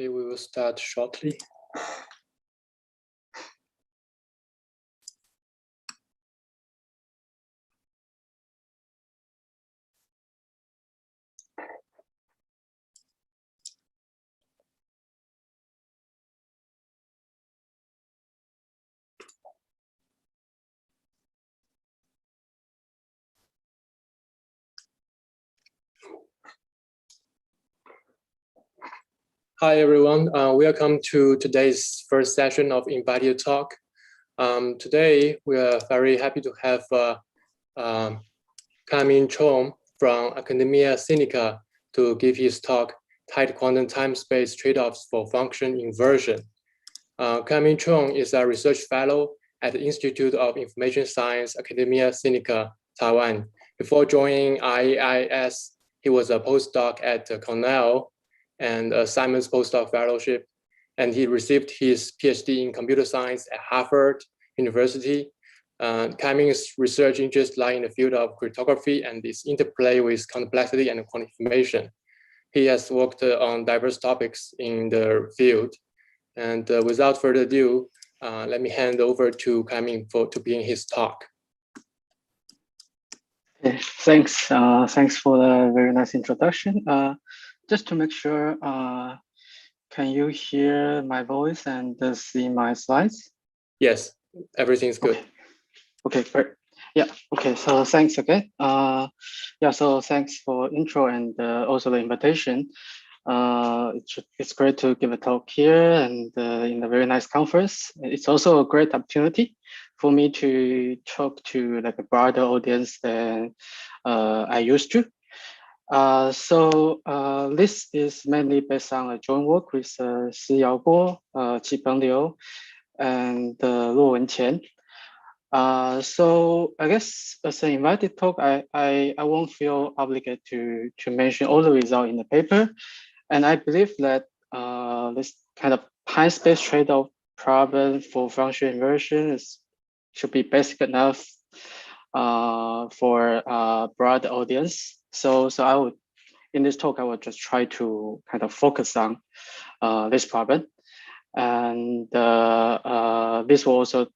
Okay, we will start shortly. Hi, everyone. Welcome to today's first session of Invited Talk. Today, we are very happy to have Kamin Chong from Academia Sinica to give his talk, Tight Quantum Time-Space Trade-offs for Function Inversion. Kamin Chong is a research fellow at the Institute of Information Science, Academia Sinica, Taiwan. Before joining IIS, he was a postdoc at Cornell and a Simons postdoc fellowship, and he received his PhD in computer science at Harvard University. Kamin's research interests lie in the field of cryptography and its interplay with complexity and quantum information. He has worked on diverse topics in the field. And without further ado, let me hand over to Kamin to begin his talk. Okay, thanks. Thanks for the very nice introduction. Just to make sure, can you hear my voice and see my slides? Yes, everything's good. Okay, great. Yeah, okay, so thanks again. Yeah, so thanks for intro and also the invitation. It's great to give a talk here and in a very nice conference. It's also a great opportunity for me to talk to like a broader audience than I used to. This is mainly based on a joint work with Si Yaoguo, Qipeng Liu, and Luo Wenqian. So I guess as an invited talk, I won't feel obligated to mention all the results in the paper. And I believe that this kind of time-space trade-off problem for function inversion should be basic enough for a broad audience. So I would, in this talk, I would just try to kind of focus on this problem. And this will also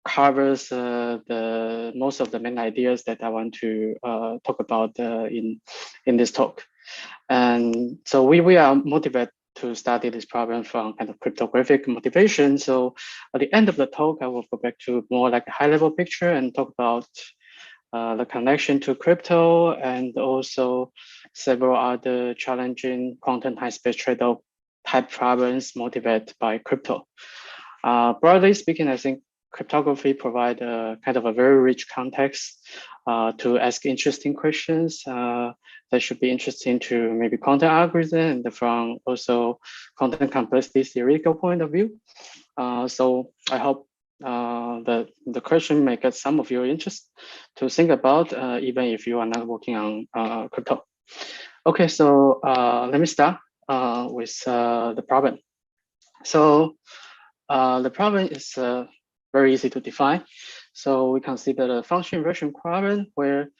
covers most of the main ideas that I want to talk about in this talk. And so we are motivated to study this problem from kind of cryptographic motivation. So at the end of the talk, I will go back to more like a high-level picture and talk about the connection to crypto and also several other challenging quantum time-space trade-off type problems motivated by crypto. Broadly speaking, I think cryptography provides kind of a very rich context to ask interesting questions that should be interesting to maybe quantum algorithm and from also quantum complexity theoretical point of view. So I hope the question may get some of your interest to think about even if you are not working on crypto. Okay, so let me start with the problem. So the problem is very easy to define. So we consider the function inversion problem where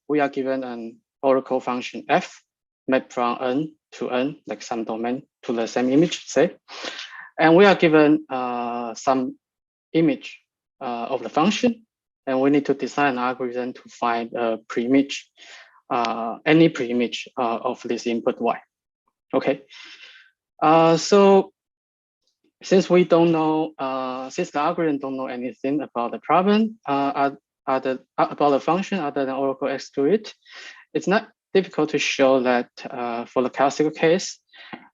we are given an oracle function f mapped from n to n, like some domain to the same image, say. And we are given some image of the function, and we need to design an algorithm to find a pre-image, any pre-image of this input y. Okay. So since we don't know, since the algorithm don't know anything about the problem, about the function other than Oracle X to it, it's not difficult to show that for the classical case,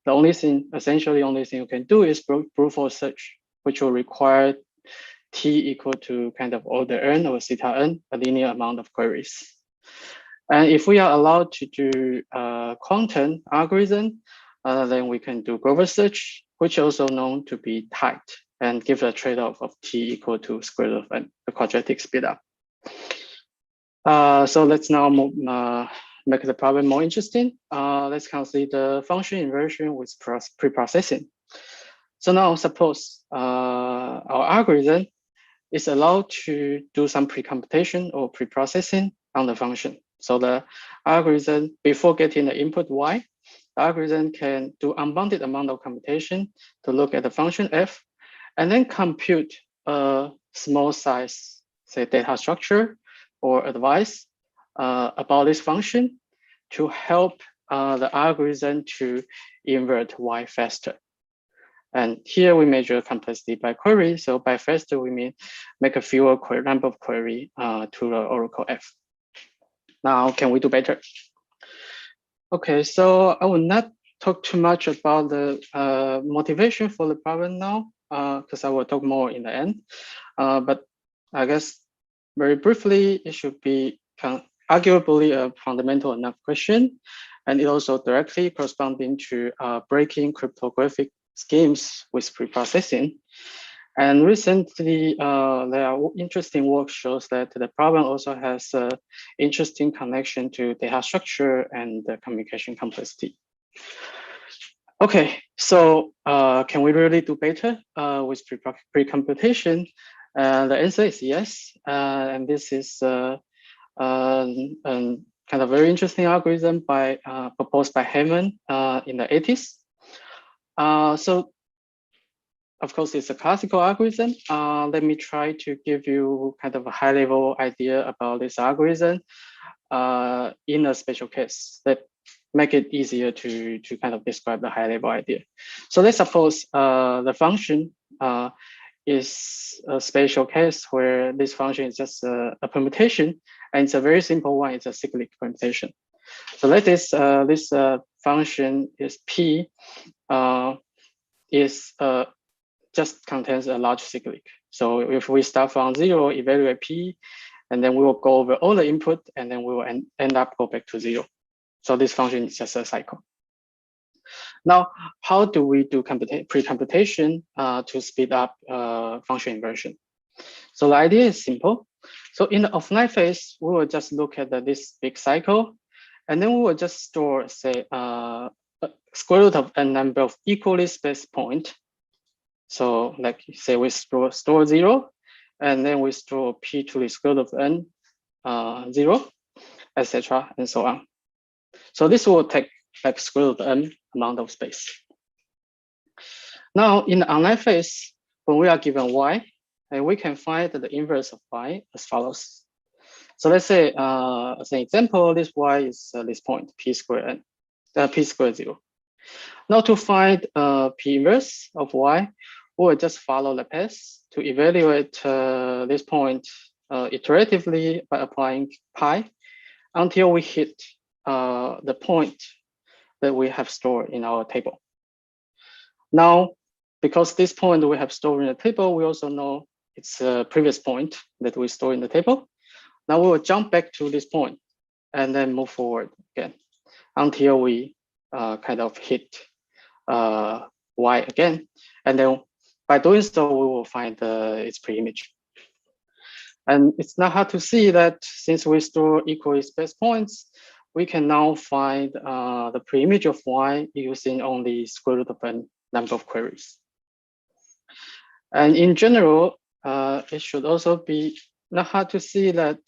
the only thing you can do is brute force search, which will require t equal to kind of order n or theta n, a linear amount of queries. And if we are allowed to do quantum algorithm, then we can do Grover search, which is also known to be tight and give a trade-off of t equal to square root of n, the quadratic speed up. So let's now make the problem more interesting. Let's consider function inversion with pre-processing. So now suppose our algorithm is allowed to do some pre-computation or pre-processing on the function. So the algorithm, before getting the input y, the algorithm can do unbounded amount of computation to look at the function f, and then compute a small size, say data structure or advice about this function to help the algorithm to invert y faster. And here we measure complexity by query. So by faster, we mean make a fewer number of query to the oracle f. Now, can we do better? Okay, so I will not talk too much about the motivation for the problem now, because I will talk more in the end. But I guess very briefly, it should be arguably a fundamental enough question, and it also directly corresponding to breaking cryptographic schemes with preprocessing. And recently, there are interesting work shows that the problem also has an interesting connection to data structure and the communication complexity. Okay, so can we really do better with pre-computation? The answer is yes, and this is kind of very interesting algorithm proposed by Hellman in the 80s. So of course, it's a classical algorithm. Let me try to give you kind of a high-level idea about this algorithm in a special case that make it easier to kind of describe the high-level idea. So let's suppose the function is a special case where this function is just a permutation, and it's a very simple one. It's a cyclic permutation. So let this function is p just contains a large cyclic. So if we start from 0, evaluate p, and then we will go over all the input, and then we will end up go back to 0. So this function is just a cycle. Now, how do we do pre-computation to speed up function inversion? So the idea is simple. So in the offline phase, we will just look at this big cycle, and then we will just store, say, square root of n number of equally spaced points. So like say we store 0, and then we store p to the square root of n 0, etc., and so on. So this will take like square root of n amount of space. Now in the online phase, when we are given y, and we can find the inverse of y as follows. So let's say as an example, this y is this point p squared 0. Now to find p inverse of y, we will just follow the path to evaluate this point iteratively by applying pi until we hit the point that we have stored in our table. Now, because this point we have stored in the table, we also know it's a previous point that we store in the table. Now we will jump back to this point and then move forward again until we kind of hit y again. And then by doing so, we will find its pre-image. And it's not hard to see that since we store equally spaced points, we can now find the pre-image of y using only square root of n number of queries. And in general, it should also be not hard to see that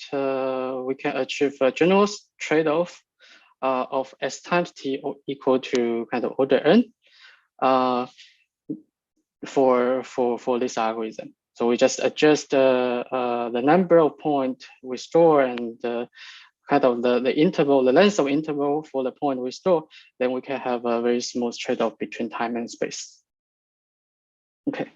we can achieve a general trade-off of s times t equal to kind of order n for this algorithm. So we just adjust the number of points we store and kind of the interval, the length of interval for the point we store, then we can have a very smooth trade-off between time and space. Okay.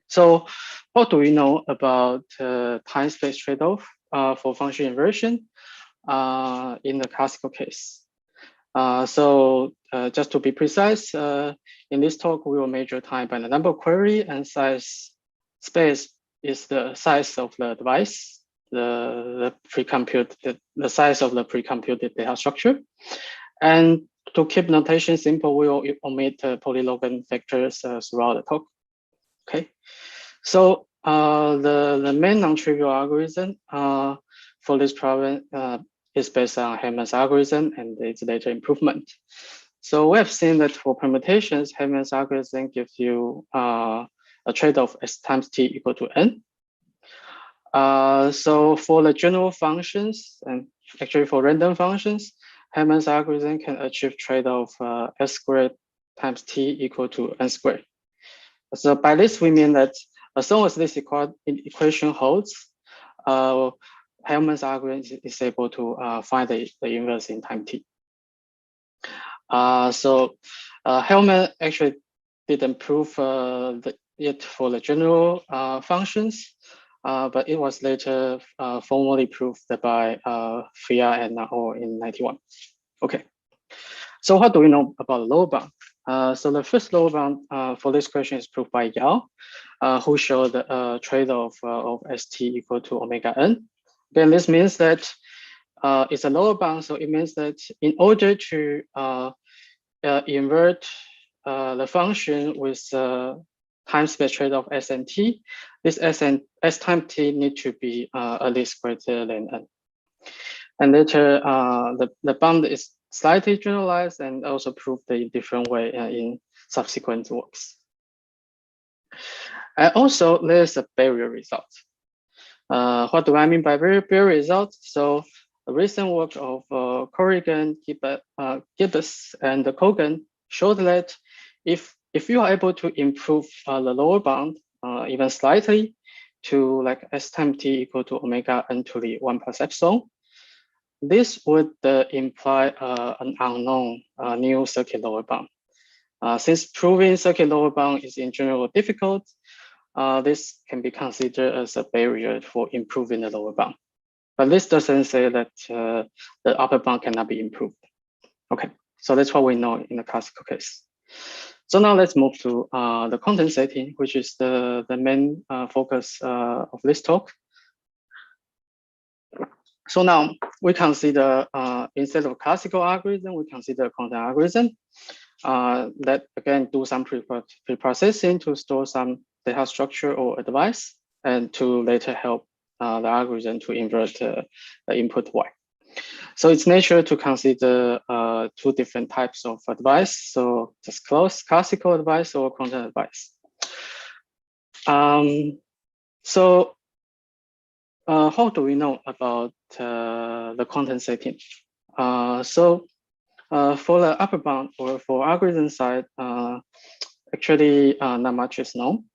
So what do we know about time-space trade-off for function inversion in the classical case? So just to be precise, in this talk, we will measure time by the number of query, and size space is the size of the device, the size of the pre-computed data structure. And to keep notation simple, we will omit polylogan factors throughout the talk. Okay, so the main non-trivial algorithm for this problem is based on Hellman's algorithm and its later improvement. So we have seen that for permutations, Hellman's algorithm gives you a trade-off s times t equal to n. So for the general functions, and actually for random functions, Hellman's algorithm can achieve trade-off s squared times t equal to n squared. So by this, we mean that as long as this equation holds, Hellman's algorithm is able to find the inverse in time t. Hellman actually didn't prove it for the general functions, but it was later formally proved by Fia and Nao in 91. Okay, so what do we know about the lower bound? So the first lower bound for this question is proved by Yao, who showed the trade-off of st equal to omega n. Again, this means that it's a lower bound, so it means that in order to invert the function with time space trade-off s and t, this s time t need to be at least greater than n. And later, the bound is slightly generalized and also proved in different way in subsequent works. And also, there's a barrier result. What do I mean by barrier result? So a recent work of Corrigan, Gibbs, and Kogan showed that if you are able to improve the lower bound even slightly to like s times t equal to omega n to the 1 plus epsilon, this would imply an unknown new circuit lower bound. Since proving circuit lower bound is in general difficult, this can be considered as a barrier for improving the lower bound. But this doesn't say that the upper bound cannot be improved. Okay, so that's what we know in the classical case. So now let's move to the content setting, which is the main focus of this talk. So now we consider, instead of classical algorithm, we consider content algorithm that again do some pre-processing to store some data structure or advice and to later help the algorithm to invert the input y. So it's natural to consider two different types of advice. So just classical advice or content advice. How do we know about the content setting? For the upper bound or for algorithm side, actually not much is known.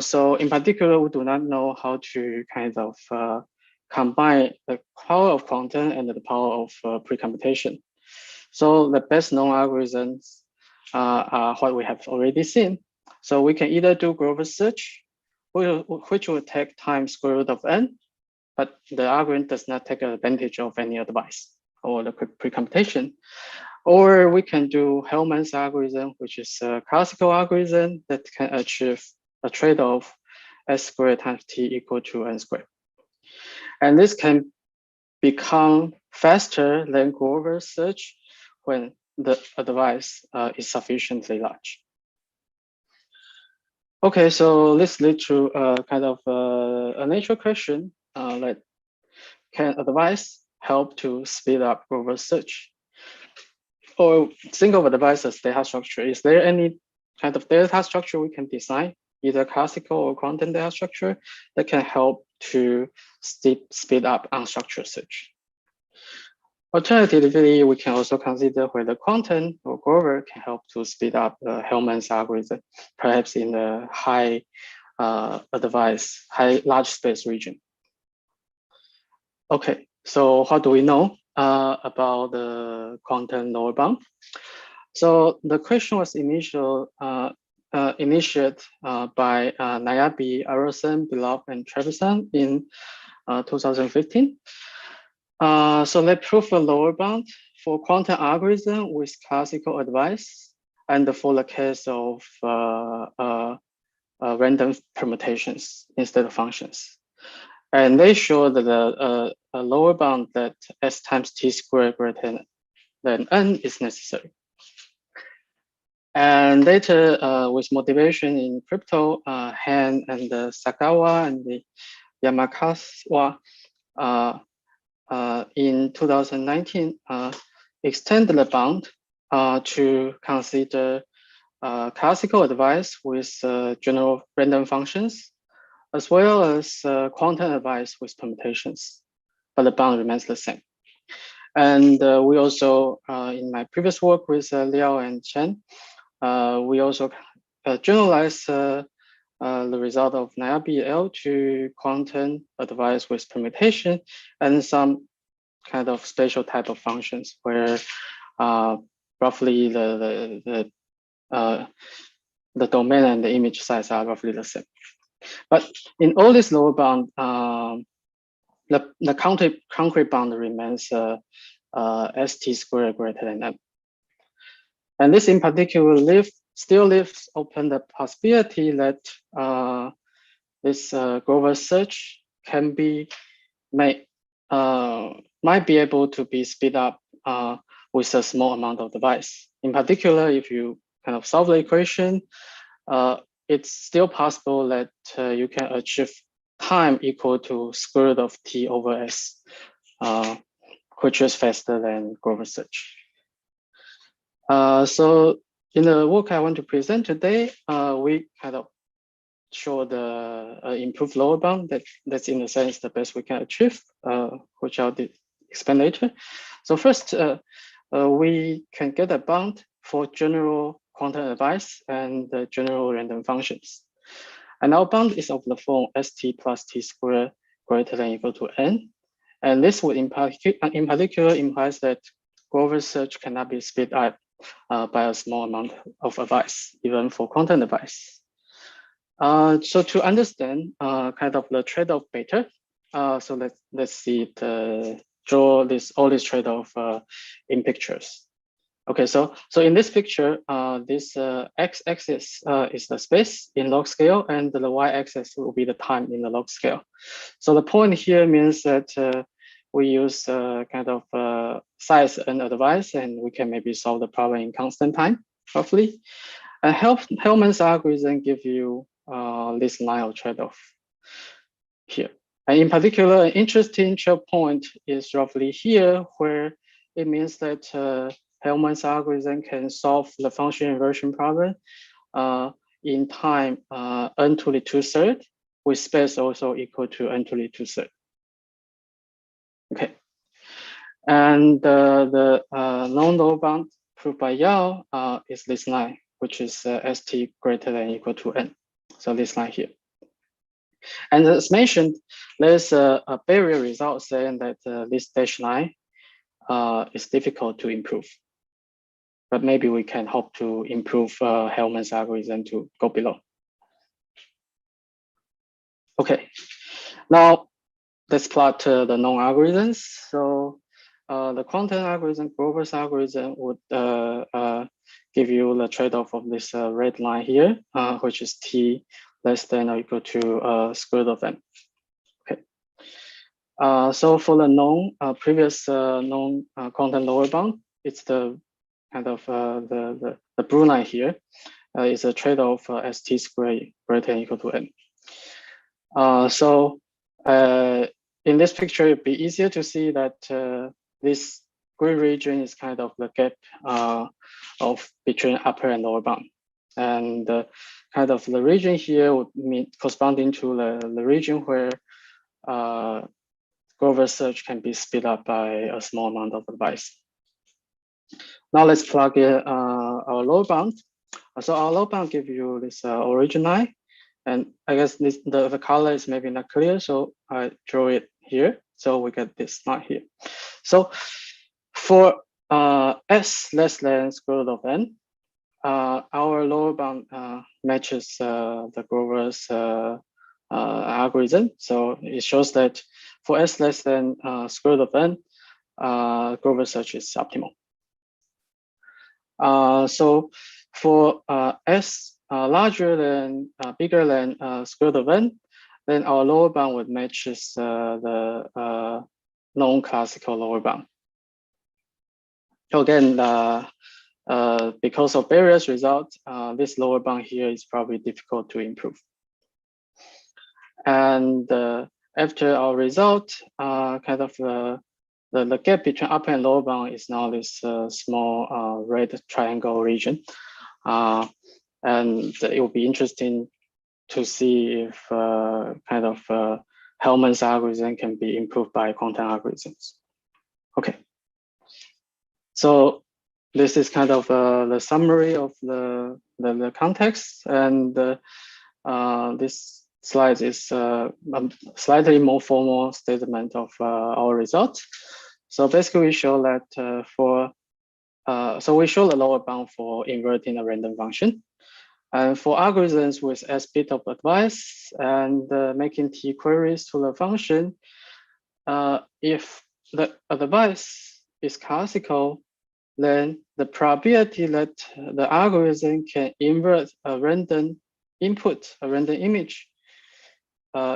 So in particular, we do not know how to kind of combine the power of content and the power of pre-computation. So the best known algorithms are what we have already seen. So we can either do Grover search, which will take time square root of n, but the algorithm does not take advantage of any advice or the pre-computation. Or we can do Hellman's algorithm, which is a classical algorithm that can achieve a trade-off s squared times t equal to n squared. And this can become faster than Grover search when the advice is sufficiently large. Okay, so this leads to kind of a natural question, like can advice help to speed up Grover search? Or think of advice as data structure. Is there any kind of data structure we can design, either classical or quantum data structure, that can help to speed up unstructured search? Alternatively, we can also consider whether quantum or Grover can help to speed up Hellman's algorithm, perhaps in the high large space region. Okay, so what do we know about the quantum lower bound? So the question was initiated by Nayabi, Arosen, Bilov, and Trevisan in 2015. So they proved a lower bound for quantum algorithm with classical advice and for the case of random permutations instead of functions. And they showed that a lower bound that s times t squared greater than n is necessary. And later, with motivation in crypto, Han and Sagawa and the Yamakawa in 2019 extended the bound to consider classical advice with general random functions, as well as quantum advice with permutations, but the bound remains the same. And we also, in my previous work with Liao and Chen, we also generalized the result of NIRBL to quantum advice with permutation and some kind of spatial type of functions where roughly the domain and the image size are roughly the same. But in all this lower bound, the concrete bound remains st squared greater than m. And this in particular still leaves open the possibility that this Grover search can be might be able to be speed up with a small amount of device. In particular, if you kind of solve the equation, it's still possible that you can achieve time equal to square root of t over s, which is faster than Grover search. So in the work I want to present today, we kind of show the improved lower bound that's in a sense the best we can achieve, which I'll explain later. So first, we can get a bound for general quantum advice and the general random functions. And our bound is of the form st plus t squared greater than or equal to n. And this would in particular implies that Grover search cannot be speed up by a small amount of advice, even for quantum advice. So to understand kind of the trade-off better, so let's see draw all this trade-off in pictures. Okay, so in this picture, this x-axis is the space in log scale, and the y-axis will be the time in the log scale. So the point here means that we use kind of size and advice, and we can maybe solve the problem in constant time, roughly. And Hellman's algorithm give you this line of trade-off here. And in particular, an interesting choke point is roughly here, where it means that Hellman's algorithm can solve the function inversion problem in time n to the 2/3, with space also equal to n to the 2/3. Okay. And the non-lower bound proved by Yao is this line, which is st greater than or equal to n. So this line here. And as mentioned, there's a barrier result saying that this dashed line is difficult to improve. But maybe we can hope to improve Hellman's algorithm to go below. Okay, now let's plot the known algorithms. So the quantum algorithm, Grover's algorithm, would give you the trade-off of this red line here, which is t less than or equal to square root of n. Okay. So for the known previous known quantum lower bound, it's the kind of the blue line here is a trade-off st squared greater than or equal to n. So in this picture, it'd be easier to see that this gray region is kind of the gap of between upper and lower bound. And kind of the region here would mean corresponding to the region where Grover search can be sped up by a small amount of advice. Now let's plug in our lower bound. So our lower bound gives you this origin line. And I guess the color is maybe not clear, so I draw it here. So we get this line here. So for s less than square root of n, our lower bound matches the Grover's algorithm. So it shows that for s less than square root of n, Grover search is optimal. So for s larger than bigger than square root of n, then our lower bound would match the known classical lower bound. So again, because of various results, this lower bound here is probably difficult to improve. And after our result, kind of the gap between upper and lower bound is now this small red triangle region. And it will be interesting to see if kind of Hellman's algorithm can be improved by quantum algorithms. Okay, So this is kind of the summary of the context, and this slide is a slightly more formal statement of our results. So basically, we show that so we show the lower bound for inverting a random function. And for algorithms with S bit of advice and making T queries to the function, if the advice is classical, then the probability that the algorithm can invert a random input, a random image,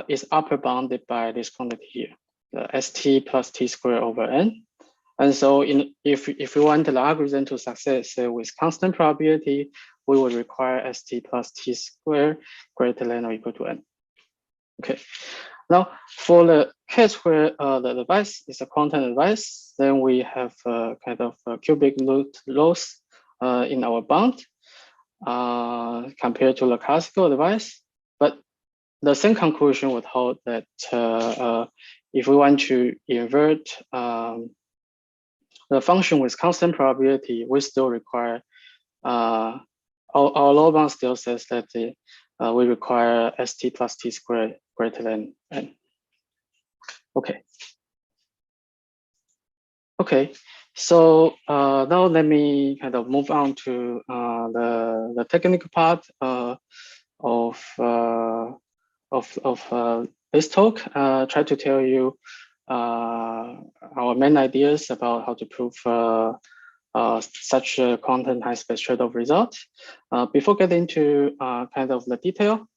is upper bounded by this quantity here, the st plus t squared over n. And so if we want the algorithm to succeed with constant probability, we would require st plus t squared greater than or equal to n. Okay. Now, for the case where the device is a quantum device, then we have kind of a cubic root loss in our bound compared to the classical device. But the same conclusion would hold that if we want to invert the function with constant probability, we still require, our lower bound still says that we require st plus t squared greater than n. Okay. Okay, so now let me kind of move on to the technical part of this talk. Try to tell you our main ideas about how to prove such a quantum high-space trade-off result. Before getting into kind of the detail,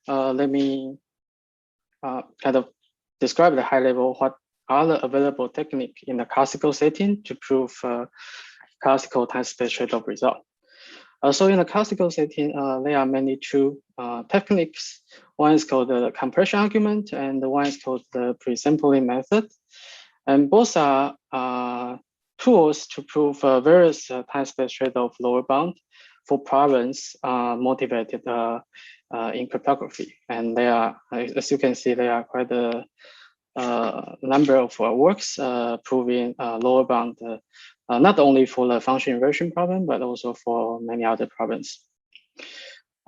let me kind of describe the high level what are the available technique in the classical setting to prove classical time-space trade-off result. So in the classical setting, there are mainly two techniques. One is called the compression argument, and the one is called the pre-sampling method. And both are tools to prove various time-space trade-off lower bound for problems motivated in cryptography. And they are, as you can see, they are quite a number of works proving lower bound, not only for the function inversion problem, but also for many other problems.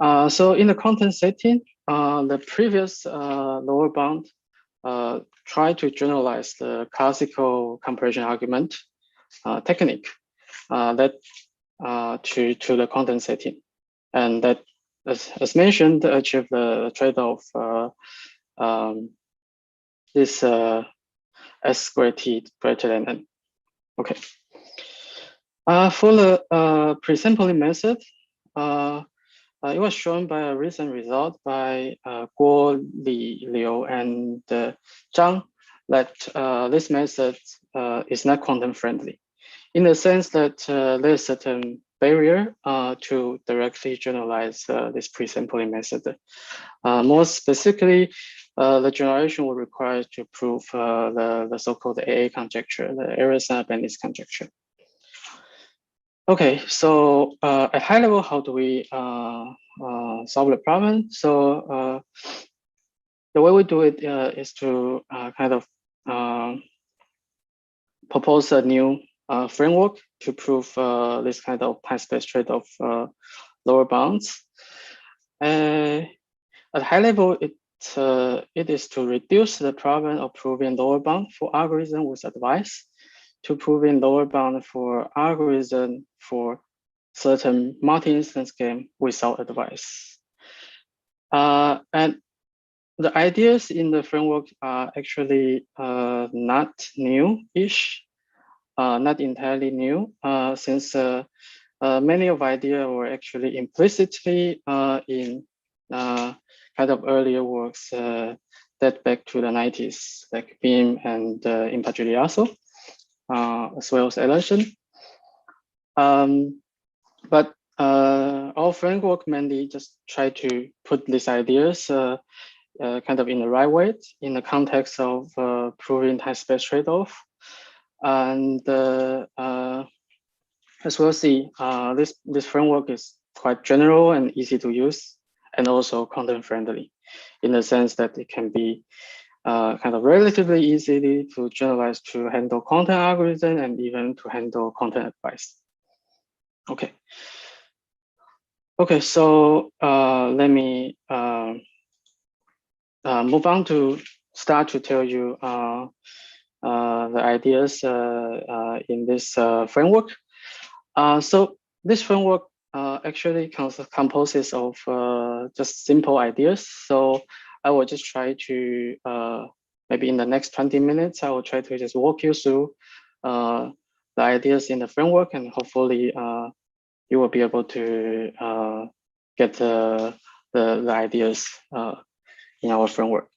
So in the quantum setting, the previous lower bound tried to generalize the classical compression argument technique that to the quantum setting, and that, as mentioned, achieve the trade-off this s squared t greater than n. Okay. For the pre-sampling method, it was shown by a recent result by Guo, Li, Liu, and Zhang that this method is not quantum friendly, in the sense that there's a certain barrier to directly generalize this pre-sampling method. More specifically, the generalization will require to prove the so-called AA conjecture, the Arison-Bendis conjecture. Okay, so at high level, how do we solve the problem? So the way we do it is to kind of propose a new framework to prove this kind of time-space trade-off lower bounds. At high level, it is to reduce the problem of proving lower bound for algorithm with advice to proving lower bound for algorithm for certain multi-instance game without advice. And the ideas in the framework are actually not new-ish, not entirely new, since many of ideas were actually implicitly in kind of earlier works that back to the 90s, like Beam and Impagliazzo, as well as Ellerson. But our framework mainly just try to put these ideas kind of in the right way in the context of proving time-space trade-off. And as we'll see, this framework is quite general and easy to use, and also quantum friendly, in the sense that it can be kind of relatively easily to generalize to handle content algorithm and even to handle content advice. Okay. Okay, so let me move on to start to tell you the ideas in this framework. So this framework actually composes of just simple ideas. So I will just try to, maybe in the next 20 minutes, I will try to just walk you through the ideas in the framework, and hopefully you will be able to get the ideas in our framework.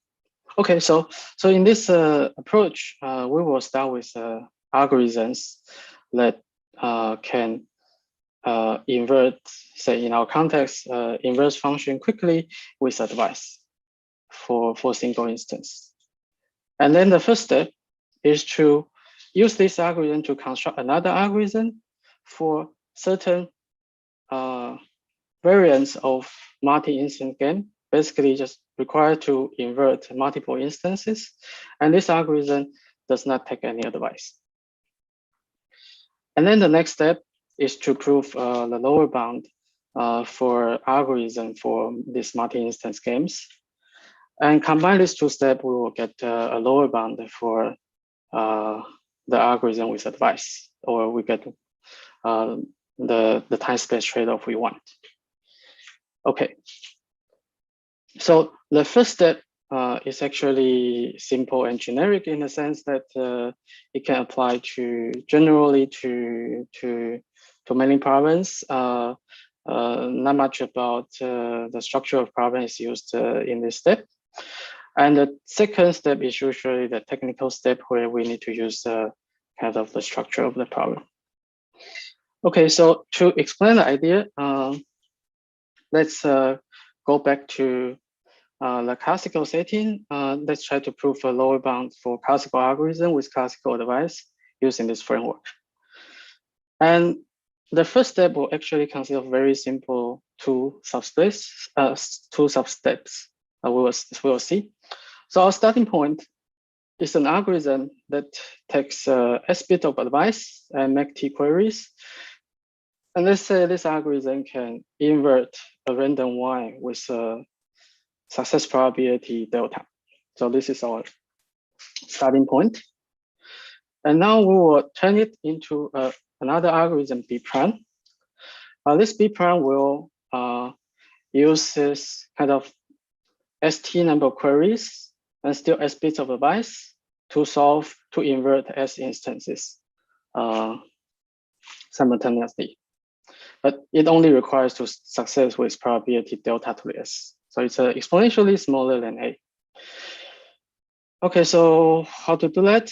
Okay, so in this approach, we will start with algorithms that can invert, say in our context, inverse function quickly with advice for single instance. And then the first step is to use this algorithm to construct another algorithm for certain variants of multi-instance game, basically just required to invert multiple instances. And this algorithm does not take any advice. And then the next step is to prove the lower bound for algorithm for these multi-instance games. And combine these two steps, we will get a lower bound for the algorithm with advice, or we get the time space trade-off we want. Okay. So the first step is actually simple and generic in the sense that it can apply to generally to many problems. Not much about the structure of problem is used in this step. And the second step is usually the technical step where we need to use kind of the structure of the problem. Okay, so to explain the idea, let's go back to the classical setting. Let's try to prove a lower bound for classical algorithm with classical advice using this framework. And the first step will actually consist of very simple two substeps. We will see. So our starting point is an algorithm that takes S bit of advice and make T queries. And let's say this algorithm can invert a random Y with a success probability delta. So this is our starting point. And now we will turn it into another algorithm B prime. This B prime will use this kind of ST number of queries and still S bits of advice to invert S instances simultaneously. But it only requires to success with probability delta to the S. So it's exponentially smaller than A. Okay, so how to do that?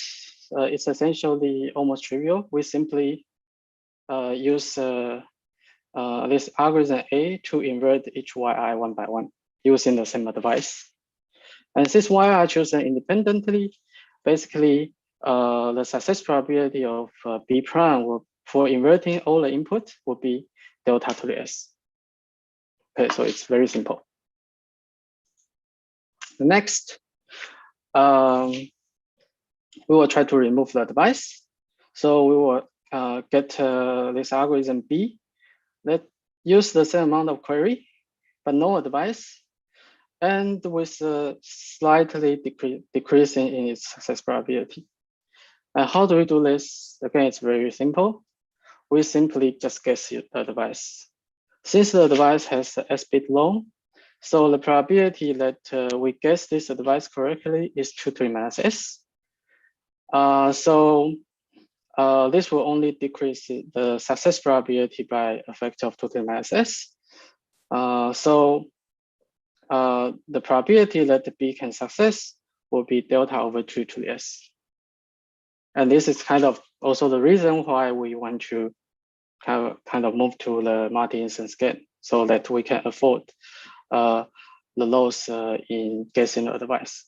It's essentially almost trivial. We simply use this algorithm A to invert each yi one by one using the same advice. And since yi are chosen independently, basically the success probability of B prime for inverting all the input will be delta to the S. Okay, so it's very simple. The next, we will try to remove the advice. So we will get this algorithm B that use the same amount of query, but no advice, and with slightly decreasing in its success probability. And how do we do this? Again, it's very simple. We simply just guess the advice. Since the advice has S bit long, so the probability that we guess this advice correctly is 2 to the minus S. So this will only decrease the success probability by a factor of 2 to the minus S. So the probability that the B can success will be delta over 2 to the S. And this is kind of also the reason why we want to kind of move to the multi-instance game so that we can afford the loss in guessing the advice.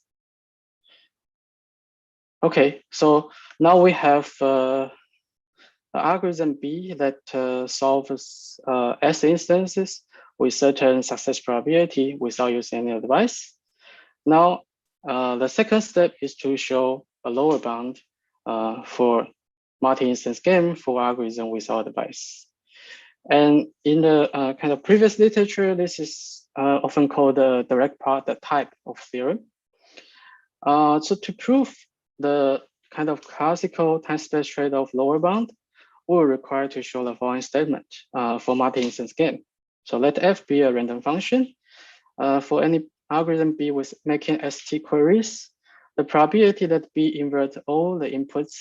Okay, so now we have the algorithm B that solves S instances with certain success probability without using any advice. Now The second step is to show a lower bound for multi-instance game for algorithm without device. And in the kind of previous literature, this is often called the direct product type of theorem. So to prove the kind of classical time-space trade-off lower bound, we will require to show the following statement for multi-instance game. So let f be a random function. For any algorithm B with making ST queries, the probability that B invert all the inputs,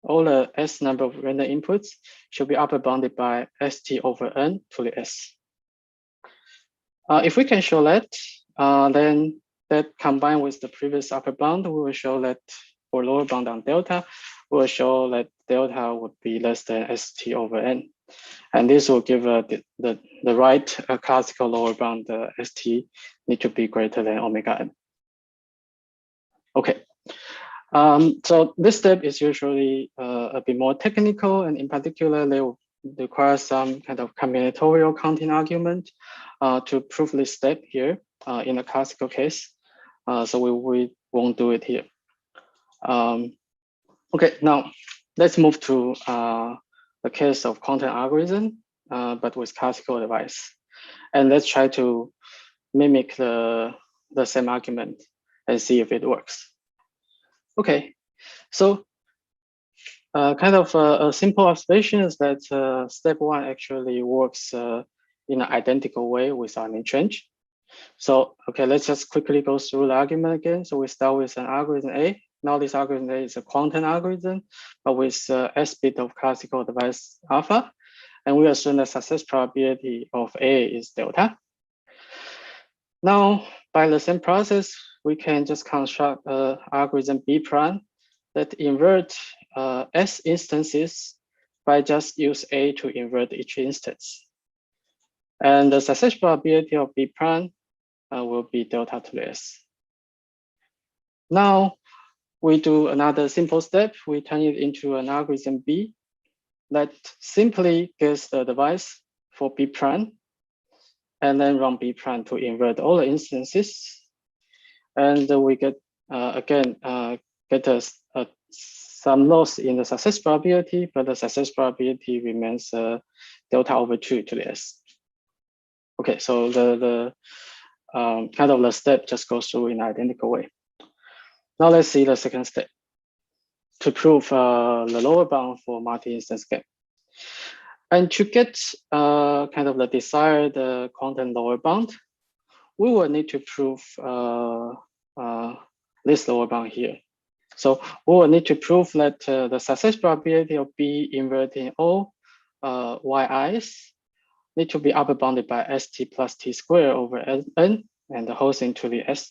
all the S number of random inputs should be upper bounded by ST over N to the S. If we can show that, then that combined with the previous upper bound, we will show that for lower bound on delta, we will show that delta would be less than ST over N. And this will give the right classical lower bound ST need to be greater than omega N. Okay, so this step is usually a bit more technical, and in particular, they will require some kind of combinatorial counting argument to prove this step here in a classical case. So we won't do it here. Okay, now let's move to the case of quantum algorithm, but with classical device. And let's try to mimic the same argument and see if it works. Okay, so kind of a simple observation is that step one actually works in an identical way without any change. So, okay, let's just quickly go through the argument again. So we start with an algorithm A. Now this algorithm A is a quantum algorithm, but with S bit of classical device alpha. And we assume the success probability of A is delta. Now, by the same process, we can just construct an algorithm B prime that invert S instances by just use A to invert each instance. And the success probability of B prime will be delta to the S. Now, we do another simple step. We turn it into an algorithm B that simply gets the device for B prime and then run B prime to invert all the instances. And we get, again, get some loss in the success probability, but the success probability remains delta over 2 to the S. Okay, so the kind of the step just goes through in an identical way. Now let's see the second step to prove the lower bound for multi-instance game. And to get kind of the desired quantum lower bound, we will need to prove this lower bound here. So we will need to prove that the success probability of B inverting all yi's need to be upper bounded by ST plus T squared over N and the whole thing to the S.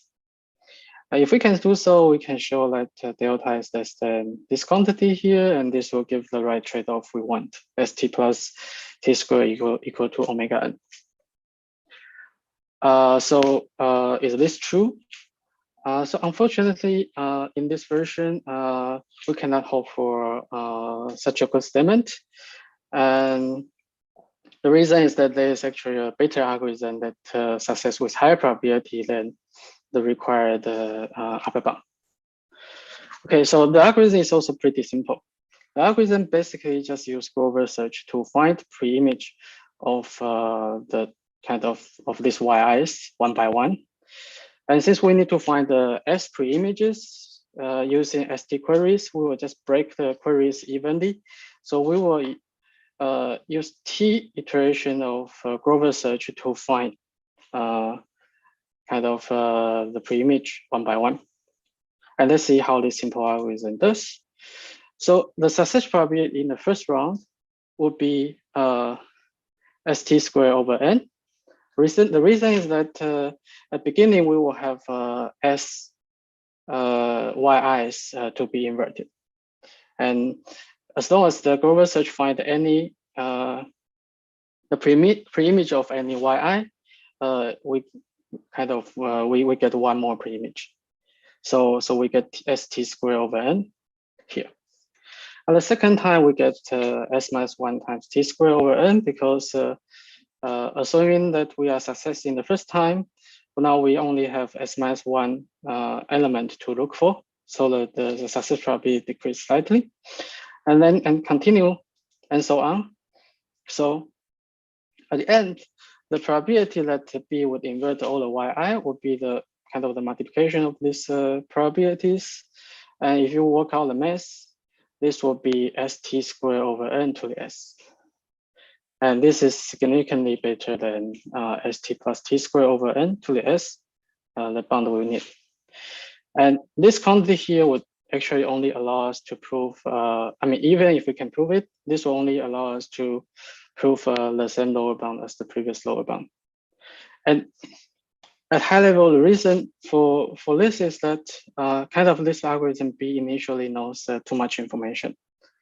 If we can do so, we can show that delta is less than this quantity here, and this will give the right trade-off we want, ST plus T squared equal to omega N. So is this true? So unfortunately, in this version, we cannot hope for such a good statement. And the reason is that there is actually a better algorithm that success with higher probability than the required upper bound. Okay, so the algorithm is also pretty simple. The algorithm basically just uses Grover search to find pre-image of the kind of these yi's one by one. And since we need to find the S pre-images using ST queries, we will just break the queries evenly. So we will use T iteration of Grover search to find kind of the pre-image one by one. And let's see how this simple algorithm does. So the success probability in the first round would be ST squared over N. The reason is that at the beginning, we will have S yi's to be inverted. And as long as the Grover search find any the pre-image of any yi, we kind of we get one more pre-image. So we get ST squared over N here. And the second time we get S minus 1 times T squared over N because assuming that we are successful in the first time, now we only have S-1 element to look for, so that the success probability decrease slightly, and continue, and so on. So at the end, the probability that B would invert all the Yi would be the kind of the multiplication of these probabilities. And if you work out the math, this will be ST squared over N to the S. And this is significantly better than ST plus T squared over N to the S, the bound we need. And this quantity here would actually only allow us to prove, I mean, even if we can prove it, this will only allow us to prove the same lower bound as the previous lower bound. And at high level, the reason for this is that kind of this algorithm B initially knows too much information.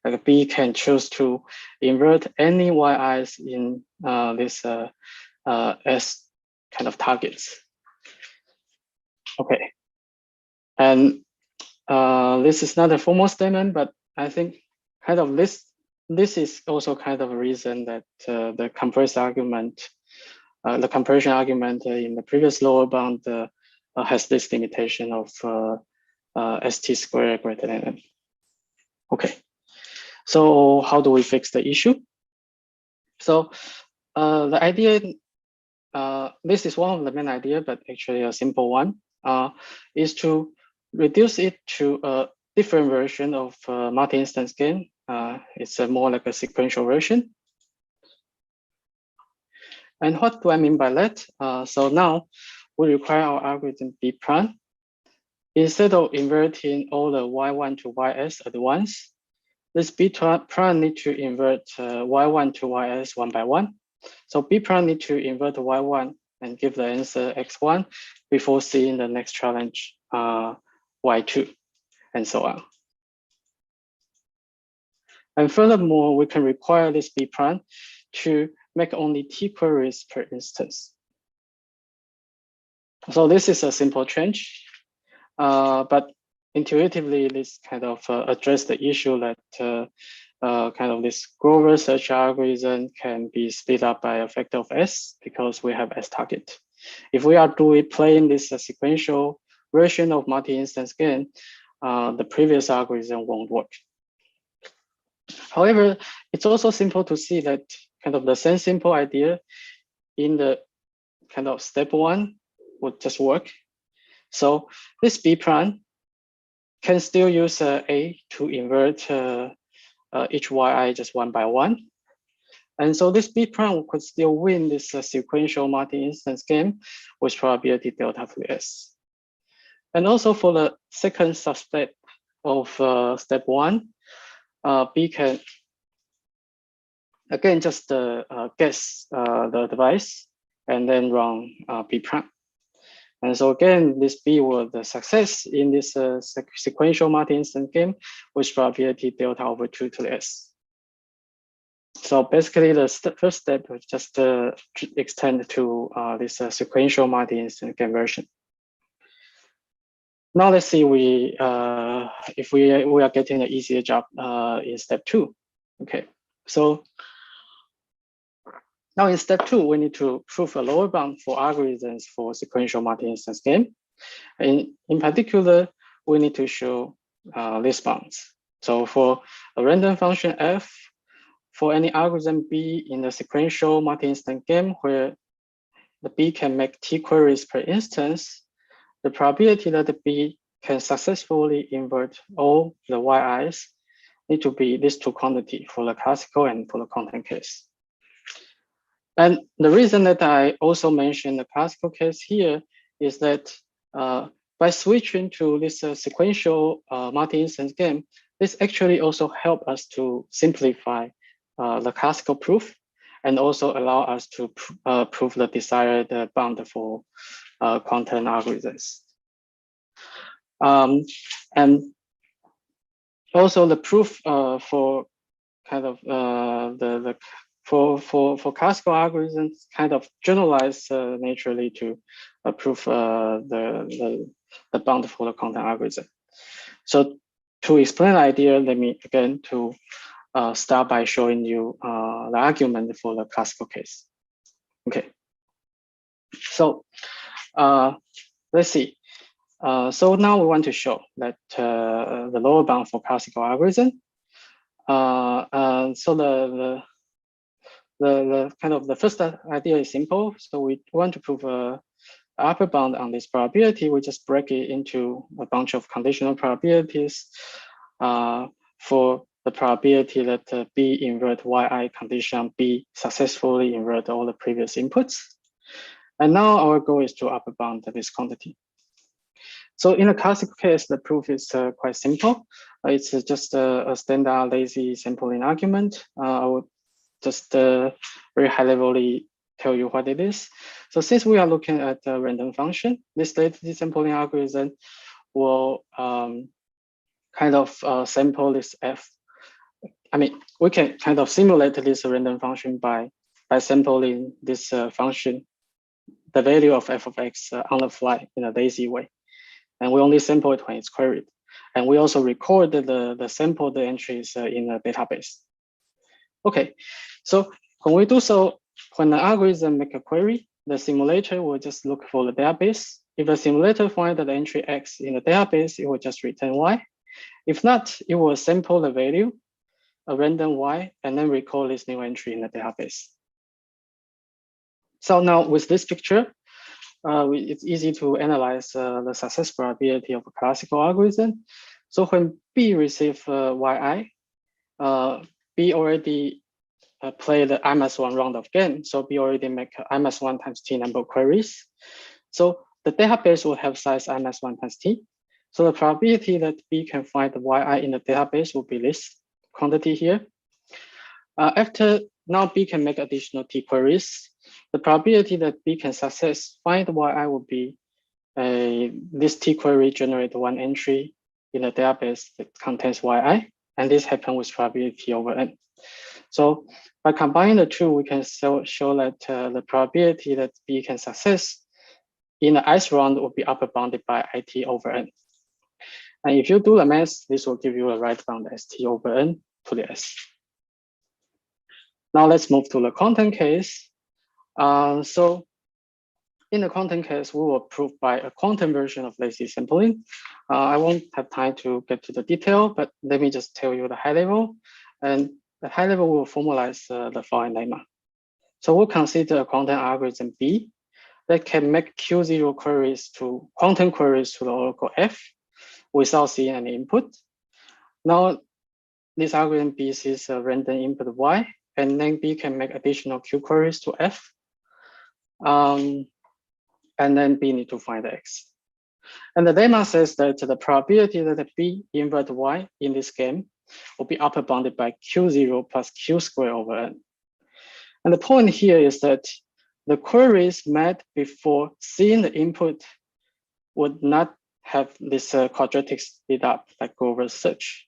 Like B can choose to invert any Yi's in this S kind of targets. Okay, and this is not a formal statement, but I think kind of this is also kind of a reason that the compression argument in the previous lower bound has this limitation of ST squared greater than N. Okay, so how do we fix the issue? So the idea, this is one of the main idea, but actually a simple one, is to reduce it to a different version of multi-instance game. It's more like a sequential version. And what do I mean by that? So now we require our algorithm B prime. Instead of inverting all the Y1 to YS at once, this B prime need to invert Y1 to YS one by one. So B prime need to invert Y1 and give the answer X1 before seeing the next challenge Y2, and so on. And furthermore, we can require this B prime to make only T queries per instance. So this is a simple change, but intuitively, this kind of address the issue that kind of this Grover search algorithm can be split up by a factor of S because we have S target. If we are playing this sequential version of multi-instance game, the previous algorithm won't work. However, it's also simple to see that kind of the same simple idea in the kind of step one would just work. So this B prime can still use A to invert each Yi just one by one. And so this B prime could still win this sequential multi-instance game with probability delta to S. And also for the second substep of step one, B can again just guess the device and then run B prime. And so again, this B was the success in this sequential multi-instance game with probability delta over 2 to the S. So basically the first step was just extend to this sequential multi-instance game version. Now let's see if we are getting an easier job in step two. Okay, so now in step two, we need to prove a lower bound for algorithms for sequential multi-instance game. And in particular, we need to show these bounds. So for a random function f, for any algorithm B in the sequential multi-instance game where the B can make T queries per instance, the probability that the B can successfully invert all the Yi's need to be these two quantities for the classical and for the content case. And the reason that I also mentioned the classical case here is that by switching to this sequential multi-instance game, this actually also helps us to simplify the classical proof and also allow us to prove the desired bound for quantum algorithms. And also the proof for kind of for classical algorithms kind of generalize naturally to prove the bound for the quantum algorithm. So to explain the idea, let me again to start by showing you the argument for the classical case. Okay, so let's see. So now we want to show that the lower bound for classical algorithm. So the kind of the first idea is simple. So we want to prove a upper bound on this probability. We just break it into a bunch of conditional probabilities for the probability that B invert Yi condition B successfully invert all the previous inputs. And now our goal is to upper bound this quantity. So in the classical case, the proof is quite simple. It's just a standard lazy sampling argument. I would just very high levelly tell you what it is. So since we are looking at a random function, this lazy sampling algorithm will kind of sample this f. I mean, we can kind of simulate this random function by sampling this function, the value of f of x on the fly in a lazy way. And we only sample it when it's queried. And we also record the sampled entries in a database. Okay, so when we do so, when the algorithm make a query, the simulator will just look for the database. If the simulator finds the entry x in the database, it will just return y. If not, it will sample the value, a random y, and then record this new entry in the database. So now with this picture, it's easy to analyze the success probability of a classical algorithm. So when B receives Yi, B already play the I-1 round of game. So B already make I-1 times T number of queries. So the database will have size I-1 times T. So the probability that B can find the Yi in the database will be this quantity here. After now B can make additional T queries. The probability that B can success find Yi will be this T query generate one entry in the database that contains Yi, and this happens with probability over n. So by combining the two, we can show that the probability that B can success in the ith round will be upper bounded by IT over n. And if you do the math, this will give you a right bound ST over n to the S. Now let's move to the content case. So in the content case, we will prove by a quantum version of lazy sampling. I won't have time to get to the detail, but let me just tell you the high level. And the high level will formalize the following lemma. So we'll consider a quantum algorithm B that can make Q0 queries to quantum queries to the oracle F without seeing any input. Now, this algorithm B sees a random input Y, and then B can make additional Q queries to F. And then B need to find X. And the lemma says that the probability that B invert Y in this game will be upper bounded by Q0 plus Q squared over N. And the point here is that the queries made before seeing the input would not have this quadratic speed up like over search.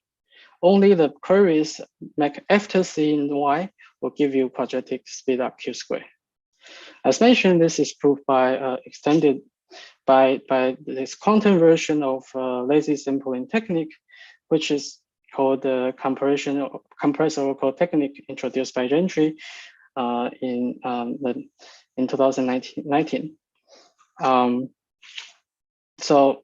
Only the queries make after seeing Y will give you quadratic speed up Q squared. As mentioned, this is proved by extended by this quantum version of lazy sampling technique, which is called the compressed oracle technique introduced by Gentry in 2019. So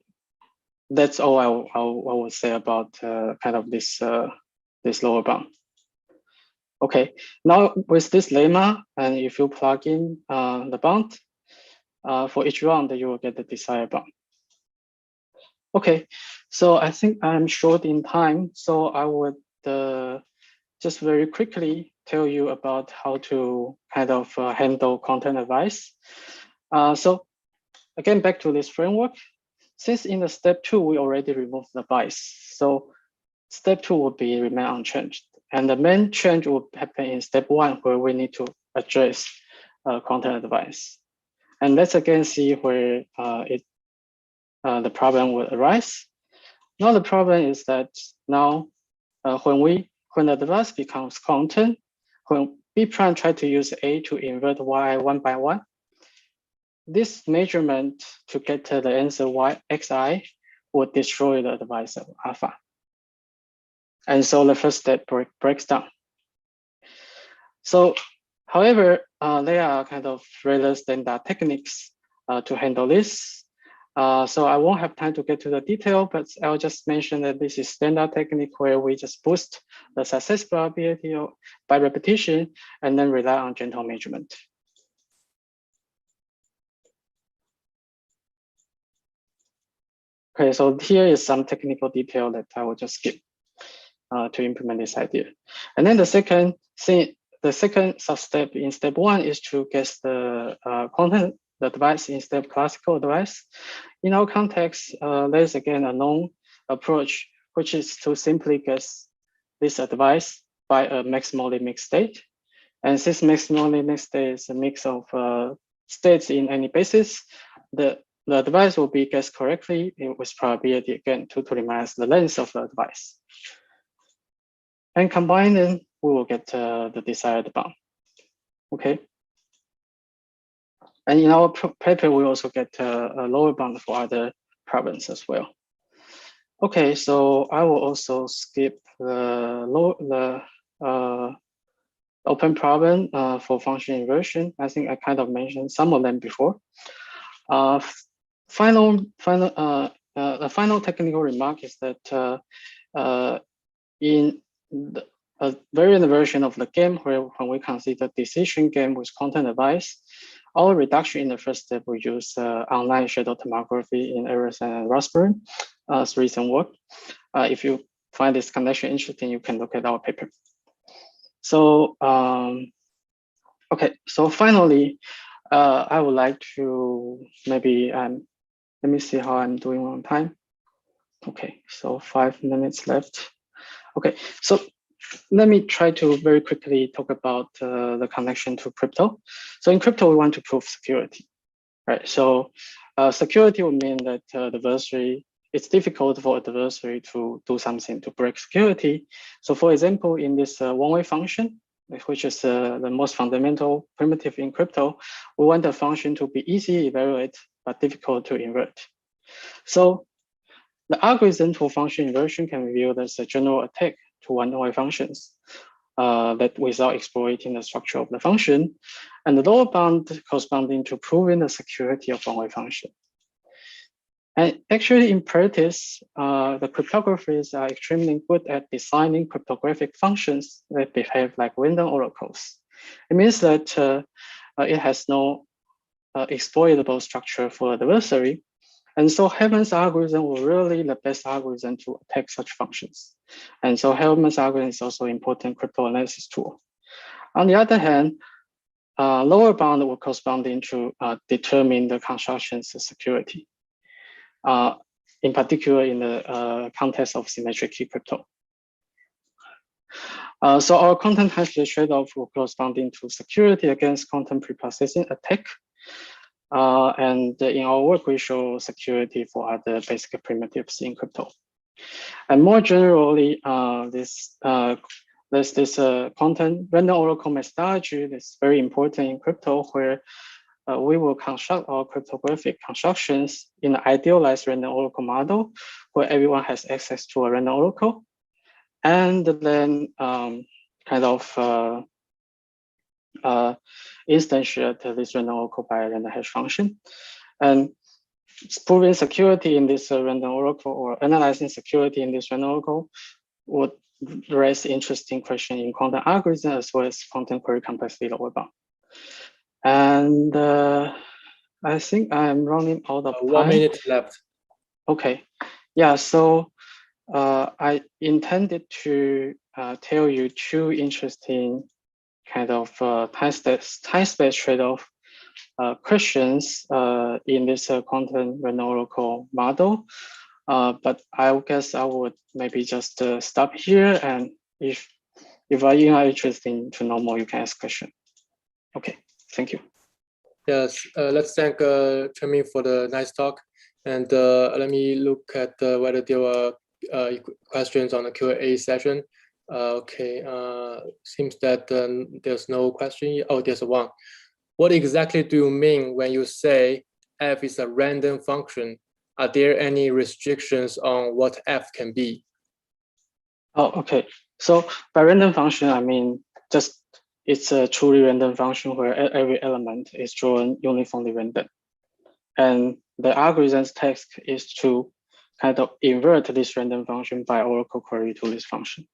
that's all I will say about kind of this lower bound. Okay, now with this lemma, and if you plug in the bound, for each round, you will get the desired bound. Okay, so I think I'm short in time, so I would just very quickly tell you about how to kind of handle content advice. So again, back to this framework. Since in the step 2, we already removed the bias, so step 2 will be remain unchanged. And the main change will happen in step 1, where we need to address content advice. And let's again see where the problem will arise. Now the problem is that now when the device becomes quantum, when B prime try to use A to invert Y one by one, this measurement to get to the answer Xi would destroy the device of alpha. And so the first step breaks down. So, however, there are kind of rather standard techniques to handle this. So I won't have time to get to the detail, but I'll just mention that this is standard technique where we just boost the success probability by repetition and then rely on gentle measurement. Okay, so here is some technical detail that I will just skip to implement this idea. And then the second thing, the second sub-step in step one is to guess the content, the device in step classical device. In our context, there's again a known approach, which is to simply guess this device by a maximally mixed state. And since maximally mixed state is a mix of states in any basis, the device will be guessed correctly with probability again 2 to the minus the length of the device. And combine them, we will get the desired bound. Okay. And in our paper, we also get a lower bound for other problems as well. Okay, so I will also skip the open problem for function inversion. I think I kind of mentioned some of them before. The final technical remark is that in the variant version of the game, where when we consider decision game with content device, our reduction in the first step we use online shadow tomography in Ericsson and Raspberry as recent work. If you find this connection interesting, you can look at our paper. So okay, so finally, I would like to maybe let me see how I'm doing on time. Okay, so 5 minutes left. Okay, so let me try to very quickly talk about the connection to crypto. So in crypto, we want to prove security, right? So security would mean that the adversary, it's difficult for adversary to do something to break security. So for example, in this one-way function, which is the most fundamental primitive in crypto, we want the function to be easy to evaluate, but difficult to invert. So the algorithm for function inversion can be viewed as a general attack to one-way functions that without exploiting the structure of the function, and the lower bound corresponding to proving the security of one-way function. And actually in practice, the cryptographers are extremely good at designing cryptographic functions that behave like random oracles. It means that it has no exploitable structure for the adversary. And so Hellman's algorithm was really the best algorithm to attack such functions. And so Hellman's algorithm is also an important cryptanalysis tool. On the other hand, lower bound will corresponding to determine the construction's security, in particular in the context of symmetric key crypto. So our content has the trade-off corresponding to security against content preprocessing attack. And in our work, we show security for other basic primitives in crypto. And more generally, there's this content random oracle methodology that's very important in crypto, where we will construct our cryptographic constructions in an idealized random oracle model, where everyone has access to a random oracle, and then kind of instantiate this random oracle by a random hash function. And proving security in this random oracle or analyzing security in this random oracle would raise interesting question in quantum algorithm as well as quantum query complexity lower bound. And I think I'm running out of time. 1 minute left. Okay, yeah, so I intended to tell you two interesting kind of time space trade-off questions in this quantum random oracle model. But I guess I would maybe just stop here, and if you are interested to know more, you can ask question. Okay, thank you. Yes, let's thank Chen-Ming for the nice talk. And let me look at whether there were questions on the Q&A session. Okay, seems that there's no question. Oh, there's one. What exactly do you mean when you say f is a random function? Are there any restrictions on what f can be? Oh, okay. So by random function, I mean just it's a truly random function where every element is drawn uniformly random. And the algorithm's task is to kind of invert this random function by Oracle query to this function.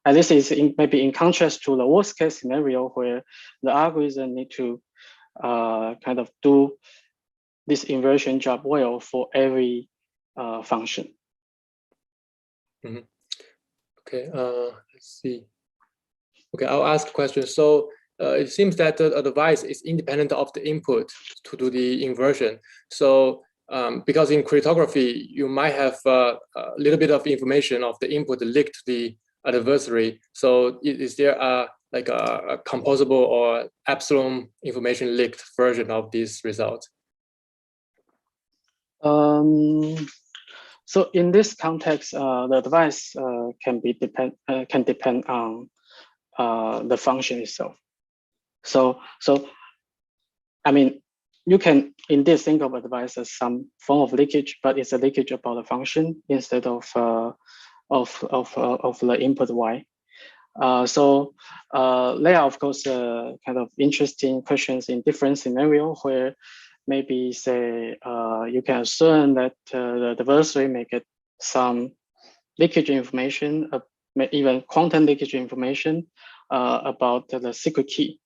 And this is maybe in contrast to the worst case scenario where the algorithm need to kind of do this inversion job well for every function. Mm-hmm. Okay, let's see. Okay, I'll ask a question. So it seems that the device is independent of the input to do the inversion. So because in cryptography, you might have a little bit of information of the input leaked to the adversary. So is there like a composable or epsilon information leaked version of this result? So in this context, the device can depend on the function itself. So I mean, you can indeed think of a device as some form of leakage, but it's a leakage about the function instead of the input y. So there are of course kind of interesting questions in different scenarios where maybe say you can assume that the adversary may get some leakage information, even quantum leakage information about the secret key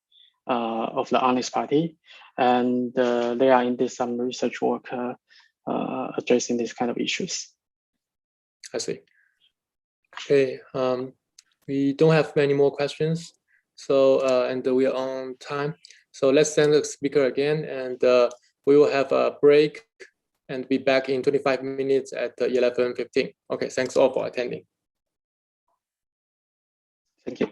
of the honest party. And there are indeed some research work addressing these kind of issues. I see. Okay, we don't have many more questions. So, and we are on time. So let's thank the speaker again, and we will have a break and be back in 25 minutes at 11:15. Okay, thanks all for attending. Thank you.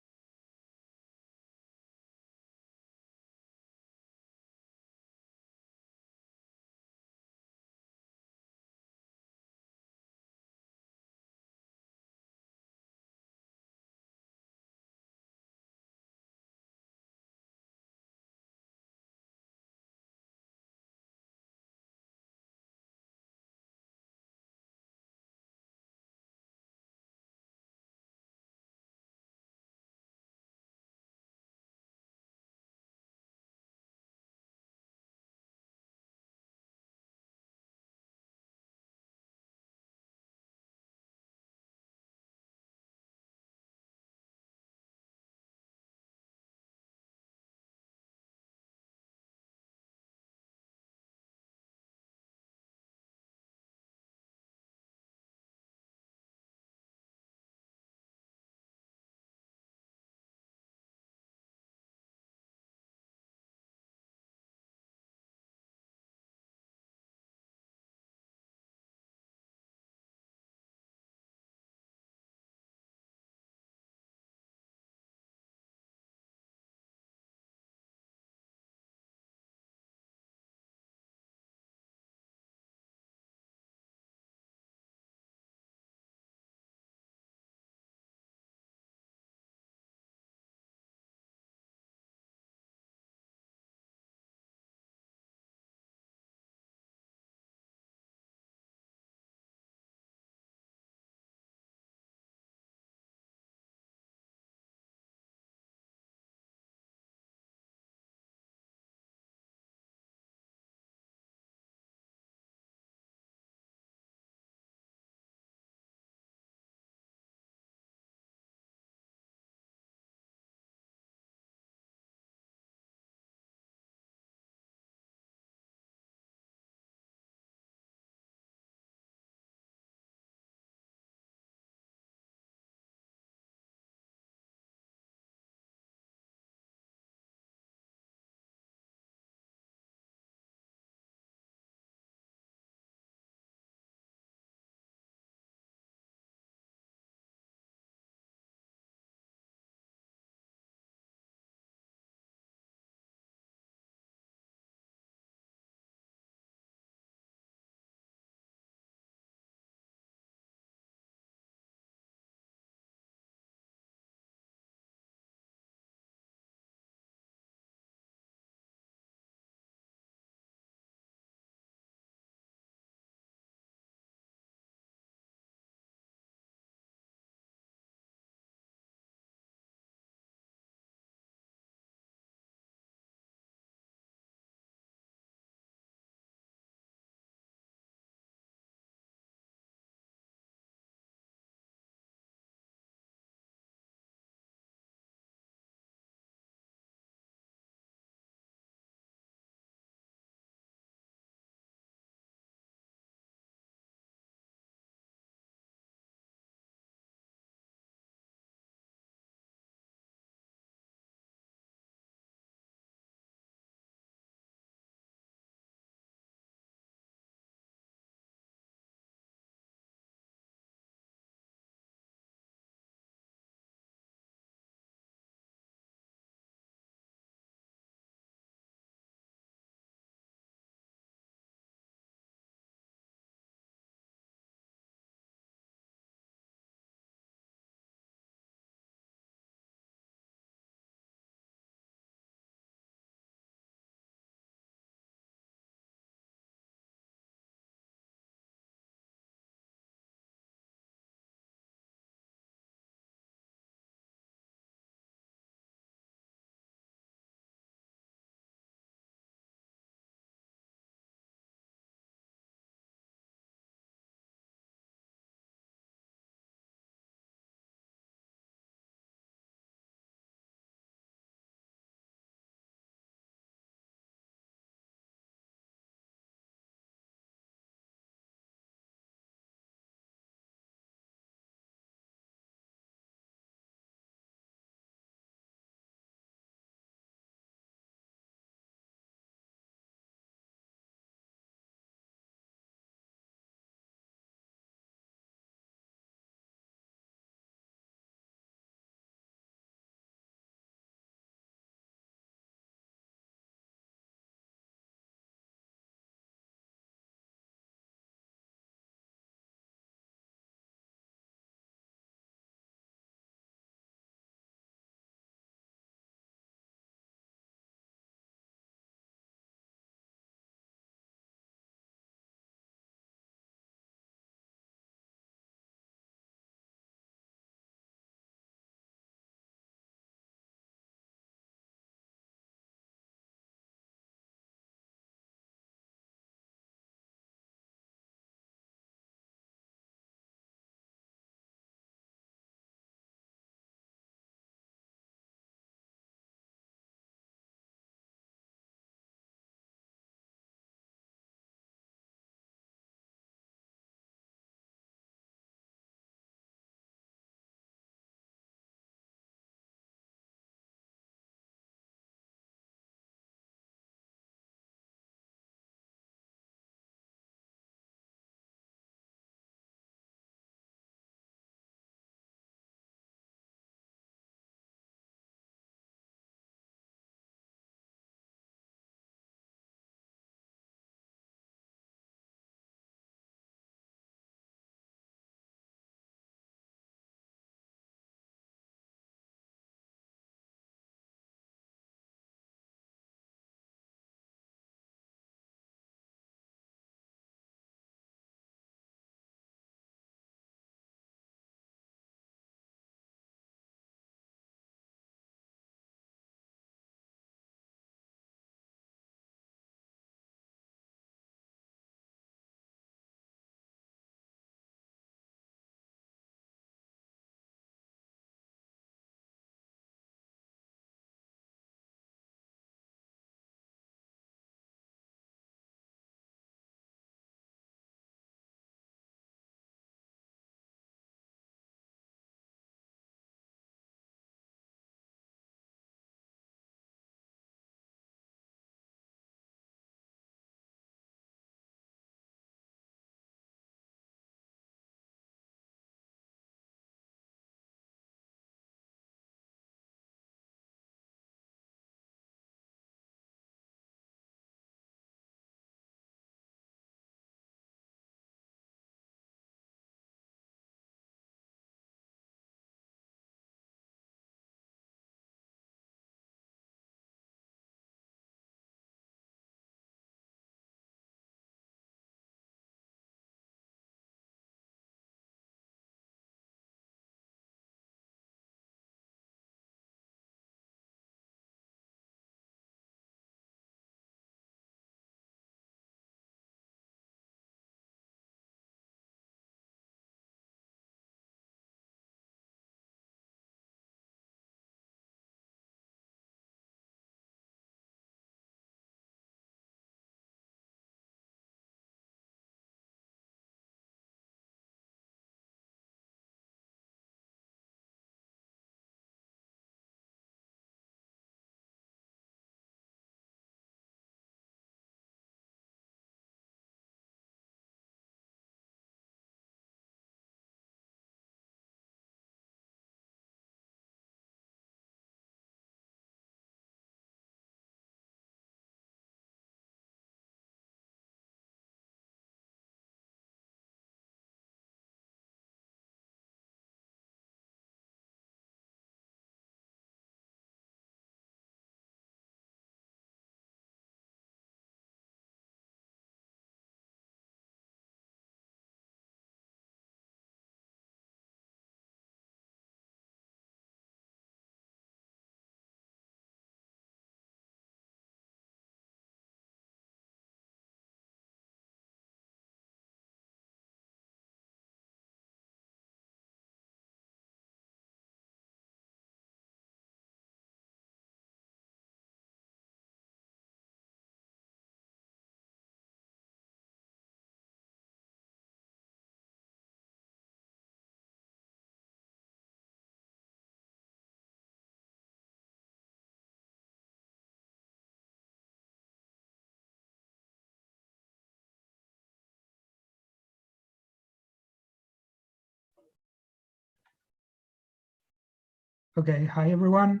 Okay, hi everyone.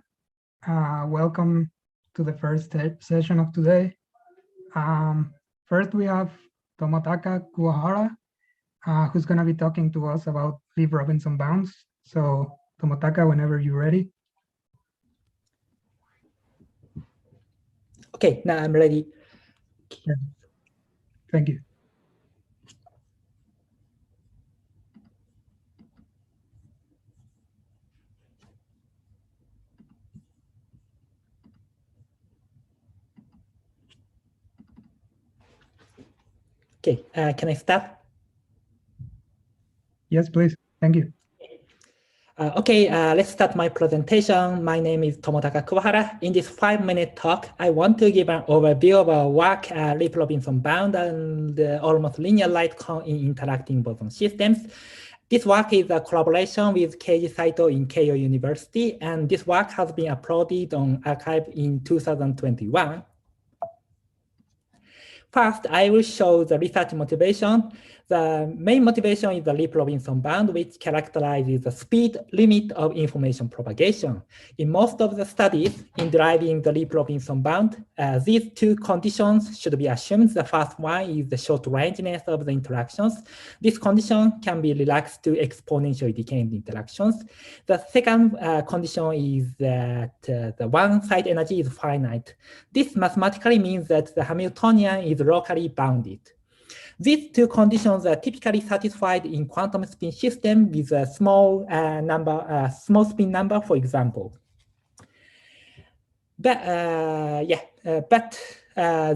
Welcome to the first session of today. First, we have Tomotaka Kuwahara, who's going to be talking to us about Lieb-Robinson bounds. So, Tomotaka, whenever you're ready. Okay, now I'm ready. Thank you. Okay, can I start? Yes, please. Thank you. Okay, let's start my presentation. My name is Tomotaka Kuwahara. In this 5-minute talk, I want to give an overview of our work at Lieb-Robinson bound and almost linear light cone in interacting boson systems. This work is a collaboration with Keiji Saito in Keio University, and this work has been uploaded on arXiv in 2021. First, I will show the research motivation. The main motivation is the Lieb-Robinson bound, which characterizes the speed limit of information propagation. In most of the studies in deriving the Lieb-Robinson bound, these two conditions should be assumed. The first one is the short rangeness of the interactions. This condition can be relaxed to exponentially decaying interactions. The second condition is that the one-side energy is finite. This mathematically means that the Hamiltonian is locally bounded. These two conditions are typically satisfied in quantum spin system with a small small spin number, for example. But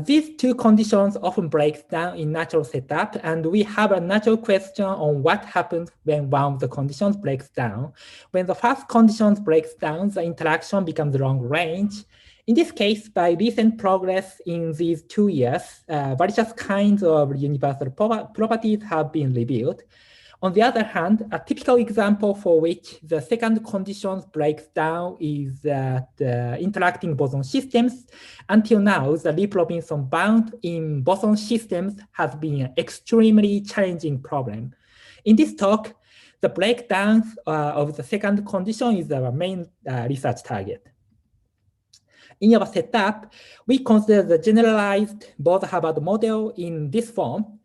these two conditions often break down in natural setup, and we have a natural question on what happens when one of the conditions breaks down. When the first condition breaks down, the interaction becomes long range. In this case, by recent progress in these 2 years, various kinds of universal properties have been revealed. On the other hand, a typical example for which the second condition breaks down is that interacting boson systems. Until now, the Lieb-Robinson bound in boson systems has been an extremely challenging problem. In this talk, the breakdown of the second condition is our main research target. In our setup, we consider the generalized Bose-Hubbard model in this form.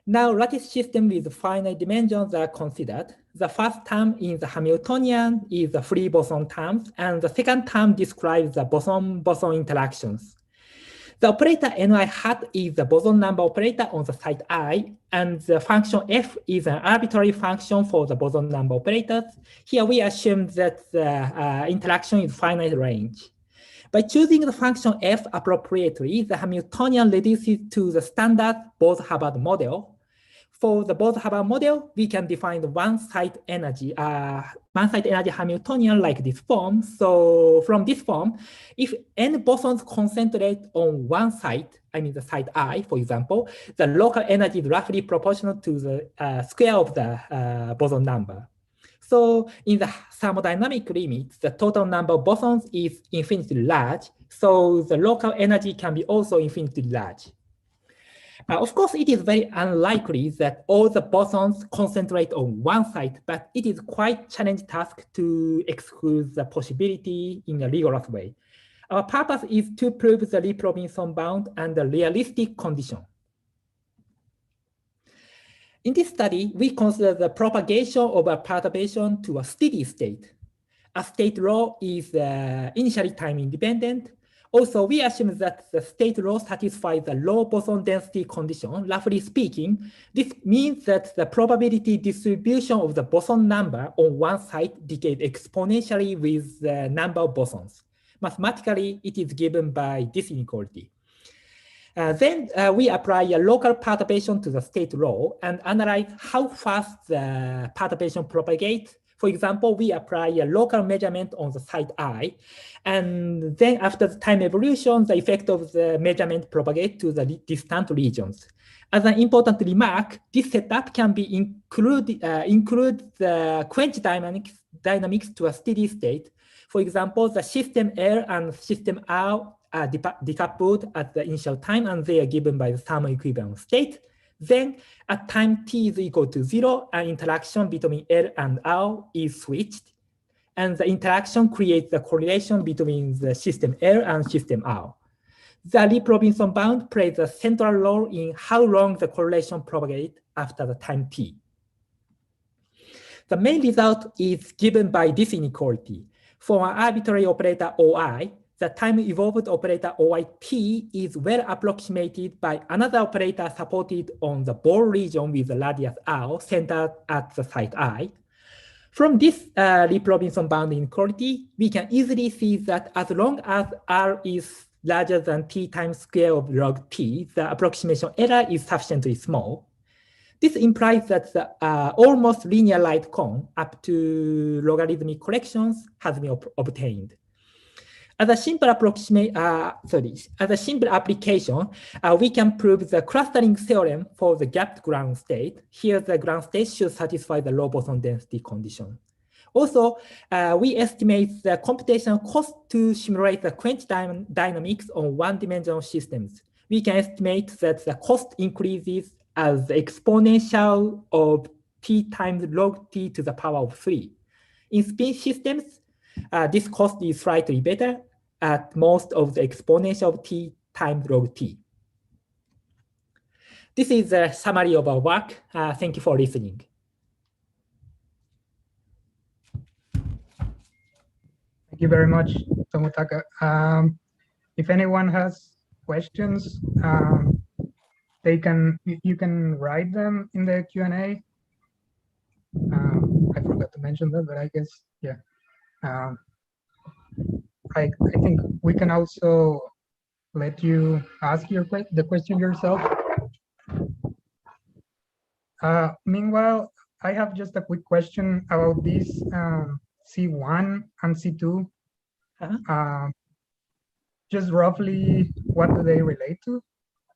Now, lattice systems with finite dimensions are considered. The first term in the Hamiltonian is the free boson terms, and the second term describes the boson-boson interactions. The operator Ni hat is the boson number operator on the site I, and the function f is an arbitrary function for the boson number operators. Here we assume that the interaction is finite range. By choosing the function f appropriately, the Hamiltonian reduces to the standard Bose-Hubbard model. For the Bose-Hubbard model, we can define the one-side energy Hamiltonian like this form. So from this form, if n bosons concentrate on one site, I mean the site I, for example, the local energy is roughly proportional to the square of the boson number. So in the thermodynamic limits, the total number of bosons is infinitely large. So the local energy can be also infinitely large. Of course, it is very unlikely that all the bosons concentrate on one site, but it is quite challenging task to exclude the possibility in a rigorous way. Our purpose is to prove the Lieb-Robinson bound under realistic condition. In this study, we consider the propagation of a perturbation to a steady state. A state law is initially time independent. Also, we assume that the state law satisfies the low boson density condition. Roughly speaking, this means that the probability distribution of the boson number on one site decays exponentially with the number of bosons. Mathematically, it is given by this inequality. Then we apply a local perturbation to the state law and analyze how fast the perturbation propagates. For example, we apply a local measurement on the site I, and then after the time evolution, the effect of the measurement propagates to the distant regions. As an important remark, this setup can be include the quench dynamics to a steady state. For example, the system L and system R are decoupled at the initial time, and they are given by the thermal equivalent state. Then at time t is equal to 0, an interaction between L and R is switched. And the interaction creates the correlation between the system L and system R. The Lip-Robinson bound plays a central role in how long the correlation propagates after the time t. The main result is given by this inequality. For an arbitrary operator OI, the time-evolved operator OIT is well approximated by another operator supported on the ball region with the radius R centered at the site I. From this Lip-Robinson bound inequality, we can easily see that as long as R is larger than t times square of log t, the approximation error is sufficiently small. This implies that the almost linear light cone up to logarithmic corrections has been obtained. As a simple application, we can prove the clustering theorem for the gapped ground state. Here, the ground state should satisfy the low boson density condition. Also, we estimate the computational cost to simulate the quantity dynamics on one-dimensional systems. We can estimate that the cost increases as the exponential of t times log t to the power of 3. In spin systems, this cost is slightly better at most of the exponential of t times log t. This is a summary of our work. Thank you for listening. Thank you very much, Tomotaka. If anyone has questions, you can write them in the Q&A. I forgot to mention that, but I guess, yeah. I think we can also let you ask the question yourself. Meanwhile, I have just a quick question about this C1 and C2. Just roughly, what do they relate to?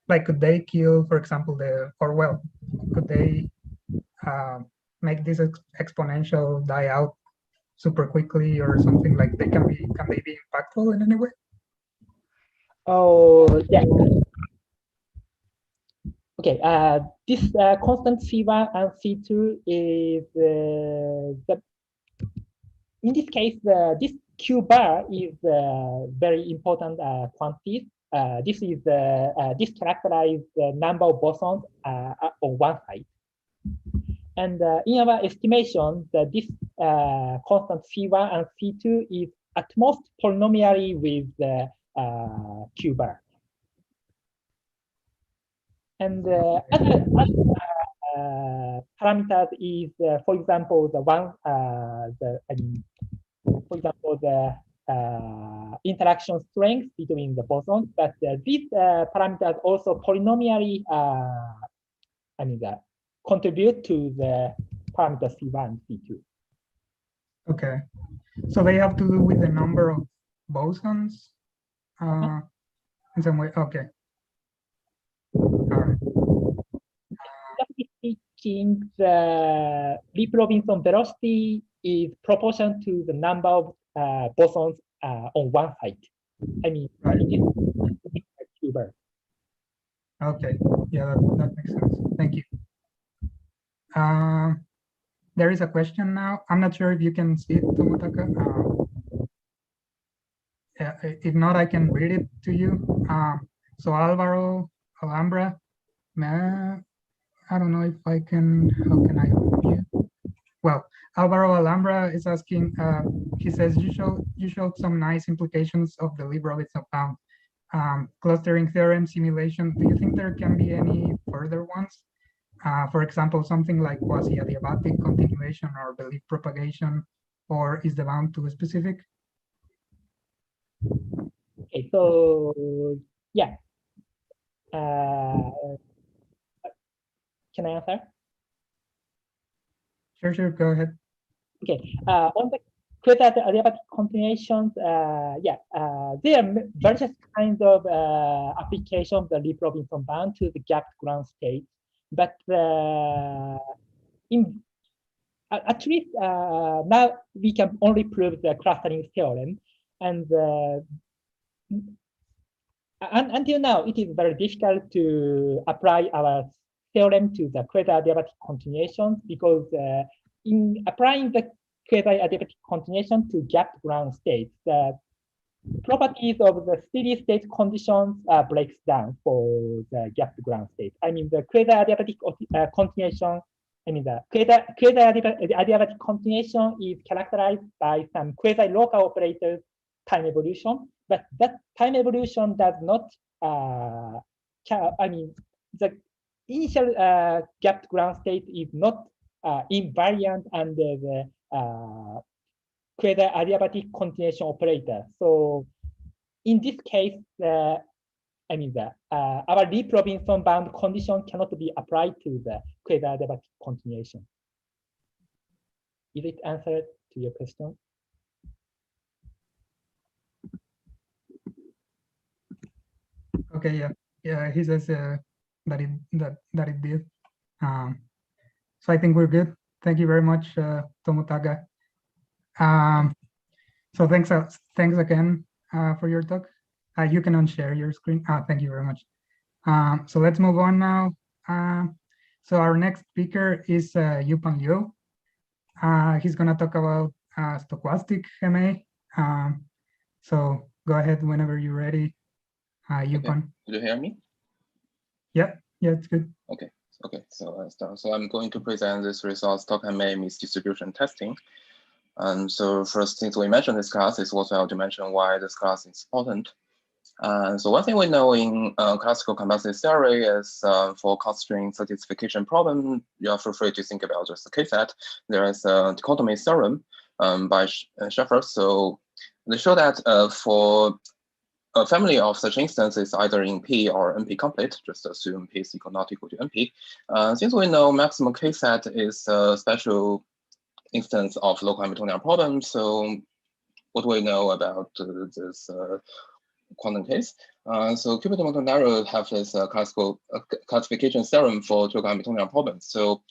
Like, could they kill, for example, could they make this exponential die out super quickly or something? Like, can they be impactful in any way? Oh, yeah. Okay, this constant C1 and C2 is in this case, this Q bar is very important quantity. This characterizes the number of bosons on one side. And in our estimation, this constant C1 and C2 is at most polynomially with the Q bar. And other parameters is, for example, the interaction strength between the bosons. But these parameters also polynomially, contribute to the parameter C1 and C2. Okay, so they have to do with the number of bosons in some way. Okay. All right. Speaking, the Lip-Robinson velocity is proportional to the number of bosons on one side. I mean, right. Cuber. Okay, yeah, that makes sense. Thank you. There is a question now. I'm not sure if you can see it, Tomotaka. If not, I can read it to you. So Alvaro Alhambra, I don't know if I can, how can I help you? Well, Alvaro Alhambra is asking, he says, you showed some nice implications of the Lip-Robinson bound clustering theorem simulation. Do you think there can be any further ones? For example, something like quasi-adiabatic continuation or belief propagation, or is the bound too specific? Okay, so yeah. Can I answer? Sure, go ahead. Okay, on the quasi-adiabatic continuations, there are various kinds of applications of the Lip-Robinson bound to the gapped ground state. But at least now we can only prove the clustering theorem, and until now it is very difficult to apply our theorem to the quasi-adiabatic continuations, because in applying the quasi-adiabatic continuation to gapped ground states. The properties of the steady state conditions breaks down for the gapped ground state. I mean, the quasi-adiabatic continuation. I mean, the quasi-adiabatic continuation is characterized by some quasi-local operators time evolution, but that time evolution does not. I mean, the initial gapped ground state is not invariant under the quasi-adiabatic continuation operator. So in this case, I mean, our Lieb-Robinson bound condition cannot be applied to the quasi-adiabatic continuation. Is it answered to your question? Okay, yeah, he says that it did. So I think we're good. Thank you very much, Tomotaka. So thanks again for your talk. You can unshare your screen. Thank you very much. So let's move on now. So our next speaker is Yupan Liu. He's gonna talk about stochastic MA. So go ahead whenever you're ready, Yupan. Okay. Could you hear me? Yeah, it's good. Okay. So I start. So I'm going to present this results stoch MA misdistribution testing. And so first, since we mentioned this class, it's worthwhile to mention why this class is important. So one thing we know in classical complexity theory is for constraint satisfaction problem, you are free to think about just the case set. There is a dichotomy theorem by Schaeffer. So they show that for a family of such instances, either in P or NP complete, just assume P is equal not equal to NP. Since we know maximum case set is a special instance of local Hamiltonian problem, so what do we know about this quantum case? So Cupid and Montanaro have this classical classification theorem for local Hamiltonian problems. So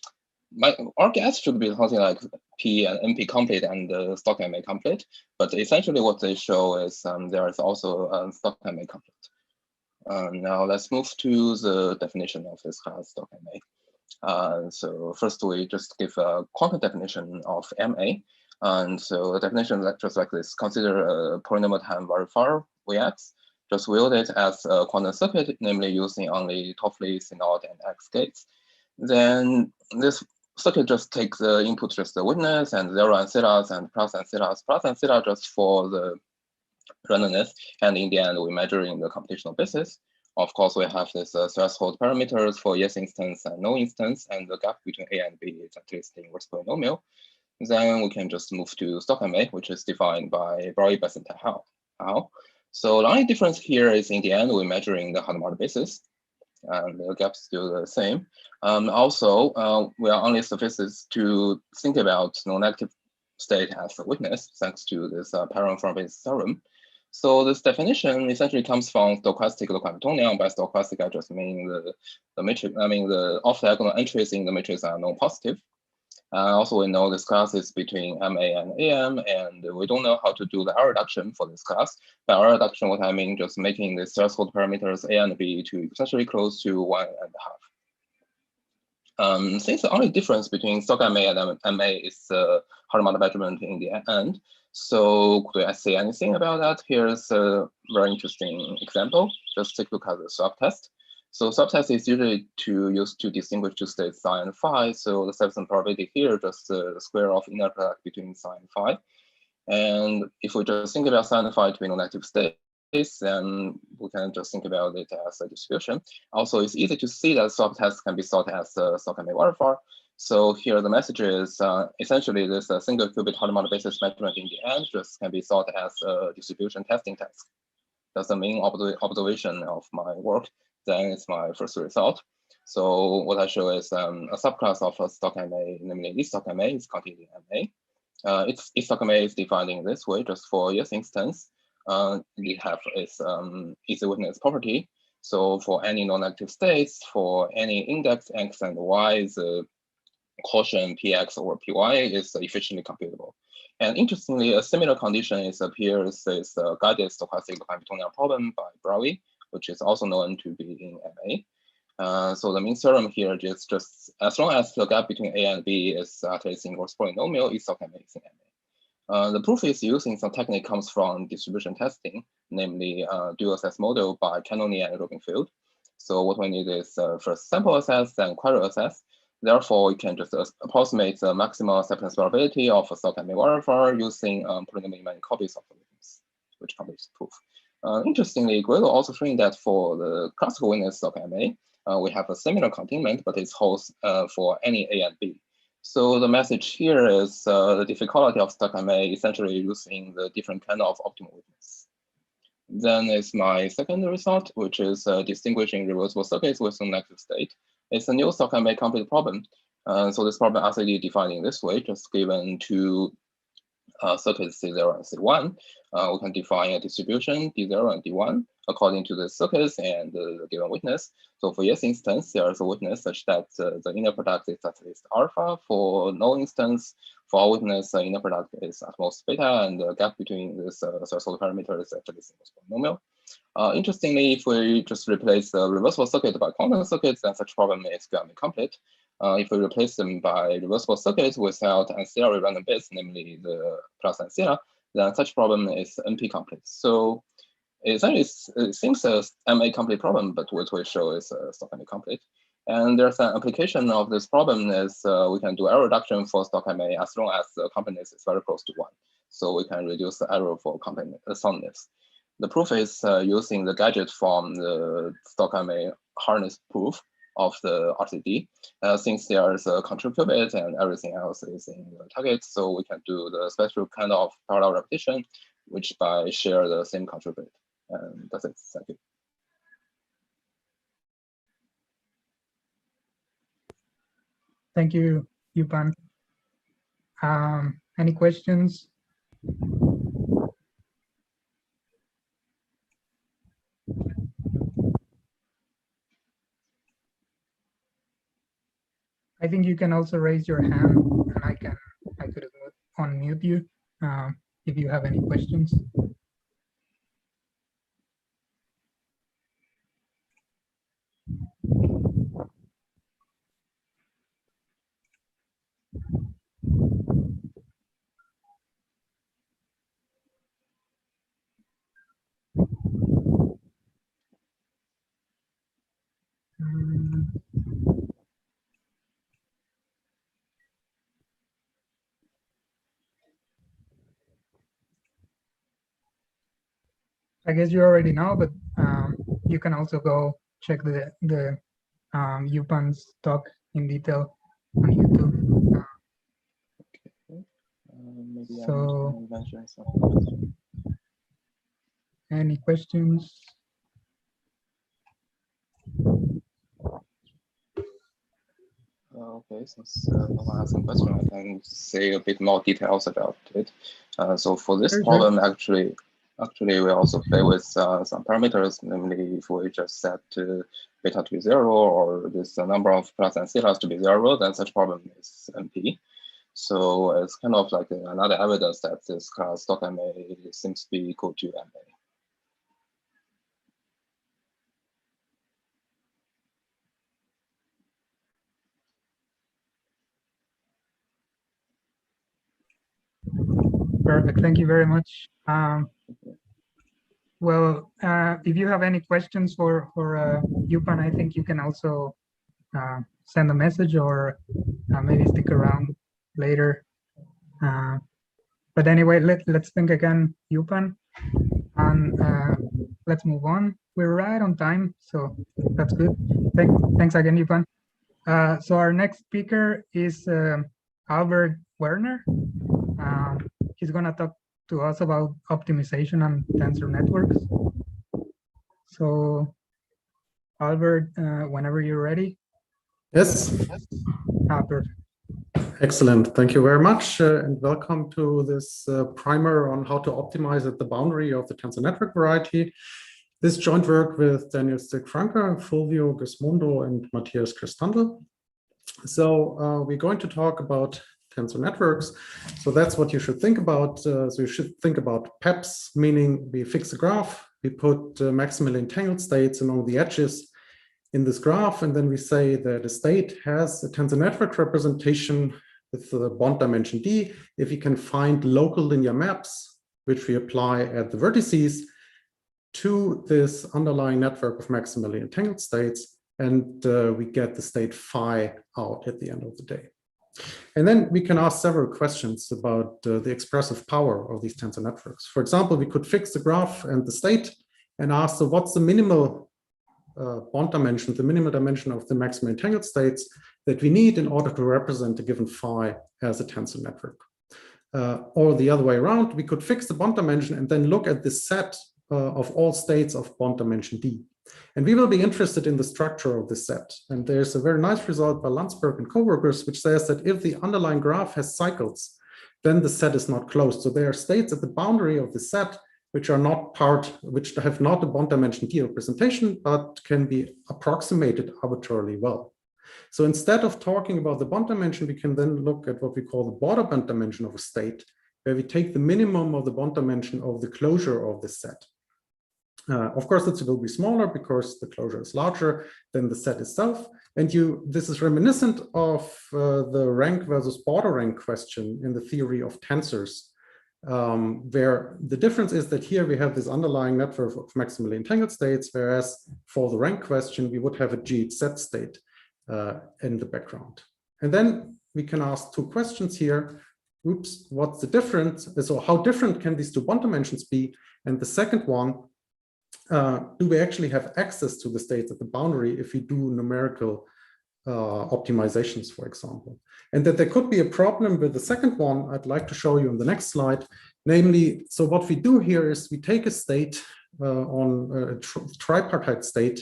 our guess should be something like P and NP complete and stoch MA complete, but essentially what they show is there is also stoch MA complete. Now let's move to the definition of this class stoch MA. So first we just give a quantum definition of MA. And so the definition is just like this: consider a polynomial time very far Vx, just wield it as a quantum circuit, namely using only Toffoli, Synod, and X gates. Then this circuit just takes the input, just the witness, and 0 and theta, and plus and theta just for the randomness. And in the end, we're measuring the computational basis. Of course, we have this threshold parameters for yes instance and no instance, and the gap between A and B is at least the inverse polynomial. Then we can just move to stoch MA, which is defined by Brauer, Bess, and Hao. So the only difference here is in the end, we're measuring the Hadamard basis, and the gap is still the same. Also, we are only sufficient to think about non-negative state as a witness, thanks to this Perron-Farnbase theorem. So this definition essentially comes from stochastic local Hamiltonian. By stochastic, I just mean the matrix. I mean the off-diagonal entries in the matrix are non-positive. Also, we know this class is between MA and AM, and we don't know how to do the error reduction for this class. By error reduction, what I mean just making the threshold parameters A and B to essentially close to 1.5. Since the only difference between stoch MA and MA is Hadamard measurement in the end, so could I say anything about that? Here's a very interesting example. Just take a look at the subtest. So subtest is usually used to distinguish two states psi and phi. So the substance probability here just the square of inner product between psi and phi. And if we just think about psi and phi to be non-negative states, then we can just think about it as a distribution. Also, it's easy to see that subtest can be thought as a stoch MA waterfall. So here the message is essentially this single qubit Hadamard basis measurement in the end just can be thought as a distribution testing task. That's the main observation of my work. Then it's my first result. So what I show is a subclass of a stoch MA, namely this stoch MA is contained in MA. Its stoch MA is defined in this way, just for yes instance. We have its easy witness property. So for any non-negative states, for any index X and Y, the quotient Px over Py is efficiently computable. And interestingly, a similar condition appears as a guided stochastic Hamiltonian problem by Brauer, which is also known to be in MA. So the main theorem here is just as long as the gap between A and B is at least inverse polynomial, is stoch MA is in MA. The proof is using some technique comes from distribution testing, namely dual access model by Cannoni and Robinfield. So what we need is first sample access and query access. Therefore, we can just approximate the maximal acceptance probability of a stock MA verifier using polynomial many copies of the witness, which completes the proof. Interestingly, Grillo also showing that for the classical witness stock MA, we have a similar containment, but it holds for any A and B. So the message here is the difficulty of stock MA essentially using the different kind of optimal witness. Then is my second result, which is distinguishing reversible circuits with a negative state. It's a new stock MA complete problem. So this problem actually defined in this way, just given two circuits C0 and C1. We can define a distribution D0 and D1 according to the circuits and the given witness. So for yes instance, there is a witness such that the inner product is at least alpha. For no instance, for our witness, the inner product is at most beta, and the gap between this threshold parameter is actually single polynomial. Interestingly, if we just replace the reversible circuit by quantum circuits, then such problem is going to be complete. If we replace them by reversible circuits without ancillary random bits, namely the plus ancilla, then such problem is NP complete. So it seems a MA complete problem, but what we show is stock MA complete. And there's an application of this problem is we can do error reduction for stock MA as long as the completeness is very close to 1. So we can reduce the error for soundness. The proof is using the gadget from the stock MA harness proof of the RCD. Since there is a control qubit and everything else is in the target, so we can do the special kind of parallel repetition, which by share the same control qubit. And that's it. Thank you. Thank you, Yupan. Any questions? I think you can also raise your hand, and I could unmute you if you have any questions. I guess you already know, but you can also go check the Yupan's talk in detail on YouTube. Maybe So, I mention something. Any questions? Okay, since no one has some question, I can say a bit more details about it. So for this problem, actually, we also play with some parameters, namely if we just set beta to be 0 or this number of plus ancillas to be 0, then such problem is NP. So it's kind of like another evidence that this class stock MA seems to be equal to MA. Perfect. Thank you very much. Well, if you have any questions for Yupan, I think you can also send a message or maybe stick around later. But anyway, let's think again, Yupan, and let's move on. We're right on time, so that's good. Thanks again, Yupan. So our next speaker is Albert Werner. He's going to talk to us about optimization and tensor networks. So, Albert, whenever you're ready. Yes. Perfect. Excellent. Thank you very much, and welcome to this primer on how to optimize at the boundary of the tensor network variety. This joint work with Daniel Stick-Franke, Fulvio Gismondo, and Matthias Cristandl. So we're going to talk about tensor networks. So that's what you should think about. So you should think about PEPs, meaning we fix a graph, we put maximally entangled states along the edges in this graph, and then we say that a state has a tensor network representation. with the bond dimension d if we can find local linear maps, which we apply at the vertices to this underlying network of maximally entangled states, and we get the state phi out at the end of the day. And then we can ask several questions about the expressive power of these tensor networks. For example, we could fix the graph and the state and ask, so what's the minimal bond dimension, the minimal dimension of the maximally entangled states that we need in order to represent a given phi as a tensor network. Or the other way around, we could fix the bond dimension and then look at the set of all states of bond dimension d. And we will be interested in the structure of this set. And there's a very nice result by Landsberg and coworkers, which says that if the underlying graph has cycles, then the set is not closed. So there are states at the boundary of the set which are not part, which have not a bond dimension d representation, but can be approximated arbitrarily well. So instead of talking about the bond dimension, we can then look at what we call the border bond dimension of a state, where we take the minimum of the bond dimension of the closure of the set. Of course, it will be smaller because the closure is larger than the set itself. And this is reminiscent of the rank versus border rank question in the theory of tensors, where the difference is that here we have this underlying network of maximally entangled states, whereas for the rank question, we would have a GHZ state in the background. And then we can ask two questions here. Oops, what's the difference? So how different can these two bond dimensions be? And the second one, do we actually have access to the states at the boundary if we do numerical optimizations, for example? And that there could be a problem with the second one, I'd like to show you on the next slide. Namely, so what we do here is we take a state on a tripartite state.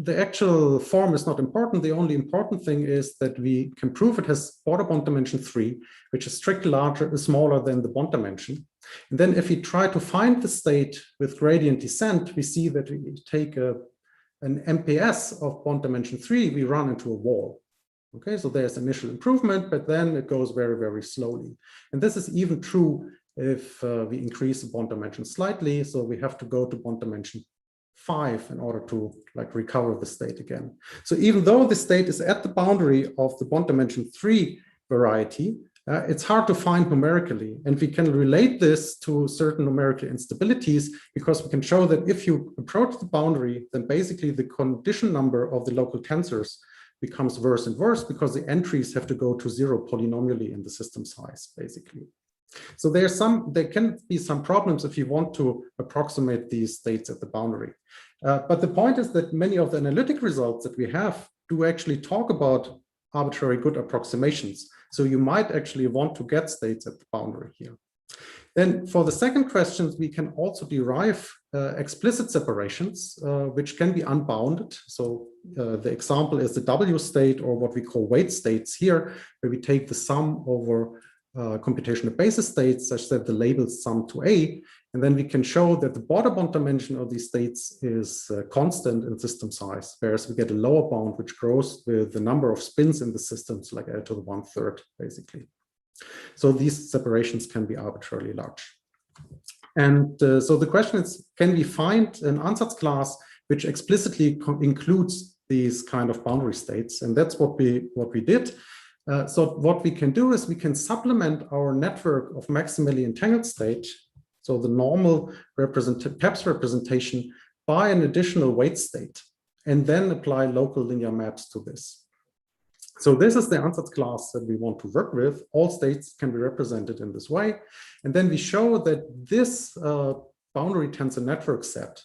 The actual form is not important. The only important thing is that we can prove it has border bond dimension 3, which is strictly smaller than the bond dimension. And then if we try to find the state with gradient descent, we see that we take an MPS of bond dimension 3, we run into a wall. Okay, so there's initial improvement, but then it goes very, very slowly. And this is even true if we increase the bond dimension slightly. So we have to go to bond dimension 5 in order to recover the state again. So even though the state is at the boundary of the bond dimension 3 variety, it's hard to find numerically. And we can relate this to certain numerical instabilities because we can show that if you approach the boundary, then basically the condition number of the local tensors becomes worse and worse because the entries have to go to 0 polynomially in the system size, basically. So there can be some problems if you want to approximate these states at the boundary. But the point is that many of the analytic results that we have do actually talk about arbitrary good approximations. So you might actually want to get states at the boundary here. Then for the second question, we can also derive explicit separations, which can be unbounded. So the example is the W state, or what we call weight states here, where we take the sum over computational basis states such that the labels sum to A, and then we can show that the border bond dimension of these states is constant in system size, whereas we get a lower bound which grows with the number of spins in the systems, like L to the 1/3, basically. So these separations can be arbitrarily large. And so the question is, can we find an ansatz class which explicitly includes these kind of boundary states? And that's what we did. So what we can do is we can supplement our network of maximally entangled state, so the normal PEPS representation, by an additional weight state, and then apply local linear maps to this. So this is the ansatz class that we want to work with. All states can be represented in this way. And then we show that this boundary tensor network set,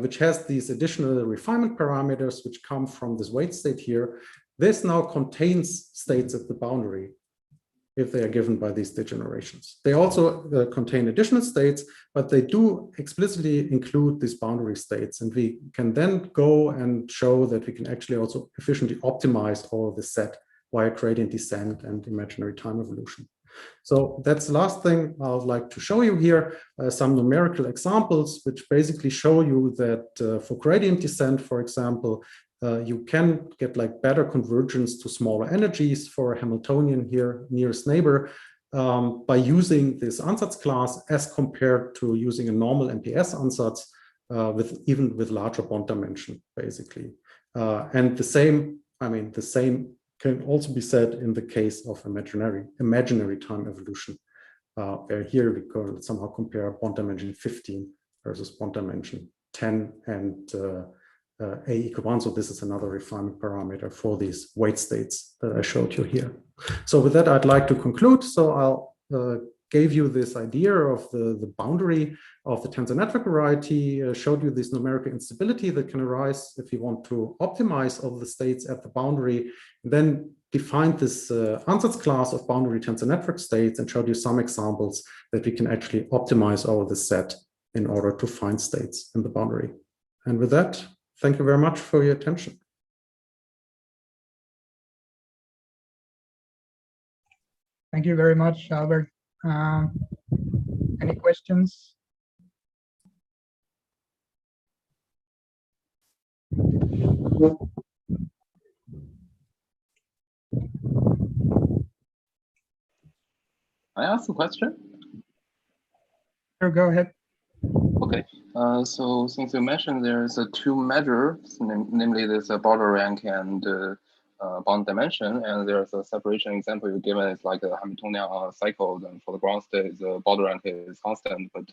which has these additional refinement parameters which come from this weight state here, this now contains states at the boundary if they are given by these degenerations. They also contain additional states, but they do explicitly include these boundary states. And we can then go and show that we can actually also efficiently optimize all of this set via gradient descent and imaginary time evolution. So that's the last thing I would like to show you here, some numerical examples, which basically show you that for gradient descent, for example, you can get better convergence to smaller energies for a Hamiltonian here, nearest neighbor, by using this ansatz class as compared to using a normal MPS ansatz even with larger bond dimension, basically. And the same can also be said in the case of imaginary time evolution, where here we can somehow compare bond dimension 15 versus bond dimension 10 and A equal 1. So this is another refinement parameter for these weight states that I showed you here. So with that, I'd like to conclude. So I'll gave you this idea of the boundary of the tensor network variety, showed you this numerical instability that can arise if you want to optimize all the states at the boundary, then defined this ansatz class of boundary tensor network states and showed you some examples that we can actually optimize over the set in order to find states in the boundary. And with that, thank you very much for your attention. Thank you very much, Albert. Any questions? I ask a question? Sure, go ahead. Okay, so since you mentioned there's two measures, namely this border rank and bond dimension, and there's a separation example you given is like a Hamiltonian cycle. Then for the ground state, the border rank is constant, but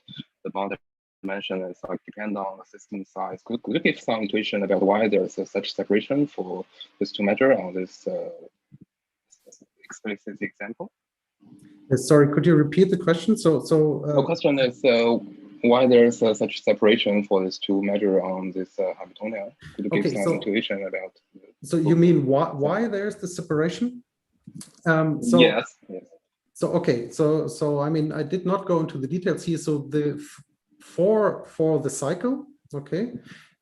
the bond dimension is like depend on the system size. Could you give some intuition about why there's such separation for this two measure on this explicit example? Sorry, could you repeat the question? The question is why there's such separation for this two measure on this Hamiltonian? Could you give some intuition about? So you mean why there's the separation? Yes. So okay, so I mean I did not go into the details here. So the for the cycle, okay.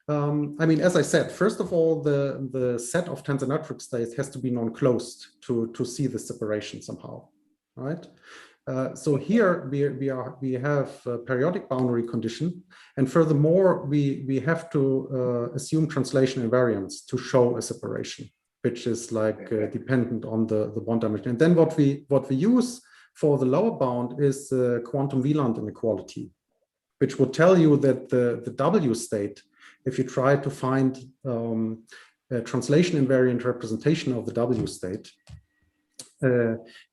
I mean, as I said, first of all, the set of tensor network states has to be non-closed to see the separation somehow, right? So here we have a periodic boundary condition, and furthermore we have to assume translation invariance to show a separation, which is like dependent on the bond dimension. And then what we use for the lower bound is quantum Wieland inequality, which will tell you that the W state, if you try to find a translation invariant representation of the W state,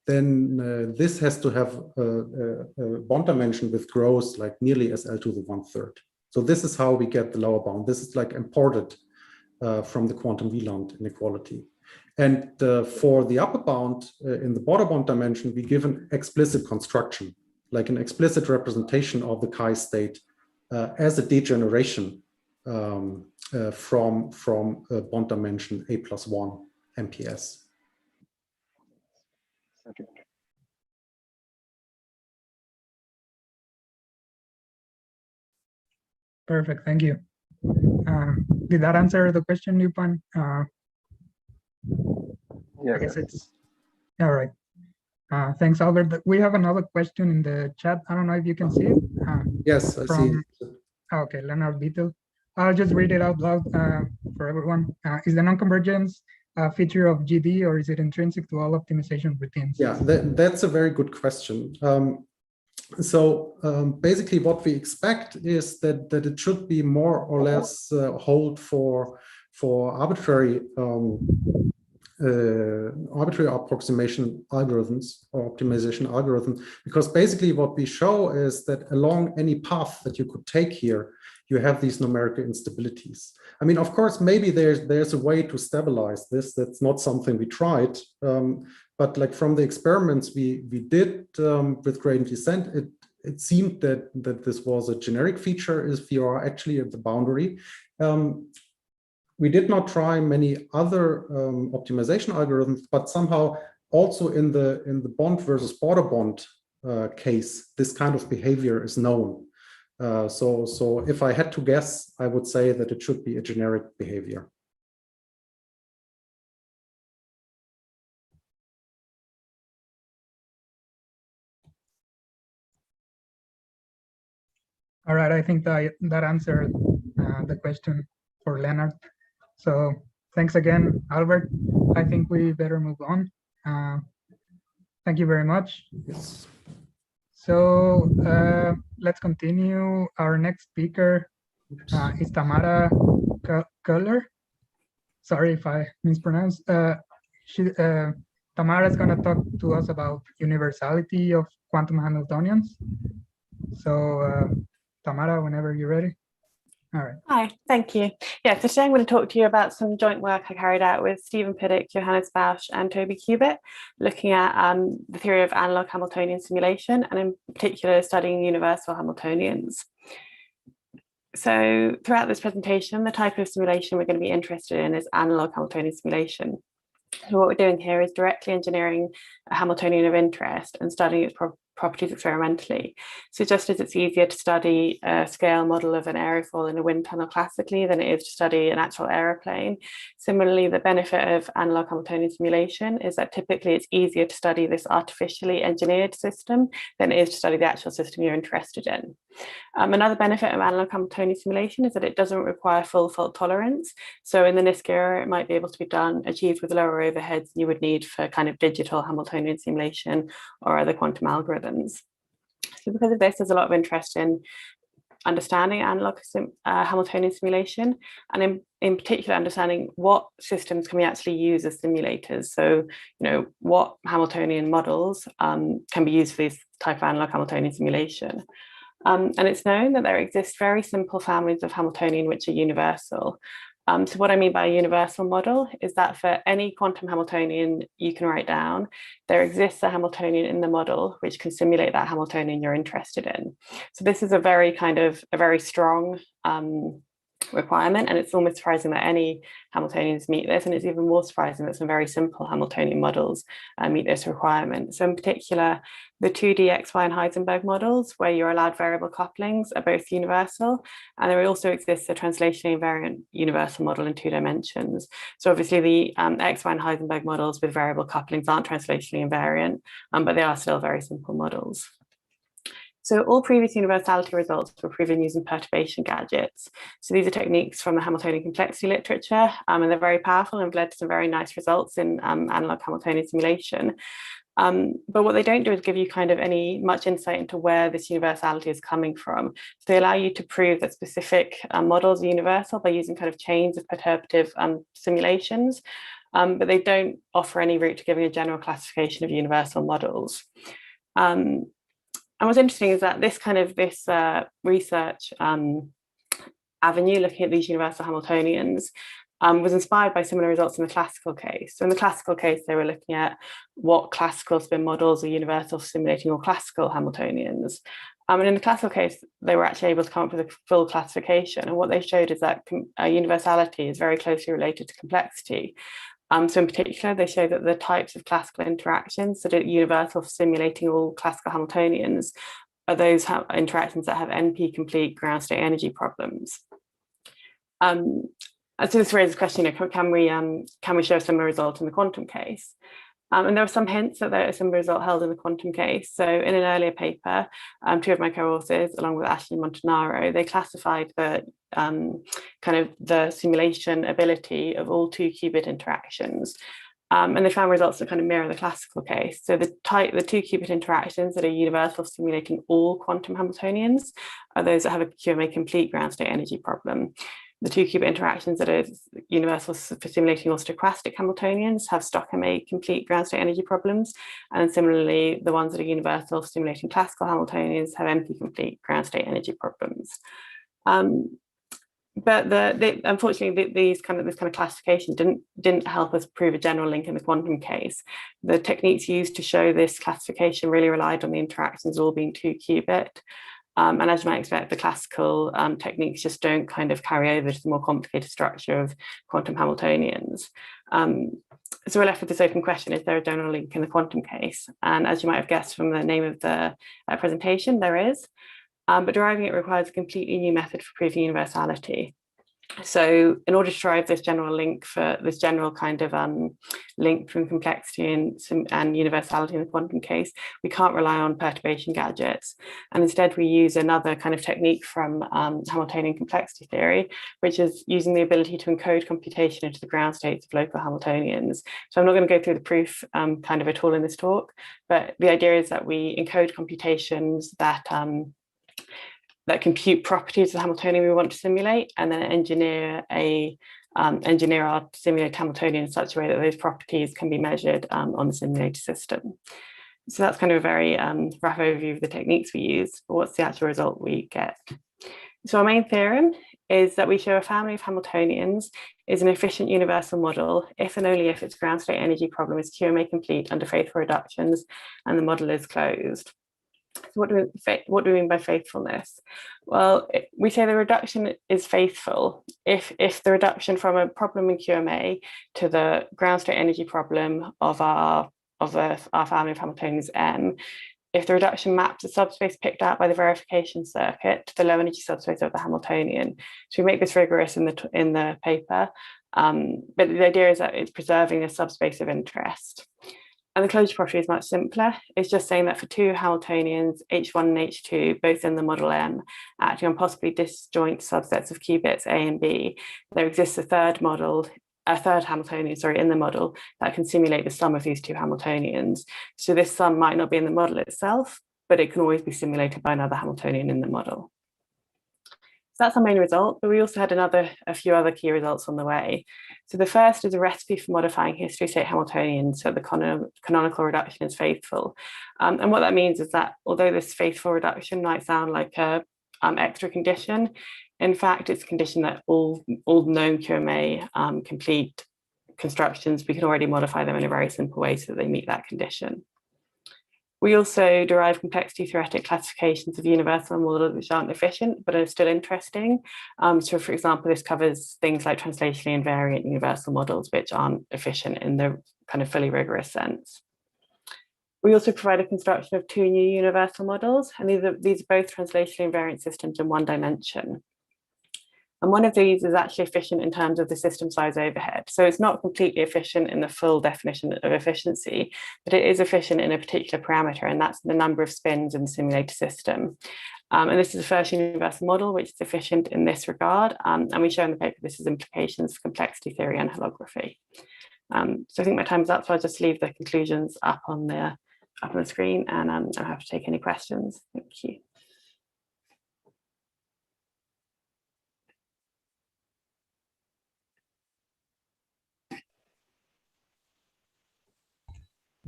then this has to have a bond dimension with growth like nearly as L to the 1/3. So this is how we get the lower bound. This is like imported from the quantum Wieland inequality. And for the upper bound in the border bond dimension, we give an explicit construction, like an explicit representation of the chi state as a degeneration from bond dimension A+1 MPS. Okay. Perfect, thank you. Did that answer the question, Yupan? Yeah. I guess it's all right. Thanks, Albert. We have another question in the chat. I don't know if you can see it. Yes, I see. Okay, Leonard Beetle. I'll just read it out loud for everyone. Is the non-convergence a feature of GD, or is it intrinsic to all optimization routines? Yeah, that's a very good question. Basically what we expect is that it should be more or less hold for arbitrary approximation algorithms or optimization algorithms, because basically what we show is that along any path that you could take here, you have these numerical instabilities. I mean, of course, maybe there's a way to stabilize this. That's not something we tried, but like from the experiments we did with gradient descent, it seemed that this was a generic feature if you are actually at the boundary. We did not try many other optimization algorithms, but somehow also in the bond versus border bond case, this kind of behavior is known. So if I had to guess, I would say that it should be a generic behavior. All right, I think that answered the question for Leonard. So thanks again, Albert. I think we better move on. Thank you very much. Yes. So let's continue. Our next speaker is Tamara Köhler. Sorry if I mispronounced. Tamara is going to talk to us about universality of quantum Hamiltonians. So Tamara, whenever you're ready. All right. Hi, thank you. Yeah, so today I'm going to talk to you about some joint work I carried out with Stephen Piddock, Johannes Bausch, and Toby Cubitt, looking at the theory of analog Hamiltonian simulation, and in particular studying universal Hamiltonians. So throughout this presentation, the type of simulation we're going to be interested in is analog Hamiltonian simulation. So what we're doing here is directly engineering a Hamiltonian of interest and studying its properties experimentally. So just as it's easier to study a scale model of an aerofoil in a wind tunnel classically than it is to study an actual aeroplane, similarly, the benefit of analog Hamiltonian simulation is that typically it's easier to study this artificially engineered system than it is to study the actual system you're interested in. Another benefit of analog Hamiltonian simulation is that it doesn't require full fault tolerance. So in the NISQ era, it might be able to be achieved with lower overheads than you would need for kind of digital Hamiltonian simulation or other quantum algorithms. So because of this, there's a lot of interest in understanding analog Hamiltonian simulation, and in particular understanding what systems can we actually use as simulators. So, what Hamiltonian models can be used for this type of analog Hamiltonian simulation. And it's known that there exist very simple families of Hamiltonian which are universal. So what I mean by a universal model is that for any quantum Hamiltonian you can write down, there exists a Hamiltonian in the model which can simulate that Hamiltonian you're interested in. So this is a very strong requirement, and it's almost surprising that any Hamiltonians meet this, and it's even more surprising that some very simple Hamiltonian models meet this requirement. So in particular, the 2D XY and Heisenberg models, where you're allowed variable couplings, are both universal, and there also exists a translationally invariant universal model in 2 dimensions. So obviously the XY and Heisenberg models with variable couplings aren't translationally invariant, but they are still very simple models. So all previous universality results were proven using perturbation gadgets. So these are techniques from the Hamiltonian complexity literature, and they're very powerful and have led to some very nice results in analog Hamiltonian simulation. But what they don't do is give you kind of much insight into where this universality is coming from. So they allow you to prove that specific models are universal by using kind of chains of perturbative simulations, but they don't offer any route to giving a general classification of universal models. And what's interesting is that this research avenue, looking at these universal Hamiltonians, was inspired by similar results in the classical case. So in the classical case, they were looking at what classical spin models are universal for simulating all classical Hamiltonians. And in the classical case, they were actually able to come up with a full classification. And what they showed is that universality is very closely related to complexity. So in particular, they show that the types of classical interactions that are universal for simulating all classical Hamiltonians are those interactions that have NP-complete ground state energy problems. So this raises the question, can we show a similar result in the quantum case? And there are some hints that there is some result held in the quantum case. So in an earlier paper, 2 of my co-authors, along with Ashley Montanaro, they classified the the simulation ability of all 2-qubit interactions. And they found results that kind of mirror the classical case. So the 2-qubit interactions that are universal for simulating all quantum Hamiltonians are those that have a QMA complete ground state energy problem. The 2-qubit interactions that are universal for simulating all stochastic Hamiltonians have Stockholm-A complete ground state energy problems. And similarly, the ones that are universal for simulating classical Hamiltonians have NP-complete ground state energy problems. But unfortunately, this kind of classification didn't help us prove a general link in the quantum case. The techniques used to show this classification really relied on the interactions all being 2-qubit. And as you might expect, the classical techniques just don't kind of carry over to the more complicated structure of quantum Hamiltonians. So we're left with this open question: is there a general link in the quantum case? And as you might have guessed from the name of the presentation, there is. But deriving it requires a completely new method for proving universality. So in order to derive this general link for this general kind of link between complexity and universality in the quantum case, we can't rely on perturbation gadgets. And instead we use another kind of technique from Hamiltonian complexity theory, which is using the ability to encode computation into the ground states of local Hamiltonians. So I'm not going to go through the proof kind of at all in this talk, but the idea is that we encode computations that compute properties of the Hamiltonian we want to simulate, and then engineer a engineer our simulated Hamiltonian in such a way that those properties can be measured on the simulated system. So that's kind of a very rough overview of the techniques we use, but what's the actual result we get? So our main theorem is that we show a family of Hamiltonians is an efficient universal model if and only if its ground state energy problem is QMA complete under faithful reductions and the model is closed. So what do we mean by faithfulness? Well, we say the reduction is faithful if the reduction from a problem in QMA to the ground state energy problem of our family of Hamiltonians M, if the reduction maps the subspace picked out by the verification circuit to the low energy subspace of the Hamiltonian. So we make this rigorous in the paper, but the idea is that it's preserving a subspace of interest. And the closure property is much simpler. It's just saying that for two Hamiltonians, H1 and H2, both in the model M, acting on possibly disjoint subsets of qubits A and B, there exists a third Hamiltonian, in the model that can simulate the sum of these two Hamiltonians. So this sum might not be in the model itself, but it can always be simulated by another Hamiltonian in the model. So that's our main result, but we also had a few other key results on the way. So the first is a recipe for modifying history state Hamiltonians so the canonical reduction is faithful. And what that means is that although this faithful reduction might sound like a extra condition, in fact, it's a condition that all known QMA complete constructions, we can already modify them in a very simple way so that they meet that condition. We also derive complexity theoretic classifications of universal models which aren't efficient, but are still interesting. So for example, this covers things like translationally invariant universal models, which aren't efficient in the kind of fully rigorous sense. We also provide a construction of two new universal models, and these are both translationally invariant systems in one dimension. And one of these is actually efficient in terms of the system size overhead. So it's not completely efficient in the full definition of efficiency, but it is efficient in a particular parameter, and that's the number of spins in the simulated system. And this is the first universal model, which is efficient in this regard. And we show in the paper this has implications for complexity theory and holography. So I think my time's up, so I'll just leave the conclusions up on the screen, and I'm happy to take any questions. Thank you.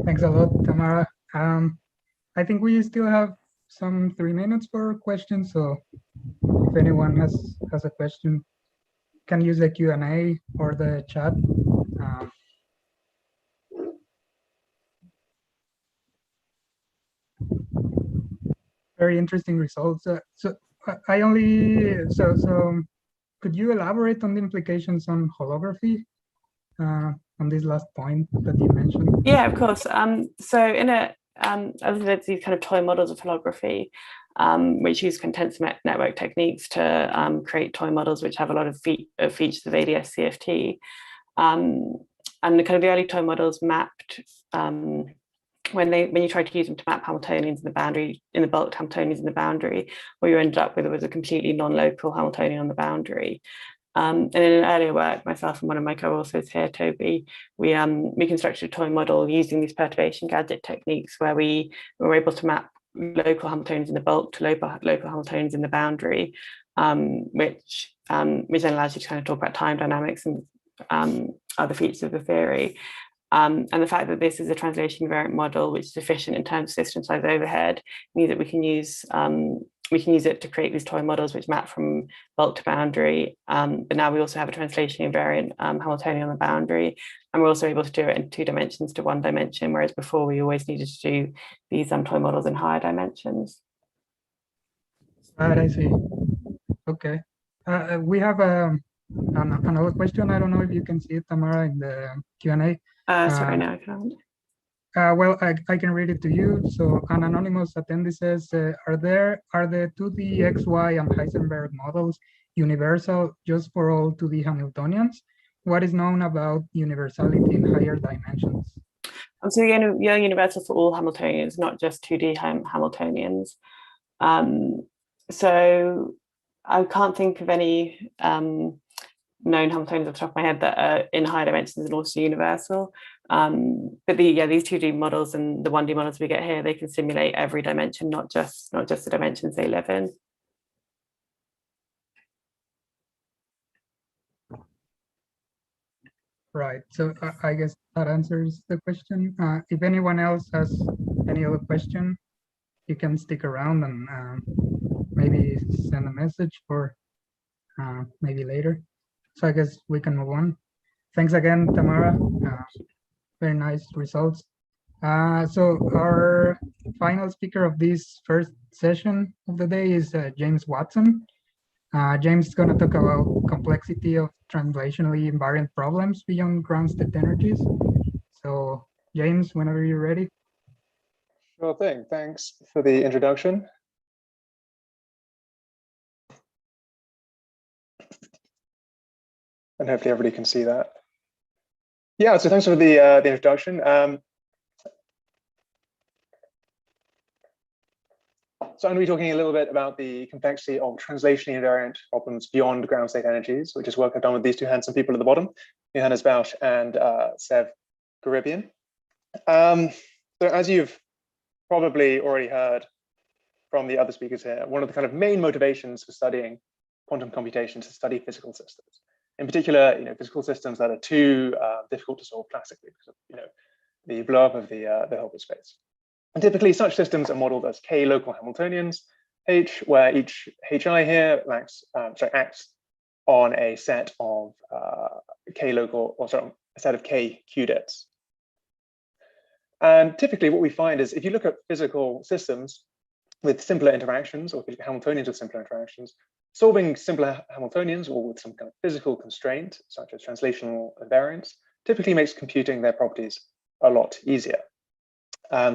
Thanks a lot, Tamara. I think we still have some 3 minutes for questions. So if anyone has a question, can use the Q&A or the chat. Very interesting results. So could you elaborate on the implications on holography? On this last point that you mentioned? Yeah, of course. So in there's these kind of toy models of holography, which use tensor network techniques to create toy models which have a lot of features of ADS CFT. And the kind of the early toy models mapped when you tried to use them to map Hamiltonians in the boundary, in the bulk Hamiltonians in the boundary, what you ended up with was a completely non-local Hamiltonian on the boundary. And in an earlier work, myself and one of my co-authors here, Toby, we constructed a toy model using these perturbation gadget techniques where we were able to map local Hamiltonians in the bulk to local Hamiltonians in the boundary, which then allows you to kind of talk about time dynamics and other features of the theory. And the fact that this is a translation invariant model, which is efficient in terms of system size overhead, means that we can use it to create these toy models which map from bulk to boundary. But now we also have a translation invariant Hamiltonian on the boundary, and we're also able to do it in 2 dimensions to 1 dimension, whereas before we always needed to do these toy models in higher dimensions. Right, I see. Okay. We have another question. I don't know if you can see it, Tamara, in the Q&A. Sorry, no, I can't. Well, I can read it to you. So an anonymous attendee says, are the 2D XY and Heisenberg models universal just for all 2D Hamiltonians? What is known about universality in higher dimensions? So you're universal for all Hamiltonians, not just 2D Hamiltonians. So I can't think of any known Hamiltonians off the top of my head that are in higher dimensions and also universal. But these 2D models and the 1D models we get here, they can simulate every dimension, not just the dimensions they live in. Right. So I guess that answers the question. If anyone else has any other question, you can stick around and maybe send a message or maybe later. So I guess we can move on. Thanks again, Tamara. Very nice results. So our final speaker of this first session of the day is James Watson. James is going to talk about complexity of translationally invariant problems beyond ground state energies. So James, whenever you're ready. Sure thing. Thanks for the introduction. And hopefully everybody can see that. Yeah, so thanks for the introduction. So I'm going to be talking a little bit about the complexity of translationally invariant problems beyond ground state energies, which is work I've done with these two handsome people at the bottom, Johannes Bausch and Sev Garibian. So as you've probably already heard from the other speakers here, one of the kind of main motivations for studying quantum computation is to study physical systems. In particular, physical systems that are too difficult to solve classically because of, the blow up of the Hilbert space. And typically, such systems are modeled as k local Hamiltonians, H, where each Hi here acts on a set of k local, or sorry, a set of k qubits. And typically, what we find is if you look at physical systems with simpler interactions, or if you look at Hamiltonians with simpler interactions, solving simpler Hamiltonians or with some kind of physical constraint, such as translational invariance, typically makes computing their properties a lot easier.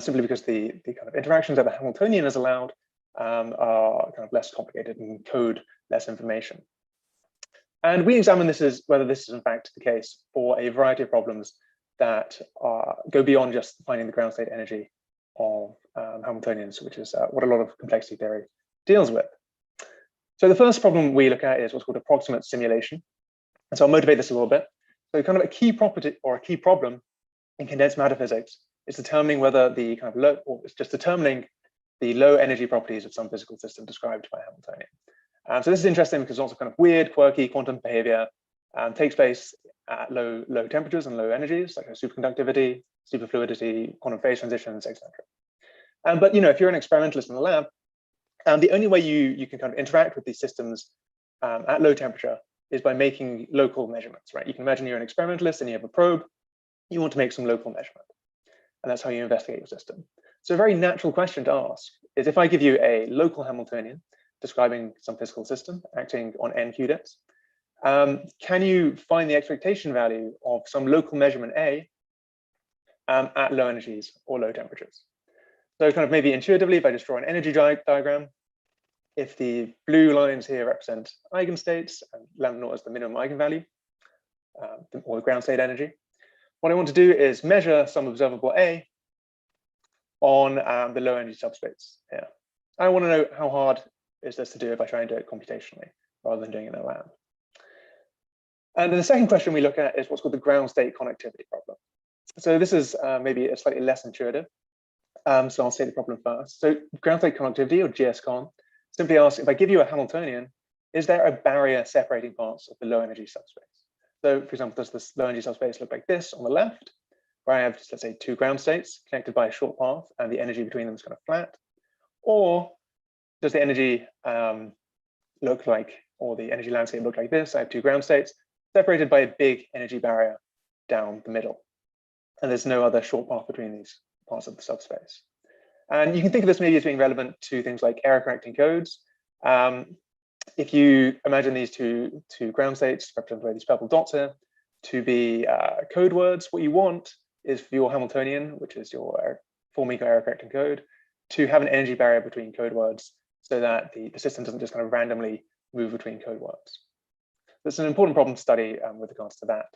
Simply because the kind of interactions that the Hamiltonian is allowed are kind of less complicated and encode less information. And we examine this as whether this is in fact the case for a variety of problems that go beyond just finding the ground state energy of Hamiltonians, which is what a lot of complexity theory deals with. So the first problem we look at is what's called approximate simulation. And so I'll motivate this a little bit. So kind of a key property or a key problem in condensed matter physics is determining whether the kind of low, or it's just determining the low energy properties of some physical system described by Hamiltonian. So this is interesting because lots of kind of weird, quirky quantum behavior takes place at low temperatures and low energies, like superconductivity, superfluidity, quantum phase transitions, etc. But if you're an experimentalist in the lab, the only way you can kind of interact with these systems at low temperature is by making local measurements, right? You can imagine you're an experimentalist and you have a probe. You want to make some local measurement. And that's how you investigate your system. So a very natural question to ask is, if I give you a local Hamiltonian describing some physical system acting on n qubits, can you find the expectation value of some local measurement A at low energies or low temperatures? So kind of maybe intuitively, if I just draw an energy diagram, if the blue lines here represent eigenstates and lambda naught is the minimum eigenvalue, or the ground state energy, what I want to do is measure some observable A on the low energy subspace here. I want to know how hard is this to do if I try and do it computationally rather than doing it in a lab. And then the second question we look at is what's called the ground state connectivity problem. So this is maybe a slightly less intuitive. So I'll state the problem first. So ground state connectivity, or GSCon, simply asks, if I give you a Hamiltonian, is there a barrier separating parts of the low energy subspace? So for example, does this low energy subspace look like this on the left, where I have, let's say, two ground states connected by a short path and the energy between them is kind of flat? Or does the energy look like, or the energy landscape look like this? I have two ground states separated by a big energy barrier down the middle. And there's no other short path between these parts of the subspace. And you can think of this maybe as being relevant to things like error correcting codes. If you imagine these two ground states represented by these purple dots here to be code words, what you want is for your Hamiltonian, which is your 4-meter error correcting code, to have an energy barrier between code words so that the system doesn't just kind of randomly move between code words. That's an important problem to study with regards to that.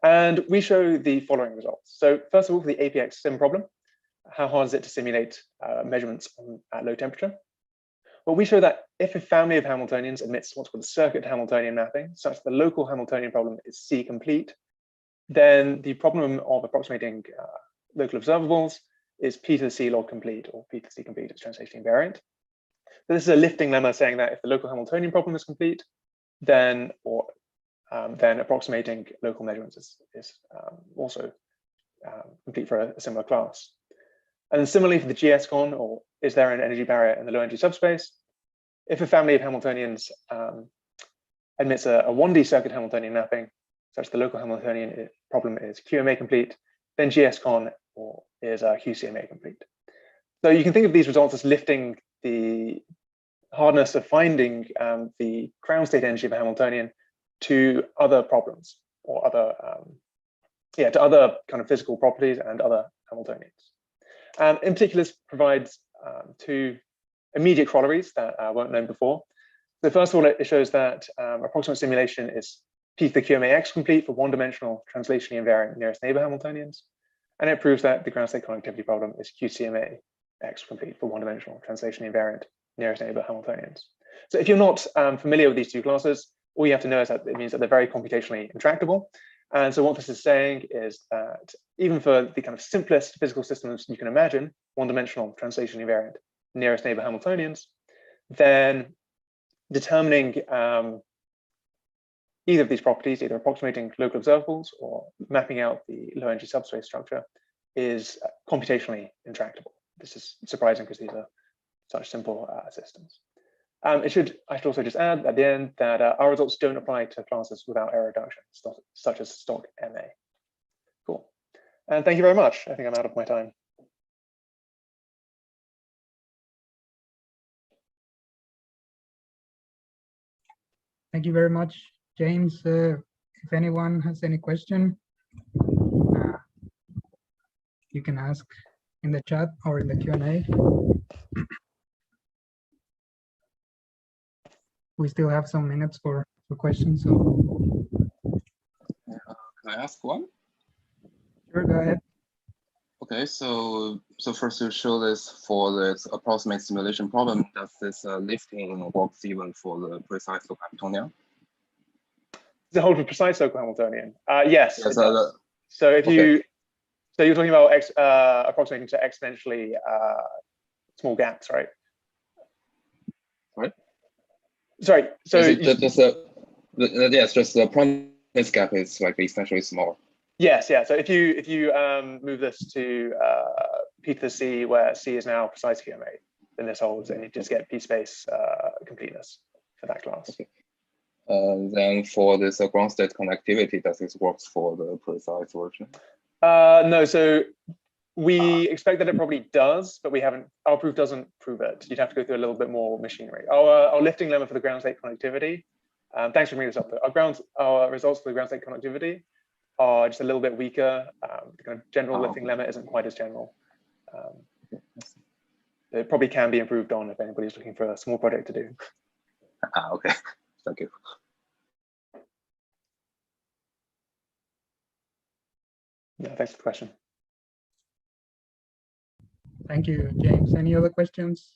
And we show the following results. So first of all, for the APX sim problem, how hard is it to simulate measurements at low temperature? Well, we show that if a family of Hamiltonians admits what's called a circuit Hamiltonian mapping, such that the local Hamiltonian problem is C complete, then the problem of approximating local observables is P to the C log complete, or P to the C complete is translationally invariant. So this is a lifting lemma saying that if the local Hamiltonian problem is complete, then, or then approximating local measurements is also complete for a similar class. And similarly for the GSCon, or is there an energy barrier in the low energy subspace? If a family of Hamiltonians admits a 1D circuit Hamiltonian mapping, such the local Hamiltonian problem is QMA complete, then GSCon is QCMA complete. So you can think of these results as lifting the hardness of finding the ground state energy of a Hamiltonian to other problems, or other, to other kind of physical properties and other Hamiltonians. In particular, this provides two immediate corollaries that weren't known before. So first of all, it shows that approximate simulation is P to the QMAX complete for one-dimensional translationally invariant nearest neighbor Hamiltonians. And it proves that the ground state connectivity problem is QCMA X complete for one-dimensional translationally invariant nearest neighbor Hamiltonians. So if you're not familiar with these two classes, all you have to know is that it means that they're very computationally intractable. And so what this is saying is that even for the kind of simplest physical systems you can imagine, one-dimensional translationally invariant nearest neighbor Hamiltonians, then determining either of these properties, either approximating local observables or mapping out the low energy subspace structure, is computationally intractable. This is surprising because these are such simple systems. I should also just add at the end that our results don't apply to classes without error reduction, such as stock MA. Cool. And thank you very much. I think I'm out of my time. Thank you very much, James. If anyone has any question, you can ask in the chat or in the Q&A. We still have some minutes for questions. So. Can I ask one? Sure, go ahead. Okay, so first to show this for this approximate simulation problem, does this lifting works even for the precise local Hamiltonian? The whole for precise local Hamiltonian? Yes. Yes, so if you, so you're talking about approximating to exponentially small gaps, right? Right. Sorry. So just the promise gap is like essentially small. Yes, yeah. So if you move this to P to the C, where C is now precise QMA, then this holds, and you just get P space completeness for that class. Okay. Then for this ground state connectivity, does this work for the precise version? No. So we expect that it probably does, but we haven't. Our proof doesn't prove it. You'd have to go through a little bit more machinery. Our lifting lemma for the ground state connectivity. Thanks for bringing this up. Our results for the ground state connectivity are just a little bit weaker. The kind of general lifting lemma isn't quite as general. It probably can be improved on if anybody's looking for a small project to do. Okay, thank you. Yeah, thanks for the question. Thank you, James. Any other questions?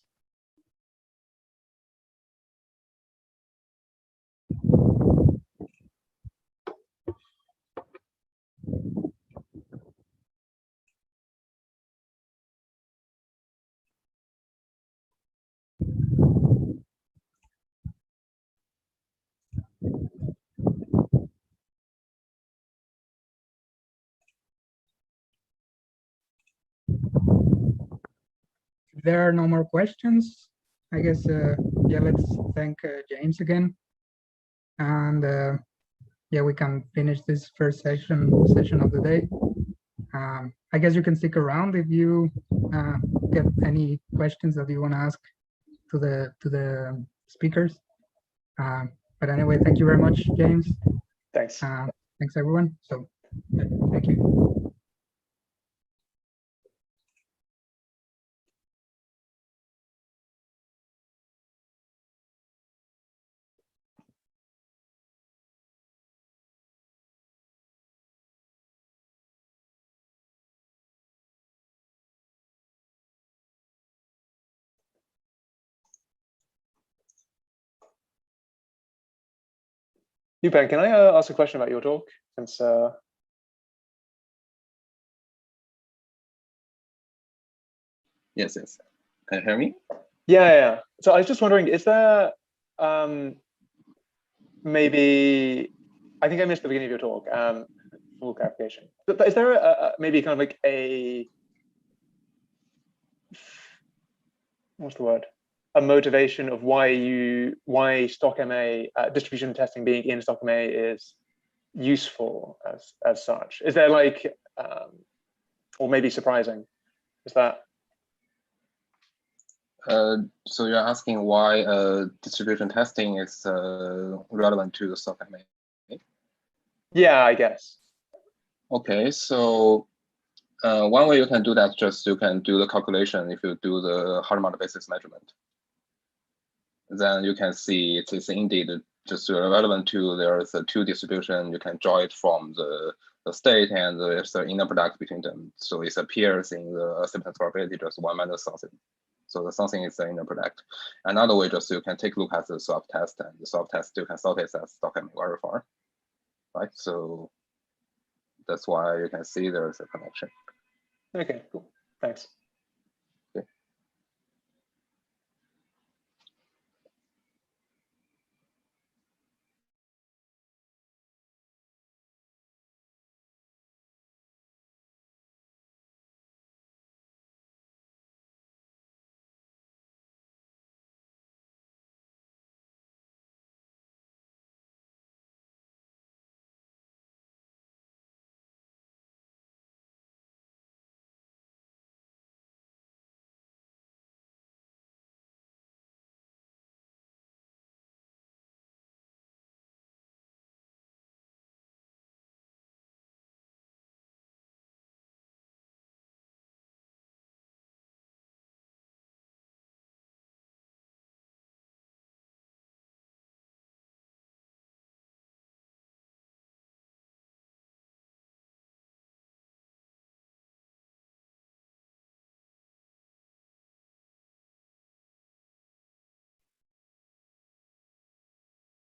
If there are no more questions, I guess, yeah, let's thank James again. And yeah, we can finish this first session of the day. I guess you can stick around if you get any questions that you want to ask to the speakers. But anyway, thank you very much, James. Thanks. Thanks, everyone. So, thank you. Ben, can I ask a question about your talk? Since Yes. Can you hear me? Yeah. So I was just wondering, is there maybe I think I missed the beginning of your talk. Full clarification. But is there maybe kind of like a, what's the word? A motivation of why stock MA distribution testing being in stock MA is useful as such? Is there like, or maybe surprising? Is that? So you're asking why distribution testing is relevant to the stock MA? Yeah, I guess. Okay, so one way you can do that, just you can do the calculation if you do the Hadamard basis measurement. Then you can see it is indeed just relevant to there's a two distribution. You can draw it from the state and there's an inner product between them. So it appears in the acceptance probability just one minus something. So the something is the inner product. Another way just you can take a look at the swap test, and the swap test you can sort it as stock MA very far, right? So that's why you can see there's a connection. Okay, cool. Thanks. Okay.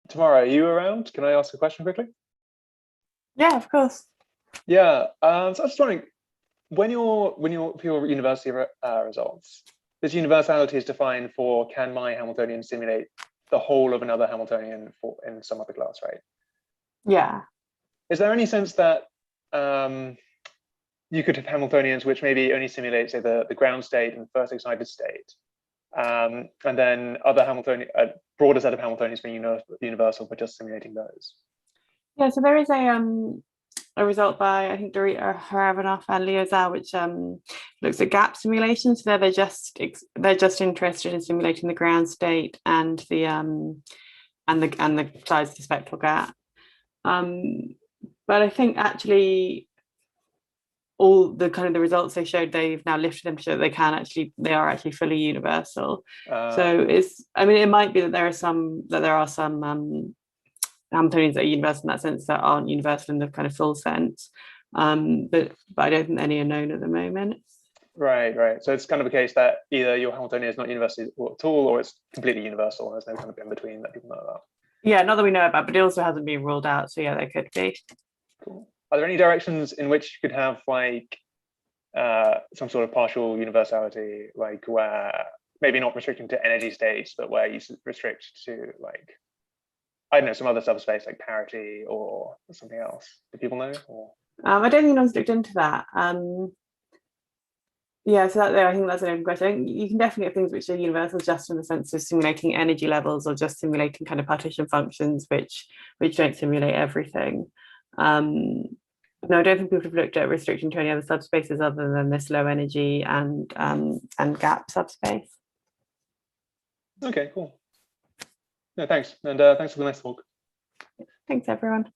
Tamara, are you around? Can I ask a question quickly? Yeah, of course. Yeah, so I was just wondering, when for your university results, this universality is defined for can my Hamiltonian simulate the whole of another Hamiltonian in some other class, right? Yeah. Is there any sense that you could have Hamiltonians which maybe only simulate, say, the ground state and first excited state, and then other Hamiltonian, a broader set of Hamiltonians being universal, but just simulating those? Yeah, so there is a result by, I think, Dorita Haravanov and Leo Zhao, which looks at gap simulations. So they're just interested in simulating the ground state and the size of the spectral gap. But I think actually all the kind of the results they showed, they've now lifted them to show that they are actually fully universal. So I mean, it might be that there are some Hamiltonians that are universal in that sense that aren't universal in the kind of full sense, but I don't think any are known at the moment. Right. So it's kind of a case that either your Hamiltonian is not universal at all, or it's completely universal. There's no kind of in between that people know about. Yeah, not that we know about, but it also hasn't been ruled out. So yeah, there could be. Cool. Are there any directions in which you could have like some sort of partial universality, like where maybe not restricting to energy states, but where you restrict to like, I don't know, some other subspace like parity or something else? Do people know? Or? I don't think anyone's looked into that. Yeah, so I think that's an open question. I think you can definitely get things which are universal just in the sense of simulating energy levels or just simulating kind of partition functions which don't simulate everything. No, I don't think people have looked at restricting to any other subspaces other than this low energy and gap subspace. Okay, cool. No, thanks. And thanks for the nice talk. Thanks, everyone.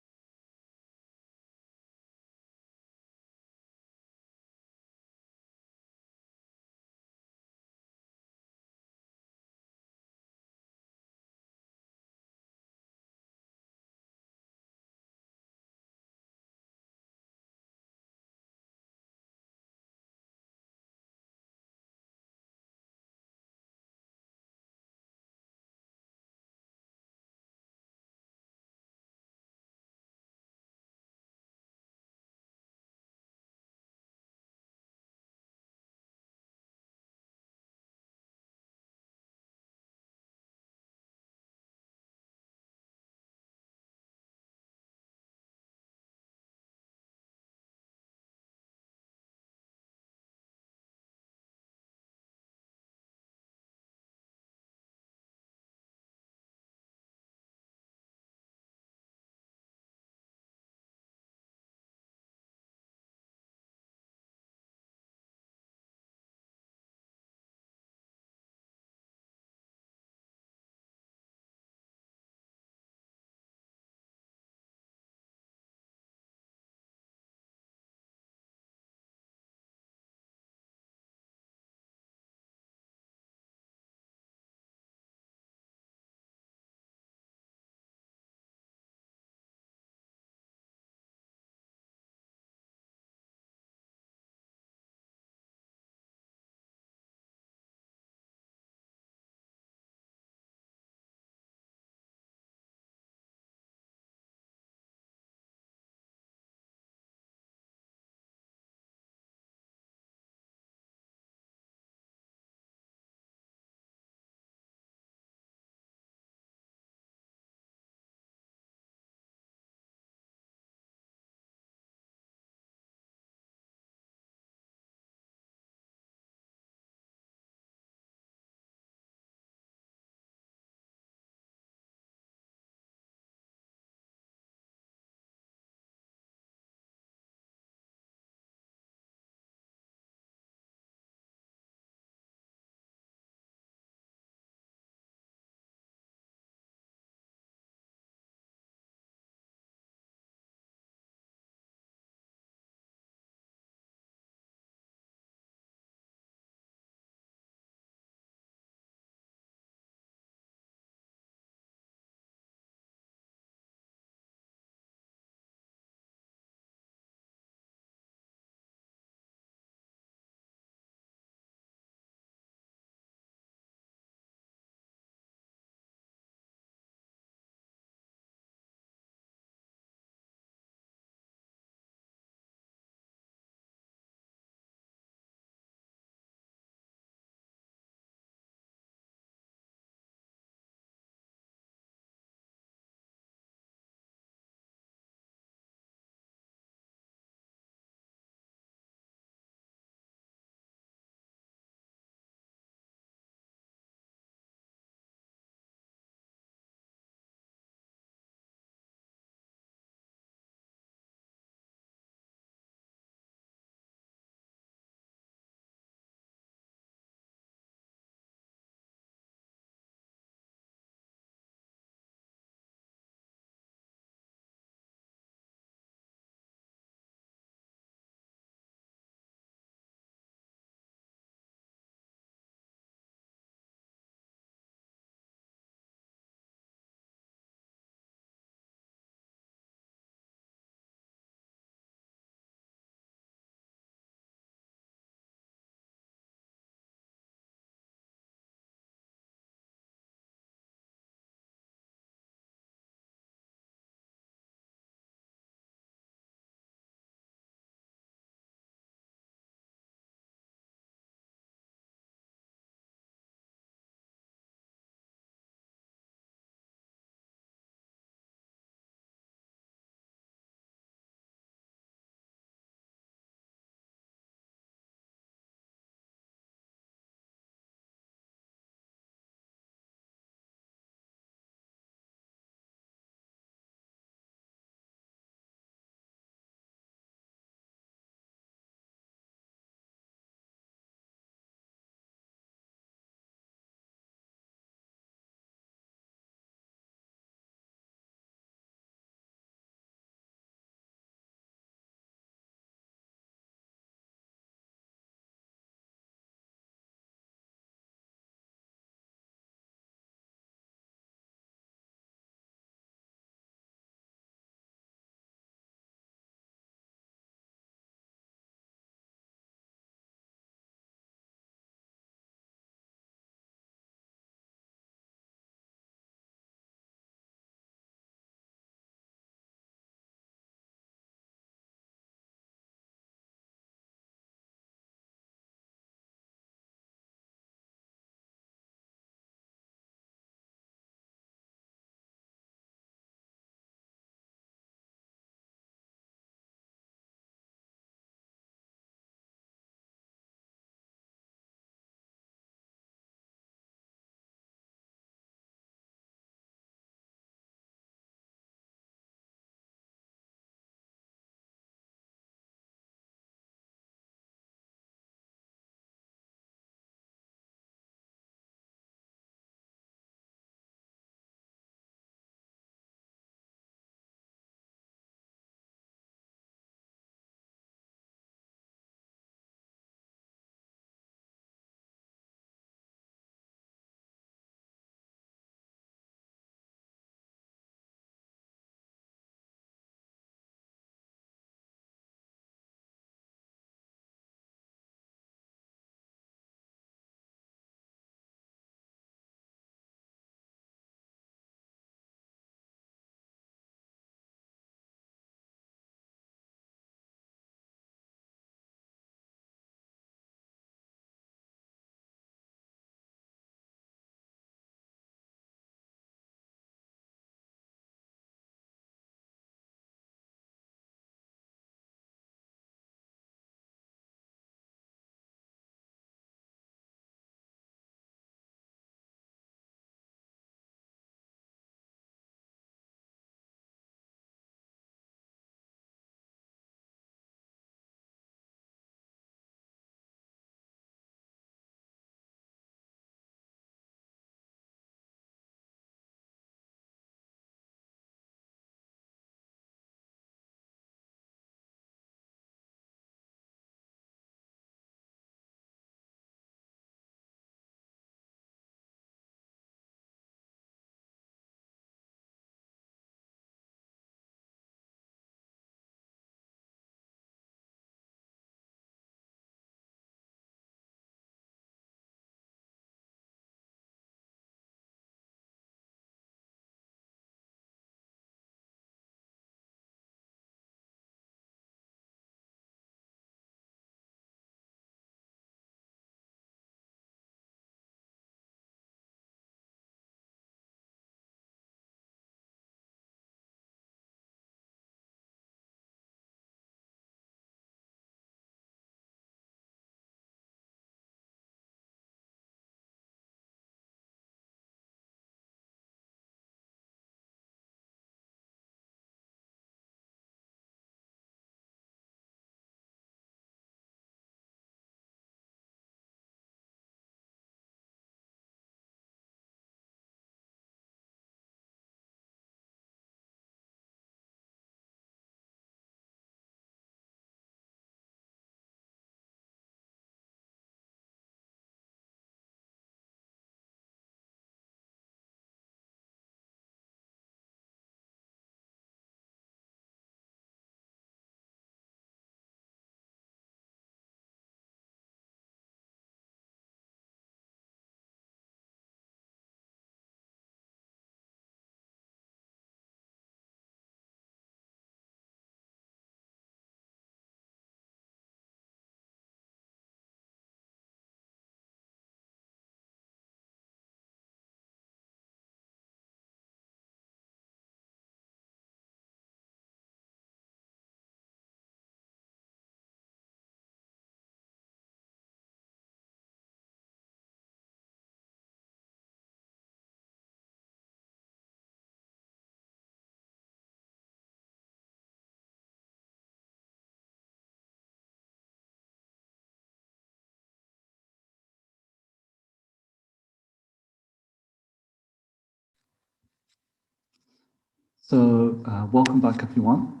So welcome back, everyone.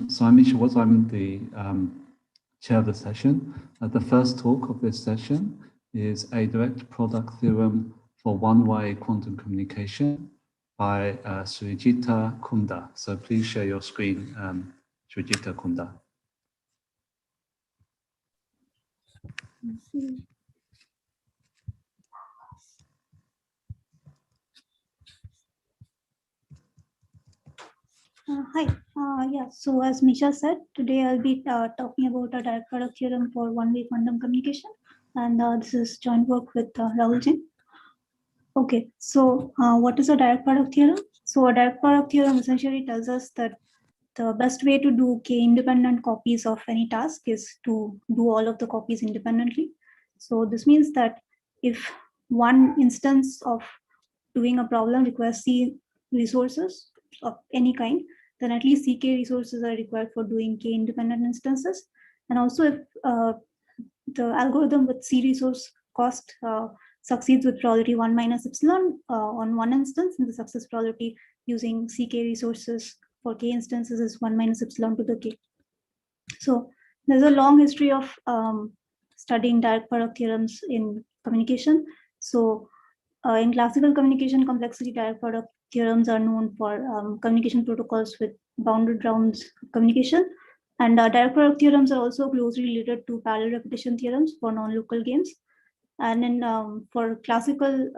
So I'm Misha Watts. I'm the chair of the session. The first talk of this session is a direct product theorem for one-way quantum communication by Srijita Kunda. So please share your screen, Srijita Kunda. Hi. Yeah, so as Misha said, today I'll be talking about a direct product theorem for one-way quantum communication. And this is joint work with Rahul Jain. Okay, so what is a direct product theorem? So a direct product theorem essentially tells us that the best way to do k-independent copies of any task is to do all of the copies independently. So this means that if one instance of doing a problem requires C resources of any kind, then at least CK resources are required for doing K independent instances. And also if the algorithm with C resource cost succeeds with probability 1 minus epsilon on one instance, and the success probability using CK resources for K instances is 1 minus epsilon to the K. So there's a long history of studying direct product theorems in communication. So in classical communication complexity, direct product theorems are known for communication protocols with bounded rounds of communication. And direct product theorems are also closely related to parallel repetition theorems for non-local games. And then for classical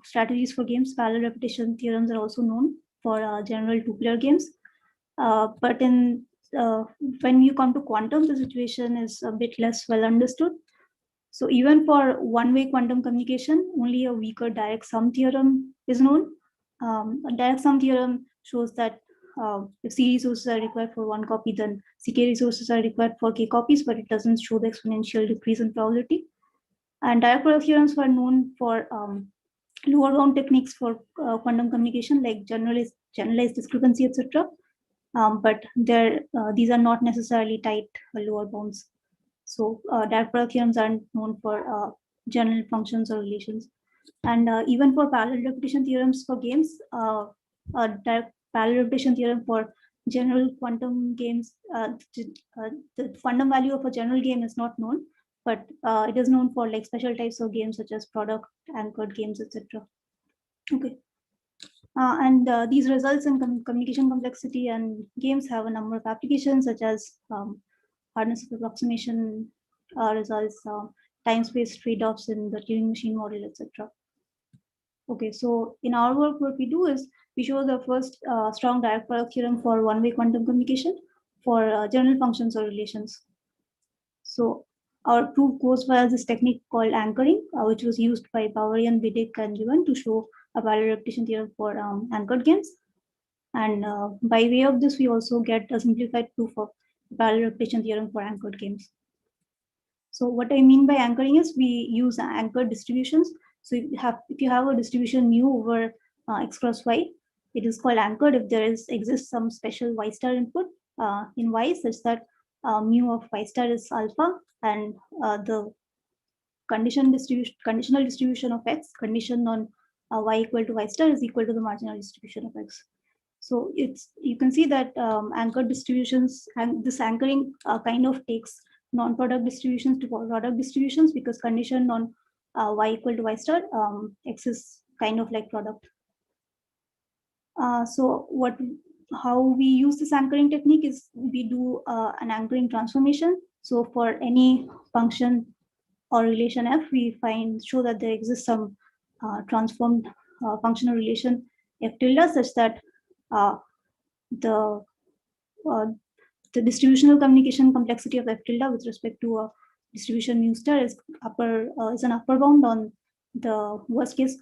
strategies for games, parallel repetition theorems are also known for general two-player games. But when you come to quantum, the situation is a bit less well understood. So even for one-way quantum communication, only a weaker direct sum theorem is known. A direct sum theorem shows that if C resources are required for one copy, then CK resources are required for K copies, but it doesn't show the exponential decrease in probability. And direct product theorems were known for lower bound techniques for quantum communication, like generalized discrepancy, etc. But these are not necessarily tight lower bounds. So direct product theorems aren't known for general functions or relations. And even for parallel repetition theorems for games, a direct parallel repetition theorem for general quantum games, the quantum value of a general game is not known, but it is known for like special types of games such as product anchored games, etc. Okay. And these results in communication complexity and games have a number of applications such as hardness of approximation results, time-space trade-offs in the Turing machine model, etc. Okay, so in our work, what we do is we show the first strong direct product theorem for one-way quantum communication for general functions or relations. So our proof goes via this technique called anchoring, which was used by Bavarian, Vidic, and Yuan to show a parallel repetition theorem for anchored games. And by way of this, we also get a simplified proof of parallel repetition theorem for anchored games. So what I mean by anchoring is we use anchored distributions. So if you have a distribution mu over x cross y, it is called anchored if there exists some special y star input in y such that mu of y star is alpha, and the conditional distribution of x conditioned on y equal to y star is equal to the marginal distribution of x. So you can see that anchored distributions, and this anchoring kind of takes non-product distributions to product distributions, because conditioned on y equal to y star, x is kind of like product. So how we use this anchoring technique is we do an anchoring transformation. So for any function or relation f, we show that there exists some transformed functional relation f tilde such that the distributional communication complexity of f tilde with respect to a distribution mu star is an upper bound on the worst case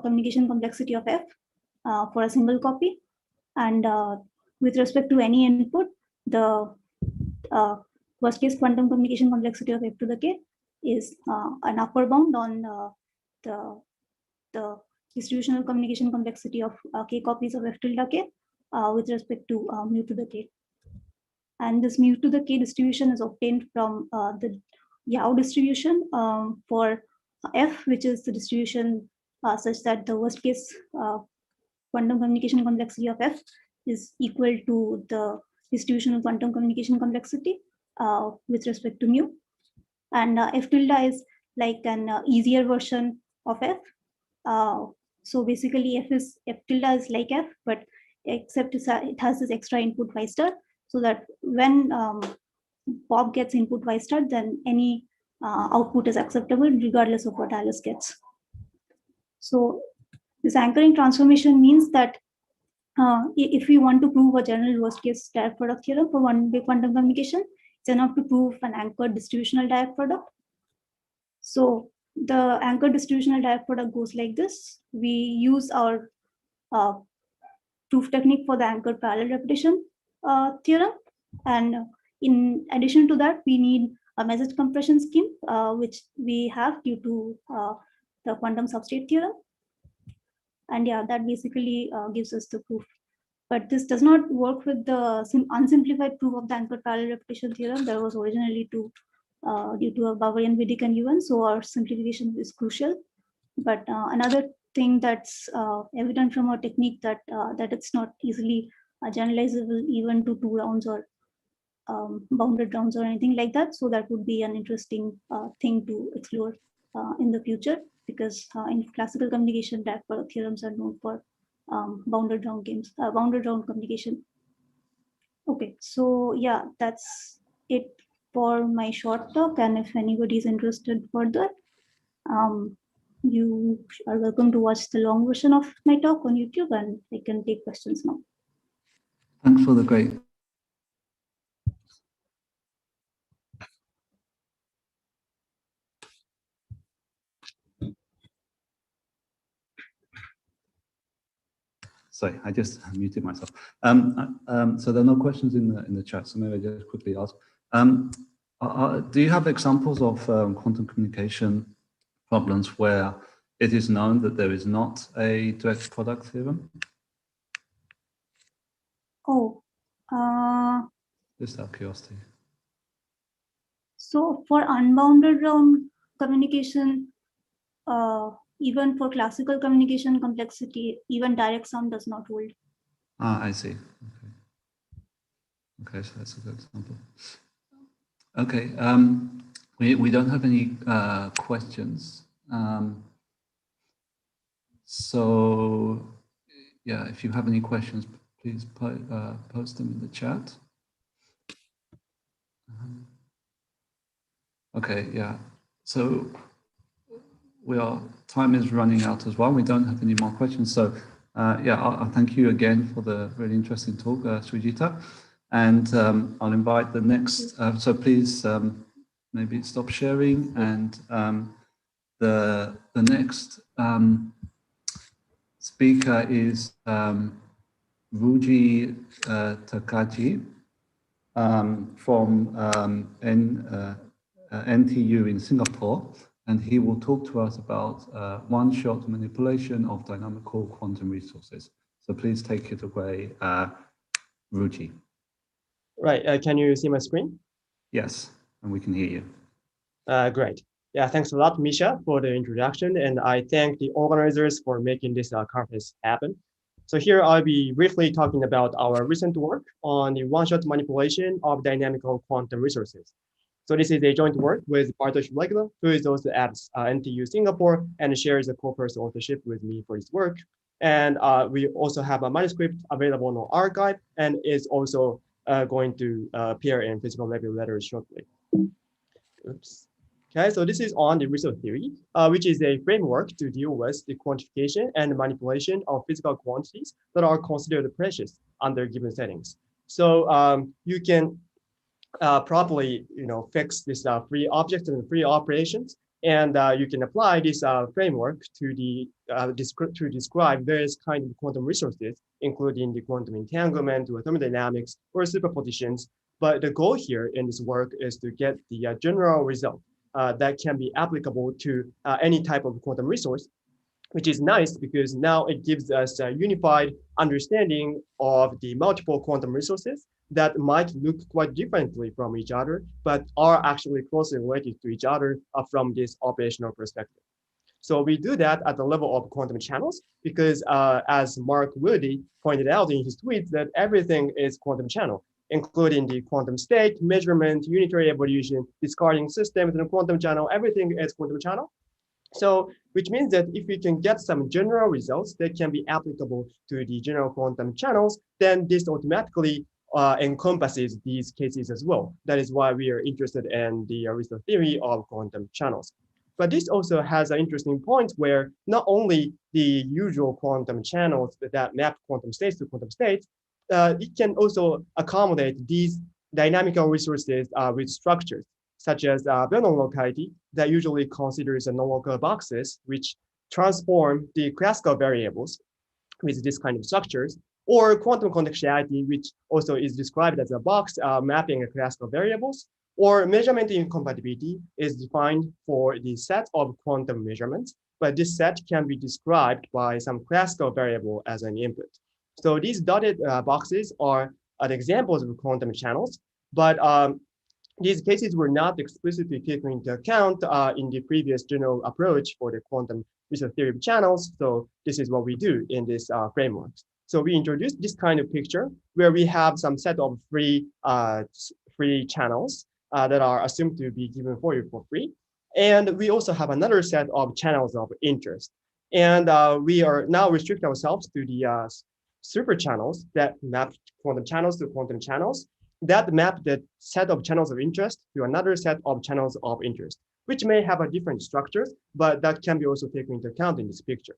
communication complexity of f for a single copy, and with respect to any input, the worst case quantum communication complexity of f to the k is an upper bound on the distributional communication complexity of k copies of f tilde k with respect to mu to the k. And this mu to the k distribution is obtained from the Yau distribution for f, which is the distribution such that the worst case quantum communication complexity of F is equal to the distribution of quantum communication complexity with respect to mu. And F tilde is like an easier version of F. So basically F tilde is like F, but except it has this extra input y star, so that when Bob gets input y star, then any output is acceptable regardless of what Alice gets. So this anchoring transformation means that if we want to prove a general worst case direct product theorem for one-way quantum communication, it's enough to prove an anchored distributional direct product. So the anchored distributional direct product goes like this. We use our proof technique for the anchored parallel repetition theorem. And in addition to that, we need a message compression scheme, which we have due to the quantum substrate theorem. And yeah, that basically gives us the proof. But this does not work with the unsimplified proof of the anchored parallel repetition theorem that was originally due to a Bavarian, Vidic, and Yuan. So our simplification is crucial. But another thing that's evident from our technique that it's not easily generalizable even to 2 rounds or bounded rounds or anything like that. So that would be an interesting thing to explore in the future, because in classical communication, direct product theorems are known for bounded round communication. Okay, so yeah, that's it for my short talk. And if anybody is interested further, you are welcome to watch the long version of my talk on YouTube, and I can take questions now. Thanks for the great. Sorry, I just muted myself. So there are no questions in the chat, so maybe I just quickly ask. Do you have examples of quantum communication problems where it is known that there is not a direct product theorem? Oh, just out of curiosity. So for unbounded round communication, even for classical communication complexity, even direct sum does not hold. Ah, I see. Okay. Okay, so that's a good example. Okay, we don't have any questions. So yeah, if you have any questions, please post them in the chat. Okay, yeah. So time is running out as well. We don't have any more questions. So yeah, I'll thank you again for the really interesting talk, Srijita. And I'll invite the next, so please maybe stop sharing, and the next speaker is Ruji Takaji from NTU in Singapore, and he will talk to us about one-shot manipulation of dynamical quantum resources. So please take it away, Ruji. Right, can you see my screen? Yes, and we can hear you. Great. Yeah, thanks a lot, Misha, for the introduction, and I thank the organizers for making this conference happen. So here I'll be briefly talking about our recent work on the one-shot manipulation of dynamical quantum resources. So this is a joint work with Bartosz Legla, who is also at NTU Singapore and shares a co-person authorship with me for his work. And we also have a manuscript available on our archive, and is also going to appear in physical review letters shortly. Oops. Okay, so this is on the resource theory, which is a framework to deal with the quantification and manipulation of physical quantities that are considered precious under given settings. So you can properly, fix this free objects and free operations, and you can apply this framework to to describe various kinds of quantum resources, including the quantum entanglement or thermodynamics or superpositions. But the goal here in this work is to get the general result that can be applicable to any type of quantum resource, which is nice because now it gives us a unified understanding of the multiple quantum resources that might look quite differently from each other, but are actually closely related to each other from this operational perspective. So we do that at the level of quantum channels because as Mark Woody pointed out in his tweet, that everything is quantum channel, including the quantum state, measurement, unitary evolution, discarding systems in the quantum channel, everything is quantum channel. So, which means that if we can get some general results that can be applicable to the general quantum channels, then this automatically encompasses these cases as well. That is why we are interested in the Aristotle theory of quantum channels. But this also has an interesting point where not only the usual quantum channels that map quantum states to quantum states, it can also accommodate these dynamical resources with structures, such as Bernoulli locality that usually considers a non-local boxes, which transform the classical variables with this kind of structures, or quantum contextuality, which also is described as a box mapping a classical variables, or measurement incompatibility is defined for the set of quantum measurements, but this set can be described by some classical variable as an input. So these dotted boxes are examples of quantum channels, but these cases were not explicitly taken into account in the previous general approach for the quantum research theory of channels. So this is what we do in this framework. So we introduced this kind of picture where we have some set of free channels that are assumed to be given for you for free. And we also have another set of channels of interest. And we are now restrict ourselves to the super channels that map quantum channels to quantum channels that map the set of channels of interest to another set of channels of interest, which may have a different structures, but that can be also taken into account in this picture.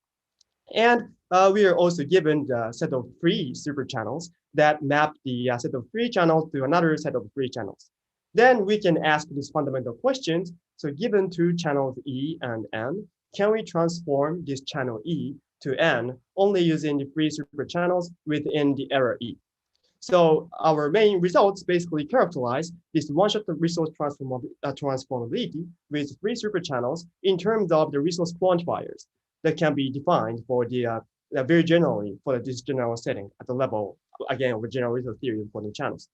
And we are also given the set of free super channels that map the set of free channels to another set of free channels. Then we can ask these fundamental questions. So given two channels E and N, can we transform this channel E to N only using the free super channels within the error E? So our main results basically characterize this one-shot resource transformability with free super channels in terms of the resource quantifiers that can be defined for the very generally for this general setting at the level, again, of general resource theory of quantum channels.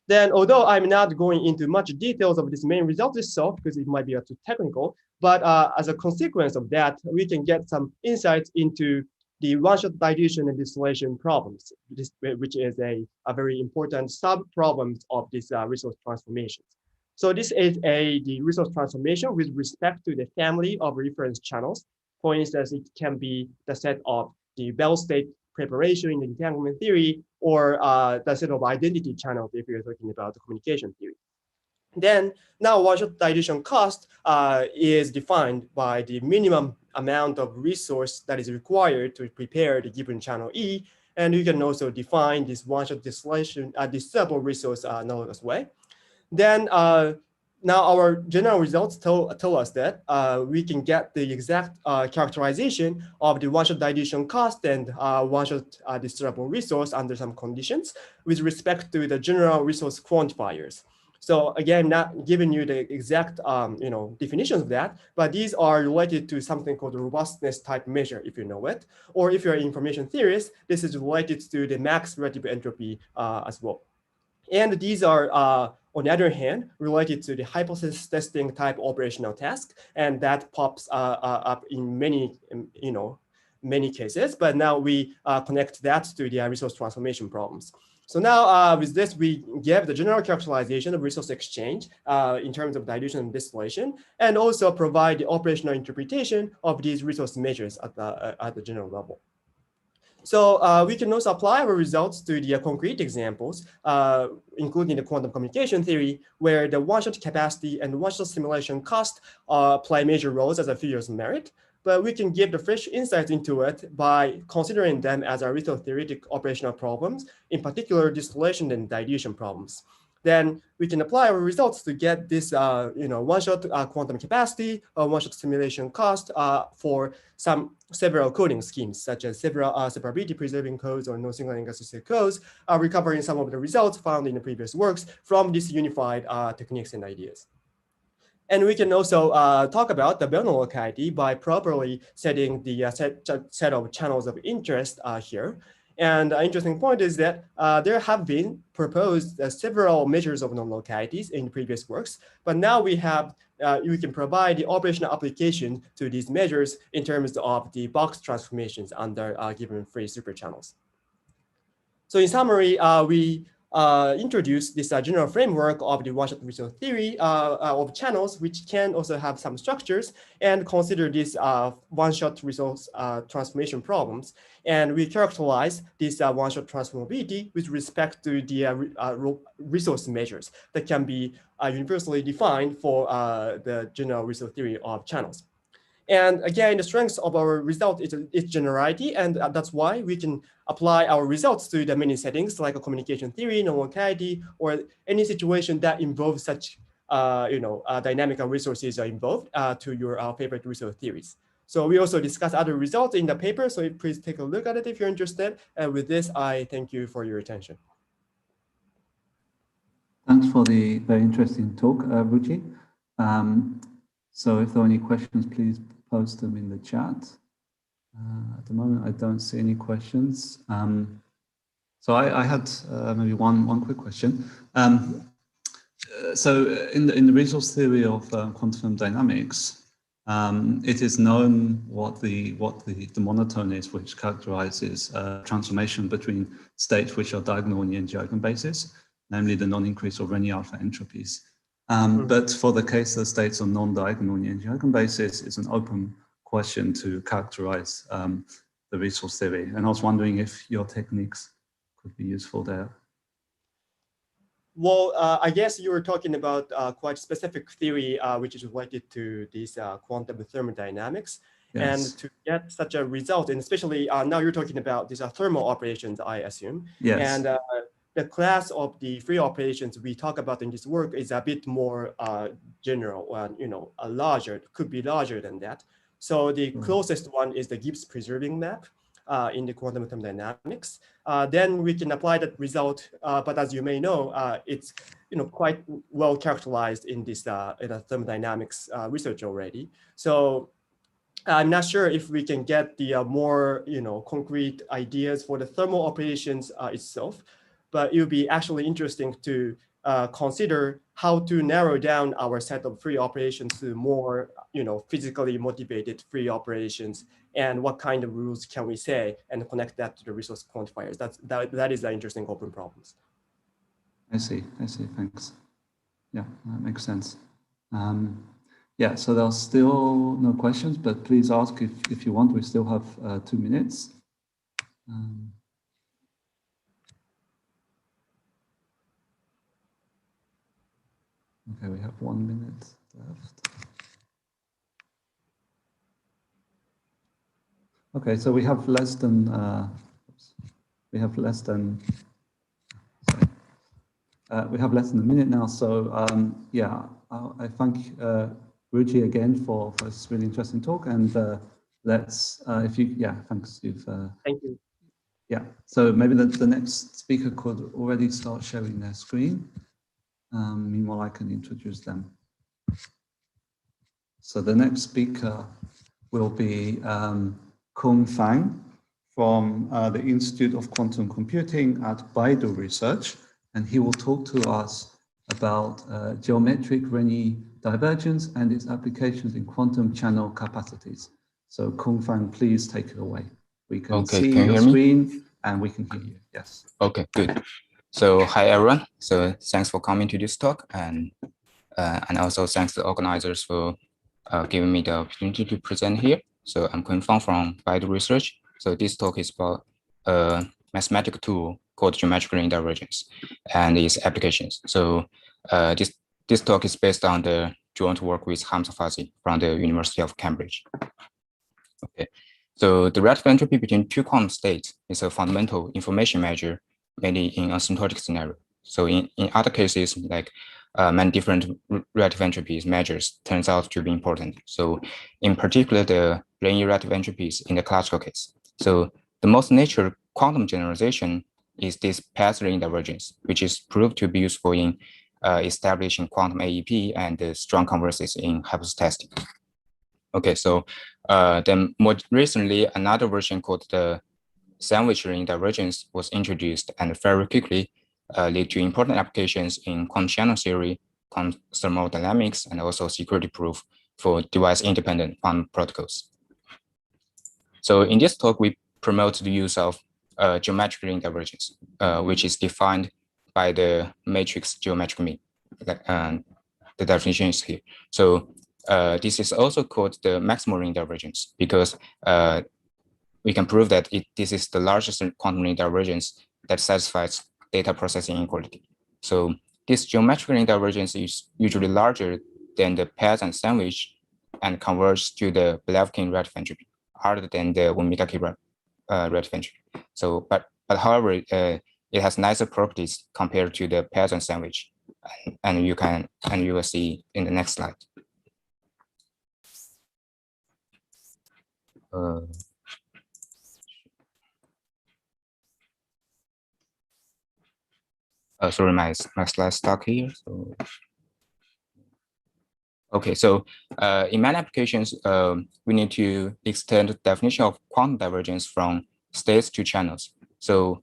Then, although I'm not going into much details of this main result itself, because it might be too technical, but as a consequence of that, we can get some insights into the one-shot dilution and distillation problems, which is a very important sub-problems of this resource transformations. So this is the resource transformation with respect to the family of reference channels. For instance, it can be the set of the Bell state preparation in the entanglement theory, or the set of identity channels if you're talking about the communication theory. Then now one-shot dilution cost is defined by the minimum amount of resource that is required to prepare the given channel E. And you can also define this one-shot distillation, distillable resource analogous way. Then now our general results tell us that we can get the exact characterization of the one-shot dilution cost and one-shot distillable resource under some conditions with respect to the general resource quantifiers. So again, not giving you the exact definitions of that, but these are related to something called the robustness type measure, if you know it. Or if you're an information theorist, this is related to the max relative entropy as well. And these are, on the other hand, related to the hypothesis testing type operational task, and that pops up in many, many cases. But now we connect that to the resource transformation problems. So now with this, we give the general characterization of resource exchange in terms of dilution and distillation, and also provide the operational interpretation of these resource measures at the general level. So we can also apply our results to the concrete examples, including the quantum communication theory, where the one-shot capacity and one-shot simulation cost play major roles as a figures of merit. But we can give the fresh insights into it by considering them as Aristotle theoretic operational problems, in particular distillation and dilution problems. Then we can apply our results to get this one-shot quantum capacity or one-shot simulation cost for several coding schemes, such as several separability preserving codes or no single link associated codes, recovering some of the results found in the previous works from these unified techniques and ideas. And we can also talk about the Bernoulli locality by properly setting the set of channels of interest here. And an interesting point is that there have been proposed several measures of non-localities in previous works, but now we have you can provide the operational application to these measures in terms of the box transformations under given free superchannels. So in summary, we introduced this general framework of the one-shot resource theory of channels, which can also have some structures, and consider these one-shot resource transformation problems. And we characterize this one-shot transformability with respect to the resource measures that can be universally defined for the general resource theory of channels. And again, the strength of our result is its generality, and that's why we can apply our results to the many settings like a communication theory, non-locality, or any situation that involves such dynamic resources are involved to your favorite resource theories. So we also discuss other results in the paper, so please take a look at it if you're interested. And with this, I thank you for your attention. Thanks for the very interesting talk, Ruchi. So if there are any questions, please post them in the chat. At the moment, I don't see any questions. So I had maybe one quick question. So in the resource theory of quantum dynamics, it is known what the monotone is, which characterizes transformation between states which are diagonal on the NG eigenbasis, namely the non-increase or Renyi alpha entropies. But for the case that states are non-diagonal on the NG eigenbasis, it's an open question to characterize the resource theory. And I was wondering if your techniques could be useful there. Well, I guess you were talking about quite specific theory, which is related to these quantum thermodynamics. Yes. And to get such a result, and especially now you're talking about these thermal operations, I assume. Yes. And the class of the free operations we talk about in this work is a bit more general, and larger, could be larger than that. So the closest one is the Gibbs preserving map in the quantum thermodynamics. Then we can apply that result, but as you may know, it's quite well characterized in this in thermodynamics research already. So I'm not sure if we can get the more concrete ideas for the thermal operations itself, but it would be actually interesting to consider how to narrow down our set of free operations to more physically motivated free operations, and what kind of rules can we say and connect that to the resource quantifiers. That is an interesting open problems. I see, thanks. Yeah, that makes sense. Yeah, so there's still no questions, but please ask if you want. We still have 2 minutes. Okay, we have 1 minute left. Okay, so we have less than we have less than a minute now. So yeah, I thank Ruchi again for this really interesting talk, and let's thanks. Thank you. Yeah, so maybe the next speaker could already start sharing their screen. Meanwhile, I can introduce them. So the next speaker will be Kung Fang from the Institute of Quantum Computing at Baidu Research, and he will talk to us about geometric Renyi divergence and its applications in quantum channel capacities. So Kung Fang, please take it away. We can see your screen and we can hear you. Yes. Okay, good. So hi everyone. So thanks for coming to this talk, and also thanks to the organizers for giving me the opportunity to present here. So I'm Kung Fang from Baidu Research. So this talk is about a mathematical tool called geometric Renyi divergence and its applications. So this talk is based on the joint work with Hamza Fazi from the University of Cambridge. Okay. So the relative entropy between two quantum states is a fundamental information measure, mainly in asymptotic scenario. So in other cases, like many different relative entropies measures turns out to be important. So in particular, the Renyi relative entropies in the classical case. So the most natural quantum generalization is this path Renyi divergence, which is proved to be useful in establishing quantum AEP and strong converses in hypothesis testing. Okay, so then more recently, another version called the sandwich ring divergence was introduced and very quickly led to important applications in quantum channel theory, quantum thermodynamics, and also security proof for device-independent quantum protocols. So in this talk, we promote the use of geometric ring divergence, which is defined by the matrix geometric mean. The definition is here. So this is also called the maximal ring divergence because we can prove that this is the largest quantum ring divergence that satisfies data processing inequality. So this geometric ring divergence is usually larger than the pairs and sandwich and converges to the Blavatnik relative entropy, harder than the omega k relative entropy. So, but however, it has nicer properties compared to the pairs and sandwich, and you will see in the next slide. Sorry, my slide stuck here. So. Okay, so in many applications, we need to extend the definition of quantum divergence from states to channels. So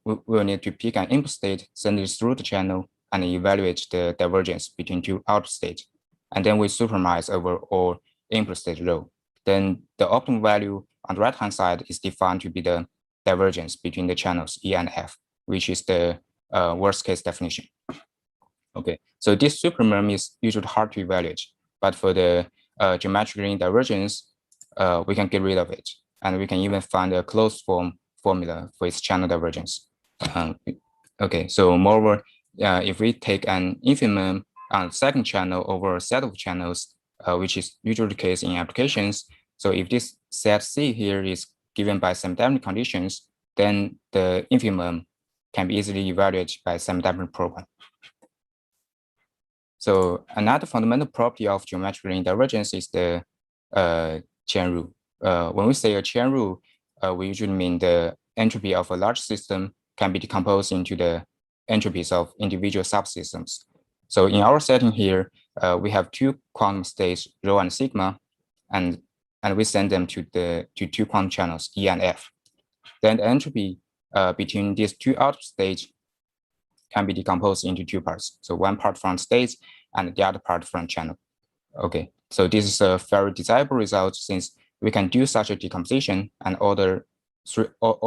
we will need to pick an input state, send it through the channel, and evaluate the divergence between two output states. And then we supermise over all input state row. Then the optimal value on the right-hand side is defined to be the divergence between the channels E and F, which is the worst-case definition. Okay, so this supernorm is usually hard to evaluate, but for the geometric ring divergence, we can get rid of it. And we can even find a closed form formula for its channel divergence. Okay, so moreover, if we take an infimum on the second channel over a set of channels, which is usually the case in applications, so if this set C here is given by semi-definite conditions, then the infimum can be easily evaluated by semi-definite program. So another fundamental property of geometric ring divergence is the chain rule. When we say a chain rule, we usually mean the entropy of a large system can be decomposed into the entropies of individual subsystems. So in our setting here, we have two quantum states, rho and sigma, and we send them to two quantum channels, E and F. Then the entropy between these two output states can be decomposed into two parts. So one part from states and the other part from channel. Okay, so this is a very desirable result since we can do such a decomposition and all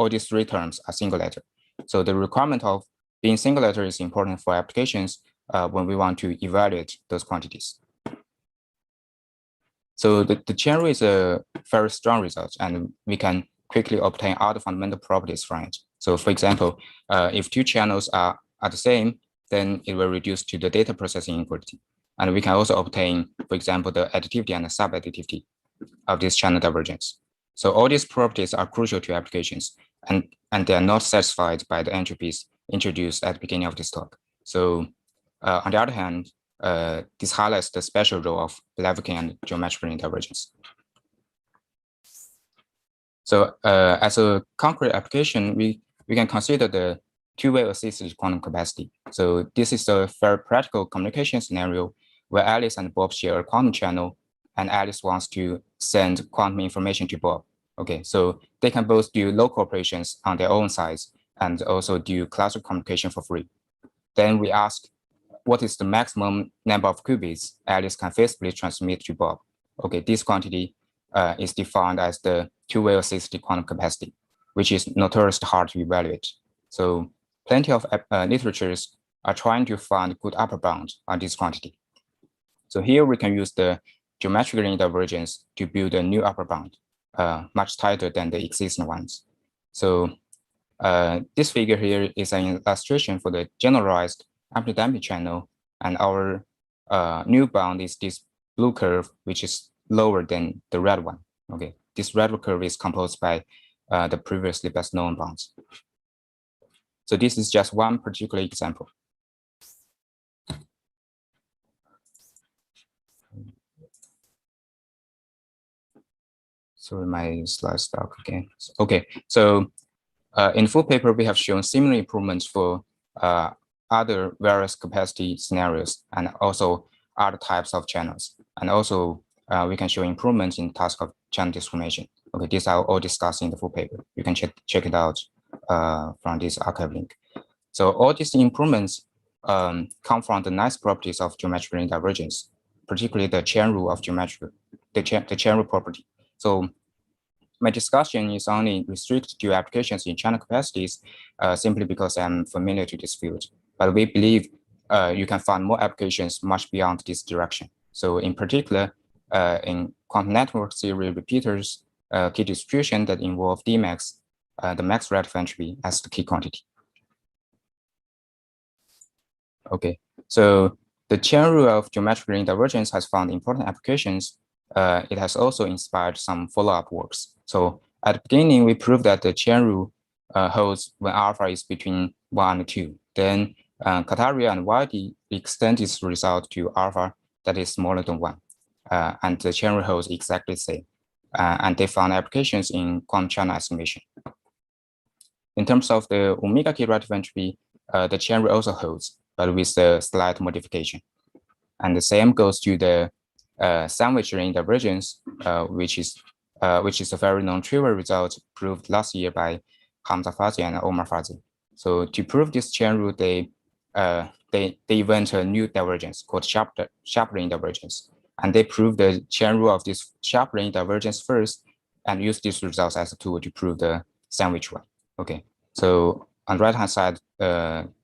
these three terms are single letter. So the requirement of being single letter is important for applications when we want to evaluate those quantities. So the chain rule is a very strong result, and we can quickly obtain other fundamental properties from it. So for example, if two channels are the same, then it will reduce to the data processing inequality. And we can also obtain, for example, the additivity and the sub-additivity of this channel divergence. So all these properties are crucial to applications, and they are not satisfied by the entropies introduced at the beginning of this talk. So on the other hand, this highlights the special role of Blavatnik and geometric ring divergence. So as a concrete application, we can consider the two-way assisted quantum capacity. So this is a very practical communication scenario where Alice and Bob share a quantum channel, and Alice wants to send quantum information to Bob. Okay, so they can both do local operations on their own sides and also do classical communication for free. Then we ask, what is the maximum number of qubits Alice can feasibly transmit to Bob? Okay, this quantity is defined as the two-way assisted quantum capacity, which is notoriously hard to evaluate. So plenty of literatures are trying to find good upper bound on this quantity. So here we can use the geometric ring divergence to build a new upper bound, much tighter than the existing ones. So this figure here is an illustration for the generalized amplitude channel, and our new bound is this blue curve, which is lower than the red one. Okay, this red curve is composed by the previously best known bounds. So this is just one particular example. Sorry, my slide stuck again. Okay, so in the full paper, we have shown similar improvements for other various capacity scenarios and also other types of channels. And also we can show improvements in task of channel discrimination. Okay, these are all discussed in the full paper. You can check it out from this archive link. So all these improvements come from the nice properties of geometric ring divergence, particularly the chain rule of geometry, the chain rule property. So my discussion is only restricted to applications in channel capacities simply because I'm familiar to this field. But we believe you can find more applications much beyond this direction. So in particular, in quantum network theory repeaters, key distribution that involve Dmax, the max relative entropy as the key quantity. Okay, so the chain rule of geometric ring divergence has found important applications. It has also inspired some follow-up works. So at the beginning, we proved that the chain rule holds when alpha is between 1 and 2. Then Kataria and Wilde extend this result to alpha that is smaller than 1. And the chain rule holds exactly the same. And they found applications in quantum channel estimation. In terms of the omega key relative entropy, the chain rule also holds, but with a slight modification. And the same goes to the sandwich ring divergence, which is a very non-trivial result proved last year by Hamza Fazi and Omar Fazi. So to prove this chain rule, they invent a new divergence called sharp ring divergence, and they prove the chain rule of this sharp ring divergence first, and use these results as a tool to prove the sandwich one. Okay, so on the right-hand side,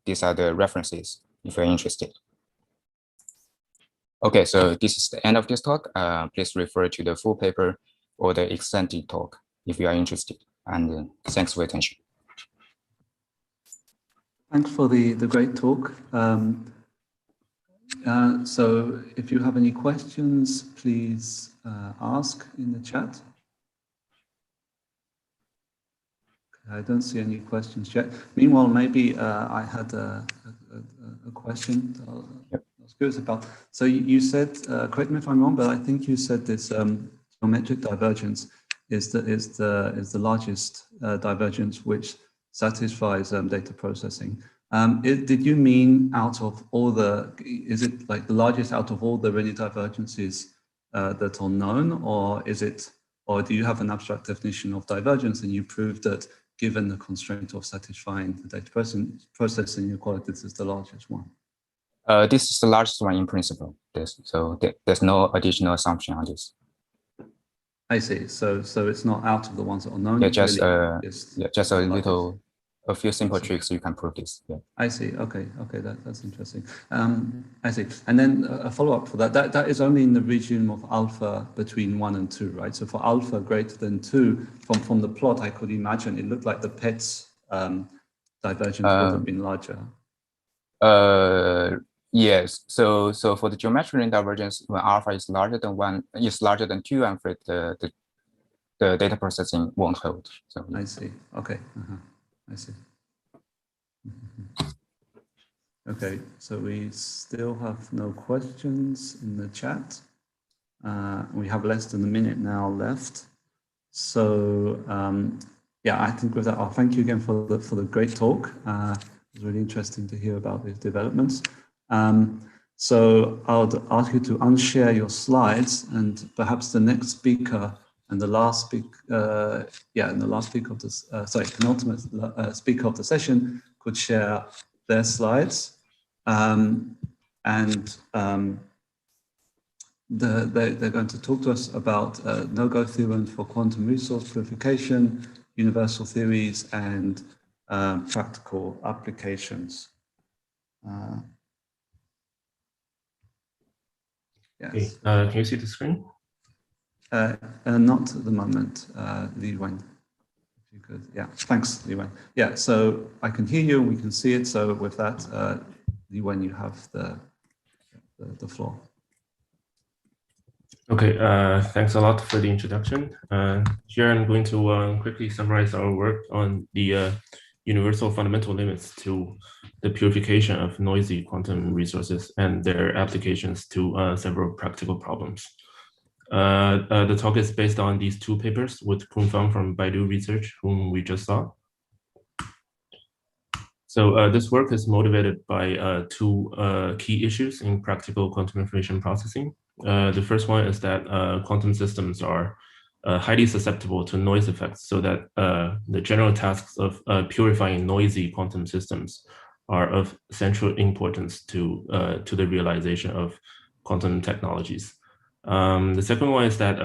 these are the references if you're interested. Okay, so this is the end of this talk. Please refer to the full paper or the extended talk if you are interested. And thanks for your attention. Thanks for the great talk. So if you have any questions, please ask in the chat. I don't see any questions yet. Meanwhile, maybe I had a question I was curious about. So you said, correct me if I'm wrong, but I think you said this geometric divergence is the largest divergence which satisfies data processing. Did you mean out of all the, is it like the largest out of all the really divergences that are known, or is it, or do you have an abstract definition of divergence and you prove that given the constraint of satisfying the data processing equality, this is the largest one? This is the largest one in principle. So there's no additional assumption on this. I see. So it's not out of the ones that are known. Yeah, just really just a few simple tricks you can prove this. Yeah. I see. Okay. That's interesting. I see. And then a follow-up for that. That is only in the region of alpha between 1 and 2, right? So for alpha greater than 2, from the plot, I could imagine it looked like the PET's divergence would have been larger. Yes. So for the geometric ring divergence, when alpha is larger than 1, is larger than 2, I'm afraid the data processing won't hold. So I see. Okay. I see. Okay, so we still have no questions in the chat. We have less than a minute now left. So yeah, I think with that, I'll thank you again for the great talk. It was really interesting to hear about these developments. So I'll ask you to unshare your slides, and perhaps the next speaker and the last speaker, and the last speaker of this, penultimate speaker of the session could share their slides, they're going to talk to us about no-go theorem for quantum resource purification, universal theories, and practical applications. Yes. Okay. Can you see the screen? Not at the moment, Li Wen. If you could, yeah. Thanks, Li Wen. Yeah. So I can hear you, and we can see it. So with that, Li Wen, you have the floor. Okay. Thanks a lot for the introduction. Here I'm going to quickly summarize our work on the universal fundamental limits to the purification of noisy quantum resources and their applications to several practical problems. The talk is based on these two papers with Kun Fang from Baidu Research, whom we just saw. So this work is motivated by two key issues in practical quantum information processing. The first one is that quantum systems are highly susceptible to noise effects, so that the general tasks of purifying noisy quantum systems are of central importance to the realization of quantum technologies. The second one is that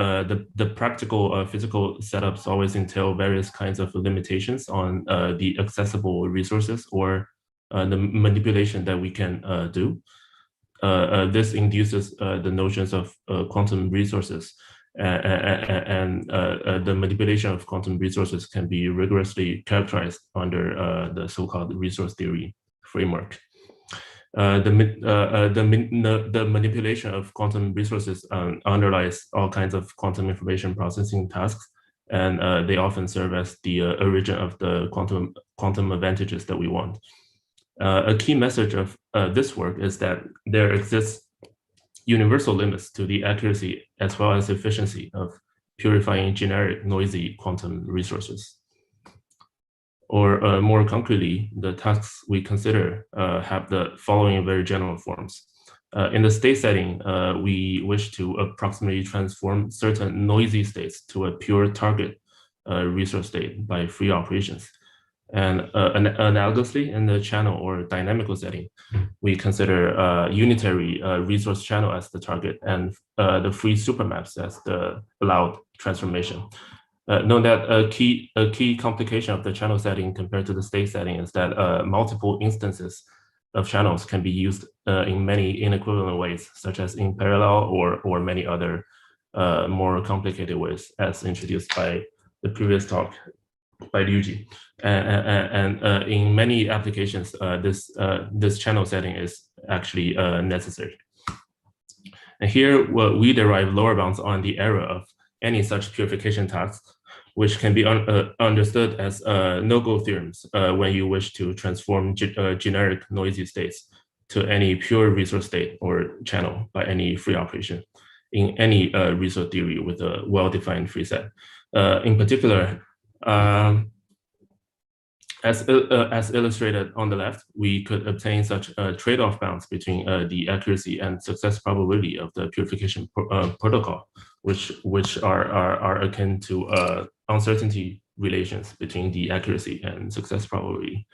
the practical physical setups always entail various kinds of limitations on the accessible resources or the manipulation that we can do. This induces the notions of quantum resources, and the manipulation of quantum resources can be rigorously characterized under the so-called resource theory framework. The manipulation of quantum resources underlies all kinds of quantum information processing tasks, and they often serve as the origin of the quantum advantages that we want. A key message of this work is that there exists universal limits to the accuracy as well as efficiency of purifying generic noisy quantum resources. Or more concretely, the tasks we consider have the following very general forms. In the state setting, we wish to approximately transform certain noisy states to a pure target resource state by free operations. And analogously, in the channel or dynamical setting, we consider unitary resource channel as the target and the free supermaps as the allowed transformation. Note that a key complication of the channel setting compared to the state setting is that multiple instances of channels can be used in many inequivalent ways, such as in parallel or many other more complicated ways, as introduced by the previous talk by Liuji. And in many applications, this channel setting is actually necessary. And here, we derive lower bounds on the error of any such purification tasks, which can be understood as no-go theorems when you wish to transform generic noisy states to any pure resource state or channel by any free operation in any resource theory with a well-defined free set. In particular, as illustrated on the left, we could obtain such trade-off bounds between the accuracy and success probability of the purification protocol, which are akin to uncertainty relations between the accuracy and success probability.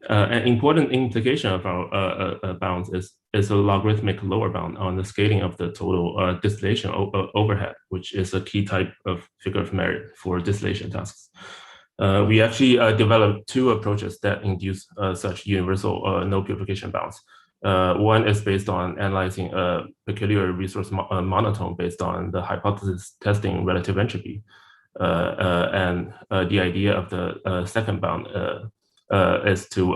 An important implication of our bounds is a logarithmic lower bound on the scaling of the total distillation overhead, which is a key type of figure of merit for distillation tasks. We actually developed two approaches that induce such universal no purification bounds. One is based on analyzing a peculiar resource monotone based on the hypothesis testing relative entropy. And the idea of the second bound is to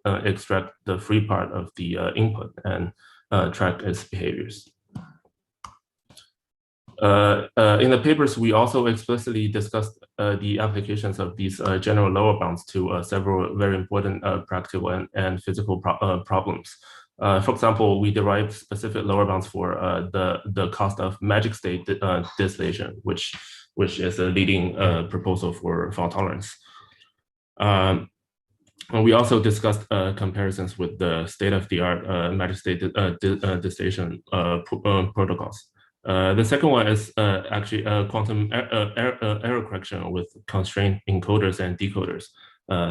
extract the free part of the input and track its behaviors. In the papers, we also explicitly discussed the applications of these general lower bounds to several very important practical and physical problems. For example, we derived specific lower bounds for the cost of magic state distillation, which is a leading proposal for fault tolerance. And we also discussed comparisons with the state-of-the-art magic state distillation protocols. The second one is actually quantum error correction with constrained encoders and decoders,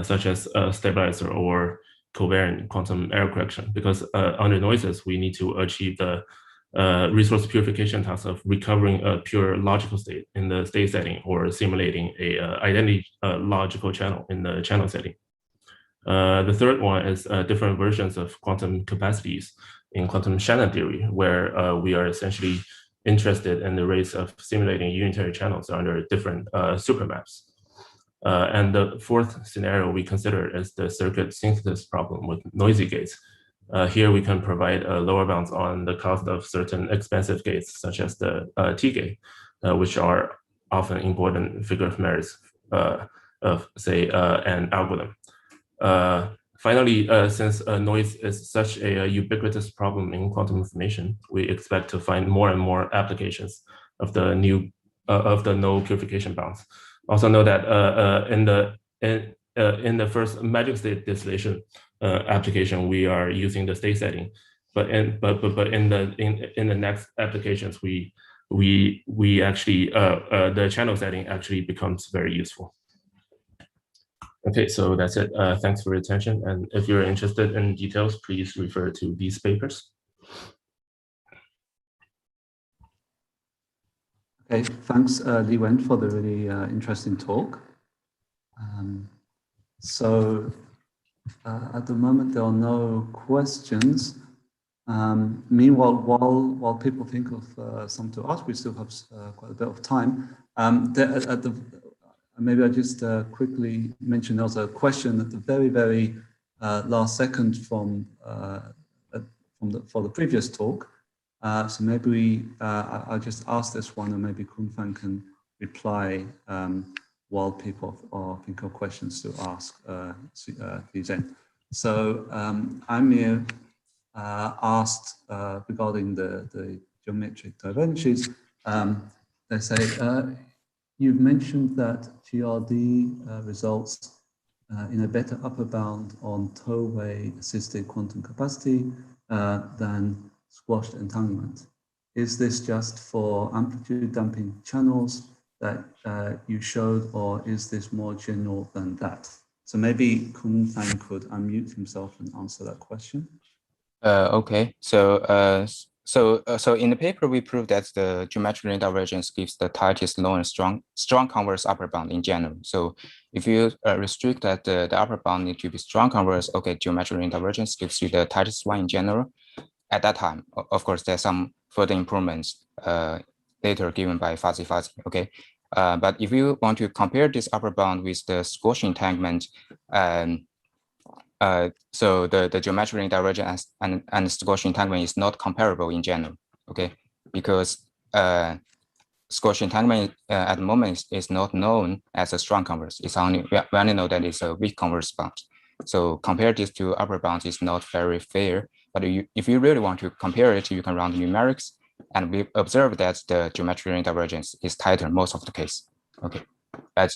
such as stabilizer or covariant quantum error correction, because under noises, we need to achieve the resource purification task of recovering a pure logical state in the state setting or simulating a identity logical channel in the channel setting. The third one is different versions of quantum capacities in quantum Shannon theory, where we are essentially interested in the rates of simulating unitary channels under different supermaps. And the fourth scenario we consider is the circuit synthesis problem with noisy gates. Here we can provide lower bounds on the cost of certain expensive gates, such as the T gate, which are often important figure of merits of, say, an algorithm. Finally, since noise is such a ubiquitous problem in quantum information, we expect to find more and more applications of the no purification bounds. Also know that in the first magic state distillation application, we are using the state setting, but in the next applications, we we actually the channel setting actually becomes very useful. Okay, so that's it. Thanks for your attention. And if you're interested in details, please refer to these papers. Okay, thanks, Li Wen, for the really interesting talk. So at the moment, there are no questions. Meanwhile, while people think of some to ask, we still have quite a bit of time. Maybe I just quickly mention there was a question at the very last second for the previous talk. So maybe I'll just ask this one, and maybe Kunfang can reply while people think of questions to ask Lizen. So Amir asked regarding the geometric divergences. They say, you've mentioned that GRD results in a better upper bound on towway assisted quantum capacity than squashed entanglement. Is this just for amplitude damping channels that you showed, or is this more general than that? So maybe Kunfang could unmute himself and answer that question. Okay, so so in the paper we proved that the geometric ring divergence gives the tightest low and strong converse upper bound in general. So if you restrict that the upper bound need to be strong converse, okay, geometric ring divergence gives you the tightest one in general. At that time, of course, there's some further improvements later given by fuzzy. Okay, but if you want to compare this upper bound with the squash entanglement, so the geometric ring divergence and squash entanglement is not comparable in general, okay? Because squash entanglement at the moment is not known as a strong converse. It's only, we only know that it's a weak converse bound. So compare this to upper bounds is not very fair. But if you really want to compare it, you can run the numerics, and we observe that the geometric ring divergence is tighter most of the case. Okay, but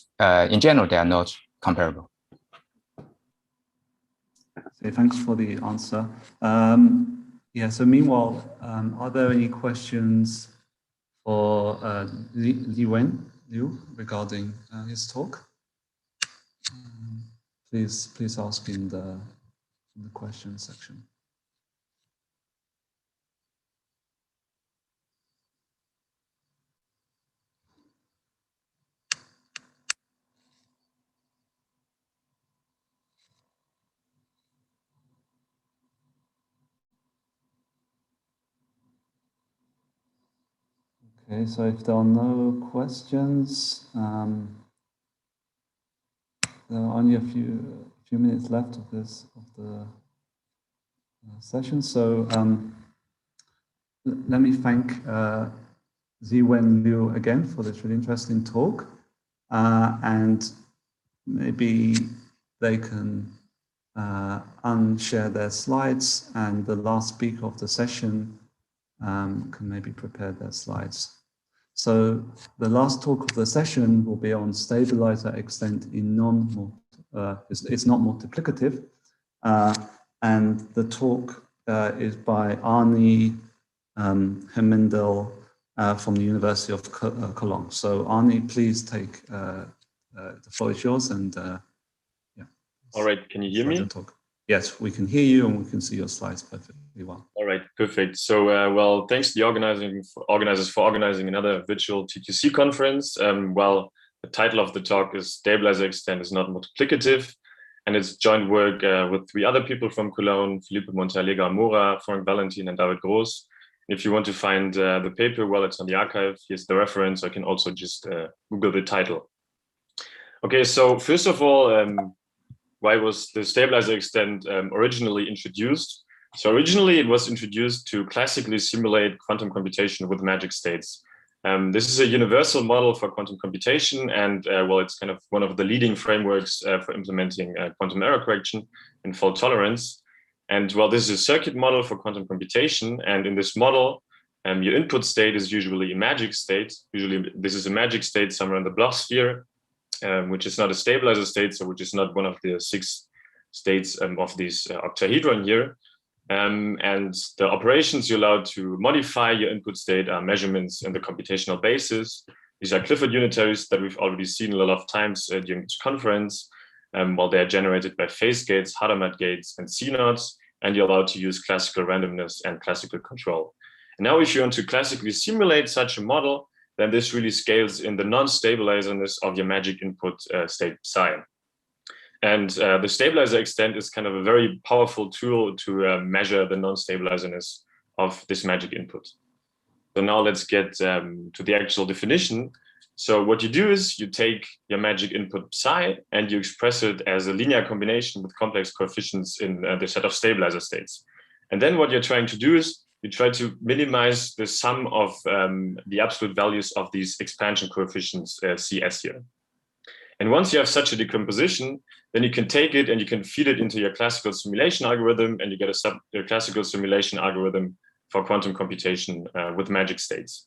in general, they are not comparable. Okay, thanks for the answer. Yeah, so meanwhile, are there any questions for Liu regarding his talk? Please ask in the question section. Okay, so if there are no questions, there are only a few minutes left of the session. So let me thank Ziwen Liu again for this really interesting talk, and maybe they can unshare their slides, and the last speaker of the session can maybe prepare their slides. So the last talk of the session will be on stabilizer extent in it's not multiplicative, and the talk is by Arnie Hemmendel from the University of Cologne. So Arnie, please take the floor is yours, and yeah. All right, can you hear me? Yes, we can hear you, and we can see your slides perfectly well. All right, perfect. So, well, thanks to the organizers for organizing another virtual TQC conference. Well, the title of the talk is Stabilizer Extent is Not Multiplicative, and it's joint work with 3 other people from Cologne, Felipe Montalega Mora, Frank Valentin, and David Gross. If you want to find the paper, well, it's on the archive. Here's the reference. I can also just Google the title. Okay, so first of all, why was the stabilizer extent originally introduced? So originally it was introduced to classically simulate quantum computation with magic states. This is a universal model for quantum computation, and well, it's kind of one of the leading frameworks for implementing quantum error correction and fault tolerance. And well, this is a circuit model for quantum computation, and in this model, your input state is usually a magic state. Usually this is a magic state somewhere in the Bloch sphere, which is not a stabilizer state, so which is not one of the 6 states of this octahedron here. And the operations you're allowed to modify your input state are measurements in the computational basis. These are Clifford unitaries that we've already seen a lot of times during this conference. While they are generated by phase gates, Hadamard gates, and CNOTs, and you're allowed to use classical randomness and classical control. And now if you want to classically simulate such a model, then this really scales in the non-stabilizerness of your magic input state psi. And the stabilizer extent is kind of a very powerful tool to measure the non-stabilizerness of this magic input. So now let's get to the actual definition. So what you do is you take your magic input psi and you express it as a linear combination with complex coefficients in the set of stabilizer states. And then what you're trying to do is you try to minimize the sum of the absolute values of these expansion coefficients CS here. And once you have such a decomposition, then you can take it and you can feed it into your classical simulation algorithm, and you get a classical simulation algorithm for quantum computation with magic states.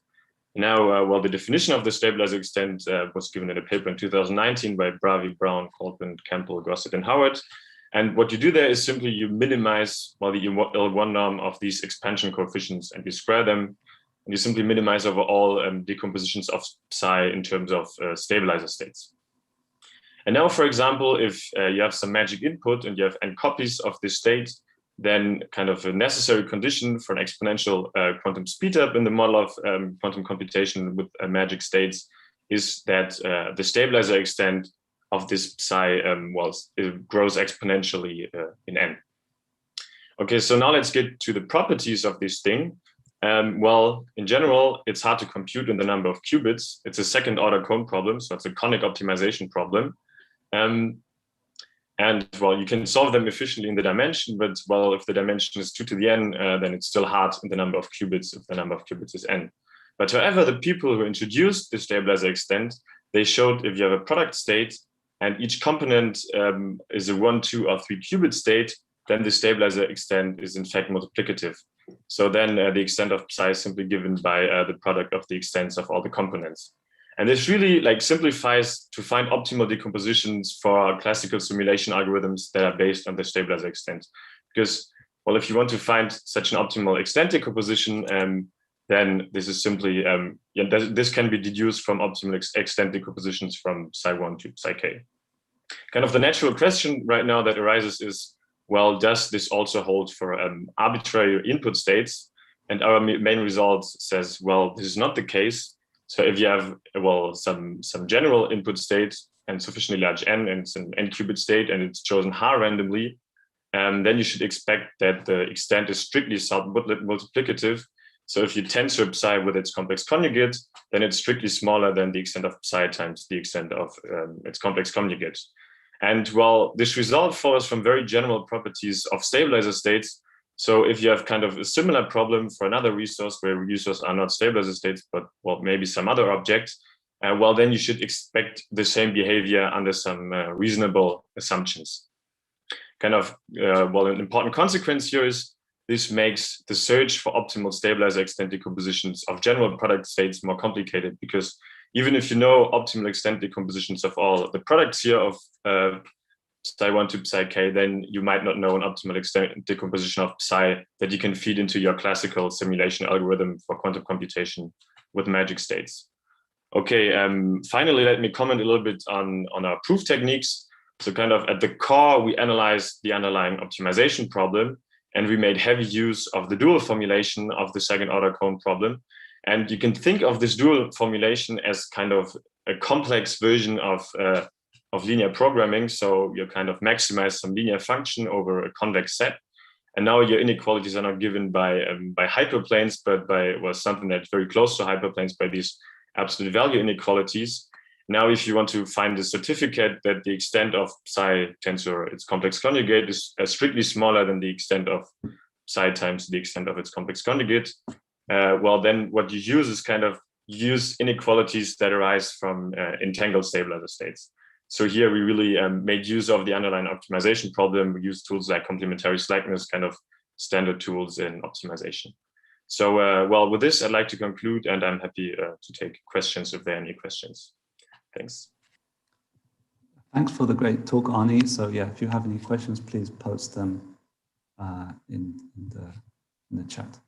Now, well, the definition of the stabilizer extent was given in a paper in 2019 by Bravi, Brown, Colpin, Campbell, Gossett, and Howard. And what you do there is simply you minimize, well, the L1 norm of these expansion coefficients, and you square them, and you simply minimize over all decompositions of psi in terms of stabilizer states. And now, for example, if you have some magic input and you have n copies of this state, then kind of a necessary condition for an exponential quantum speedup in the model of quantum computation with magic states is that the stabilizer extent of this psi it grows exponentially in n. Okay, so now let's get to the properties of this thing. Well, in general, it's hard to compute in the number of qubits. It's a second order cone problem, so it's a conic optimization problem. And well, you can solve them efficiently in the dimension, but well, if the dimension is 2 to the n, then it's still hard in the number of qubits if the number of qubits is n. But however, the people who introduced the stabilizer extent, they showed if you have a product state and each component is a 1, 2, or 3 qubit state, then the stabilizer extent is in fact multiplicative. So then the extent of psi is simply given by the product of the extents of all the components. And this really like simplifies to find optimal decompositions for classical simulation algorithms that are based on the stabilizer extent. Because, well, if you want to find such an optimal extent decomposition, then this is simply, this can be deduced from optimal extent decompositions from psi1 to psi-k. Kind of the natural question right now that arises is, well, does this also hold for arbitrary input states? And our main result says, well, this is not the case. So if you have, well, some general input state and sufficiently large n, and it's an n qubit state, and it's chosen Haar randomly, then you should expect that the extent is strictly multiplicative. So if you tensor psi with its complex conjugate, then it's strictly smaller than the extent of psi times the extent of its complex conjugate. And well, this result follows from very general properties of stabilizer states. So if you have kind of a similar problem for another resource where resources are not stabilizer states, but well, maybe some other object, well, then you should expect the same behavior under some reasonable assumptions. Kind of, well, an important consequence here is this makes the search for optimal stabilizer extent decompositions of general product states more complicated, because even if you know optimal extent decompositions of all the products here of psi1 to psi-k, then you might not know an optimal extent decomposition of psi that you can feed into your classical simulation algorithm for quantum computation with magic states. Okay, finally, let me comment a little bit on our proof techniques. So kind of at the core, we analyzed the underlying optimization problem, and we made heavy use of the dual formulation of the second order cone problem. And you can think of this dual formulation as kind of a complex version of linear programming. So you kind of maximize some linear function over a convex set. And now your inequalities are not given by hyperplanes, but by something that's very close to hyperplanes, by these absolute value inequalities. Now, if you want to find the certificate that the extent of psi tensor its complex conjugate is strictly smaller than the extent of psi times the extent of its complex conjugate, well, then what you use is kind of use inequalities that arise from entangled stabilizer states. So here we really made use of the underlying optimization problem. We use tools like complementary slackness, kind of standard tools in optimization. So, well, with this, I'd like to conclude, and I'm happy to take questions if there are any questions. Thanks. Thanks for the great talk, Arnie. So yeah, if you have any questions, please post them in the chat.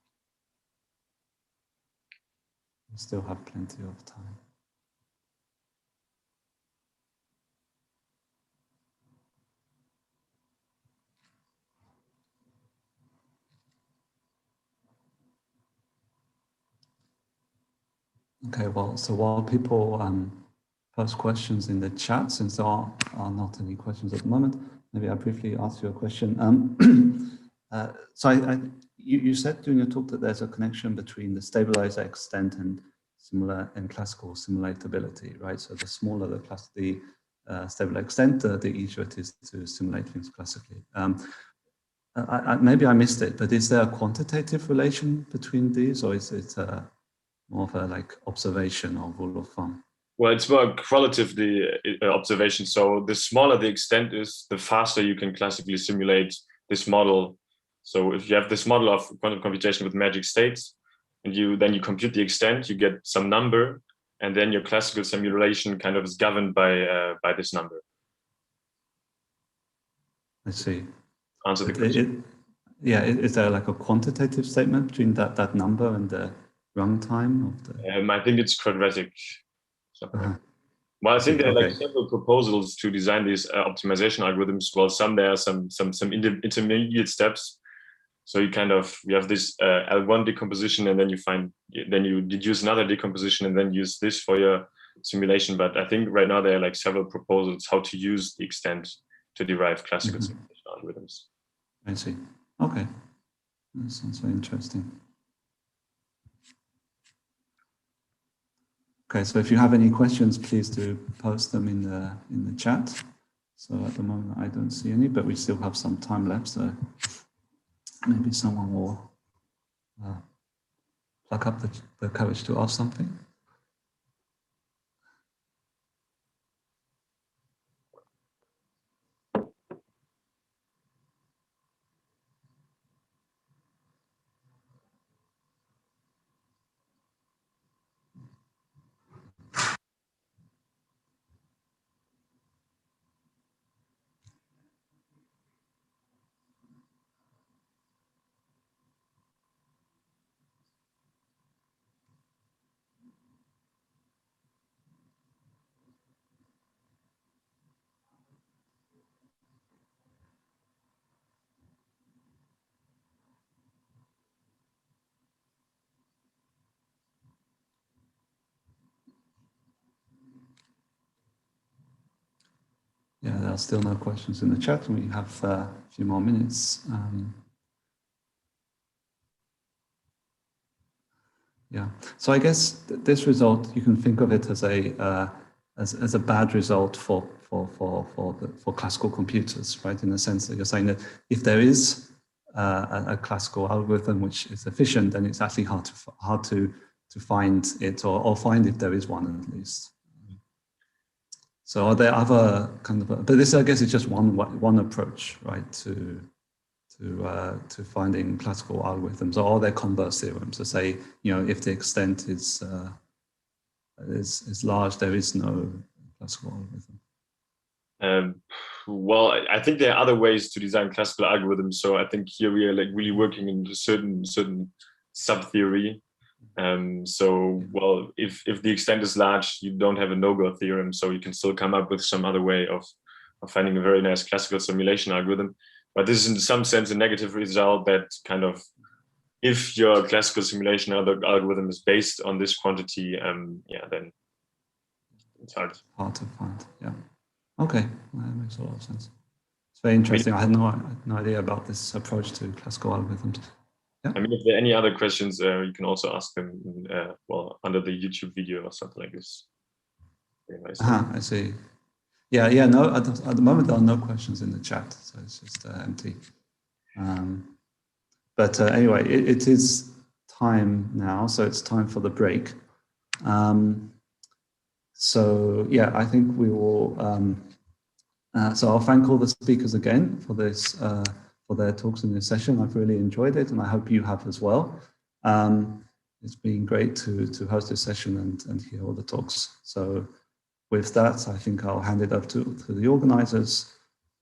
We still have plenty of time. Okay, well, so while people post questions in the chat, since there are not any questions at the moment, maybe I'll briefly ask you a question. So you said during your talk that there's a connection between the stabilizer extent and classical simulatability, right? So the smaller the stable extent, the easier it is to simulate things classically. Maybe I missed it, but is there a quantitative relation between these, or is it more of a like observation or rule of thumb? Well, it's more qualitative, the observation. So the smaller the extent is, the faster you can classically simulate this model. So if you have this model of quantum computation with magic states, and then you compute the extent, you get some number, and then your classical simulation kind of is governed by this number. I see. Answer the question. Yeah, is there like a quantitative statement between that number and the runtime of the? I think it's quadratic. Well, I think there are like several proposals to design these optimization algorithms. Well, there are some intermediate steps. So you have this L1 decomposition, and then you deduce another decomposition, and then use this for your simulation. But I think right now there are like several proposals how to use the extent to derive classical simulation algorithms. I see. Okay, that sounds very interesting. Okay, so if you have any questions, please do post them in the chat. So at the moment I don't see any, but we still have some time left. So maybe someone will pluck up the courage to ask something. Yeah, there are still no questions in the chat, and we have a few more minutes. Yeah, so I guess this result, you can think of it as a bad result for classical computers, right? In the sense that you're saying that if there is a classical algorithm which is efficient, then it's actually hard to find it or find if there is one at least. So are there other kind of, but this I guess is just one approach, right, to finding classical algorithms, or are there converse theorems to say, if the extent is large, there is no classical algorithm? Well, I think there are other ways to design classical algorithms. So I think here we are like really working in a certain sub-theory. So, well, if the extent is large, you don't have a no-go theorem, so you can still come up with some other way of finding a very nice classical simulation algorithm. But this is in some sense a negative result that kind of, if your classical simulation algorithm is based on this quantity, then it's hard to find. Yeah. Okay, that makes a lot of sense. It's very interesting. I had no idea about this approach to classical algorithms. Yeah. I mean, if there are any other questions, you can also ask them, under the YouTube video or something like this. Very nice. I see. Yeah. No, at the moment there are no questions in the chat, so it's just empty. But anyway, it is time now, so it's time for the break. So yeah, I think we will. So I'll thank all the speakers again for this. For their talks in this session. I've really enjoyed it, and I hope you have as well. It's been great to host this session and hear all the talks. So with that, I think I'll hand it up to the organizers,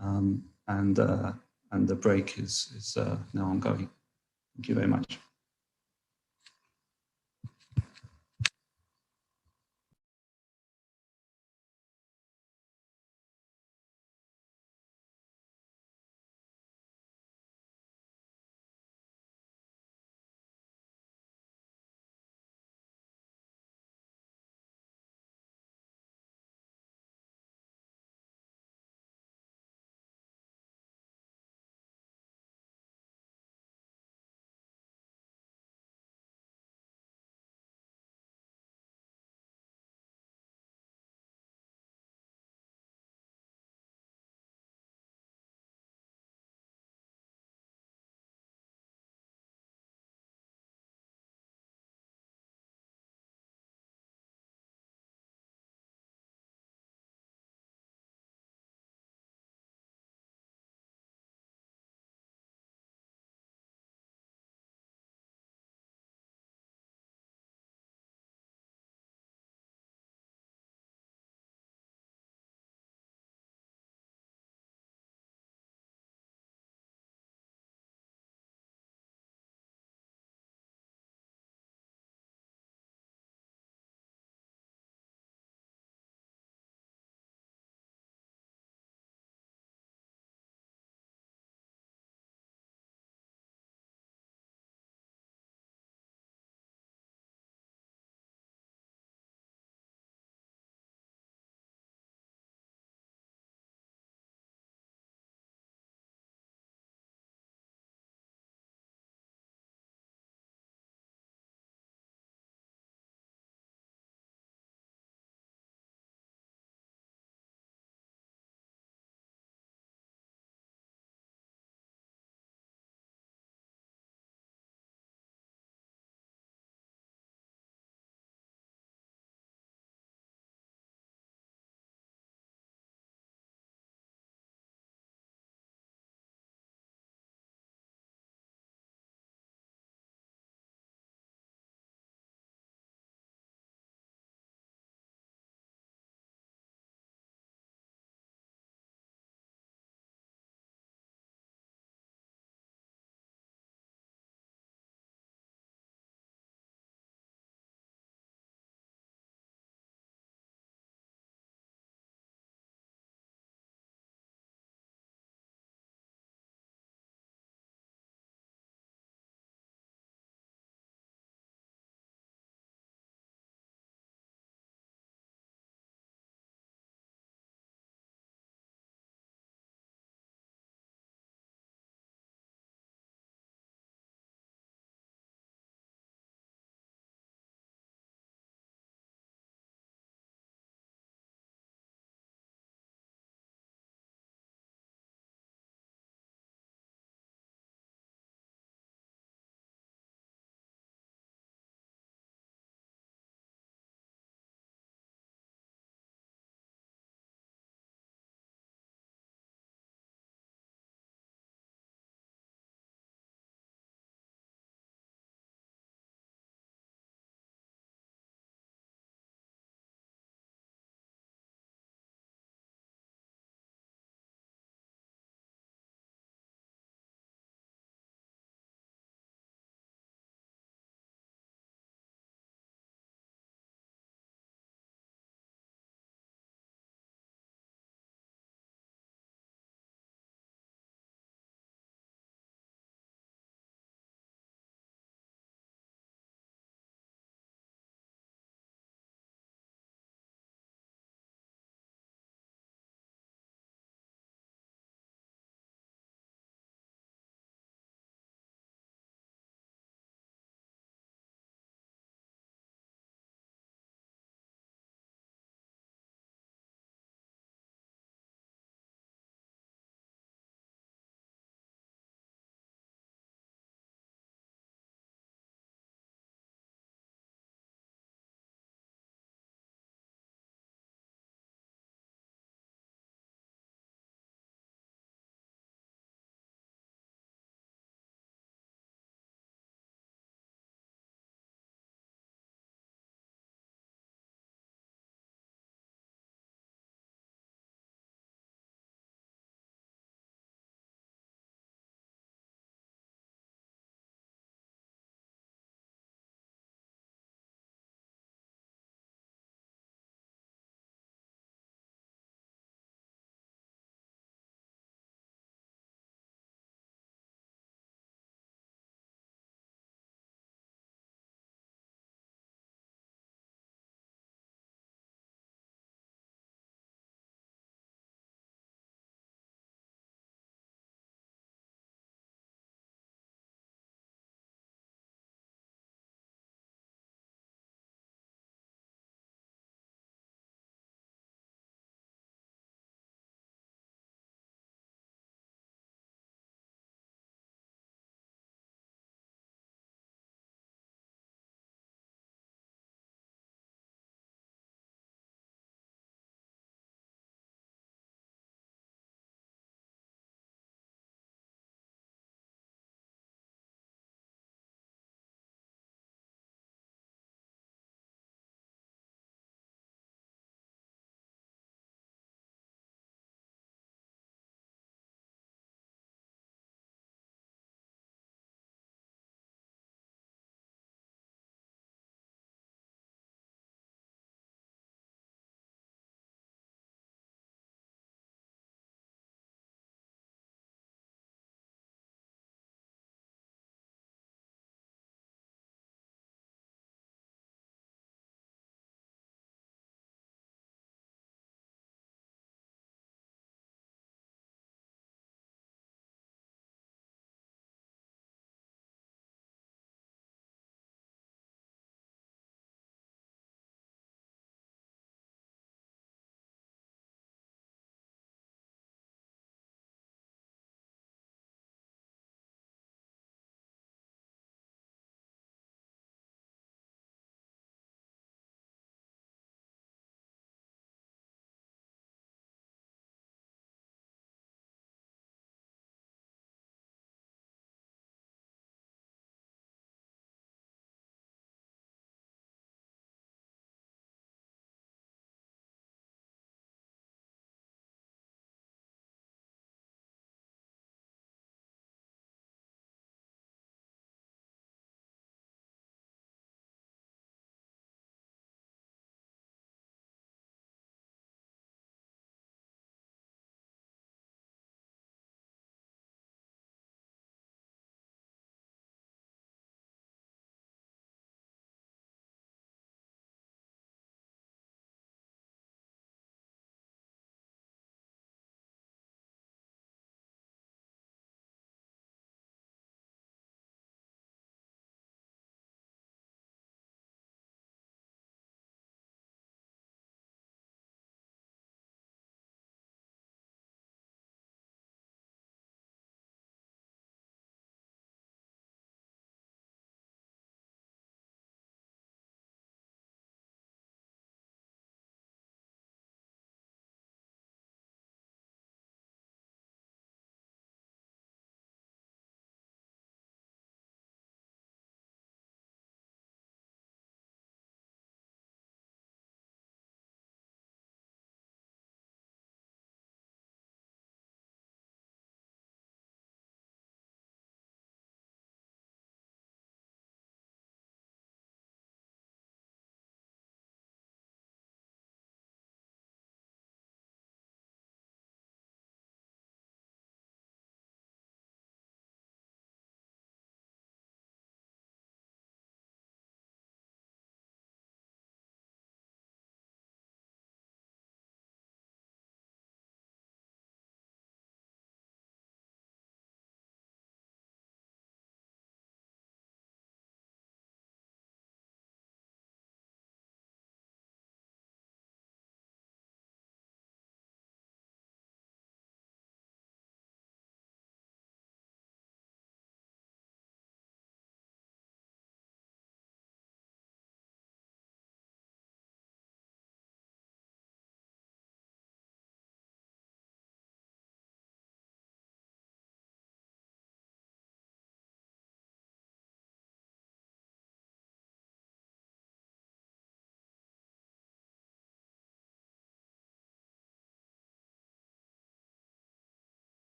and and the break is now ongoing. Thank you very much.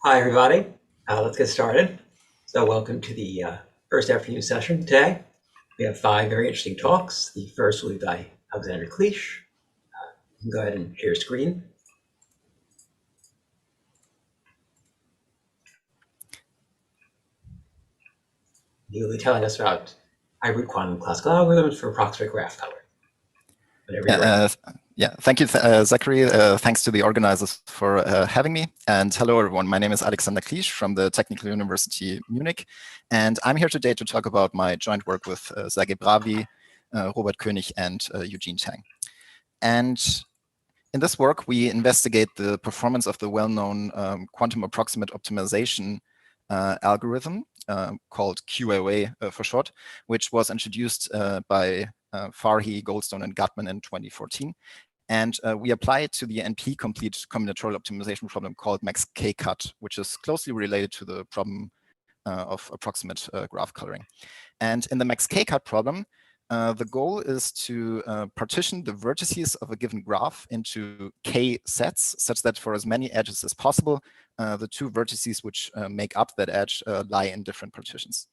Hi, everybody. Let's get started. So welcome to the first afternoon session today. We have 5 very interesting talks. The first will be by Alexander Cleach. You can go ahead and share screen. He will be telling us about hybrid quantum classical algorithms for approximate graph coloring. Whenever you're ready. Yeah, thank you, Zachary. Thanks to the organizers for having me. And hello, everyone. My name is Alexander Cleach from the Technical University Munich. And I'm here today to talk about my joint work with Sergei Bravi, Robert König, and Eugene Tang. And in this work, we investigate the performance of the well-known quantum approximate optimization algorithm called QAOA for short, which was introduced by Farhi, Goldstone, and Gutman in 2014. And we apply it to the NP-complete combinatorial optimization problem called max K-cut, which is closely related to the problem of approximate graph coloring. And in the max K-cut problem, the goal is to partition the vertices of a given graph into K sets, such that for as many edges as possible, the 2 vertices which make up that edge lie in different partitions.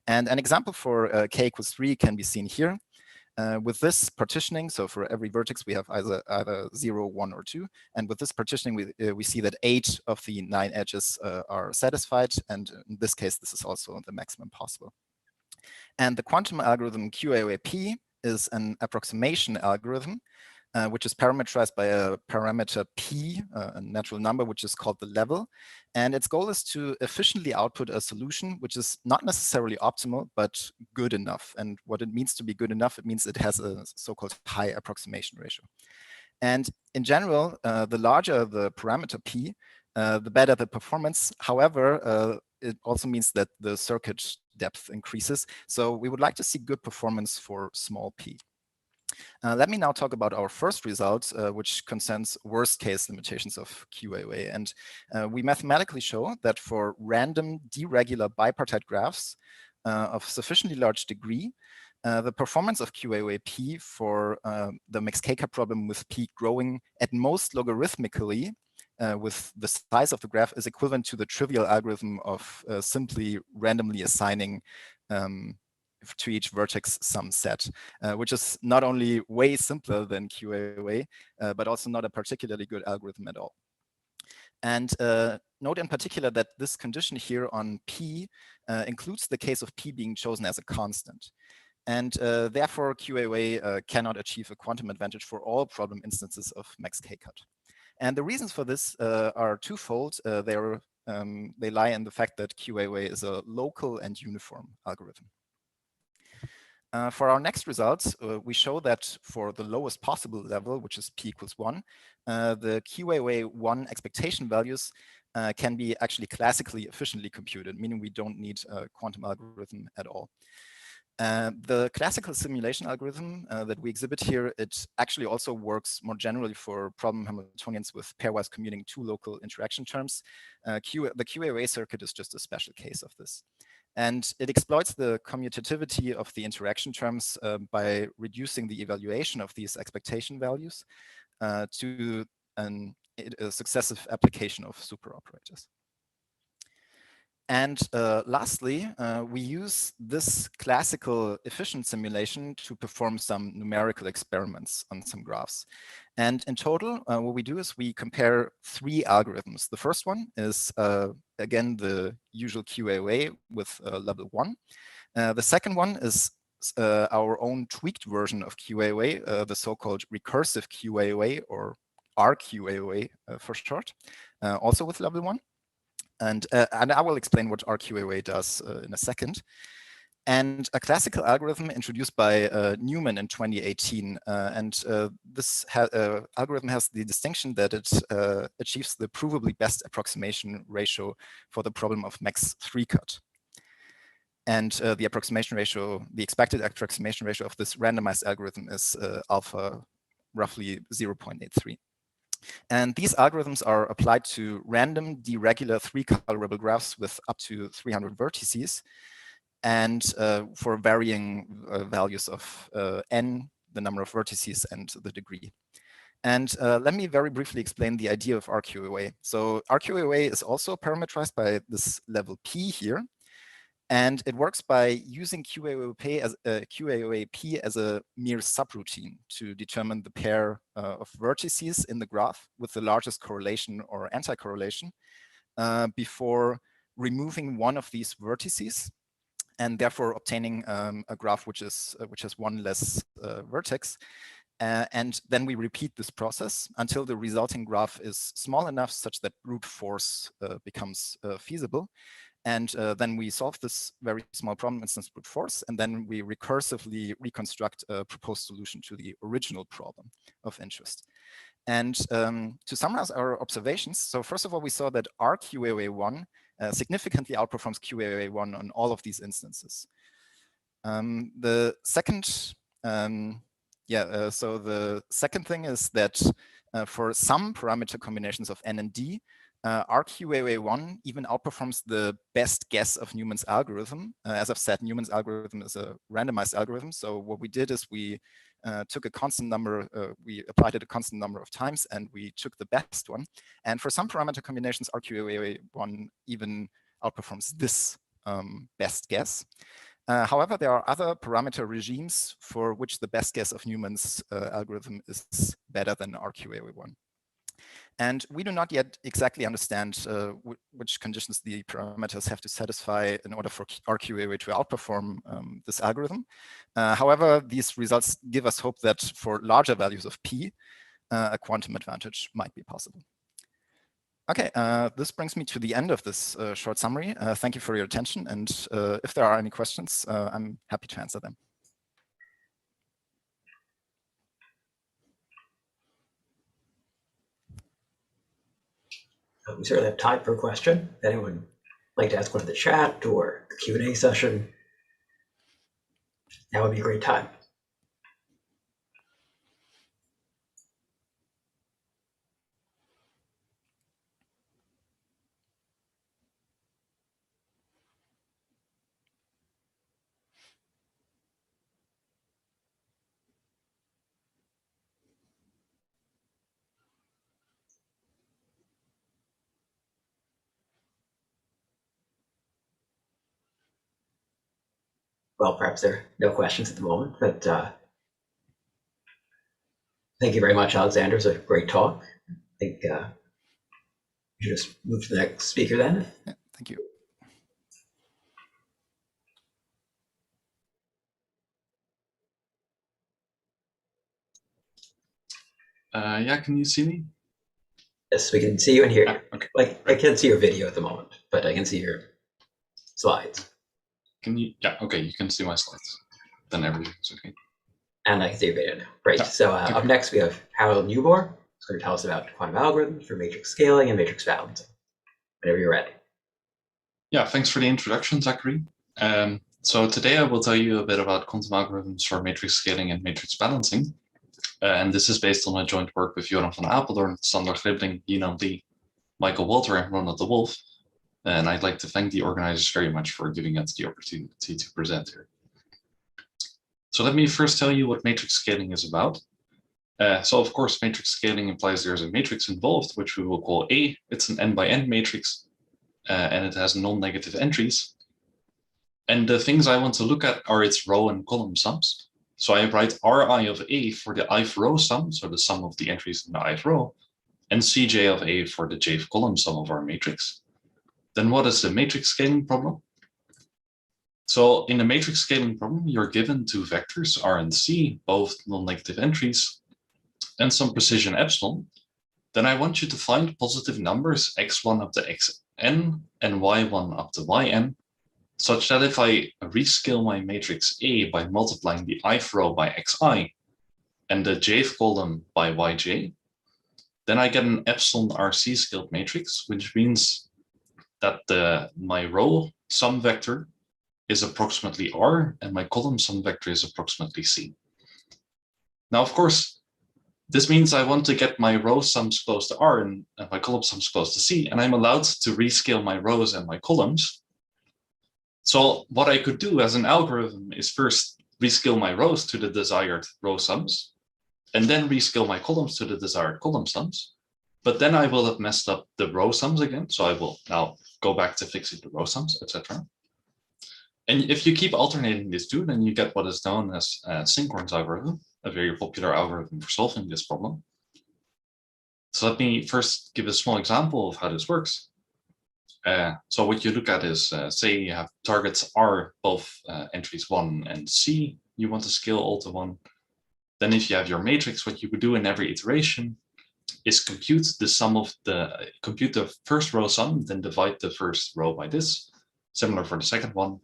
And an example for K equals 3 can be seen here. With this partitioning, so for every vertex we have either 0, 1, or 2, and with this partitioning we see that 8 of the 9 edges are satisfied, and in this case this is also the maximum possible. And the quantum algorithm QAOA-P is an approximation algorithm which is parameterized by a parameter P, a natural number, which is called the level. And its goal is to efficiently output a solution which is not necessarily optimal, but good enough. And what it means to be good enough, it means it has a so-called high approximation ratio. And in general, the larger the parameter P, the better the performance. However, it also means that the circuit depth increases. So we would like to see good performance for small p. Let me now talk about our first result, which concerns worst case limitations of QAOA. And we mathematically show that for random deregular bipartite graphs of sufficiently large degree, the performance of QAOA-P for the max K-cut problem with P growing at most logarithmically with the size of the graph is equivalent to the trivial algorithm of simply randomly assigning to each vertex some set, which is not only way simpler than QAOA, but also not a particularly good algorithm at all. And note in particular that this condition here on P includes the case of P being chosen as a constant. And therefore, QAOA cannot achieve a quantum advantage for all problem instances of max K-cut. And the reasons for this are twofold. They lie in the fact that QAOA is a local and uniform algorithm. For our next results, we show that for the lowest possible level, which is p equals 1, the QAOA1 expectation values can be actually classically efficiently computed, meaning we don't need a quantum algorithm at all. The classical simulation algorithm that we exhibit here, it actually also works more generally for problem Hamiltonians with pairwise commuting 2 local interaction terms. The QAOA circuit is just a special case of this. And it exploits the commutativity of the interaction terms by reducing the evaluation of these expectation values to a successive application of superoperators. And lastly, we use this classical efficient simulation to perform some numerical experiments on some graphs. And in total, what we do is we compare 3 algorithms. The first one is, again, the usual QAOA with level 1. The second one is our own tweaked version of QAOA, the so-called recursive QAOA, or RQAOA for short, also with level 1. And I will explain what RQAOA does in a second. And a classical algorithm introduced by Newman in 2018. This algorithm has the distinction that it achieves the provably best approximation ratio for the problem of max 3-cut. And the approximation ratio, the expected approximation ratio of this randomized algorithm is alpha roughly 0.83. And these algorithms are applied to random deregular 3-colorable graphs with up to 300 vertices, and for varying values of n, the number of vertices, and the degree. And let me very briefly explain the idea of RQAA. So RQAA is also parameterized by this level P here. And it works by using QAOP as a mere subroutine to determine the pair of vertices in the graph with the largest correlation or anti-correlation before removing one of these vertices, and therefore obtaining a graph which has one less vertex. And then we repeat this process until the resulting graph is small enough such that brute force becomes feasible. And then we solve this very small problem instance brute force, and then we recursively reconstruct a proposed solution to the original problem of interest. And to summarize our observations, so first of all, we saw that RQAA1 significantly outperforms QAA1 on all of these instances. The second, so the second thing is that for some parameter combinations of N and D, RQAA1 even outperforms the best guess of Newman's algorithm. As I've said, Newman's algorithm is a randomized algorithm. So what we did is we took a constant number, we applied it a constant number of times, and we took the best one. And for some parameter combinations, RQAA1 even outperforms this best guess. However, there are other parameter regimes for which the best guess of Newman's algorithm is better than RQAA1. And we do not yet exactly understand which conditions the parameters have to satisfy in order for RQAA to outperform this algorithm. However, these results give us hope that for larger values of P, a quantum advantage might be possible. Okay, this brings me to the end of this short summary. Thank you for your attention. And if there are any questions, I'm happy to answer them. We certainly have time for a question. If anyone would like to ask one in the chat or the Q&A session, that would be a great time. Well, perhaps there are no questions at the moment, but thank you very much, Alexander. It was a great talk. I think we should just move to the next speaker then. Yeah, thank you. Yeah, can you see me? Yes, we can see you and hear you. Okay. Like, I can't see your video at the moment, but I can see your slides. Can you? Yeah, okay, you can see my slides. Then everything's okay. And I can see your video now. Great. Yeah, so up next, we have Harold Newborn. He's going to tell us about quantum algorithms for matrix scaling and matrix balancing. Whenever you're ready. Yeah, thanks for the introduction, Zachary. So today I will tell you a bit about quantum algorithms for matrix scaling and matrix balancing. And this is based on a joint work with Joran van Apeldoorn, Sander Gribling, Yinan Lee, Michael Walter, and Ronald de Wolf. And I'd like to thank the organizers very much for giving us the opportunity to present here. So let me first tell you what matrix scaling is about. So of course, matrix scaling implies there's a matrix involved, which we will call A. It's an n by n matrix, and it has non-negative entries. And the things I want to look at are its row and column sums. So I write Ri of A for the ith row sum, so the sum of the entries in the ith row, and Cj of A for the jth column sum of our matrix. Then what is the matrix scaling problem? So in the matrix scaling problem, you're given two vectors, R and C, both non-negative entries, and some precision epsilon. Then I want you to find positive numbers x1 up to xn and y1 up to yn, such that if I rescale my matrix A by multiplying the ith row by xi and the jth column by yj, then I get an epsilon RC scaled matrix, which means that my row sum vector is approximately R and my column sum vector is approximately C. Now, of course, this means I want to get my row sums close to R and my column sums close to C, and I'm allowed to rescale my rows and my columns. So what I could do as an algorithm is first rescale my rows to the desired row sums, and then rescale my columns to the desired column sums. But then I will have messed up the row sums again. So I will now go back to fixing the row sums, etc. And if you keep alternating these two, then you get what is known as Synchron's algorithm, a very popular algorithm for solving this problem. So let me first give a small example of how this works. So what you look at is, say you have targets R, both entries 1 and C, you want to scale all to 1. Then if you have your matrix, what you would do in every iteration is compute the first row sum, then divide the first row by this, similar for the second one.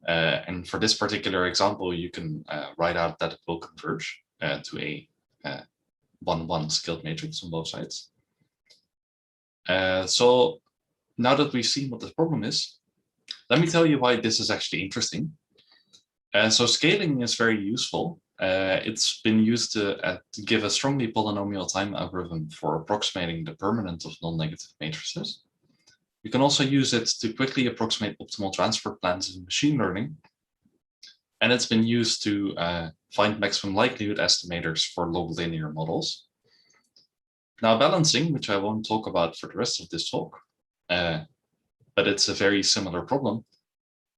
And for this particular example, you can write out that it will converge to a 1-1 scaled matrix on both sides. So now that we've seen what the problem is, let me tell you why this is actually interesting. So scaling is very useful. It's been used to give a strongly polynomial time algorithm for approximating the permanence of non-negative matrices. You can also use it to quickly approximate optimal transfer plans in machine learning. And it's been used to find maximum likelihood estimators for log linear models. Now balancing, which I won't talk about for the rest of this talk, but it's a very similar problem.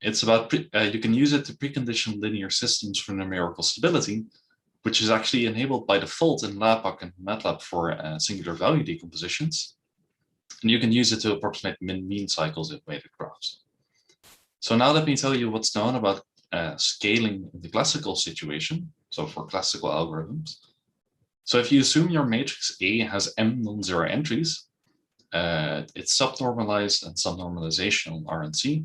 It's about, you can use it to precondition linear systems for numerical stability, which is actually enabled by default in LabPAC and MATLAB for singular value decompositions. And you can use it to approximate min-mean cycles in weighted graphs. So now let me tell you what's known about scaling in the classical situation, so for classical algorithms. So if you assume your matrix A has m non-zero entries, it's subnormalized and subnormalization on R and C.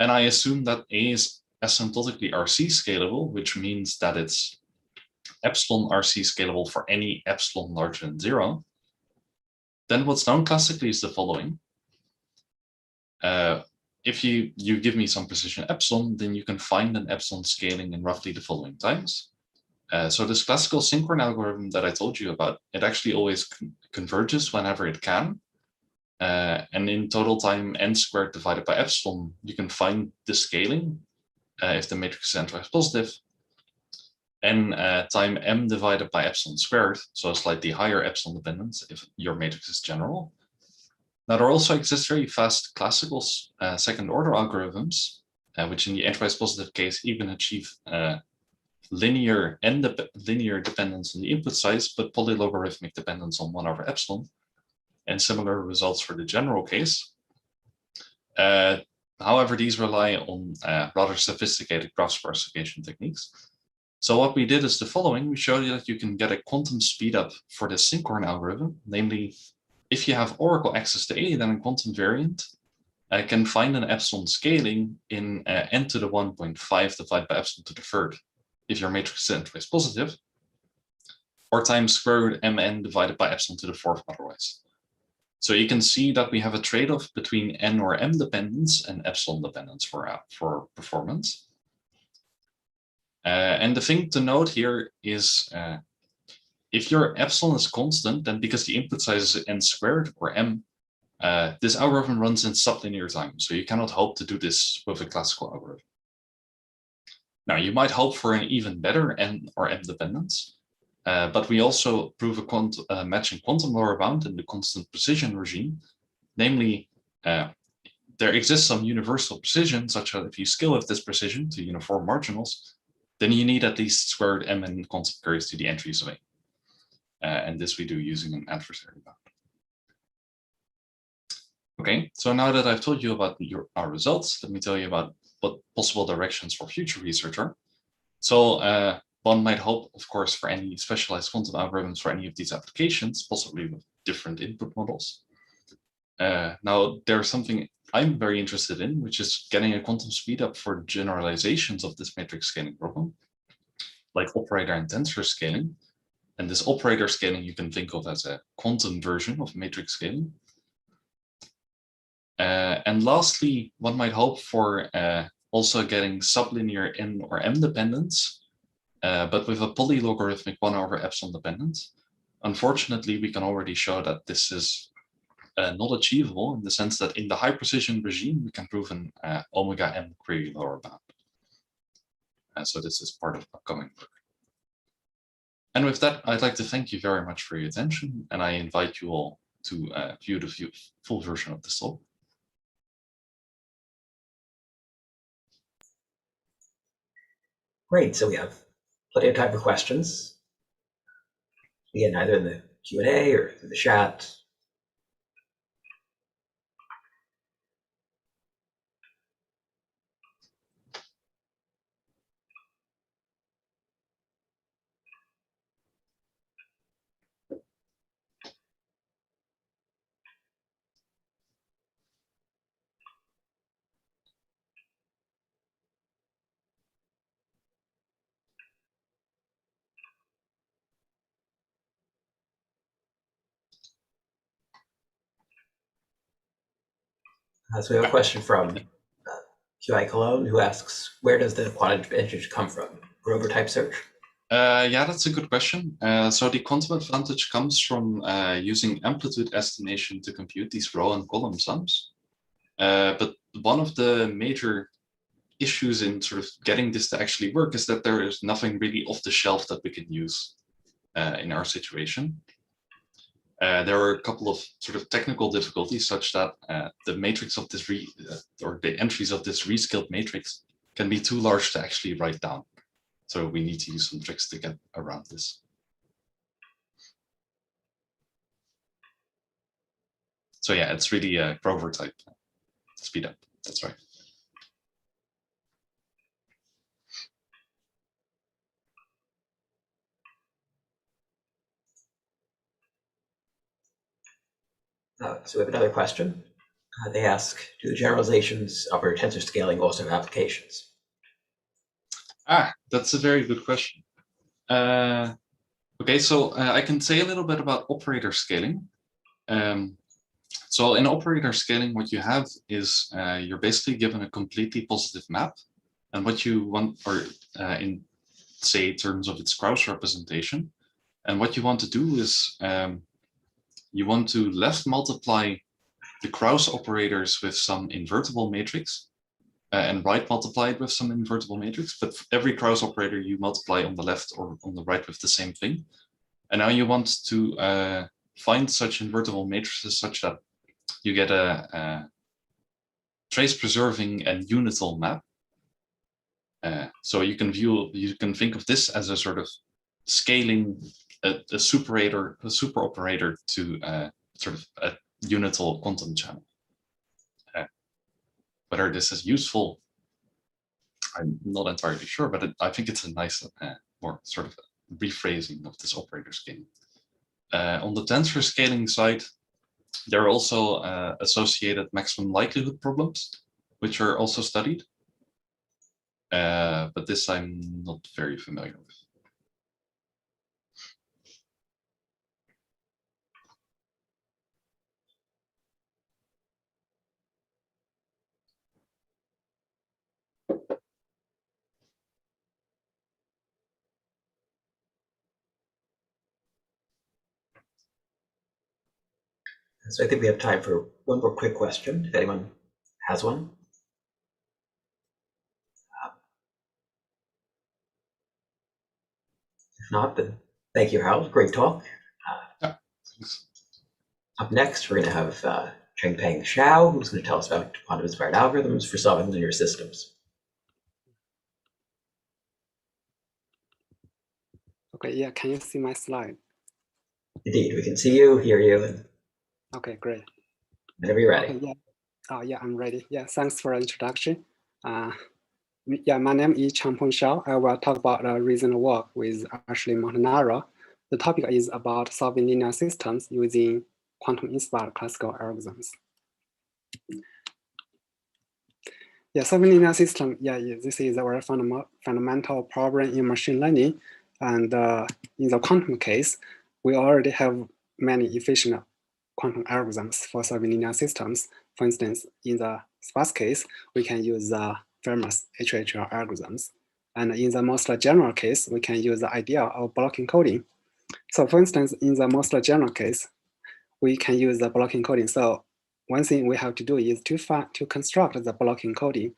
And I assume that A is asymptotically RC scalable, which means that it's epsilon RC scalable for any epsilon larger than 0. Then what's known classically is the following. If you give me some precision epsilon, then you can find an epsilon scaling in roughly the following times. So this classical synchron algorithm that I told you about, it actually always converges whenever it can. And in total time n squared divided by epsilon, you can find the scaling if the matrix is entwise positive. And time m divided by epsilon squared, so a slightly higher epsilon dependence if your matrix is general. Now there also exist very fast classical second order algorithms, which in the entwise positive case even achieve linear dependence on the input size, but polylogarithmic dependence on 1/epsilon, and similar results for the general case. However, these rely on rather sophisticated graph sparsification techniques. So what we did is the following. We showed you that you can get a quantum speedup for the synchron algorithm. Namely, if you have oracle access to A, then a quantum variant can find an epsilon scaling in n to the 1.5 divided by epsilon to the third, if your matrix is entwise positive, or times square root mn divided by epsilon to the fourth otherwise. So you can see that we have a trade-off between n or m dependence and epsilon dependence for performance. And the thing to note here is if your epsilon is constant, then because the input size is n squared or m, this algorithm runs in sublinear time. So you cannot hope to do this with a classical algorithm. Now you might hope for an even better n or m dependence, but we also prove a matching quantum lower bound in the constant precision regime. Namely, there exists some universal precision, such that if you scale with this precision to uniform marginals, then you need at least square root mn constant carries to the entries of A. And this we do using an adversary bound. Okay, so now that I've told you about our results, let me tell you about what possible directions for future research are. So one might hope, of course, for any specialized quantum algorithms for any of these applications, possibly with different input models. Now, there's something I'm very interested in, which is getting a quantum speedup for generalizations of this matrix scaling problem, like operator and tensor scaling. And this operator scaling you can think of as a quantum version of matrix scaling. And lastly, one might hope for also getting sublinear n or m dependence, but with a polylogarithmic 1/epsilon dependence. Unfortunately, we can already show that this is not achievable in the sense that in the high precision regime, we can prove an omega m query lower bound. So this is part of upcoming work. And with that, I'd like to thank you very much for your attention, and I invite you all to view the full version of this talk. Great, so we have plenty of time for questions. Again, either in the Q&A or through the chat. So we have a question from QI Cologne, who asks, where does the quantum advantage come from? Grover type search? Yeah, that's a good question. So the quantum advantage comes from using amplitude estimation to compute these row and column sums. But one of the major issues in sort of getting this to actually work is that there is nothing really off the shelf that we can use in our situation. There are a couple of sort of technical difficulties, such that the matrix of this or the entries of this rescaled matrix can be too large to actually write down. So we need to use some tricks to get around this. So yeah, it's really a Grover type speed up. That's right. So we have another question. They ask, do the generalizations of our tensor scaling also have applications? That's a very good question. Okay, so I can say a little bit about operator scaling. So in operator scaling, what you have is you're basically given a completely positive map, and what you want, or in say terms of its Krauss representation, and what you want to do is you want to left multiply the Krauss operators with some invertible matrix, and right multiply it with some invertible matrix, but every Krauss operator you multiply on the left or on the right with the same thing. And now you want to find such invertible matrices such that you get a trace preserving and unital map. So you can think of this as a sort of scaling a super operator to sort of a unital quantum channel. Whether this is useful, I'm not entirely sure, but I think it's a nice, more sort of rephrasing of this operator scaling. On the tensor scaling side, there are also associated maximum likelihood problems, which are also studied. But this I'm not very familiar with. So I think we have time for one more quick question, if anyone has one. If not, then thank you, Harold. Great talk. Up next, we're going to have Chengpeng Xiao, who's going to tell us about quantum-inspired algorithms for solving linear systems. Okay, yeah, can you see my slide? Indeed, we can see you, hear you. And okay, great. Whenever you're ready. Okay, yeah. Oh, yeah, I'm ready. Yeah, thanks for the introduction. Yeah, my name is Chengpeng Xiao. I will talk about recent work with Ashley Montanaro. The topic is about solving linear systems using quantum-inspired classical algorithms. Yeah, solving linear system. Yeah, this is a very fundamental problem in machine learning. And in the quantum case, we already have many efficient quantum algorithms for solving linear systems. For instance, in the sparse case, we can use the famous HHL algorithms. And in the most general case, we can use the idea of block encoding. So for instance, in the most general case, we can use the block encoding. So one thing we have to do is to construct the block encoding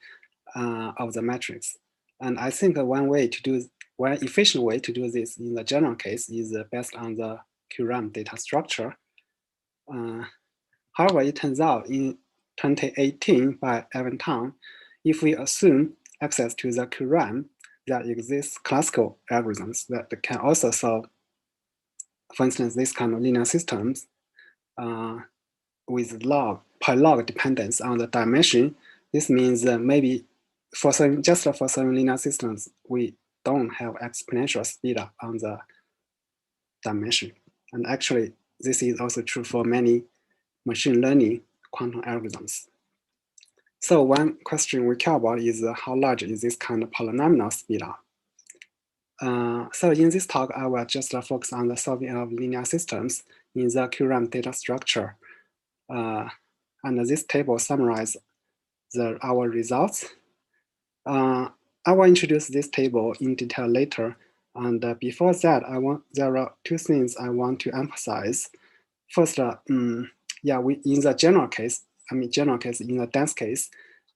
of the matrix. And I think one way to do one efficient way to do this in the general case is based on the QRAM data structure. However, it turns out in 2018 by Evan Tang, if we assume access to the QRAM, there exists classical algorithms that can also solve, for instance, this kind of linear systems with per log dependence on the dimension. This means maybe for some linear systems, we don't have exponential speedup on the dimension. And actually, this is also true for many machine learning quantum algorithms. So one question we care about is how large is this kind of polynomial speedup? So in this talk, I will just focus on the solving of linear systems in the QRAM data structure. And this table summarizes our results. I will introduce this table in detail later. And before that, there are two things I want to emphasize. First, in the general case, in the dense case,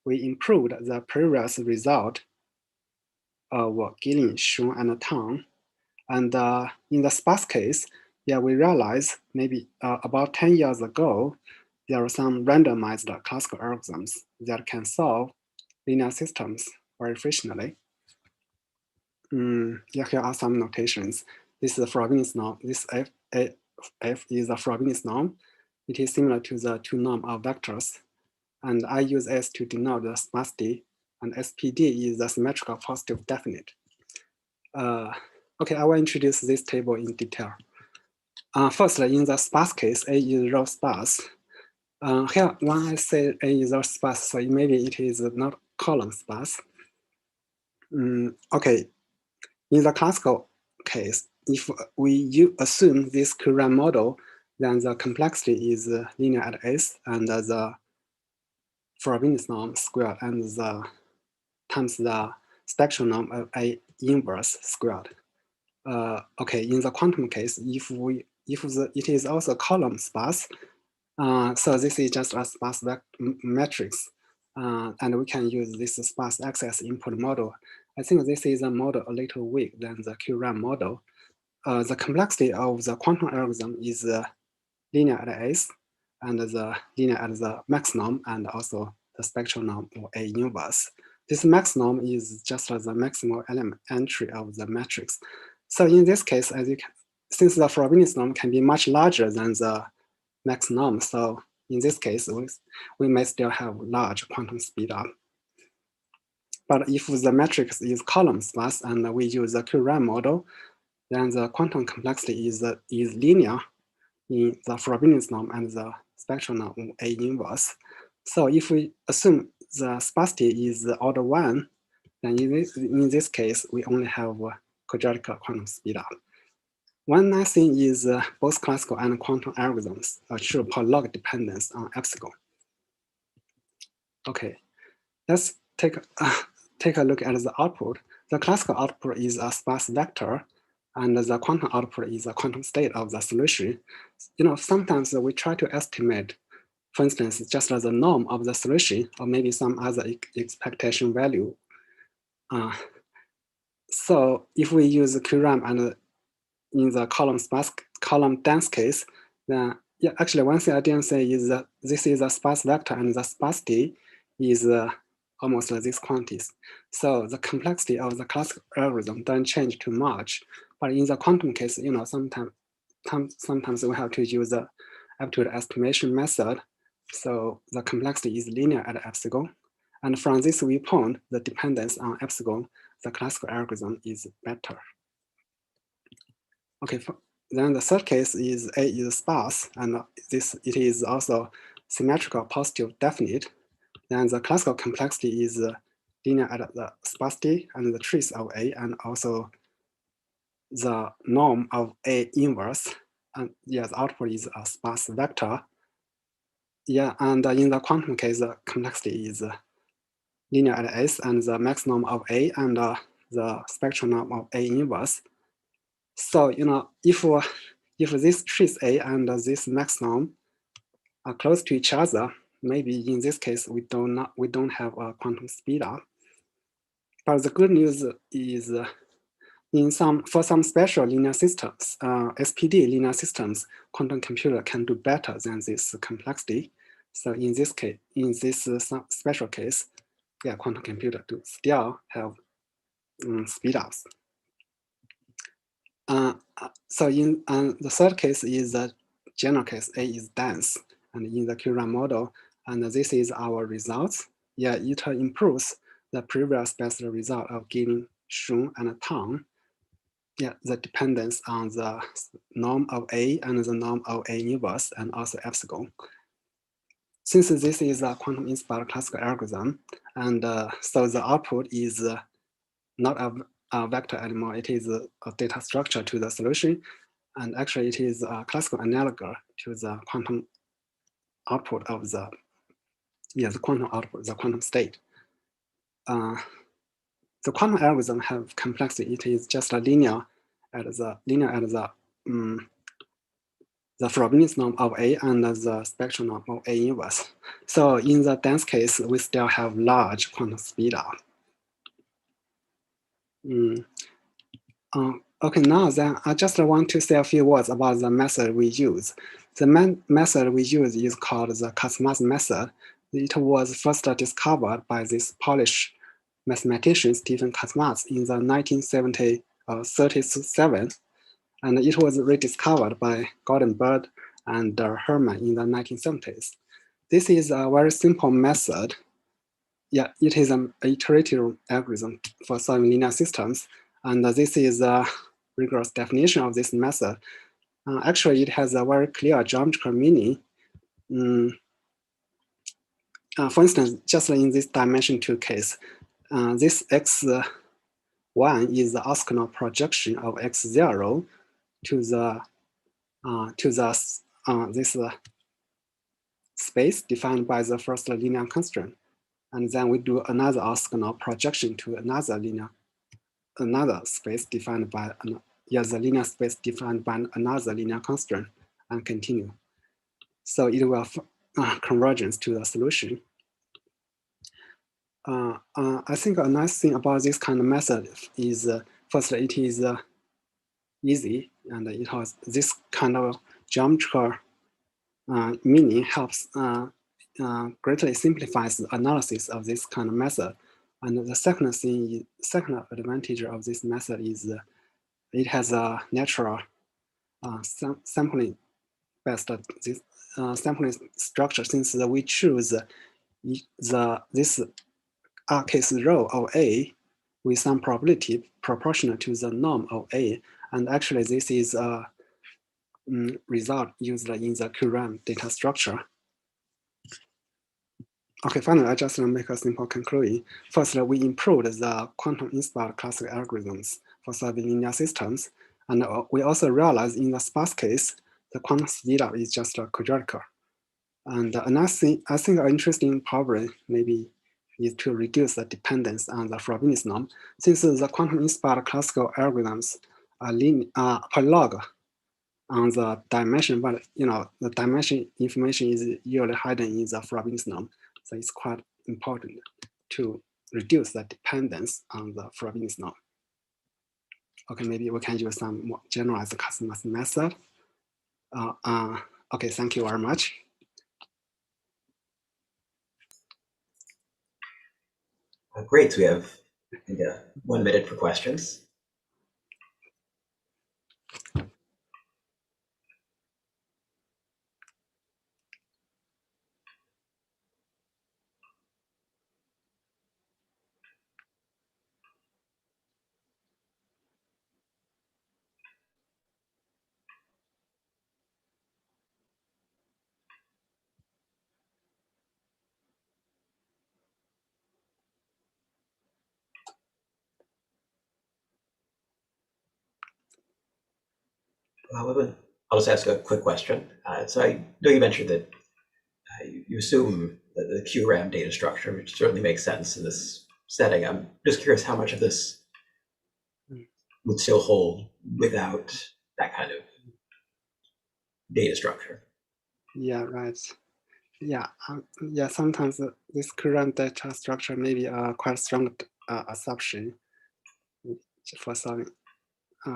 we improved the previous result of Gillian, Shun, and Tang. And in the sparse case, we realized maybe about 10 years ago, there are some randomized classical algorithms that can solve linear systems very efficiently. Here are some notations. This is the Frobenius norm. This F is the Frobenius norm. It is similar to the two norm of vectors. And I use S to denote the sparsity, and SPD is the symmetrical positive definite. Okay, I will introduce this table in detail. First, in the sparse case, A is row sparse. Here, when I say A is row sparse, so maybe it is not column sparse. Okay, in the classical case, if we assume this QRAM model, then the complexity is linear at S, and the Frobenius norm squared and the times the spectral norm of A inverse squared. Okay, in the quantum case, if it is also column sparse, so this is just a sparse matrix, and we can use this sparse access input model. I think this is a model a little weak than the QRAM model. The complexity of the quantum algorithm is linear at S, and the linear at the max norm, and also the spectral norm or A inverse. This max norm is just the maximal element entry of the matrix. So in this case, as you can, since the Frobenius norm can be much larger than the max norm, so in this case, we may still have large quantum speedup. But if the matrix is column sparse and we use the QRAM model, then the quantum complexity is linear in the Frobenius norm and the spectral norm A inverse. So if we assume the sparsity is order 1, then in this case, we only have quadratic quantum speedup. One nice thing is both classical and quantum algorithms achieve per log dependence on epsilon. Okay, let's take a look at the output. The classical output is a sparse vector, and the quantum output is a quantum state of the solution. Sometimes we try to estimate, for instance, just as a norm of the solution, or maybe some other expectation value. So if we use QRAM and in the column dense case, then actually one thing I didn't say is that this is a sparse vector and the sparsity is almost like these quantities. So the complexity of the classical algorithm doesn't change too much. But in the quantum case, sometimes we have to use the aptitude estimation method. So the complexity is linear at epsilon. And from this viewpoint, the dependence on epsilon, the classical algorithm is better. Okay, then the third case is A is sparse, and it is also symmetrical positive definite. Then the classical complexity is linear at the sparsity and the trace of A, and also the norm of A inverse. And the output is a sparse vector. And in the quantum case, the complexity is linear at S, and the max norm of A, and the spectral norm of A inverse. So if this trace A and this max norm are close to each other, maybe in this case we don't have a quantum speedup. But the good news is for some special linear systems, SPD linear systems, quantum computer can do better than this complexity. So in this case, in this special case, yeah, quantum computer do still have speed ups. So in the third case is the general case, A is dense, and in the QRAM model, and this is our results. Yeah, it improves the previous best result of giving Shun and Tang. Yeah, the dependence on the norm of A and the norm of A inverse and also epsilon. Since this is a quantum inspired classical algorithm, and so the output is not a vector anymore, it is a data structure to the solution. And actually it is a classical analog to the quantum output of the, the quantum output, the quantum state. The quantum algorithm have complexity. It is just a linear at the Frobenius norm of A and the spectral norm of A inverse. So in the dense case, we still have large quantum speed up. Okay, now then I just want to say a few words about the method we use. The method we use is called the Kazmaz method. It was first discovered by this Polish mathematician Stephen Kazmaz in the 1937, and it was rediscovered by Gordon Bird and Hellman in the 1970s. This is a very simple method. Yeah, it is an iterative algorithm for solving linear systems, and this is a rigorous definition of this method. Actually, it has a very clear geometrical meaning. For instance, just in this dimension 2 case, this x1 is the orthogonal projection of x0 to this space defined by the first linear constraint, and then we do another orthogonal projection to another space defined by the linear space defined by another linear constraint, and continue. So it will convergence to the solution. I think a nice thing about this kind of method is first, it is easy, and it has this kind of geometrical meaning helps greatly simplifies the analysis of this kind of method. And the second advantage of this method is it has a natural sampling based sampling structure, since we choose this R-case row of A with some probability proportional to the norm of A. And actually this is a result used in the QRAM data structure. Okay, finally, I just want to make a simple conclusion. First, we improved the quantum-inspired classical algorithms for solving linear systems. And we also realized in the sparse case, the quantum speedup is just quadratic. And another thing, I think an interesting problem maybe is to reduce the dependence on the Frobenius norm. Since the quantum-inspired classical algorithms are per log on the dimension, but the dimension information is usually hidden in the Frobenius norm. So it's quite important to reduce the dependence on the Frobenius norm. Okay, maybe we can use some more generalized Kazmaz method. Okay, thank you very much. Great, so we have 1 minute for questions. I'll just ask a quick question. So I know you mentioned that you assume that the QRAM data structure, which certainly makes sense in this setting. I'm just curious how much of this would still hold without that kind of data structure. Yeah, right. Yeah, yeah. Sometimes this current data structure may be a quite strong assumption for solving.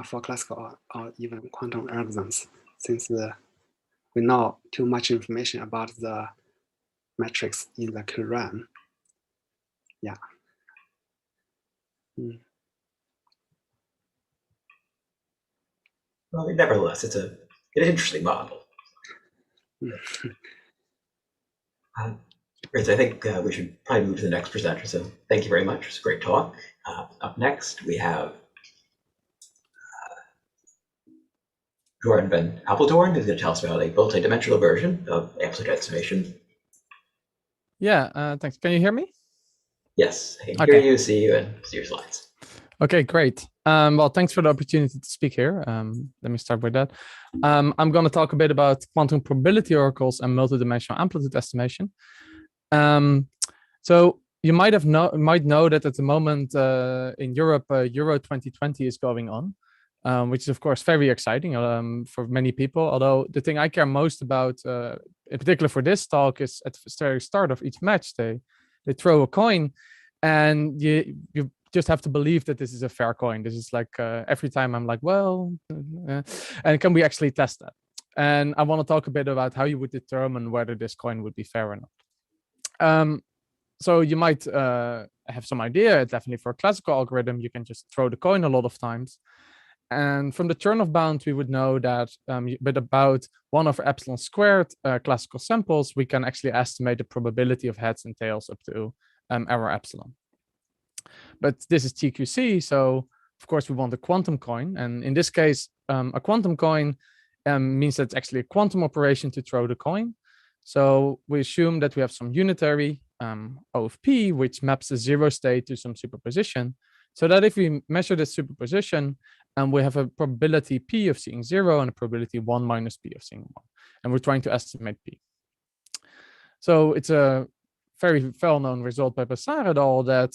for classical or even quantum algorithms, since we know too much information about the metrics in the QRAM. Yeah. Well, nevertheless, it's an interesting model. Great, I think we should probably move to the next presenter. So thank you very much. It's a great talk. Up next, we have Jordan van Appeldoorn, who's going to tell us about a multi-dimensional version of amplitude estimation. Yeah, thanks. Can you hear me? Yes, I can hear you, see you, and see your slides. Okay, great. Well, thanks for the opportunity to speak here. Let me start with that. I'm going to talk a bit about quantum probability oracles and multidimensional amplitude estimation. So you might know that at the moment in Europe, Euro 2020 is going on, which is of course very exciting for many people. Although the thing I care most about, in particular for this talk, is at the very start of each match they throw a coin, and you just have to believe that this is a fair coin. This is like every time I'm like, well, and can we actually test that? And I want to talk a bit about how you would determine whether this coin would be fair or not. So you might have some idea. Definitely for a classical algorithm, you can just throw the coin a lot of times. And from the Chernoff bound, we would know that with about 1/epsilon² classical samples, we can actually estimate the probability of heads and tails up to error epsilon. But this is TQC, so of course we want a quantum coin. And in this case, a quantum coin means that it's actually a quantum operation to throw the coin. So we assume that we have some unitary O of P, which maps the 0 state to some superposition. So that if we measure this superposition, we have a probability P of seeing 0 and a probability 1 minus P of seeing 1. And we're trying to estimate P. So it's a very well-known result by Bassar et al. That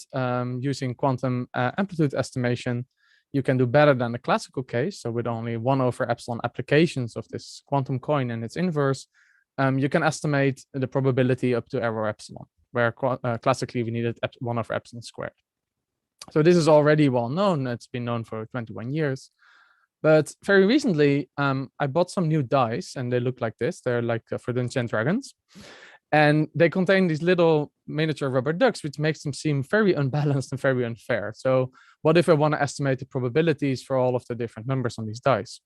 using quantum amplitude estimation, you can do better than the classical case. So with only 1/epsilon applications of this quantum coin and its inverse, you can estimate the probability up to error epsilon, where classically we needed 1/epsilon². So this is already well known. It's been known for 21 years. But very recently, I bought some new dice, and they look like this. They're like for Dungeons and Dragons. And they contain these little miniature rubber ducks, which makes them seem very unbalanced and very unfair. So what if I want to estimate the probabilities for all of the different numbers on these dice?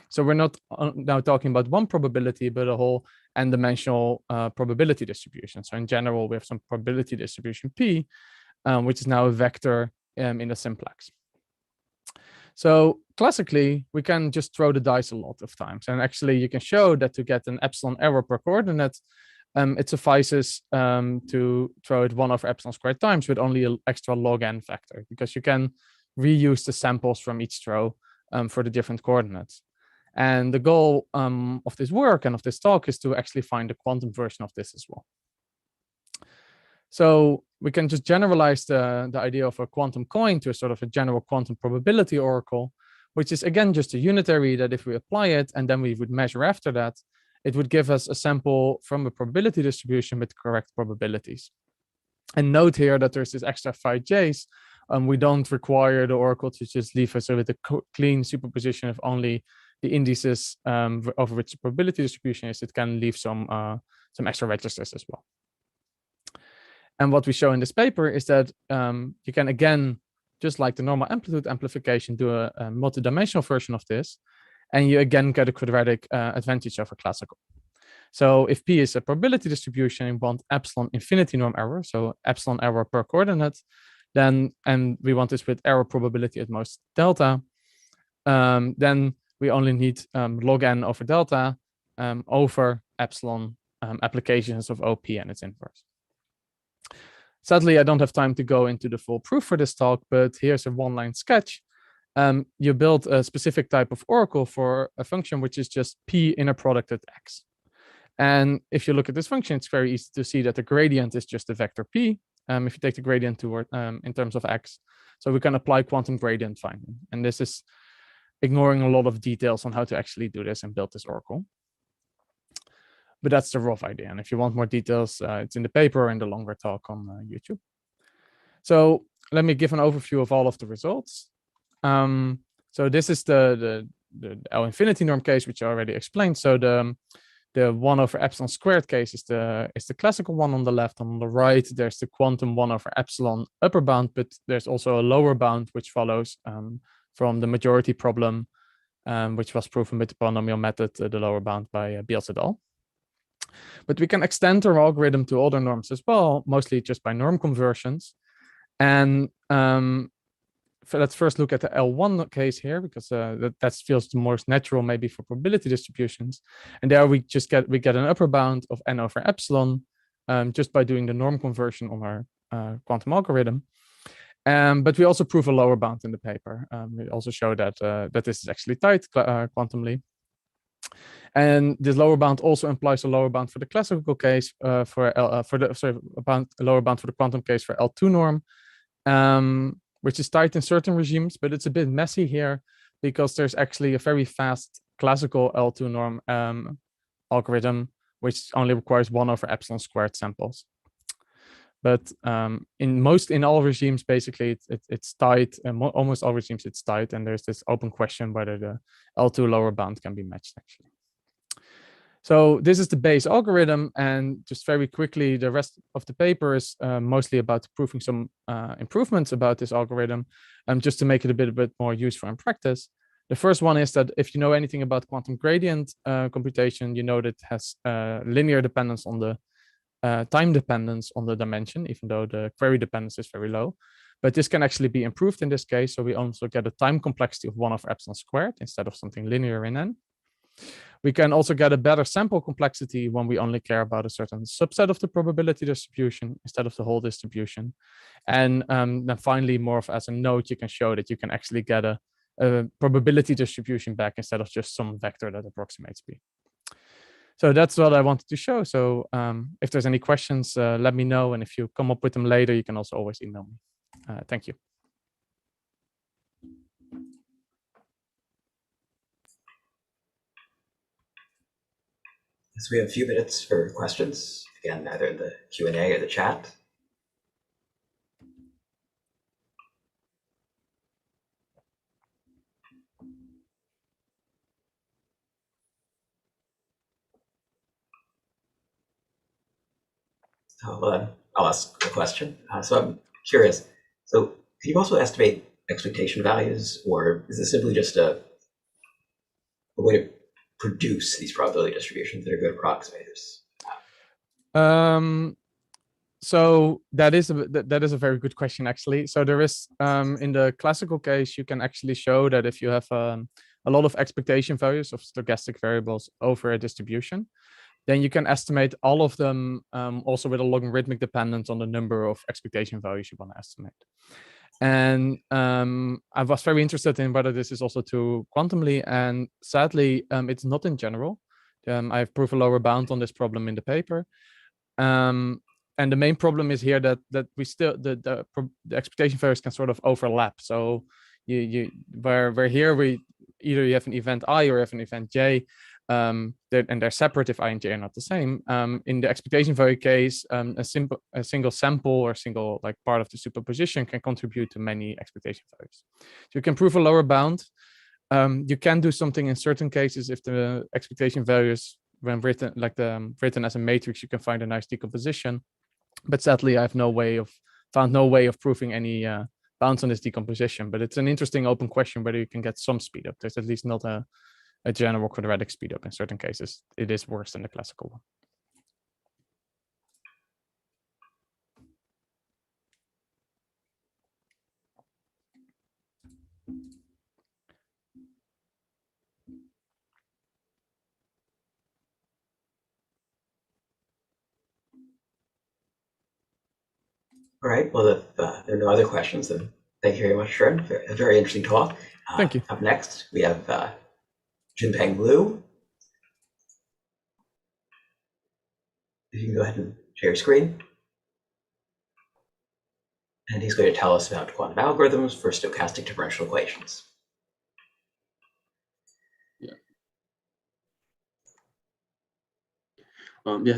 So we're not now talking about one probability, but a whole n-dimensional probability distribution. So in general, we have some probability distribution P, which is now a vector in a simplex. So classically, we can just throw the dice a lot of times. And actually, you can show that to get an epsilon error per coordinate, it suffices to throw it 1/epsilon² times with only an extra log n factor, because you can reuse the samples from each throw for the different coordinates. And the goal of this work and of this talk is to actually find a quantum version of this as well. So we can just generalize the idea of a quantum coin to a sort of a general quantum probability oracle, which is again just a unitary that if we apply it and then we would measure after that, it would give us a sample from a probability distribution with correct probabilities. And note here that there's this extra 5Js. We don't require the oracle to just leave us with a clean superposition of only the indices over which the probability distribution is. It can leave some extra registers as well. And what we show in this paper is that you can, again, just like the normal amplitude amplification, do a multidimensional version of this. And you again get a quadratic advantage over classical. So if P is a probability distribution and we want epsilon infinity norm error, so epsilon error per coordinate, then, and we want this with error probability at most delta, then we only need log n over delta over epsilon applications of OP and its inverse. Sadly, I don't have time to go into the full proof for this talk, but here's a one-line sketch. You build a specific type of oracle for a function which is just P inner product at X. And if you look at this function, it's very easy to see that the gradient is just a vector P if you take the gradient toward in terms of X. So we can apply quantum gradient finding. And this is ignoring a lot of details on how to actually do this and build this oracle. But that's the rough idea. And if you want more details, it's in the paper and the longer talk on YouTube. So let me give an overview of all of the results. So this is the L infinity norm case, which I already explained. So the 1 over epsilon squared case is the classical one on the left. On the right, there's the quantum 1 over epsilon upper bound, but there's also a lower bound which follows from the majority problem, which was proven with the polynomial method, the lower bound by Biels et al. But we can extend our algorithm to other norms as well, mostly just by norm conversions. And let's first look at the L1 case here, because that feels the most natural maybe for probability distributions. And there we get an upper bound of n over epsilon just by doing the norm conversion on our quantum algorithm. But we also prove a lower bound in the paper. We also show that that this is actually tight quantumly. And this lower bound also implies a lower bound for the classical case a lower bound for the quantum case for L2 norm, which is tight in certain regimes, but it's a bit messy here because there's actually a very fast classical L2 norm algorithm, which only requires 1 over epsilon squared samples. But in all regimes, basically, it's tight. Almost all regimes, it's tight, and there's this open question whether the L2 lower bound can be matched, actually. So this is the base algorithm, and just very quickly, the rest of the paper is mostly about proving some improvements about this algorithm, just to make it a bit more useful in practice. The first one is that if you know anything about quantum gradient computation, you know that it has linear dependence on the time dependence on the dimension, even though the query dependence is very low. But this can actually be improved in this case. So we also get a time complexity of 1 over epsilon squared instead of something linear in n. We can also get a better sample complexity when we only care about a certain subset of the probability distribution instead of the whole distribution. And then finally, more of as a note, you can show that you can actually get a probability distribution back instead of just some vector that approximates B. So that's what I wanted to show. So if there's any questions, let me know. And if you come up with them later, you can also always email me. Thank you. So we have a few minutes for questions, again, either in the Q&A or the chat. I'll ask a question. So I'm curious. So can you also estimate expectation values, or is this simply just a way to produce these probability distributions that are good approximators? So that is a very good question, actually. So there is in the classical case, you can actually show that if you have a lot of expectation values of stochastic variables over a distribution, then you can estimate all of them also with a logarithmic dependence on the number of expectation values you want to estimate. And I was very interested in whether this is also true quantumly, and sadly, it's not in general. I've proved a lower bound on this problem in the paper. And the main problem is here that we still the expectation values can sort of overlap. So where here we either you have an event I or you have an event J, and they're separate if I and J are not the same. In the expectation value case, a single sample or single like part of the superposition can contribute to many expectation values. So you can prove a lower bound. You can do something in certain cases if the expectation values, when written like written as a matrix, you can find a nice decomposition. But sadly, I've found no way of proving any bounds on this decomposition. But it's an interesting open question whether you can get some speed up. There's at least not a general quadratic speed up. In certain cases, it is worse than the classical one. All right, well, if there are no other questions, then thank you very much, Sharon, for a very interesting talk. Thank you. Up next, we have Jinpeng Liu. If you can go ahead and share your screen. And he's going to tell us about quantum algorithms for stochastic differential equations. Yeah.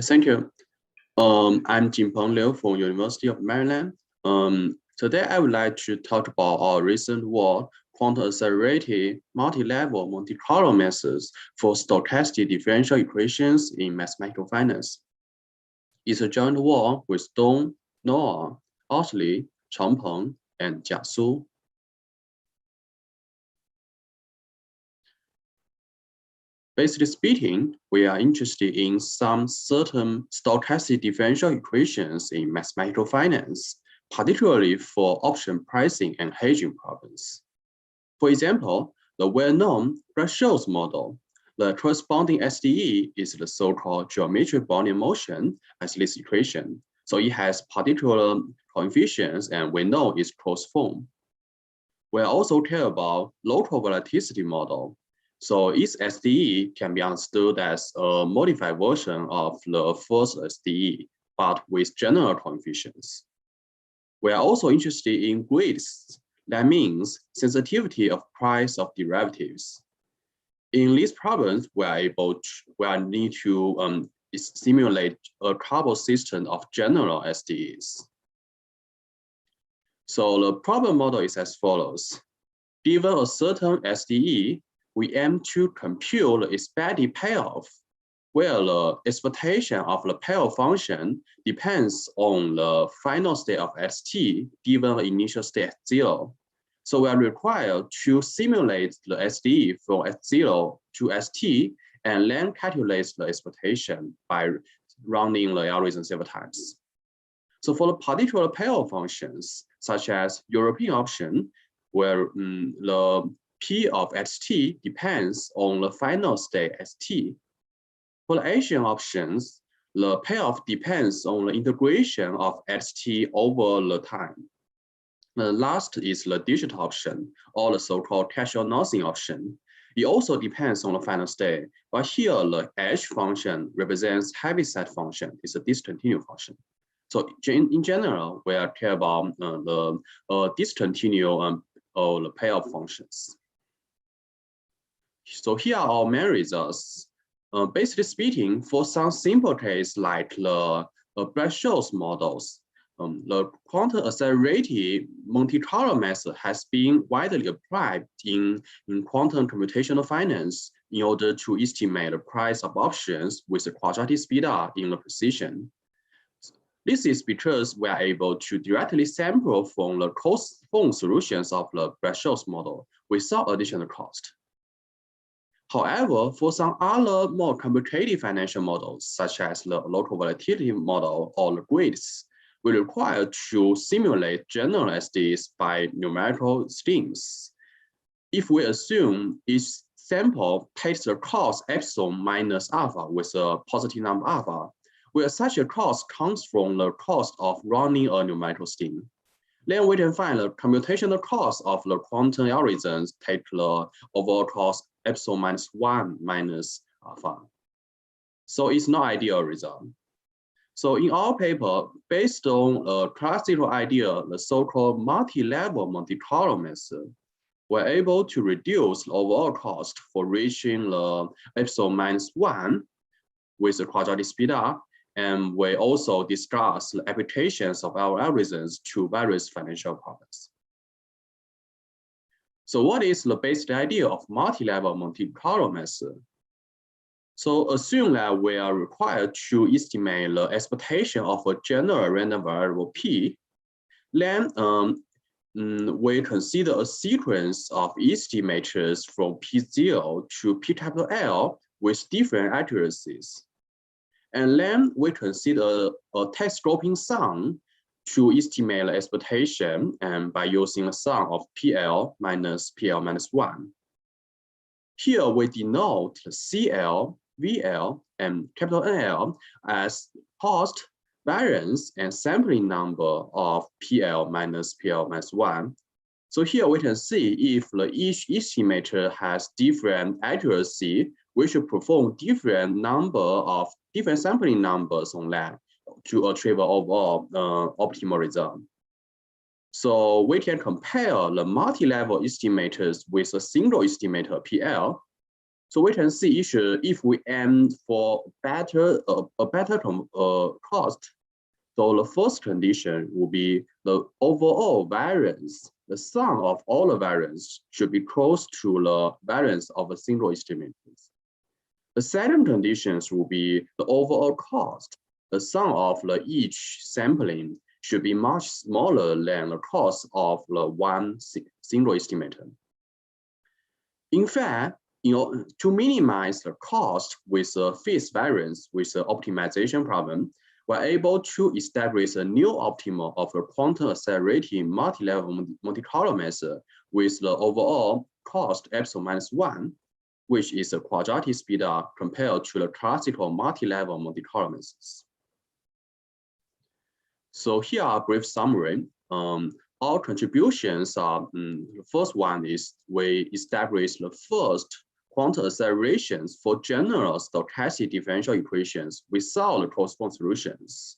Thank you. I'm Jinpeng Liu from University of Maryland. Today I would like to talk about our recent work, quantum-accelerated multi-level Monte Carlo methods for stochastic differential equations in mathematical finance. It's a joint work with Dong, Noah, Otley, Changpeng, and Jia Su. Basically speaking, we are interested in some certain stochastic differential equations in mathematical finance, particularly for option pricing and hedging problems. For example, the well-known Black-Scholes model, the corresponding SDE is the so-called geometric Brownian motion as this equation. So it has particular coefficients and we know its closed form. We also care about local volatility model. So its SDE can be understood as a modified version of the first SDE, but with general coefficients. We are also interested in grids. That means sensitivity of price of derivatives. In these problems, we need to simulate a coupled system of general SDEs. So the problem model is as follows. Given a certain SDE, we aim to compute the expected payoff, where the expectation of the payoff function depends on the final state of ST given the initial state at 0. So we are required to simulate the SDE from S0 to ST and then calculate the expectation by running the algorithm several times. So for the particular payoff functions, such as European option, where the P of ST depends on the final state ST. For the Asian options, the payoff depends on the integration of ST over the time. The last is the digital option, or the so-called cash or nothing option. It also depends on the final state, but here the H function represents Heaviside function. It's a discontinuous function. So in general, we care about the discontinuous or the payoff functions. So here are our main results. Basically speaking, for some simple case like the Black-Scholes models, the quantum accelerated Monte Carlo method has been widely applied in quantum computational finance in order to estimate the price of options with the quadratic speedup in the precision. This is because we are able to directly sample from the closed form solutions of the Black-Scholes model without additional cost. However, for some other more complicated financial models, such as the local volatility model or the grids, we require to simulate general SDs by numerical schemes. If we assume each sample takes the cost epsilon minus alpha with a positive number alpha, where such a cost comes from the cost of running a numerical scheme. Then we can find the computational cost of the quantum algorithms take the overall cost epsilon minus 1 minus alpha. So it's not ideal result. So in our paper, based on a classical idea, the so-called multi-level Monte Carlo method, we're able to reduce the overall cost for reaching the epsilon minus 1 with the quadratic speedup. And we also discuss the applications of our algorithms to various financial problems. So what is the basic idea of multi-level Monte Carlo method? So assume that we are required to estimate the expectation of a general random variable P, then we consider a sequence of estimators from P0 to P capital L with different accuracies. And then we consider a text grouping sum to estimate the expectation and by using the sum of PL minus 1. Here we denote the CL, VL, and capital NL as cost, variance, and sampling number of PL minus 1. So here we can see if each estimator has different accuracy, we should perform different sampling numbers on that to achieve an overall optimal result. So we can compare the multi-level estimators with a single estimator PL. So we can see if we aim for a better cost, So the first condition will be the overall variance. The sum of all the variance should be close to the variance of a single estimate. The second conditions will be the overall cost. The sum of each sampling should be much smaller than the cost of the one single estimator. In fact, to minimize the cost with a fixed variance with the optimization problem, we're able to establish a new optimal of a quantum accelerated multi-level Monte Carlo method with the overall cost epsilon-1, which is a quadratic speedup compared to the classical multi-level Monte Carlo methods. So here are a brief summary. Our contributions are, the first one is we established the first quantum accelerations for general stochastic differential equations without the corresponding solutions.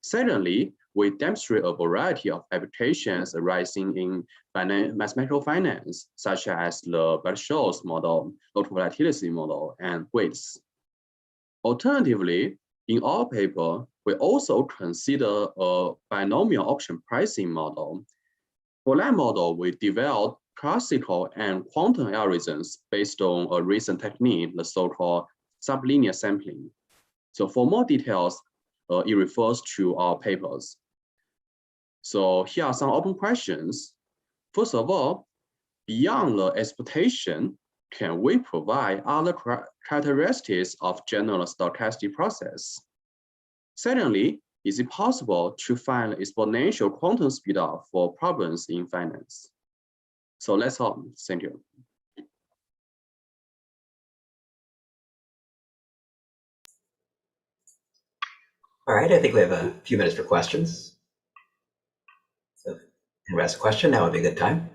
Secondly, we demonstrate a variety of applications arising in mathematical finance, such as the Black-Scholes model, local volatility model, and weights. Alternatively, in our paper, we also consider a binomial auction pricing model. For that model, we developed classical and quantum algorithms based on a recent technique, the so-called sublinear sampling. So for more details, it refers to our papers. So here are some open questions. First of all, beyond the expectation, can we provide other characteristics of general stochastic process? Secondly, is it possible to find exponential quantum speedup for problems in finance? So let's hope. Thank you. All right, I think we have a few minutes for questions. So if you ask a question, now would be a good time.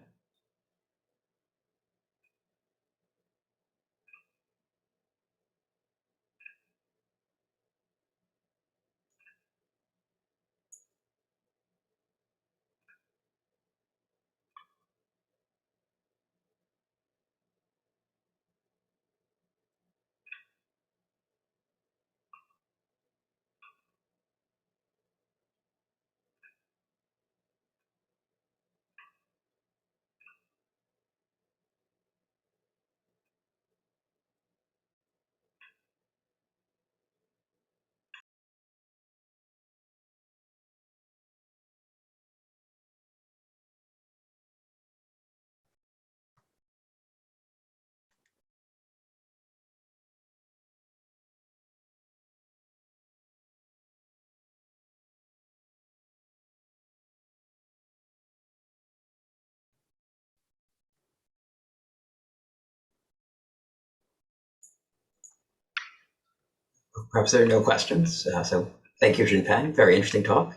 Perhaps there are no questions. So thank you, Jinpeng. Very interesting talk.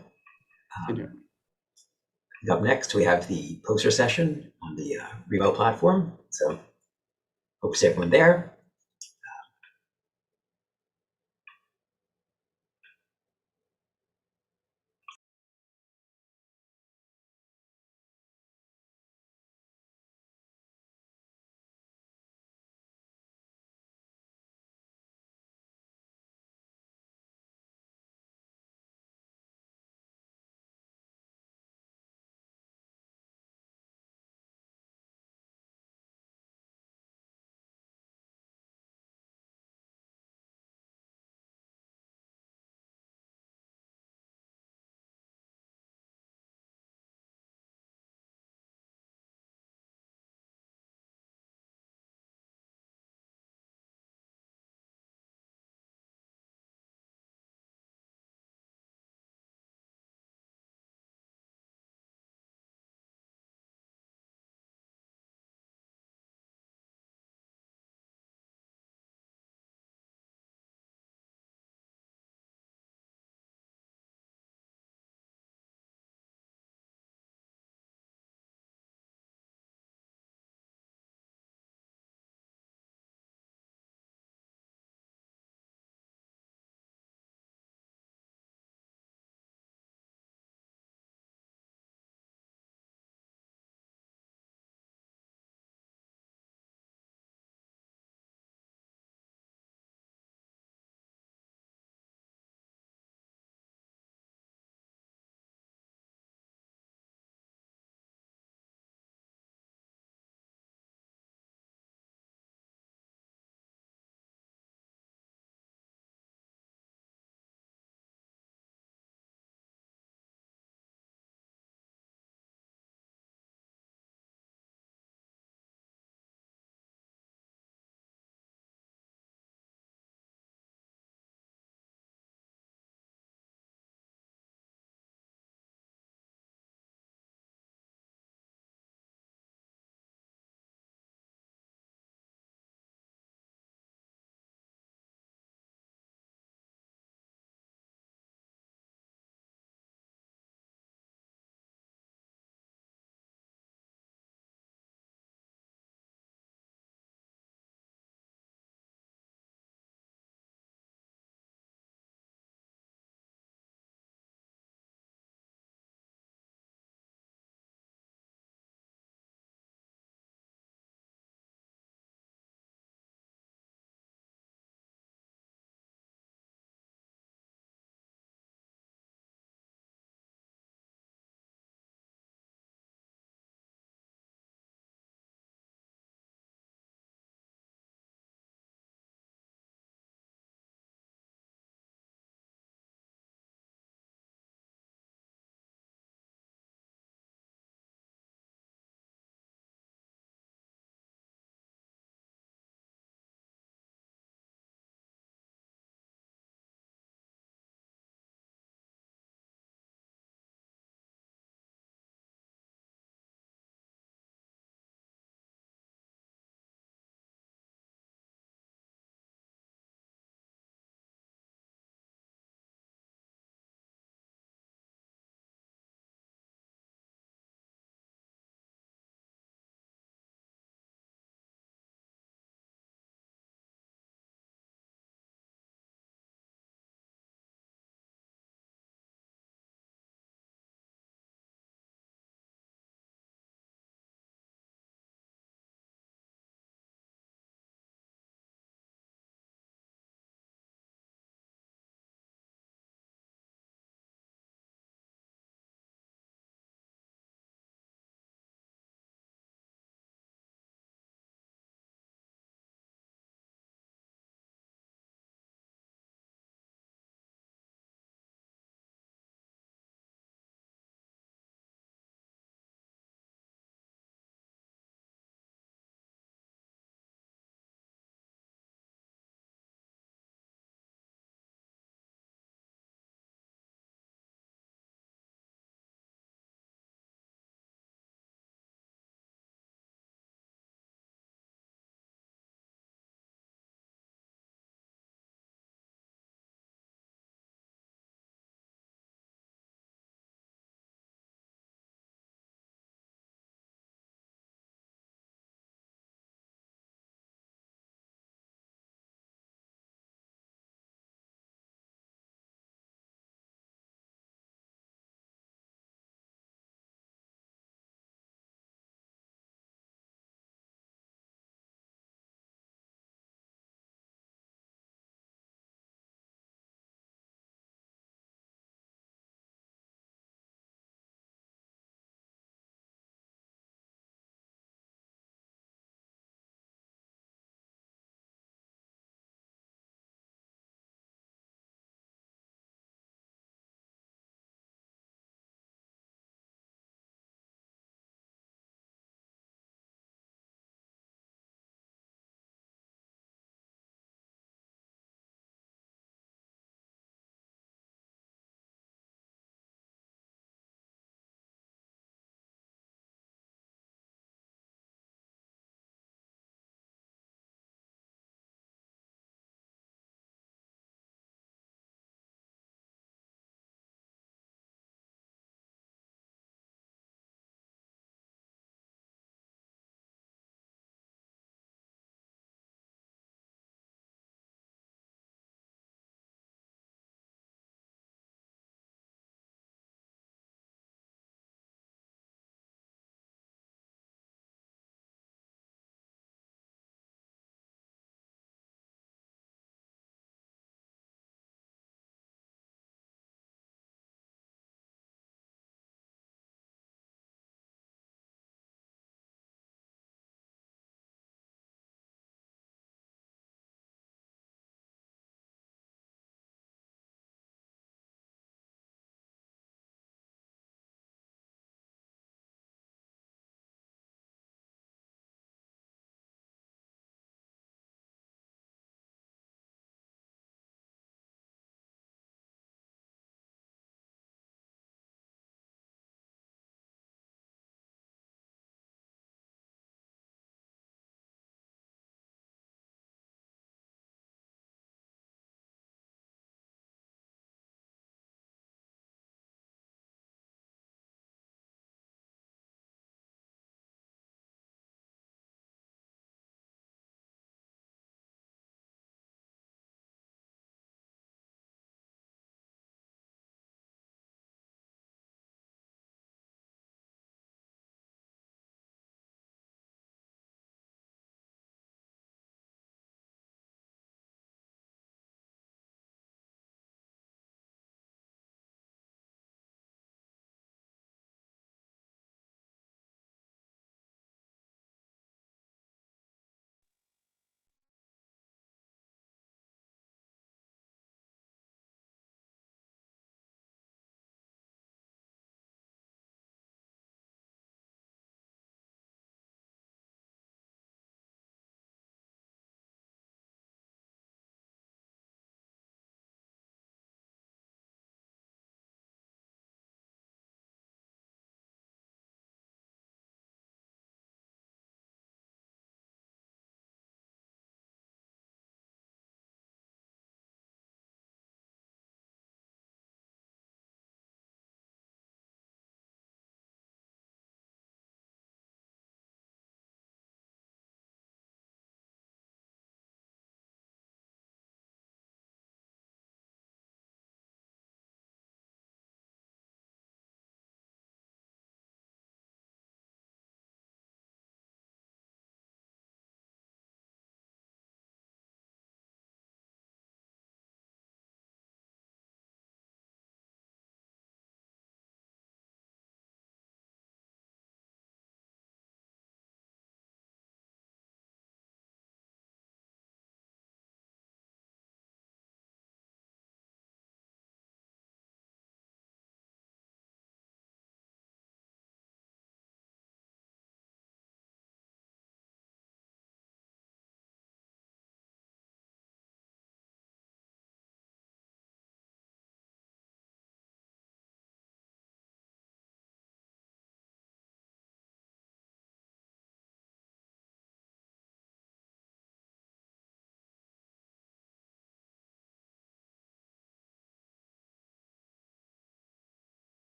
Up next, we have the poster session on the remote platform. So hope to see everyone there.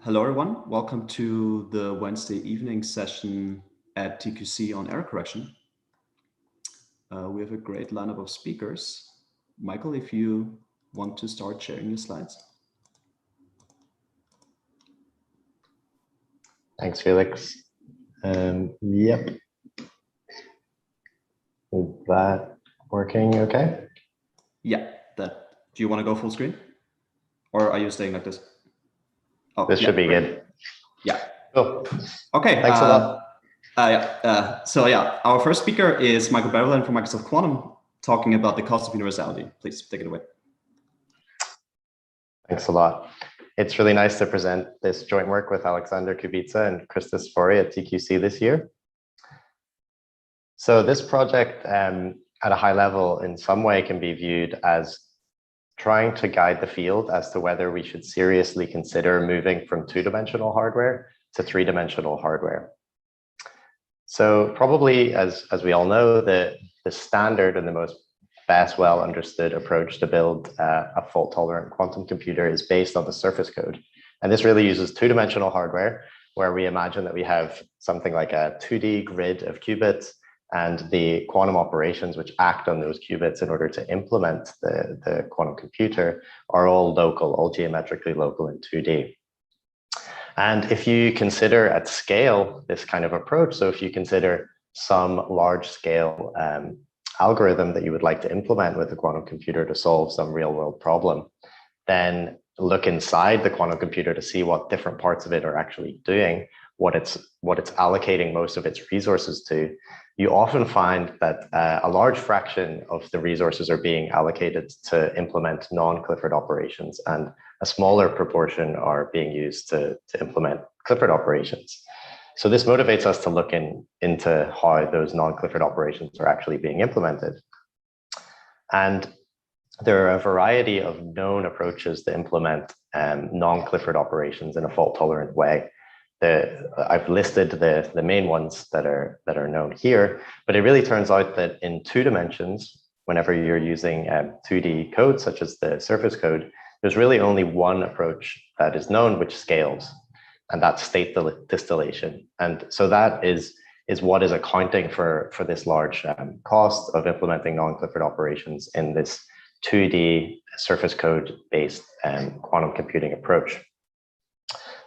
Hello, everyone. Welcome to the Wednesday evening session at TQC on error correction. We have a great lineup of speakers. Michael, if you want to start sharing your slides. Thanks, Felix. Yep. Is that working okay? Yeah, that. Do you want to go full screen? Or are you staying like this? Oh, this should be great. good. Yeah. Cool. Okay. Thanks a lot. So our first speaker is Michael Berlin from Microsoft Quantum, talking about the cost of universality. Please take it away. Thanks a lot. It's really nice to present this joint work with Alexander Kubica and Christos Fori at TQC this year. So this project at a high level in some way can be viewed as trying to guide the field as to whether we should seriously consider moving from two-dimensional hardware to three-dimensional hardware. So probably, as we all know, the standard and the most best well understood approach to build a fault-tolerant quantum computer is based on the surface code. And this really uses two-dimensional hardware, where we imagine that we have something like a 2D grid of qubits, and the quantum operations which act on those qubits in order to implement the quantum computer are all local, all geometrically local in 2D. And if you consider at scale this kind of approach, so if you consider some large scale algorithm that you would like to implement with the quantum computer to solve some real world problem, then look inside the quantum computer to see what different parts of it are actually doing, what it's allocating most of its resources to, you often find that a large fraction of the resources are being allocated to implement non-Clifford operations, and a smaller proportion are being used to implement Clifford operations. So this motivates us to look into how those non-Clifford operations are actually being implemented. And there are a variety of known approaches to implement non-Clifford operations in a fault-tolerant way. I've listed the main ones that are known here, but it really turns out that in 2 dimensions, whenever you're using 2D code, such as the surface code, there's really only one approach that is known which scales, and that's state distillation. And so that is what is accounting for this large cost of implementing non-Clifford operations in this 2D surface code based quantum computing approach.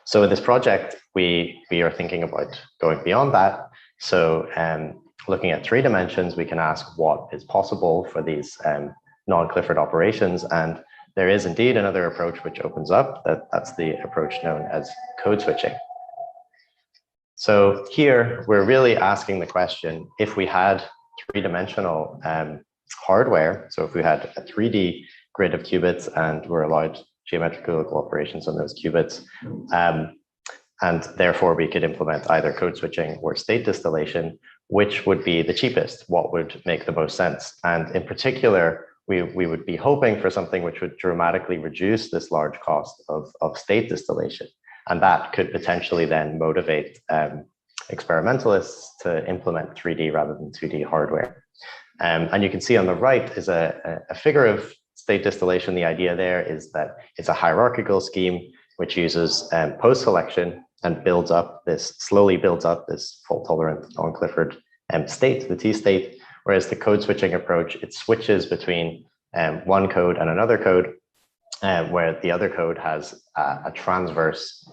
So in this project, we are thinking about going beyond that. So looking at 3 dimensions, we can ask what is possible for these non-Clifford operations. And there is indeed another approach which opens up. That's the approach known as code switching. So here, we're really asking the question, if we had 3-dimensional hardware, so if we had a 3D grid of qubits and we're allowed geometrical local operations on those qubits, and therefore we could implement either code switching or state distillation, which would be the cheapest, what would make the most sense. And in particular, we would be hoping for something which would dramatically reduce this large cost of state distillation. And that could potentially then motivate experimentalists to implement 3D rather than 2D hardware. And you can see on the right is a figure of state distillation. The idea there is that it's a hierarchical scheme which uses post-selection and slowly builds up this fault-tolerant non-Clifford state, the T state, whereas the code switching approach, it switches between one code and another code, where the other code has a transverse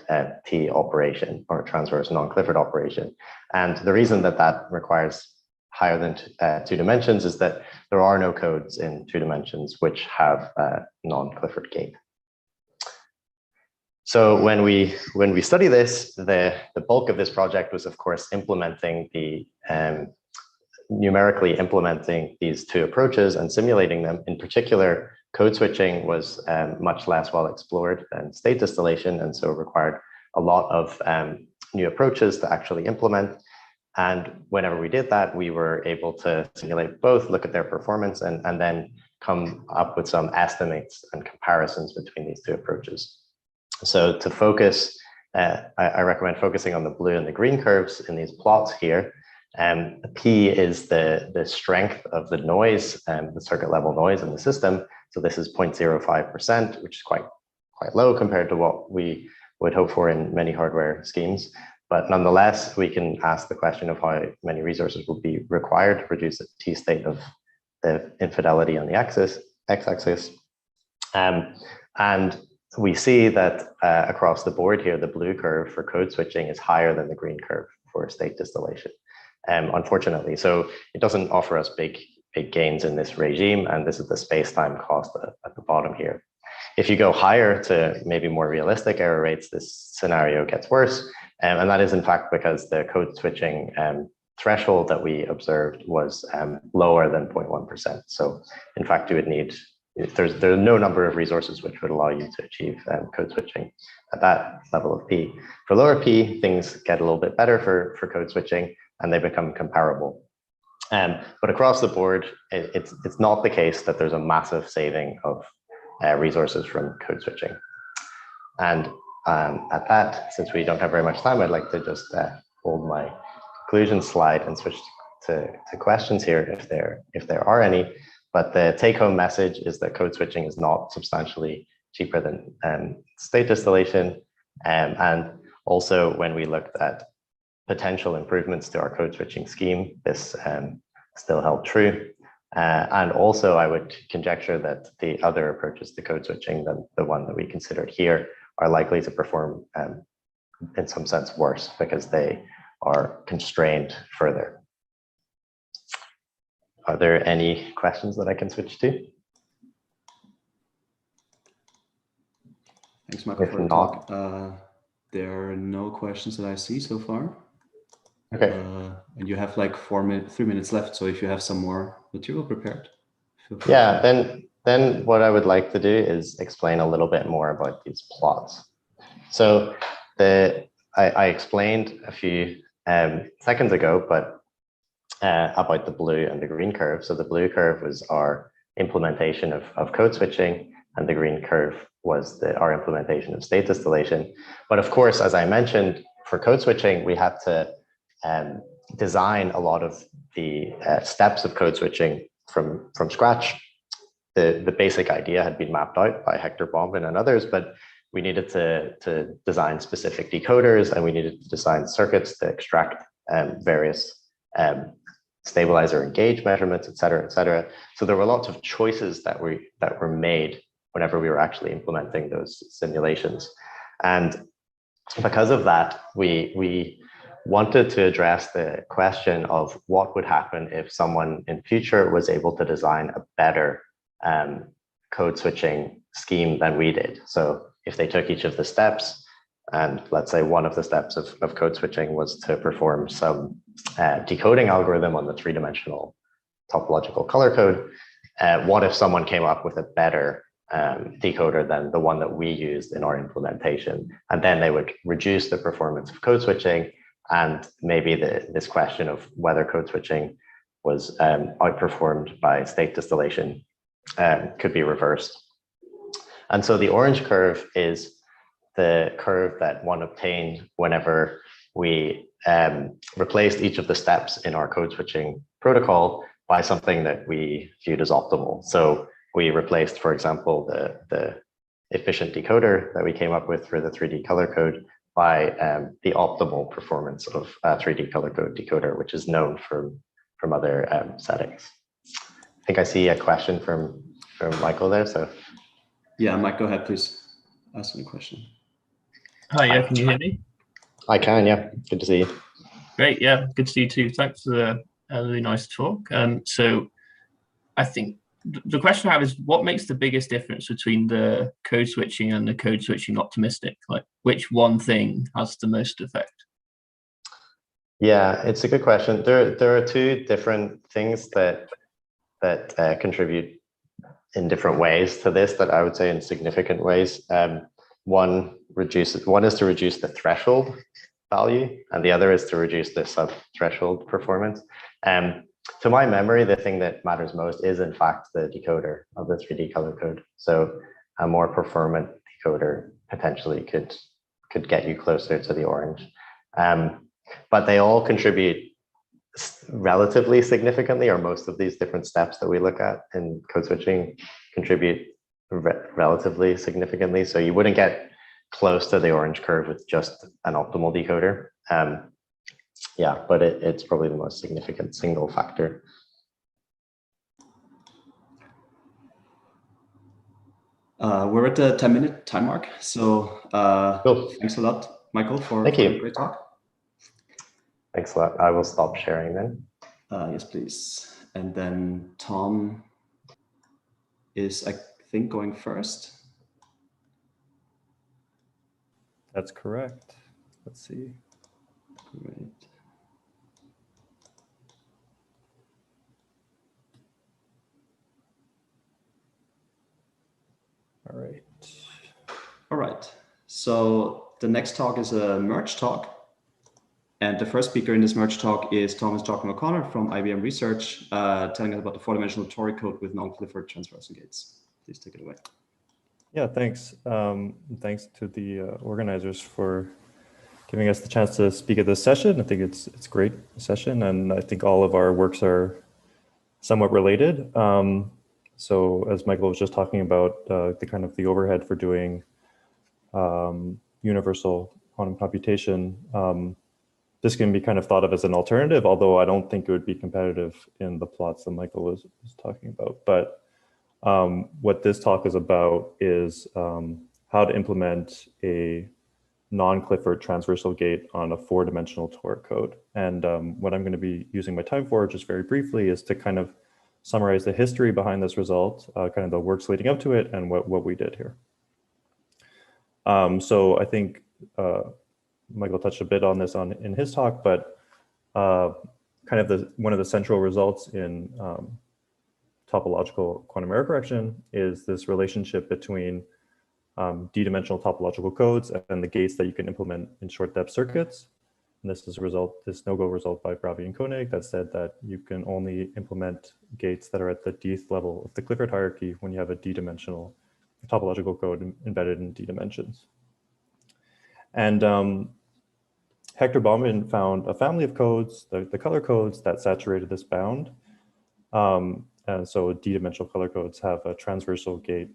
T operation or a transverse non-Clifford operation. And the reason that requires higher than 2 dimensions is that there are no codes in 2 dimensions which have a non-Clifford gate. So when we study this, the bulk of this project was, of course, implementing numerically implementing these 2 approaches and simulating them. In particular, code switching was much less well explored than state distillation, and so required a lot of new approaches to actually implement. And whenever we did that, we were able to simulate both, look at their performance, and then come up with some estimates and comparisons between these 2 approaches. So to focus, I recommend focusing on the blue and the green curves in these plots here. P is the strength of the noise, the circuit level noise in the system. So this is 0.05%, which is quite low compared to what we would hope for in many hardware schemes. But nonetheless, we can ask the question of how many resources will be required to produce a t-state of the infidelity on the x-axis. And we see that across the board here, the blue curve for code switching is higher than the green curve for state distillation, unfortunately. So it doesn't offer us big gains in this regime, and this is the space-time cost at the bottom here. If you go higher to maybe more realistic error rates, this scenario gets worse, and that is in fact because the code switching threshold that we observed was lower than 0.1%. So in fact, you would need, there's no number of resources which would allow you to achieve code switching at that level of P. For lower P, things get a little bit better for code switching, and they become comparable. But across the board, it's not the case that there's a massive saving of resources from code switching. And at that, since we don't have very much time, I'd like to just hold my conclusion slide and switch to questions here if there are any. But the take-home message is that code switching is not substantially cheaper than state distillation. And also, when we looked at potential improvements to our code switching scheme, this still held true. And also, I would conjecture that the other approaches to code switching than the one that we considered here are likely to perform in some sense worse because they are constrained further. Are there any questions that I can switch to? Thanks, Michael, for the talk. There are no questions that I see so far. Okay. And you have like 3 minutes left. So if you have some more material prepared. Yeah, then what I would like to do is explain a little bit more about these plots. So I explained a few seconds ago, but about the blue and the green curve. So the blue curve was our implementation of code switching, and the green curve was our implementation of state distillation. But of course, as I mentioned, for code switching, we had to design a lot of the steps of code switching from scratch. The basic idea had been mapped out by Hector Bombin and others, but we needed to design specific decoders, and we needed to design circuits to extract various stabilizer and gauge measurements, et cetera, et cetera. So there were lots of choices that were made whenever we were actually implementing those simulations. And because of that, we wanted to address the question of what would happen if someone in future was able to design a better code switching scheme than we did. So if they took each of the steps, and let's say one of the steps of code switching was to perform some decoding algorithm on the three-dimensional topological color code, what if someone came up with a better decoder than the one that we used in our implementation? And then they would reduce the performance of code switching, and maybe this question of whether code switching was outperformed by state distillation could be reversed. And so the orange curve is the curve that one obtained whenever we replaced each of the steps in our code switching protocol by something that we viewed as optimal. So we replaced, for example, the efficient decoder that we came up with for the 3D color code by the optimal performance of a 3D color code decoder, which is known from other settings. I think I see a question from Michael there. So yeah, Mike, go ahead, please. Ask me a question. Hi, yeah, can you hear me? I can, yeah. Good to see you. Great, yeah, good to see you too. Thanks for the really nice talk. So I think the question I have is, what makes the biggest difference between the code switching and the code switching optimistic? Like, which one thing has the most effect? Yeah, it's a good question. There are two different things that contribute in different ways to this, that I would say in significant ways. One is to reduce the threshold value, and the other is to reduce the sub-threshold performance. To my memory, the thing that matters most is in fact the decoder of the 3D color code. So a more performant decoder potentially could get you closer to the orange. But they all contribute relatively significantly, or most of these different steps that we look at in code switching contribute relatively significantly. So you wouldn't get close to the orange curve with just an optimal decoder. Yeah, but it's probably the most significant single factor. We're at the 10-minute time mark, so cool. Thanks a lot, Michael, for a great talk. Thanks a lot. I will stop sharing then. Yes, please. And then Tom is, I think, going first. That's correct. Let's see. Great. All right. All right. So the next talk is a merge talk. And the first speaker in this merge talk is Thomas Jochen O'Connor from IBM Research, telling us about the four-dimensional Tori code with non-Clifford transversal gates. Please take it away. Yeah, thanks. Thanks to the organizers for giving us the chance to speak at this session. I think it's a great session, and I think all of our works are somewhat related. So as Michael was just talking about, the kind of the overhead for doing universal quantum computation, this can be kind of thought of as an alternative, although I don't think it would be competitive in the plots that Michael was talking about. But what this talk is about is how to implement a non-Clifford transversal gate on a four-dimensional Tor code. And what I'm going to be using my time for, just very briefly, is to kind of summarize the history behind this result, kind of the works leading up to it, and what we did here. So I think Michael touched a bit on this in his talk, but kind of one of the central results in topological quantum error correction is this relationship between d-dimensional topological codes and the gates that you can implement in short depth circuits. And this is this no-go result by Bravi and Koenig that said that you can only implement gates that are at the dth level of the Clifford hierarchy when you have a d-dimensional topological code embedded in d dimensions. And Hector Baumann found a family of codes, the color codes that saturated this bound. And so d-dimensional color codes have a transversal gate,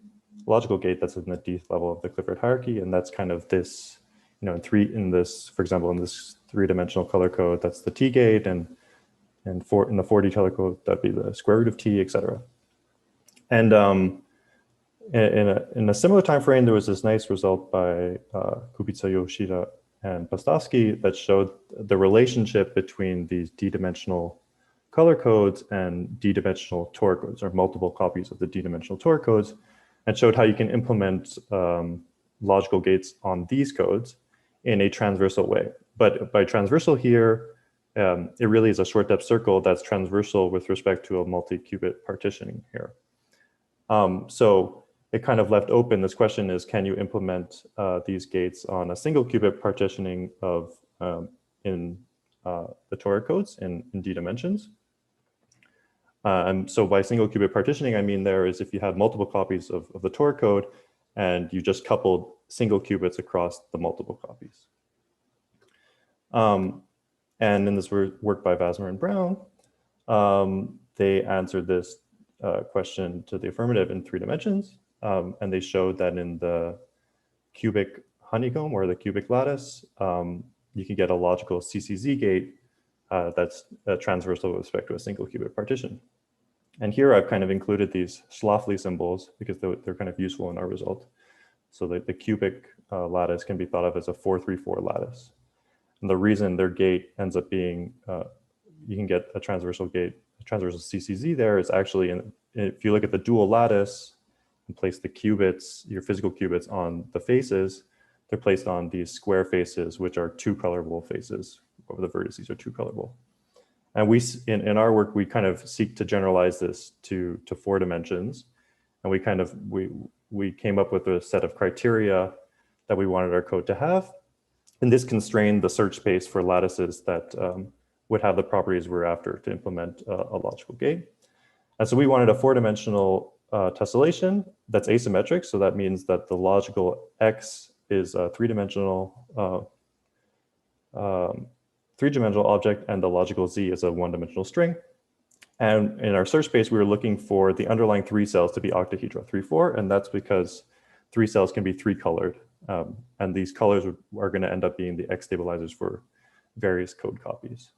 logical gate that's in the dth level of the Clifford hierarchy. And that's kind of this, you know, for example, in this three-dimensional color code, that's the T gate, and in the 4D color code, that'd be the square root of T, etc. And in a similar time frame, there was this nice result by Kubica, Yoshida, and Pastovsky that showed the relationship between these d-dimensional color codes and d-dimensional Tor codes, or multiple copies of the d-dimensional Tor codes, and showed how you can implement logical gates on these codes in a transversal way. But by transversal here, it really is a short depth circle that's transversal with respect to a multi-qubit partitioning here. So it kind of left open, this question is, can you implement these gates on a single qubit partitioning of in the Tor codes in d dimensions? And so by single qubit partitioning, I mean there is if you have multiple copies of the Tor code and you just coupled single qubits across the multiple copies. And in this work by Vasmer and Brown, they answered this question to the affirmative in 3 dimensions. And they showed that in the cubic honeycomb or the cubic lattice, you can get a logical CCZ gate that's transversal with respect to a single qubit partition. And here I've kind of included these Schlafly symbols because they're kind of useful in our result. So the cubic lattice can be thought of as a 4-3-4 lattice. And the reason their gate ends up being, you can get a transversal gate, a transversal CCZ there is actually, if you look at the dual lattice and place the qubits, your physical qubits on the faces, they're placed on these square faces, which are 2 colorable faces, or the vertices are 2 colorable. And we, in our work, we kind of seek to generalize this to 4 dimensions. And we came up with a set of criteria that we wanted our code to have. And this constrained the search space for lattices that would have the properties we're after to implement a logical gate. And so we wanted a 4-dimensional tessellation that's asymmetric. So that means that the logical X is a 3-dimensional object and the logical Z is a 1-dimensional string. And in our search space, we were looking for the underlying 3 cells to be octahedral 3-4, and that's because 3 cells can be 3-colored. And these colors are going to end up being the X stabilizers for various code copies.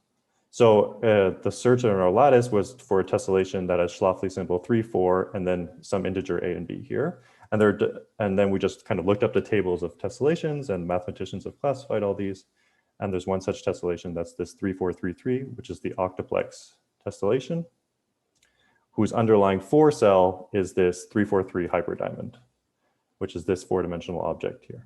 So the search in our lattice was for a tessellation that has Schlafly symbol 3, 4, and then some integer A and B here. And then we just kind of looked up the tables of tessellations, and mathematicians have classified all these. And there's one such tessellation, that's this 3433, which is the octuplex tessellation, whose underlying 4 cell is this 343 hyperdiamond, which is this 4-dimensional object here.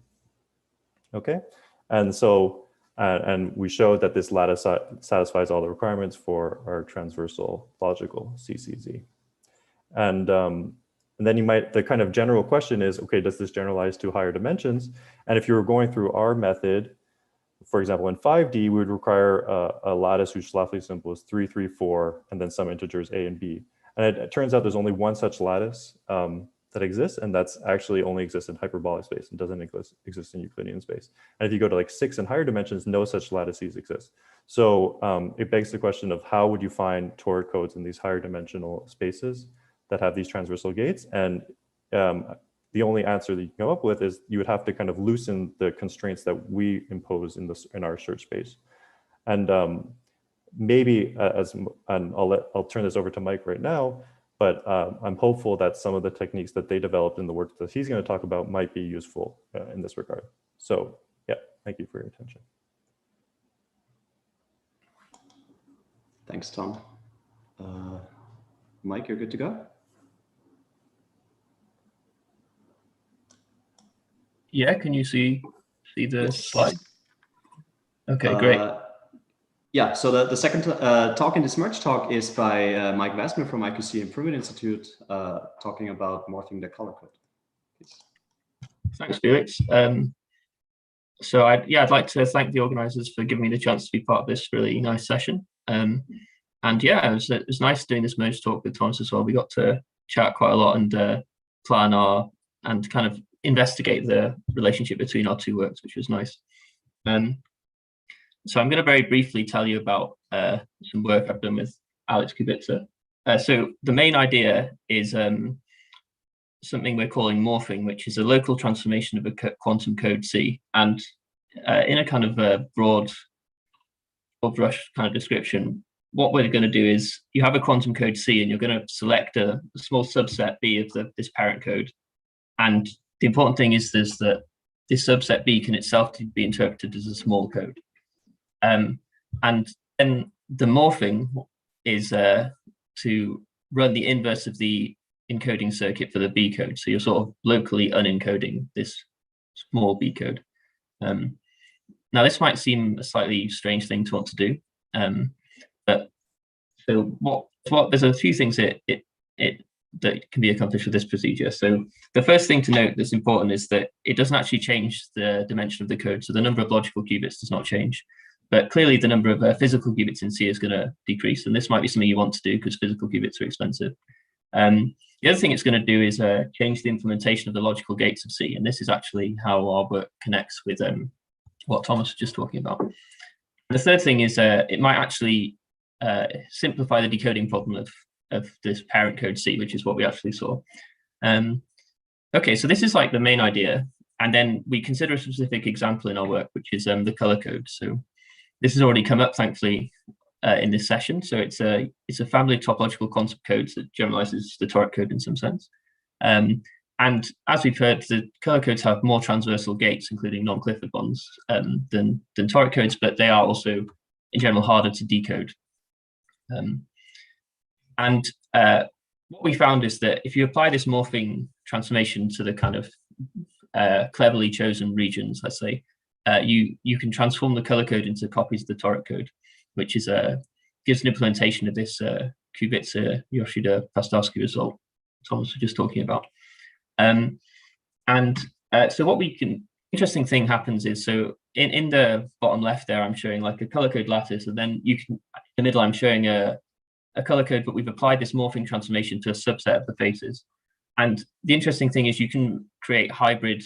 Okay, and so and we showed that this lattice satisfies all the requirements for our transversal logical CCZ. And then the kind of general question is, okay, does this generalize to higher dimensions? And if you were going through our method, for example, in 5D, we would require a lattice whose Schlafly symbol is 3, 3, 4, and then some integers A and B. And it turns out there's only one such lattice that exists, and that's actually only exists in hyperbolic space and doesn't exist in Euclidean space. And if you go to like 6 and higher dimensions, no such lattices exist. So it begs the question of how would you find toric codes in these higher dimensional spaces that have these transversal gates? And the only answer that you can come up with is you would have to kind of loosen the constraints that we impose in our search space. And maybe I'll turn this over to Mike right now, but I'm hopeful that some of the techniques that they developed in the work that he's going to talk about might be useful in this regard. So yeah, thank you for your attention. Thanks, Tom. Mike, you're good to go? Yeah, can you see the slide? Okay, great. Yeah, so the second talk in this merge talk is by Mike Westman from IQC Improvement Institute, talking about morphing the color code. Please. Thanks, Felix. So I'd like to thank the organizers for giving me the chance to be part of this really nice session. And yeah, it was nice doing this merge talk with Thomas as well. We got to chat quite a lot and plan and kind of investigate the relationship between our two works, which was nice. So I'm going to very briefly tell you about some work I've done with Alex Kubica. So the main idea is something we're calling morphing, which is a local transformation of a quantum code C. And in a kind of broad brush kind of description, what we're going to do is you have a quantum code C and you're going to select a small subset B of this parent code. And the important thing is that this subset B can itself be interpreted as a small code. And then the morphing is to run the inverse of the encoding circuit for the B code. So you're sort of locally unencoding this small B code. Now this might seem a slightly strange thing to want to do, but so there's a few things that can be accomplished with this procedure. So the first thing to note that's important is that it doesn't actually change the dimension of the code. So the number of logical qubits does not change, but clearly the number of physical qubits in C is going to decrease. And this might be something you want to do because physical qubits are expensive. The other thing it's going to do is change the implementation of the logical gates of C. And this is actually how our work connects with what Thomas was just talking about. And the third thing is it might actually simplify the decoding problem of this parent code C, which is what we actually saw. Okay, so this is like the main idea. And then we consider a specific example in our work, which is the color code. So this has already come up, thankfully, in this session. So it's a family of topological quantum codes that generalizes the toric code in some sense. And as we've heard, the color codes have more transversal gates, including non-Clifford ones, than toric codes, but they are also, in general, harder to decode. What we found is that if you apply this morphing transformation to the kind of cleverly chosen regions, let's say, you can transform the color code into copies of the toric code, which is gives an implementation of this Kubica-Yoshida-Pastovsky result Thomas was just talking about. So what interesting thing happens is, so in the bottom left there, I'm showing like a color code lattice, and then in the middle, I'm showing a color code, but we've applied this morphing transformation to a subset of the faces. And the interesting thing is you can create hybrid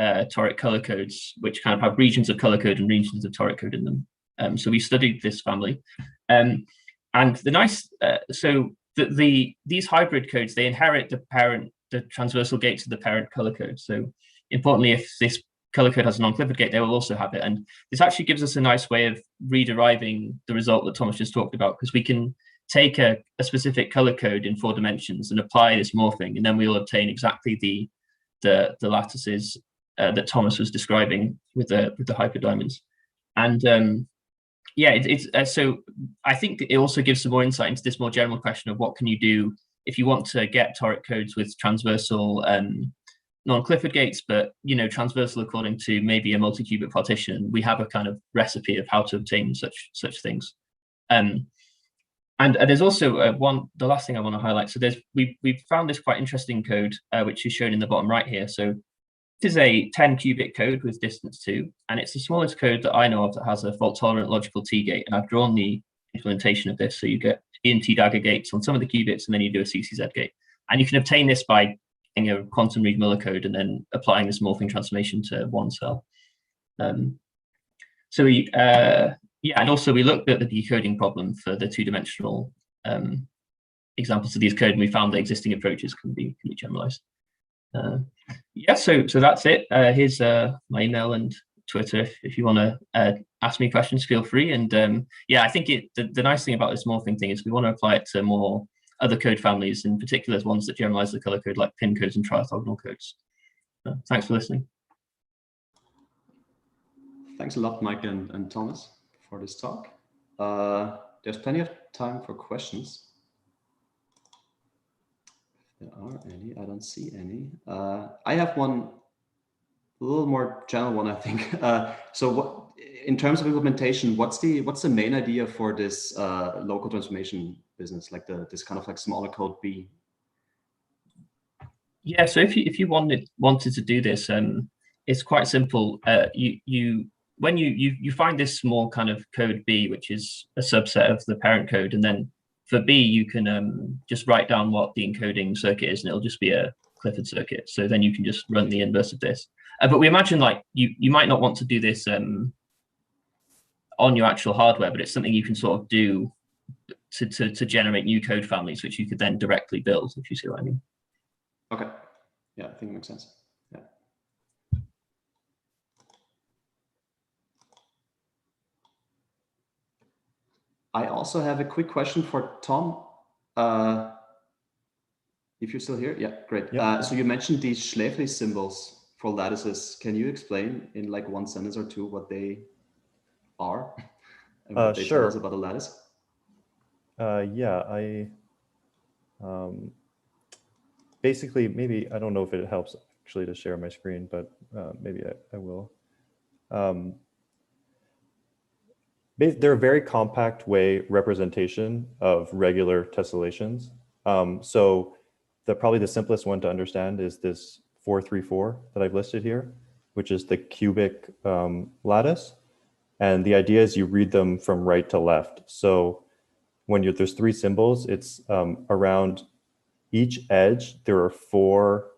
toric color codes, which kind of have regions of color code and regions of toric code in them. So we studied this family. And the nice, these hybrid codes, they inherit the transversal gates of the parent color code. So importantly, if this color code has a non-Clifford gate, they will also have it. And this actually gives us a nice way of rederiving the result that Thomas just talked about, because we can take a specific color code in 4 dimensions and apply this morphing, and then we'll obtain exactly the lattices that Thomas was describing with the hyperdiamonds. And yeah, so I think it also gives some more insight into this more general question of what can you do if you want to get toric codes with transversal non-Clifford gates, but transversal according to maybe a multi-qubit partition. We have a kind of recipe of how to obtain such things. And there's also the last thing I want to highlight. So we've found this quite interesting code, which is shown in the bottom right here. So this is a 10-qubit code with distance 2, and it's the smallest code that I know of that has a fault-tolerant logical T gate. And I've drawn the implementation of this. So you get T and T dagger gates on some of the qubits, and then you do a CCZ gate. And you can obtain this by getting a quantum Reed-Muller code and then applying this morphing transformation to one cell. So and also we looked at the decoding problem for the 2-dimensional examples of these code, and we found that existing approaches can be generalized. Yeah, so that's it. Here's my email and Twitter. If you want to ask me questions, feel free. And yeah, I think the nice thing about this morphing thing is we want to apply it to more other code families, in particular ones that generalize the color code, like pin codes and triorthogonal codes. Thanks for listening. Thanks a lot, Mike and Thomas, for this talk. There's plenty of time for questions. If there are any, I don't see any. I have one, a little more general one, I think. So what, in terms of implementation, what's the main idea for this local transformation business, like this kind of like smaller code B? Yeah, so if you wanted to do this, it's quite simple. When you find this small kind of code B, which is a subset of the parent code, and then for B you can just write down what the encoding circuit is, and it'll just be a Clifford circuit. So then you can just run the inverse of this. But we imagine like you might not want to do this on your actual hardware, but it's something you can sort of do to generate new code families, which you could then directly build, if you see what I mean. Okay. Yeah, I think it makes sense. Yeah. I also have a quick question for Tom. If you're still here, yeah, great. Yeah. So you mentioned these Schläfli symbols for lattices. Can you explain in like one sentence or two what they are and what they tell us about a lattice? Yeah, basically, maybe, I don't know if it helps actually to share my screen, but maybe I will. They're a very compact way representation of regular tessellations. So probably the simplest one to understand is this 434 that I've listed here, which is the cubic lattice. And the idea is you read them from right to left. So when there's 3 symbols, it's around each edge, there are 4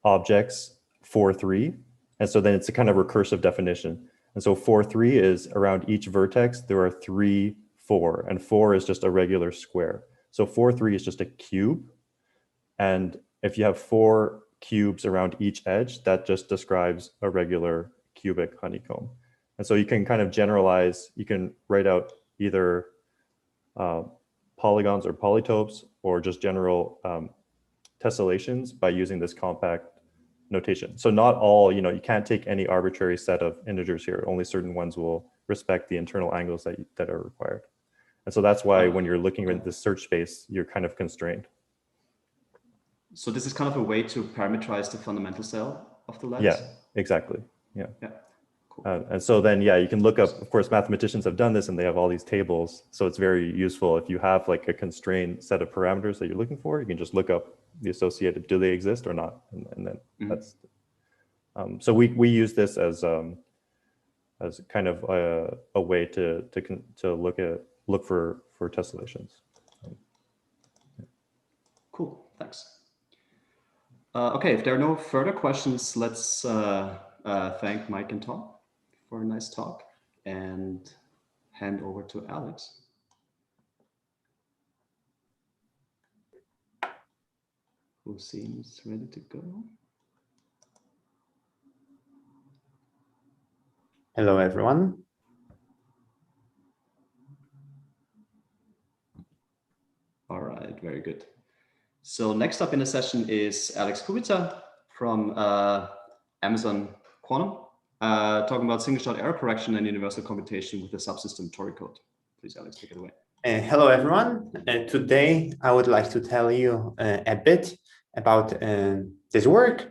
objects, 4, 3. And so then it's a kind of recursive definition. And so 4, 3 is around each vertex, there are 3, 4, and 4 is just a regular square. So 4, 3 is just a cube. And if you have 4 cubes around each edge, that just describes a regular cubic honeycomb. And so you can kind of generalize, you can write out either polygons or polytopes or just general tessellations by using this compact notation. So not all, you can't take any arbitrary set of integers here. Only certain ones will respect the internal angles that are required. And so that's why when you're looking at the search space, you're kind of constrained. So this is kind of a way to parameterize the fundamental cell of the lattice? Yeah, exactly. Yeah. Yeah. Cool. And so then, yeah, you can look up, of course, mathematicians have done this and they have all these tables. So it's very useful if you have like a constrained set of parameters that you're looking for, you can just look up the associated, do they exist or not? And then that's, so we use this as kind of a way to look for tessellations. Cool, thanks. Okay, if there are no further questions, let's thank Mike and Tom for a nice talk and hand over to Alex. Who seems ready to go. Hello, everyone. All right, very good. So next up in the session is Alex Kubica from Amazon Quantum, talking about single-shot error correction and universal computation with the subsystem Tori code. Please, Alex, take it away. Hello, everyone. Today, I would like to tell you a bit about this work,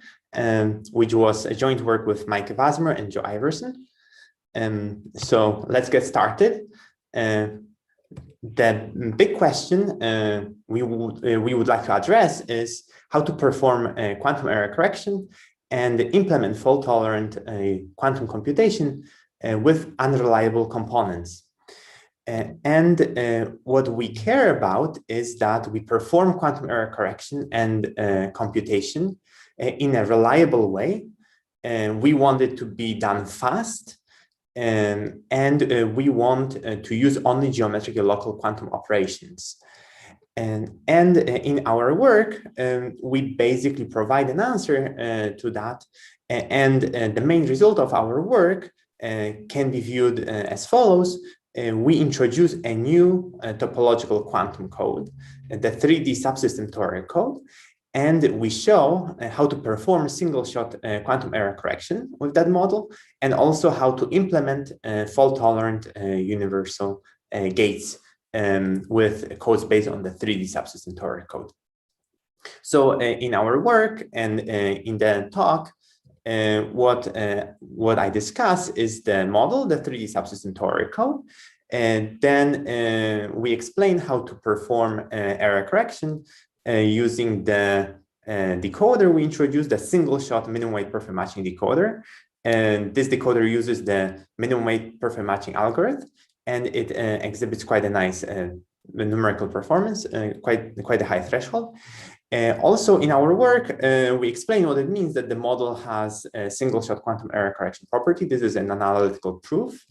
which was a joint work with Mike Wasmer and Joe Iverson. So let's get started. The big question we would like to address is how to perform quantum error correction and implement fault-tolerant quantum computation with unreliable components. And what we care about is that we perform quantum error correction and computation in a reliable way. We want it to be done fast. And we want to use only geometrically local quantum operations. And in our work, we basically provide an answer to that. And the main result of our work can be viewed as follows. We introduce a new topological quantum code, the 3D subsystem Tori code. And we show how to perform single-shot quantum error correction with that model, and also how to implement fault-tolerant universal gates with codes based on the 3D subsystem Tori code. So in our work and in the talk, what I discuss is the model, the 3D subsystem Tori code, and then we explain how to perform error correction using the decoder. We introduced the single-shot minimum weight perfect matching decoder, and this decoder uses the minimum weight perfect matching algorithm, and it exhibits quite a nice numerical performance, quite a high threshold. Also, in our work, we explain what it means that the model has a single-shot quantum error correction property. This is an analytical proof.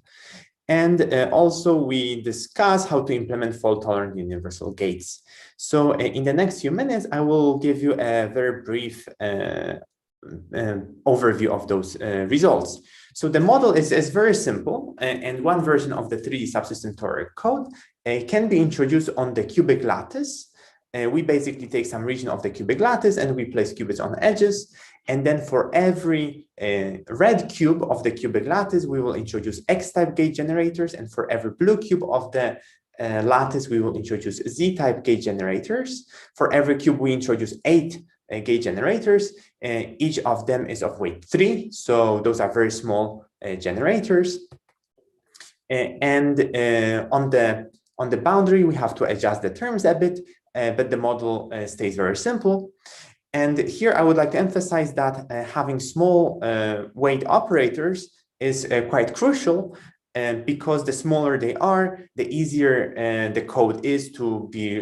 And also we discuss how to implement fault-tolerant universal gates. So in the next few minutes, I will give you a very brief overview of those results. So the model is very simple, and one version of the 3D subsystem Tori code can be introduced on the cubic lattice. We basically take some region of the cubic lattice and we place qubits on the edges. And then for every red cube of the cubic lattice, we will introduce X-type gate generators. And for every blue cube of the lattice, we will introduce Z-type gate generators. For every cube, we introduce 8 gate generators. Each of them is of weight 3. So those are very small generators. And on the boundary, we have to adjust the terms a bit, but the model stays very simple. And here I would like to emphasize that having small weight operators is quite crucial, because the smaller they are, the easier the code is to be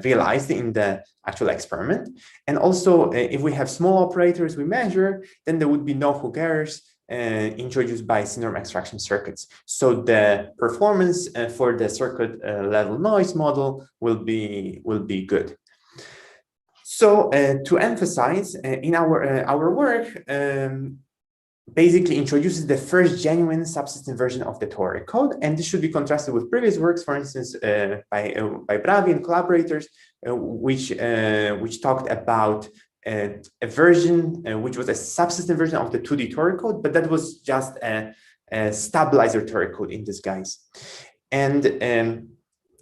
realized in the actual experiment. And also, if we have small operators we measure, then there would be no Hooke errors introduced by syndrome extraction circuits. So the performance for the circuit level noise model will be good. So to emphasize, in our work basically introduces the first genuine subsystem version of the Tori code, and this should be contrasted with previous works, for instance, by Bravi and collaborators, which talked about a version which was a subsystem version of the 2D Tori code, but that was just a stabilizer Tori code in disguise. And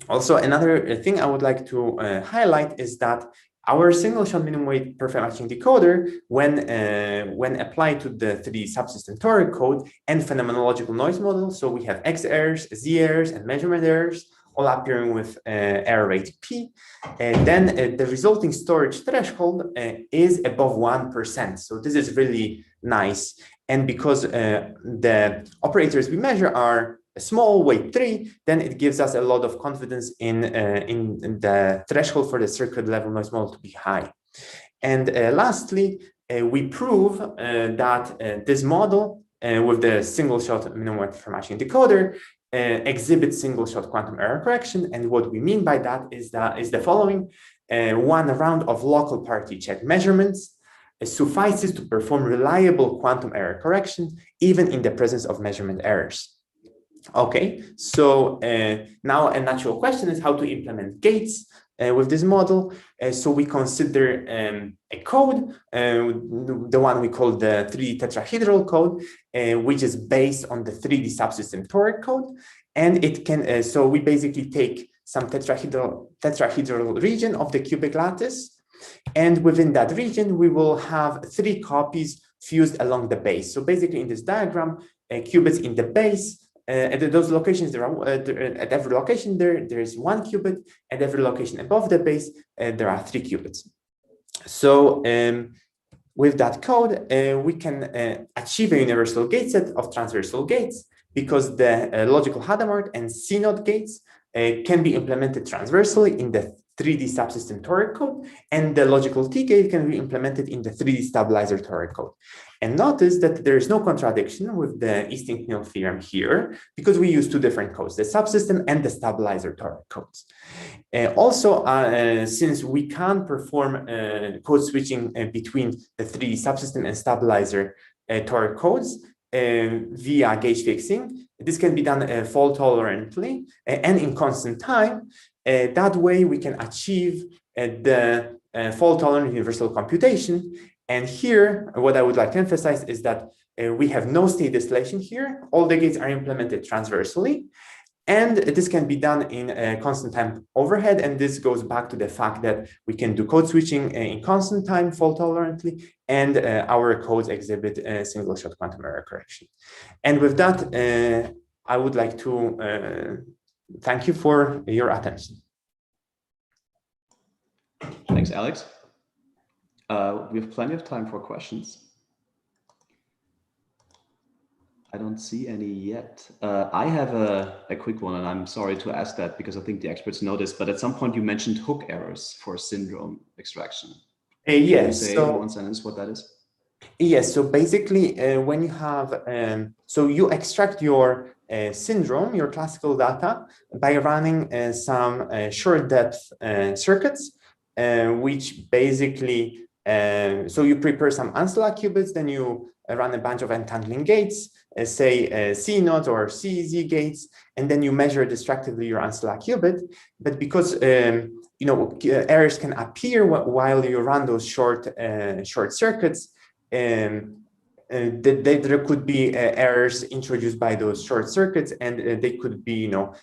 also another thing I would like to highlight is that our single-shot minimum weight perfect matching decoder, when applied to the 3D subsystem Tori code and phenomenological noise model, so we have X errors, Z errors, and measurement errors, all appearing with error rate P, and then the resulting storage threshold is above 1%. So this is really nice. And because the operators we measure are a small weight 3, then it gives us a lot of confidence in the threshold for the circuit level noise model to be high. And lastly, we prove that this model with the single-shot minimum weight perfect matching decoder exhibits single-shot quantum error correction. And what we mean by that is the following: one round of local parity check measurements suffices to perform reliable quantum error correction, even in the presence of measurement errors. Okay, so now a natural question is how to implement gates with this model. So we consider a code, the one we call the 3D tetrahedral code, which is based on the 3D subsystem toric code. And it can, so we basically take some tetrahedral region of the cubic lattice. And within that region, we will have 3 copies fused along the base. So basically in this diagram, qubits in the base, at those locations, there are at every location there is 1 qubit. At every location above the base, there are 3 qubits. So with that code, we can achieve a universal gate set of transversal gates because the logical Hadamard and CNOT gates can be implemented transversally in the 3D subsystem toric code, and the logical T gate can be implemented in the 3D stabilizer toric code. And notice that there is no contradiction with the Easting-Kneel theorem here, because we use 2 different codes, the subsystem and the stabilizer toric codes. Also, since we can perform code switching between the 3D subsystem and stabilizer toric codes via gauge fixing, this can be done fault tolerantly and in constant time. That way we can achieve the fault tolerant universal computation. And here, what I would like to emphasize is that we have no state distillation here. All the gates are implemented transversally. And this can be done in a constant time overhead. And this goes back to the fact that we can do code switching in constant time fault tolerantly, and our codes exhibit single shot quantum error correction. And with that, I would like to thank you for your attention. Thanks, Alex. We have plenty of time for questions. I don't see any yet. I have a quick one, and I'm sorry to ask that because I think the experts know this, but at some point you mentioned hook errors for syndrome extraction. Yes. Can you say in one sentence what that is? Yes, so basically when you have, so you extract your syndrome, your classical data, by running some short depth circuits, which basically, so you prepare some Ancela qubits, then you run a bunch of entangling gates, say CNOT or CZ gates, and then you measure distractively your Ancela qubit. But because you know, errors can appear while you run those short circuits, there could be errors introduced by those short circuits, and they could be, you know,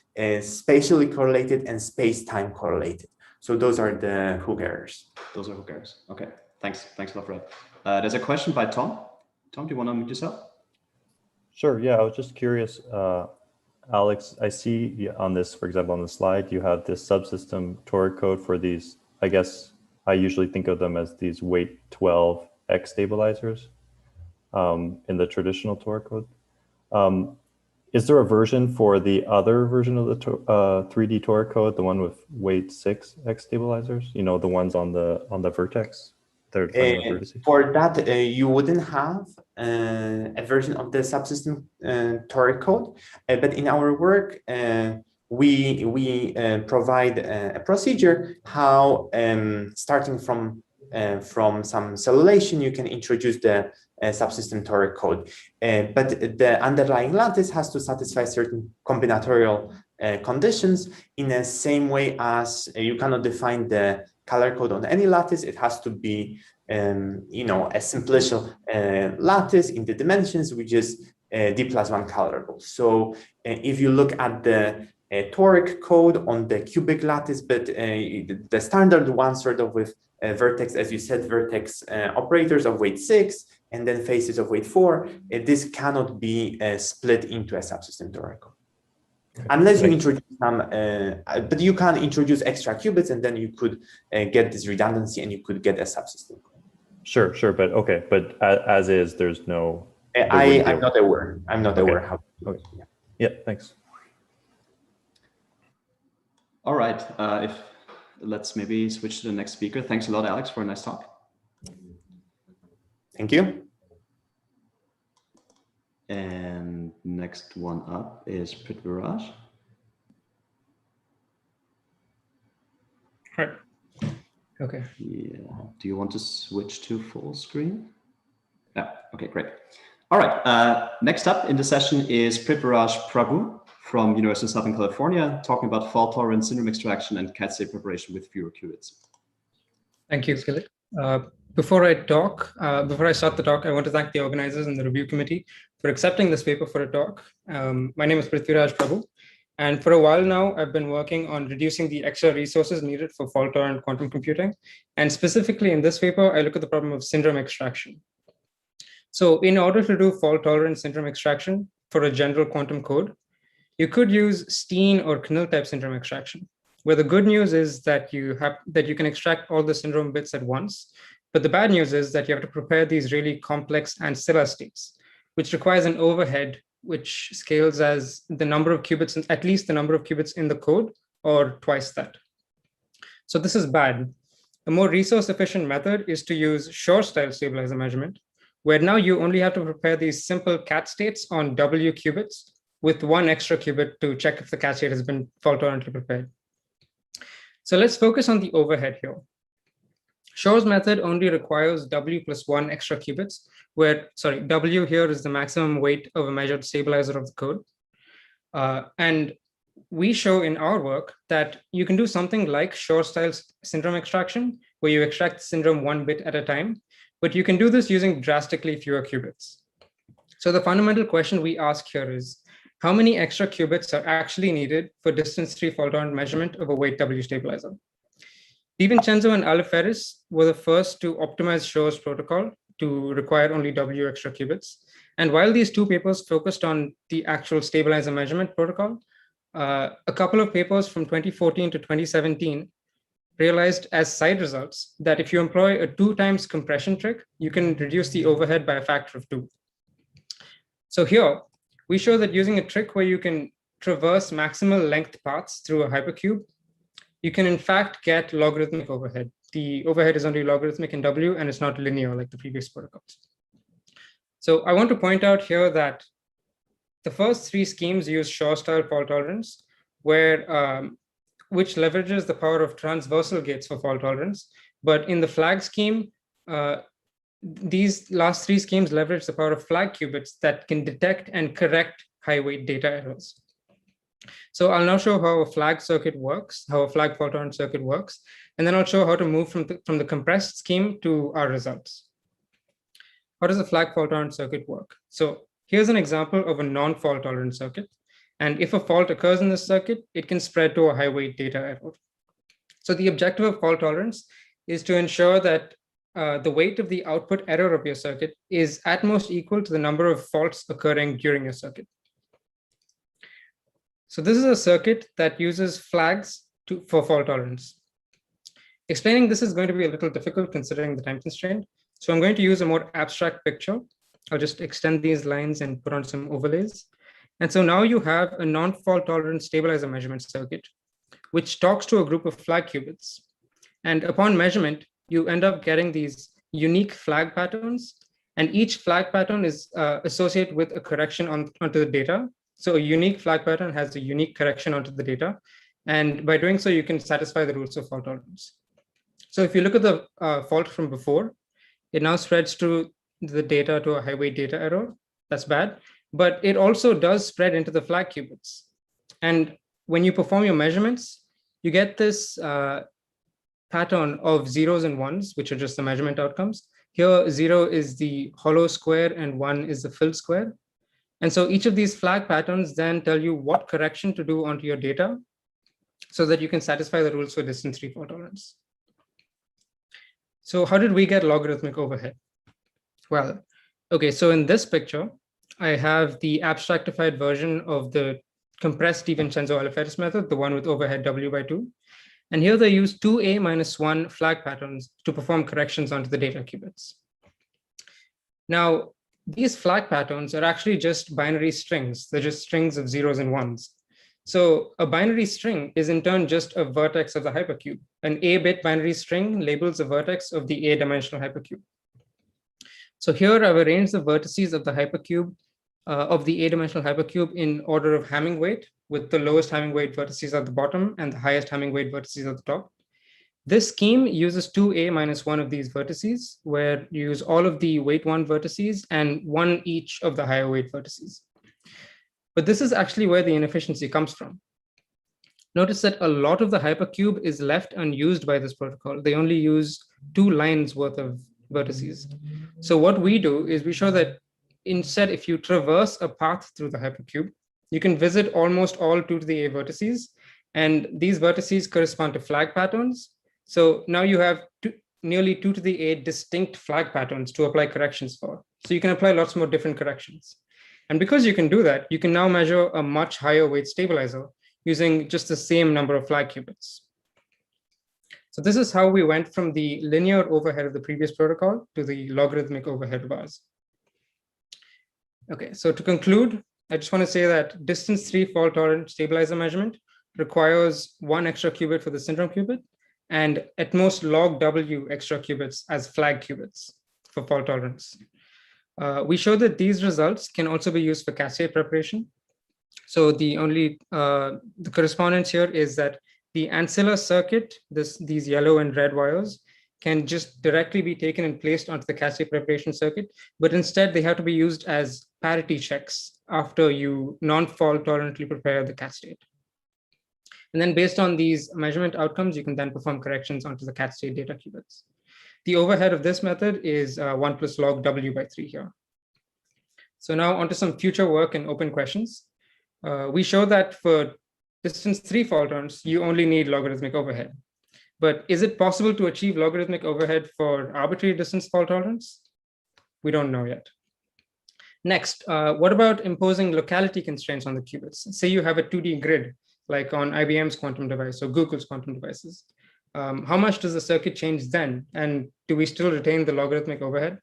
spatially correlated and space-time correlated. So those are the hook errors. Those are hook errors. Okay, thanks a lot for that. There's a question by Tom. Tom, do you want to unmute yourself? Sure. Yeah, I was just curious, Alex. I see on this, for example, on the slide, you have this subsystem toric code for these. I guess I usually think of them as these weight 12 X stabilizers in the traditional toric code. Is there a version for the other version of the 3D toric code, the one with weight 6 X stabilizers? You know, the ones on the vertex. For that, you wouldn't have a version of the subsystem toric code, but in our work, we provide a procedure how starting from some cellulation, you can introduce the subsystem toric code. But the underlying lattice has to satisfy certain combinatorial conditions in the same way as you cannot define the color code on any lattice. It has to be, you know, a simplicial lattice in the dimensions, which is D+1 colorable. So if you look at the toric code on the cubic lattice, but the standard one sort of with vertex, as you said, vertex operators of weight 6 and then faces of weight 4, this cannot be split into a subsystem toric code. Unless you introduce some, but you can introduce extra qubits and then you could get this redundancy and you could get a subsystem. Sure, but okay, but as is, there's no. I'm not aware. I'm not aware how. Okay. Yeah, thanks. All right, let's maybe switch to the next speaker. Thanks a lot, Alex, for a nice talk. Thank you. And next one up is Okay. Yeah. Do you want to switch to full screen? Yeah. Okay, great. All right. Next up in the session is Prithviraj Prabhu from University of Southern California, talking about fault-tolerant syndrome extraction and cat-state preparation with fewer qubits. Thank you, Skillet. Before I start the talk, I want to thank the organizers and the review committee for accepting this paper for a talk. My name is Prithviraj Prabhu, and for a while now, I've been working on reducing the extra resources needed for fault-tolerant quantum computing. And specifically in this paper, I look at the problem of syndrome extraction. So in order to do fault-tolerant syndrome extraction for a general quantum code, you could use Steen or Knill type syndrome extraction, where the good news is that you can extract all the syndrome bits at once. But the bad news is that you have to prepare these really complex ancilla states, which requires an overhead which scales as the number of qubits, at least the number of qubits in the code, or twice that. So this is bad. A more resource efficient method is to use Shor-style stabilizer measurement, where now you only have to prepare these simple cat states on W qubits with one extra qubit to check if the cat state has been fault-tolerantly prepared. So let's focus on the overhead here. Shor's method only requires W plus one extra qubits, where, W here is the maximum weight of a measured stabilizer of the code. And we show in our work that you can do something like Shor-style syndrome extraction, where you extract the syndrome one bit at a time, but you can do this using drastically fewer qubits. So the fundamental question we ask here is, how many extra qubits are actually needed for distance-3 fault-tolerant measurement of a weight W stabilizer? DiVincenzo and Aliferis were the first to optimize Shor's protocol to require only W extra qubits. And while these two papers focused on the actual stabilizer measurement protocol, a couple of papers from 2014 to 2017 realized as side results that if you employ a 2 times compression trick, you can reduce the overhead by a factor of 2. So here, we show that using a trick where you can traverse maximal length paths through a hypercube, you can in fact get logarithmic overhead. The overhead is only logarithmic in W and it's not linear like the previous protocols. So I want to point out here that the first 3 schemes use Shor-style fault tolerance, which leverages the power of transversal gates for fault tolerance. But in the flag scheme, these last 3 schemes leverage the power of flag qubits that can detect and correct high weight data errors. So I'll now show how a flag circuit works, how a flag fault tolerant circuit works, and then I'll show how to move from the compressed scheme to our results. How does a flag fault tolerant circuit work? So here's an example of a non-fault tolerant circuit. And if a fault occurs in this circuit, it can spread to a high weight data error. So the objective of fault tolerance is to ensure that the weight of the output error of your circuit is at most equal to the number of faults occurring during your circuit. So this is a circuit that uses flags for fault tolerance. Explaining this is going to be a little difficult considering the time constraint. So I'm going to use a more abstract picture. I'll just extend these lines and put on some overlays. And so now you have a non-fault tolerant stabilizer measurement circuit, which talks to a group of flag qubits. And upon measurement, you end up getting these unique flag patterns. And each flag pattern is associated with a correction onto the data. So a unique flag pattern has a unique correction onto the data. And by doing so, you can satisfy the rules of fault tolerance. So if you look at the fault from before, it now spreads to the data to a high weight data error. That's bad. But it also does spread into the flag qubits. And when you perform your measurements, you get this pattern of zeros and ones, which are just the measurement outcomes. Here, 0 is the hollow square and 1 is the filled square. And so each of these flag patterns then tell you what correction to do onto your data so that you can satisfy the rules for distance-3 fault tolerance. So how did we get logarithmic overhead? Well, okay, so in this picture, I have the abstractified version of the compressed DiVincenzo-Aliferis method, the one with overhead W by 2. And here they use 2a minus 1 flag patterns to perform corrections onto the data qubits. Now, these flag patterns are actually just binary strings. They're just strings of zeros and ones. So a binary string is in turn just a vertex of the hypercube. An a-bit binary string labels a vertex of the a-dimensional hypercube. So here I've arranged the vertices of the hypercube, of the a-dimensional hypercube in order of Hamming weight, with the lowest Hamming weight vertices at the bottom and the highest Hamming weight vertices at the top. This scheme uses 2a minus 1 of these vertices, where you use all of the weight 1 vertices and 1 each of the higher weight vertices. But this is actually where the inefficiency comes from. Notice that a lot of the hypercube is left unused by this protocol. They only use 2 lines worth of vertices. So what we do is we show that instead, if you traverse a path through the hypercube, you can visit almost all 2 to the a vertices, and these vertices correspond to flag patterns. So now you have nearly 2 to the a distinct flag patterns to apply corrections for. So you can apply lots more different corrections. And because you can do that, you can now measure a much higher weight stabilizer using just the same number of flag qubits. So this is how we went from the linear overhead of the previous protocol to the logarithmic overhead of ours. Okay, so to conclude, I just want to say that distance 3 fault tolerant stabilizer measurement requires 1 extra qubit for the syndrome qubit and at most log W extra qubits as flag qubits for fault tolerance. We show that these results can also be used for cascade preparation. So the correspondence here is that the ancilla circuit, these yellow and red wires, can just directly be taken and placed onto the cascade preparation circuit, but instead they have to be used as parity checks after you non-fault tolerantly prepare the cascade. And then based on these measurement outcomes, you can then perform corrections onto the cascade data qubits. The overhead of this method is 1 plus log W by 3 here. So now onto some future work and open questions. We show that for distance 3 fault tolerance, you only need logarithmic overhead. But is it possible to achieve logarithmic overhead for arbitrary distance fault tolerance? We don't know yet. Next, what about imposing locality constraints on the qubits? Say you have a 2D grid, like on IBM's quantum device or Google's quantum devices. How much does the circuit change then? And do we still retain the logarithmic overhead?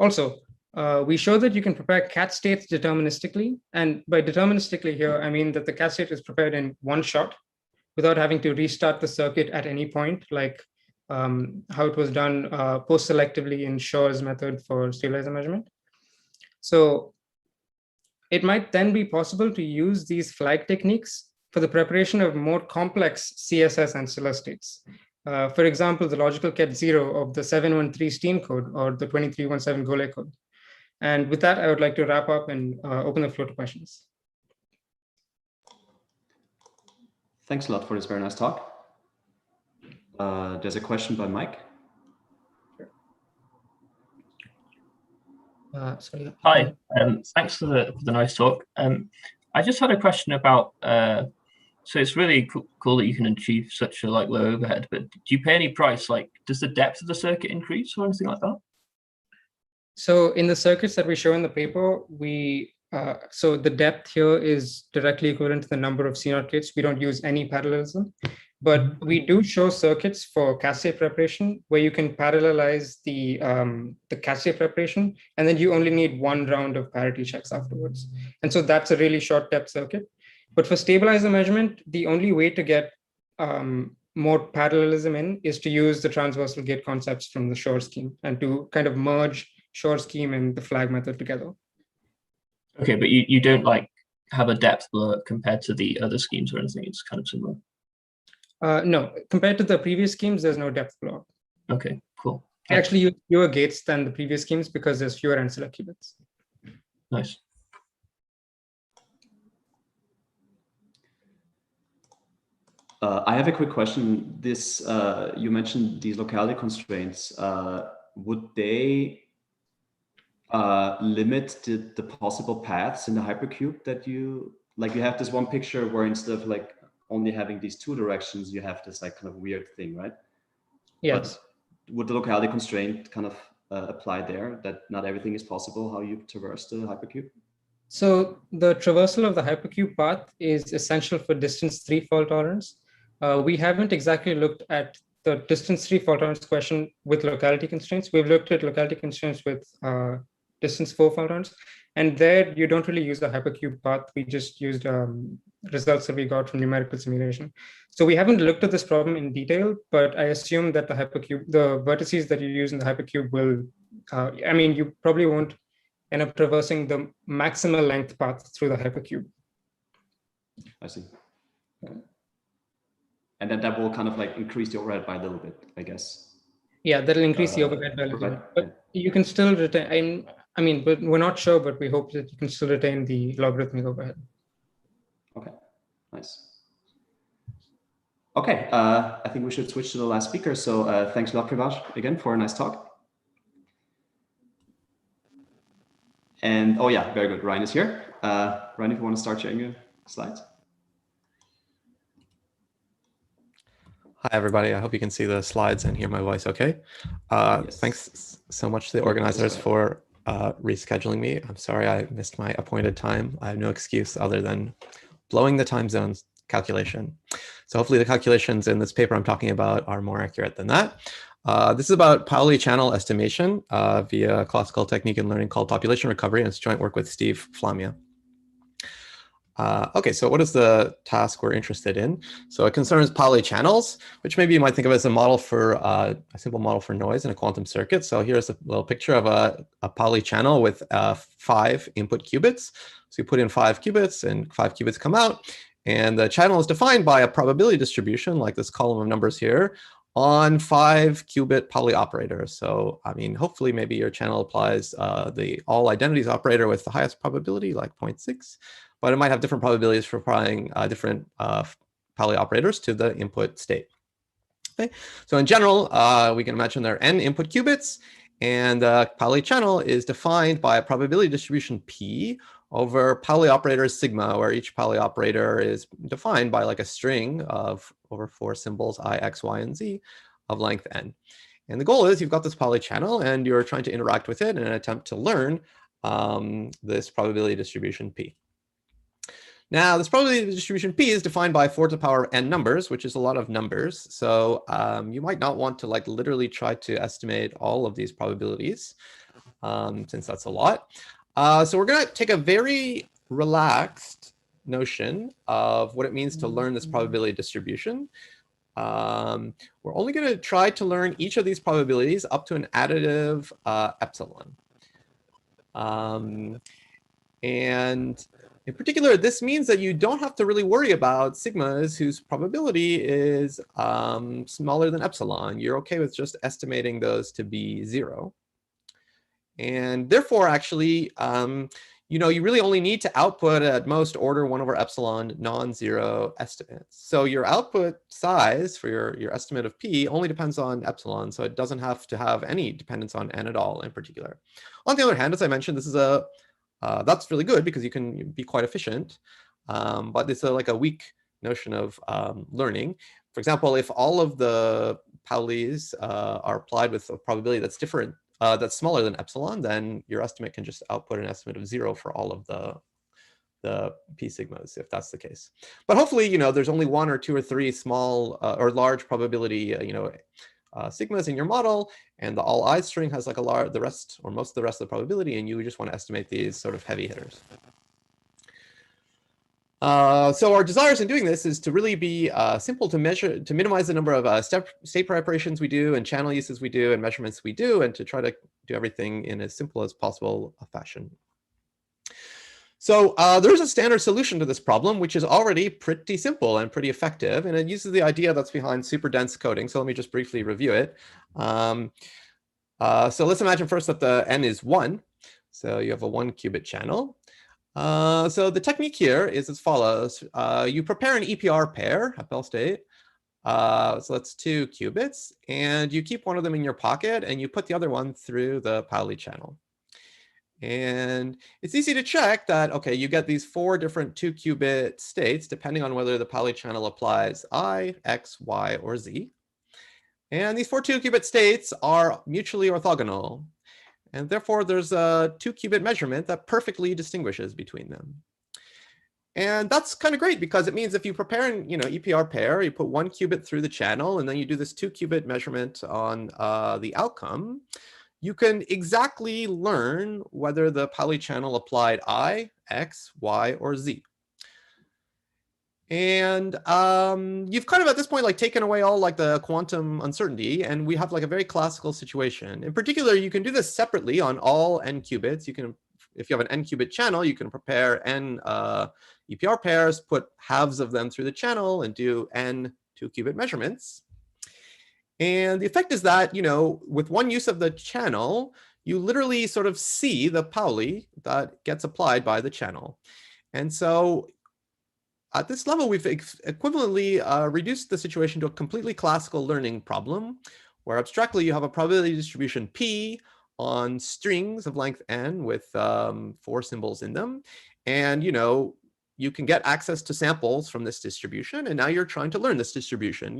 Also, we show that you can prepare cat states deterministically. And by deterministically here, I mean that the cat state is prepared in one shot without having to restart the circuit at any point, like how it was done post-selectively in Shor's method for stabilizer measurement. So it might then be possible to use these flag techniques for the preparation of more complex CSS ancilla states. For example, the logical ket 0 of the 713 Steam code or the 2317 Gole code. And with that, I would like to wrap up and open the floor to questions. Thanks a lot for this very nice talk. There's a question by Mike. Sorry. Hi, thanks for the nice talk. I just had a question about, so it's really cool that you can achieve such a low overhead, but do you pay any price? Like, does the depth of the circuit increase or anything like that? So in the circuits that we show in the paper, so the depth here is directly equivalent to the number of CNOT gates. We don't use any parallelism, but we do show circuits for cascade preparation where you can parallelize the cascade preparation, and then you only need 1 round of parity checks afterwards. And so that's a really short depth circuit. But for stabilizer measurement, the only way to get more parallelism in is to use the transversal gate concepts from the Shor scheme and to kind of merge Shor scheme and the flag method together. Okay, but you don't have a depth blur compared to the other schemes or anything. It's kind of similar. No, compared to the previous schemes, there's no depth blur. Okay, cool. I actually use fewer gates than the previous schemes because there's fewer ancilla qubits. Nice. I have a quick question. This you mentioned these locality constraints. Would they limit the possible paths in the hypercube that you have this one picture where instead of only having these 2 directions, you have this kind of weird thing, right? Yes. But would the locality constraint kind of apply there, that not everything is possible how you traverse the hypercube? So the traversal of the hypercube path is essential for distance 3 fault tolerance. We haven't exactly looked at the distance 3 fault tolerance question with locality constraints. We've looked at locality constraints with distance 4 fault tolerance. And there you don't really use the hypercube path. We just used results that we got from numerical simulation. So we haven't looked at this problem in detail, but I assume that the vertices that you use in the hypercube will, I mean, you probably won't end up traversing the maximal length path through the hypercube. I see. And then that will kind of like increase the overhead by a little bit, I guess. Yeah, that'll increase the overhead by a little bit. But yeah. you can still retain, I mean, but we're not sure, but we hope that you can still retain the logarithmic overhead. Okay, nice. Okay, I think we should switch to the last speaker. So thanks a lot, Privas, again, for a nice talk. And oh yeah, very good. Ryan is here. Ryan, if you want to start sharing your slides. Hi, everybody. I hope you can see the slides and hear my voice okay. Yes. Thanks so much to the organizers for rescheduling me. I'm sorry I missed my appointed time. I have no excuse other than blowing the time zones calculation. So hopefully the calculations in this paper I'm talking about are more accurate than that. This is about Pauli channel estimation via a classical technique in learning called population recovery, and it's joint work with Steve Flamia. Okay, so what is the task we're interested in? So it concerns Pauli channels, which maybe you might think of as a model for a simple model for noise in a quantum circuit. So here's a little picture of a Pauli channel with 5 input qubits. So you put in 5 qubits and 5 qubits come out. And the channel is defined by a probability distribution, like this column of numbers here, on 5 qubit Pauli operators. So, I mean, hopefully maybe your channel applies the all identities operator with the highest probability, like 0.6. But it might have different probabilities for applying different Pauli operators to the input state. Okay. So in general, we can imagine there are n input qubits, and the Pauli channel is defined by a probability distribution P over Pauli operator sigma, where each Pauli operator is defined by like a string of over 4 symbols I, X, Y, and Z of length n. And the goal is you've got this Pauli channel, and you're trying to interact with it in an attempt to learn this probability distribution P. Now, this probability distribution P is defined by 4 to the power of n numbers, which is a lot of numbers. So you might not want to like literally try to estimate all of these probabilities, since that's a lot. So we're going to take a very relaxed notion of what it means to learn this probability distribution. We're only going to try to learn each of these probabilities up to an additive epsilon. And in particular, this means that you don't have to really worry about sigmas whose probability is smaller than epsilon. You're okay with just estimating those to be 0. And therefore, actually, you know, you really only need to output at most order 1 over epsilon non-zero estimates. So your output size for your estimate of P only depends on epsilon. So it doesn't have to have any dependence on n at all in particular. On the other hand, as I mentioned, this is that's really good because you can be quite efficient, but it's like a weak notion of learning. For example, if all of the Paulis are applied with a probability that's different, that's smaller than epsilon, then your estimate can just output an estimate of 0 for all of the P sigmas, if that's the case. But hopefully, you know, there's only 1 or 2 or 3 small or large probability, sigmas in your model, and the all I string has like the rest or most of the rest of the probability, and you just want to estimate these sort of heavy hitters. So our desires in doing this is to really be simple to measure, to minimize the number of state preparations we do and channel uses we do and measurements we do, and to try to do everything in as simple as possible a fashion. So there's a standard solution to this problem, which is already pretty simple and pretty effective, and it uses the idea that's behind super dense coding. So let me just briefly review it. So let's imagine first that the n is 1. So you have a 1 qubit channel. So the technique here is as follows. You prepare an EPR pair at Bell State. So that's 2 qubits, and you keep one of them in your pocket, and you put the other one through the Pauli channel. And it's easy to check that, okay, you get these 4 different 2 qubit states, depending on whether the Pauli channel applies I, X, Y, or Z. And these 4 2 qubit states are mutually orthogonal. And therefore, there's a 2 qubit measurement that perfectly distinguishes between them. And that's kind of great because it means if you prepare an EPR pair, you put 1 qubit through the channel, and then you do this 2 qubit measurement on the outcome, you can exactly learn whether the Pauli channel applied I, X, Y, or Z. And you've kind of at this point like taken away all like the quantum uncertainty, and we have like a very classical situation. In particular, you can do this separately on all n qubits. You can, if you have an n qubit channel, you can prepare n EPR pairs, put halves of them through the channel, and do n 2-qubit measurements. And the effect is that, with one use of the channel, you literally sort of see the Pauli that gets applied by the channel. And so at this level, we've equivalently reduced the situation to a completely classical learning problem, where abstractly you have a probability distribution P on strings of length n with 4 symbols in them. And, you can get access to samples from this distribution. And now you're trying to learn this distribution,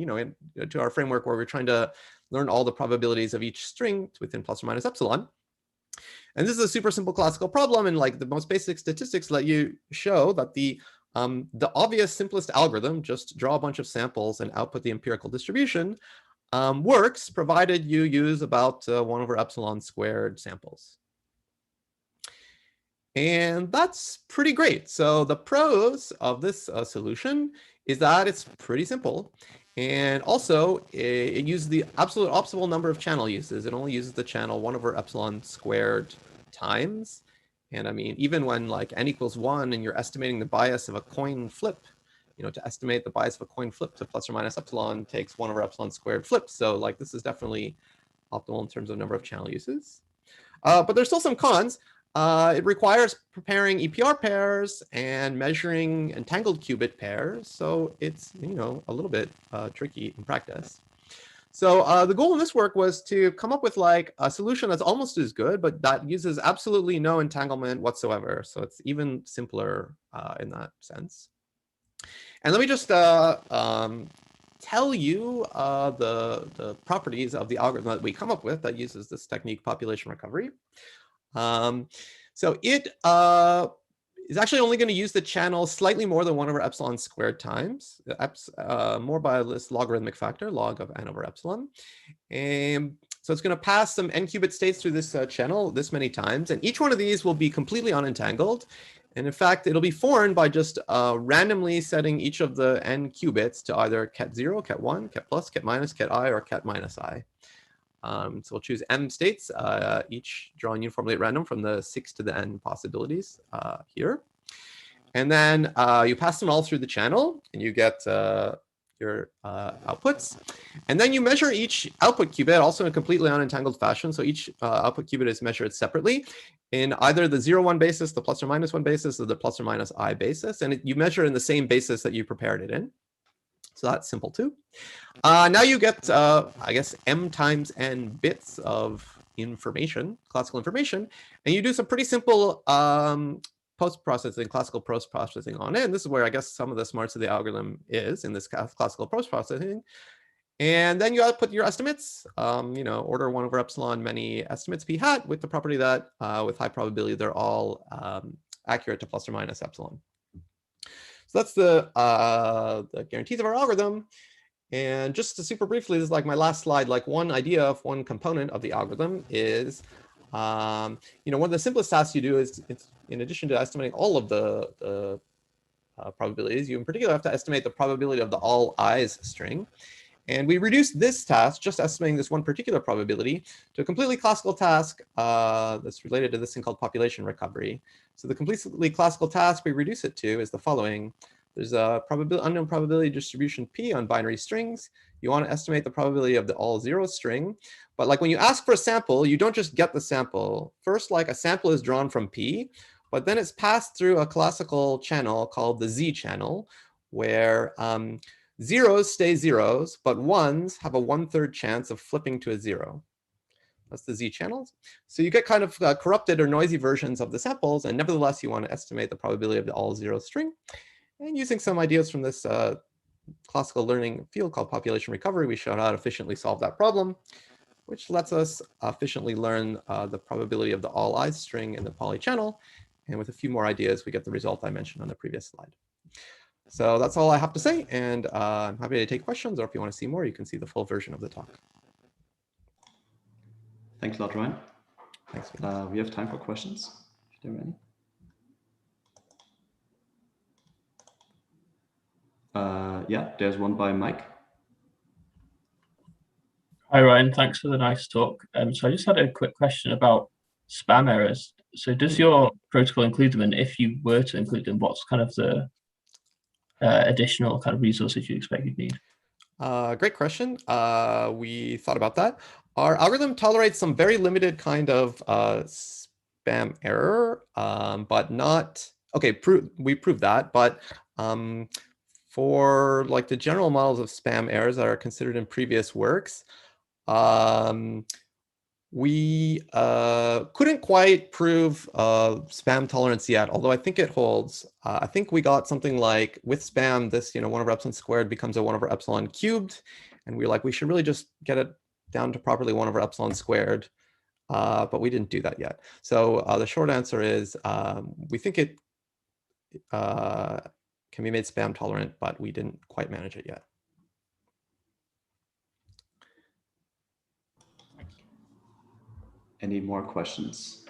to our framework where we're trying to learn all the probabilities of each string within plus or minus epsilon. And this is a super simple classical problem. And like the most basic statistics let you show that the obvious simplest algorithm, just draw a bunch of samples and output the empirical distribution, works provided you use about 1 over epsilon squared samples. And that's pretty great. So the pros of this solution is that it's pretty simple. And also, it uses the absolute optimal number of channel uses. It only uses the channel 1 over epsilon squared times. And I mean, even when like n equals 1 and you're estimating the bias of a coin flip, to estimate the bias of a coin flip to plus or minus epsilon takes 1 over epsilon squared flips. So like this is definitely optimal in terms of number of channel uses. But there's still some cons. It requires preparing EPR pairs and measuring entangled qubit pairs. So it's, a little bit tricky in practice. So the goal in this work was to come up with like a solution that's almost as good, but that uses absolutely no entanglement whatsoever. So it's even simpler in that sense. And let me just tell you the properties of the algorithm that we come up with that uses this technique, population recovery. So it is actually only going to use the channel slightly more than 1 over epsilon squared times, more by this logarithmic factor, log of n over epsilon. And so it's going to pass some n qubit states through this channel this many times. And each one of these will be completely unentangled. And in fact, it'll be formed by just randomly setting each of the n qubits to either ket 0, ket 1, ket plus, ket minus, ket I, or ket minus I. So we'll choose m states, each drawn uniformly at random from the 6 to the n possibilities here. And then you pass them all through the channel, and you get your outputs. And then you measure each output qubit also in a completely unentangled fashion. So each output qubit is measured separately in either the 0, 1 basis, the plus or minus 1 basis, or the plus or minus I basis. And you measure in the same basis that you prepared it in. So that's simple too. Now you get, I guess, m times n bits of information, classical information, and you do some pretty simple post-processing, classical post-processing on it. And this is where I guess some of the smarts of the algorithm is in this classical post-processing. And then you output your estimates, order 1 over epsilon many estimates p hat with the property that with high probability they're all accurate to plus or minus epsilon. So that's the guarantees of our algorithm. And just to super briefly, this is like my last slide, like one idea of one component of the algorithm is, one of the simplest tasks you do is, in addition to estimating all of the probabilities, you in particular have to estimate the probability of the all i's string. And we reduced this task, just estimating this one particular probability, to a completely classical task that's related to this thing called population recovery. So the completely classical task we reduce it to is the following. There's a unknown probability distribution P on binary strings. You want to estimate the probability of the all 0 string. But like when you ask for a sample, you don't just get the sample. First, like a sample is drawn from P, but then it's passed through a classical channel called the Z channel, where zeros stay zeros, but ones have a 1/3 chance of flipping to a 0. That's the Z channels. So you get kind of corrupted or noisy versions of the samples, and nevertheless, you want to estimate the probability of the all 0 string. And using some ideas from this classical learning field called population recovery, we showed how to efficiently solve that problem, which lets us efficiently learn the probability of the all i's string in the Pauli channel. And with a few more ideas, we get the result I mentioned on the previous slide. So that's all I have to say, and I'm happy to take questions, or if you want to see more, you can see the full version of the talk. Thanks a lot, Ryan. Thanks. We have time for questions, if there are any. Yeah, there's one by Mike. Hi, Ryan. Thanks for the nice talk. So I just had a quick question about spam errors. So does your protocol include them? And if you were to include them, what's kind of the additional kind of resources you expect you'd need? Great question. We thought about that. Our algorithm tolerates some very limited kind of spam error, but not, okay, we proved that, but for like the general models of spam errors that are considered in previous works, we couldn't quite prove spam tolerance yet, although I think it holds. I think we got something like with spam, this 1 over epsilon squared becomes a 1 over epsilon cubed. And we were like, we should really just get it down to properly 1 over epsilon squared. But we didn't do that yet. So the short answer is we think it can be made spam tolerant, but we didn't quite manage it yet. Any more questions?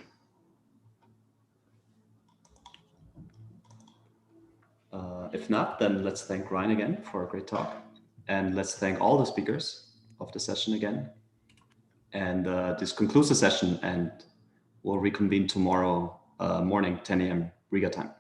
If not, then let's thank Ryan again for a great talk. And let's thank all the speakers of the session again. And this concludes the session, and we'll reconvene tomorrow morning, 10 a.m. Riga time.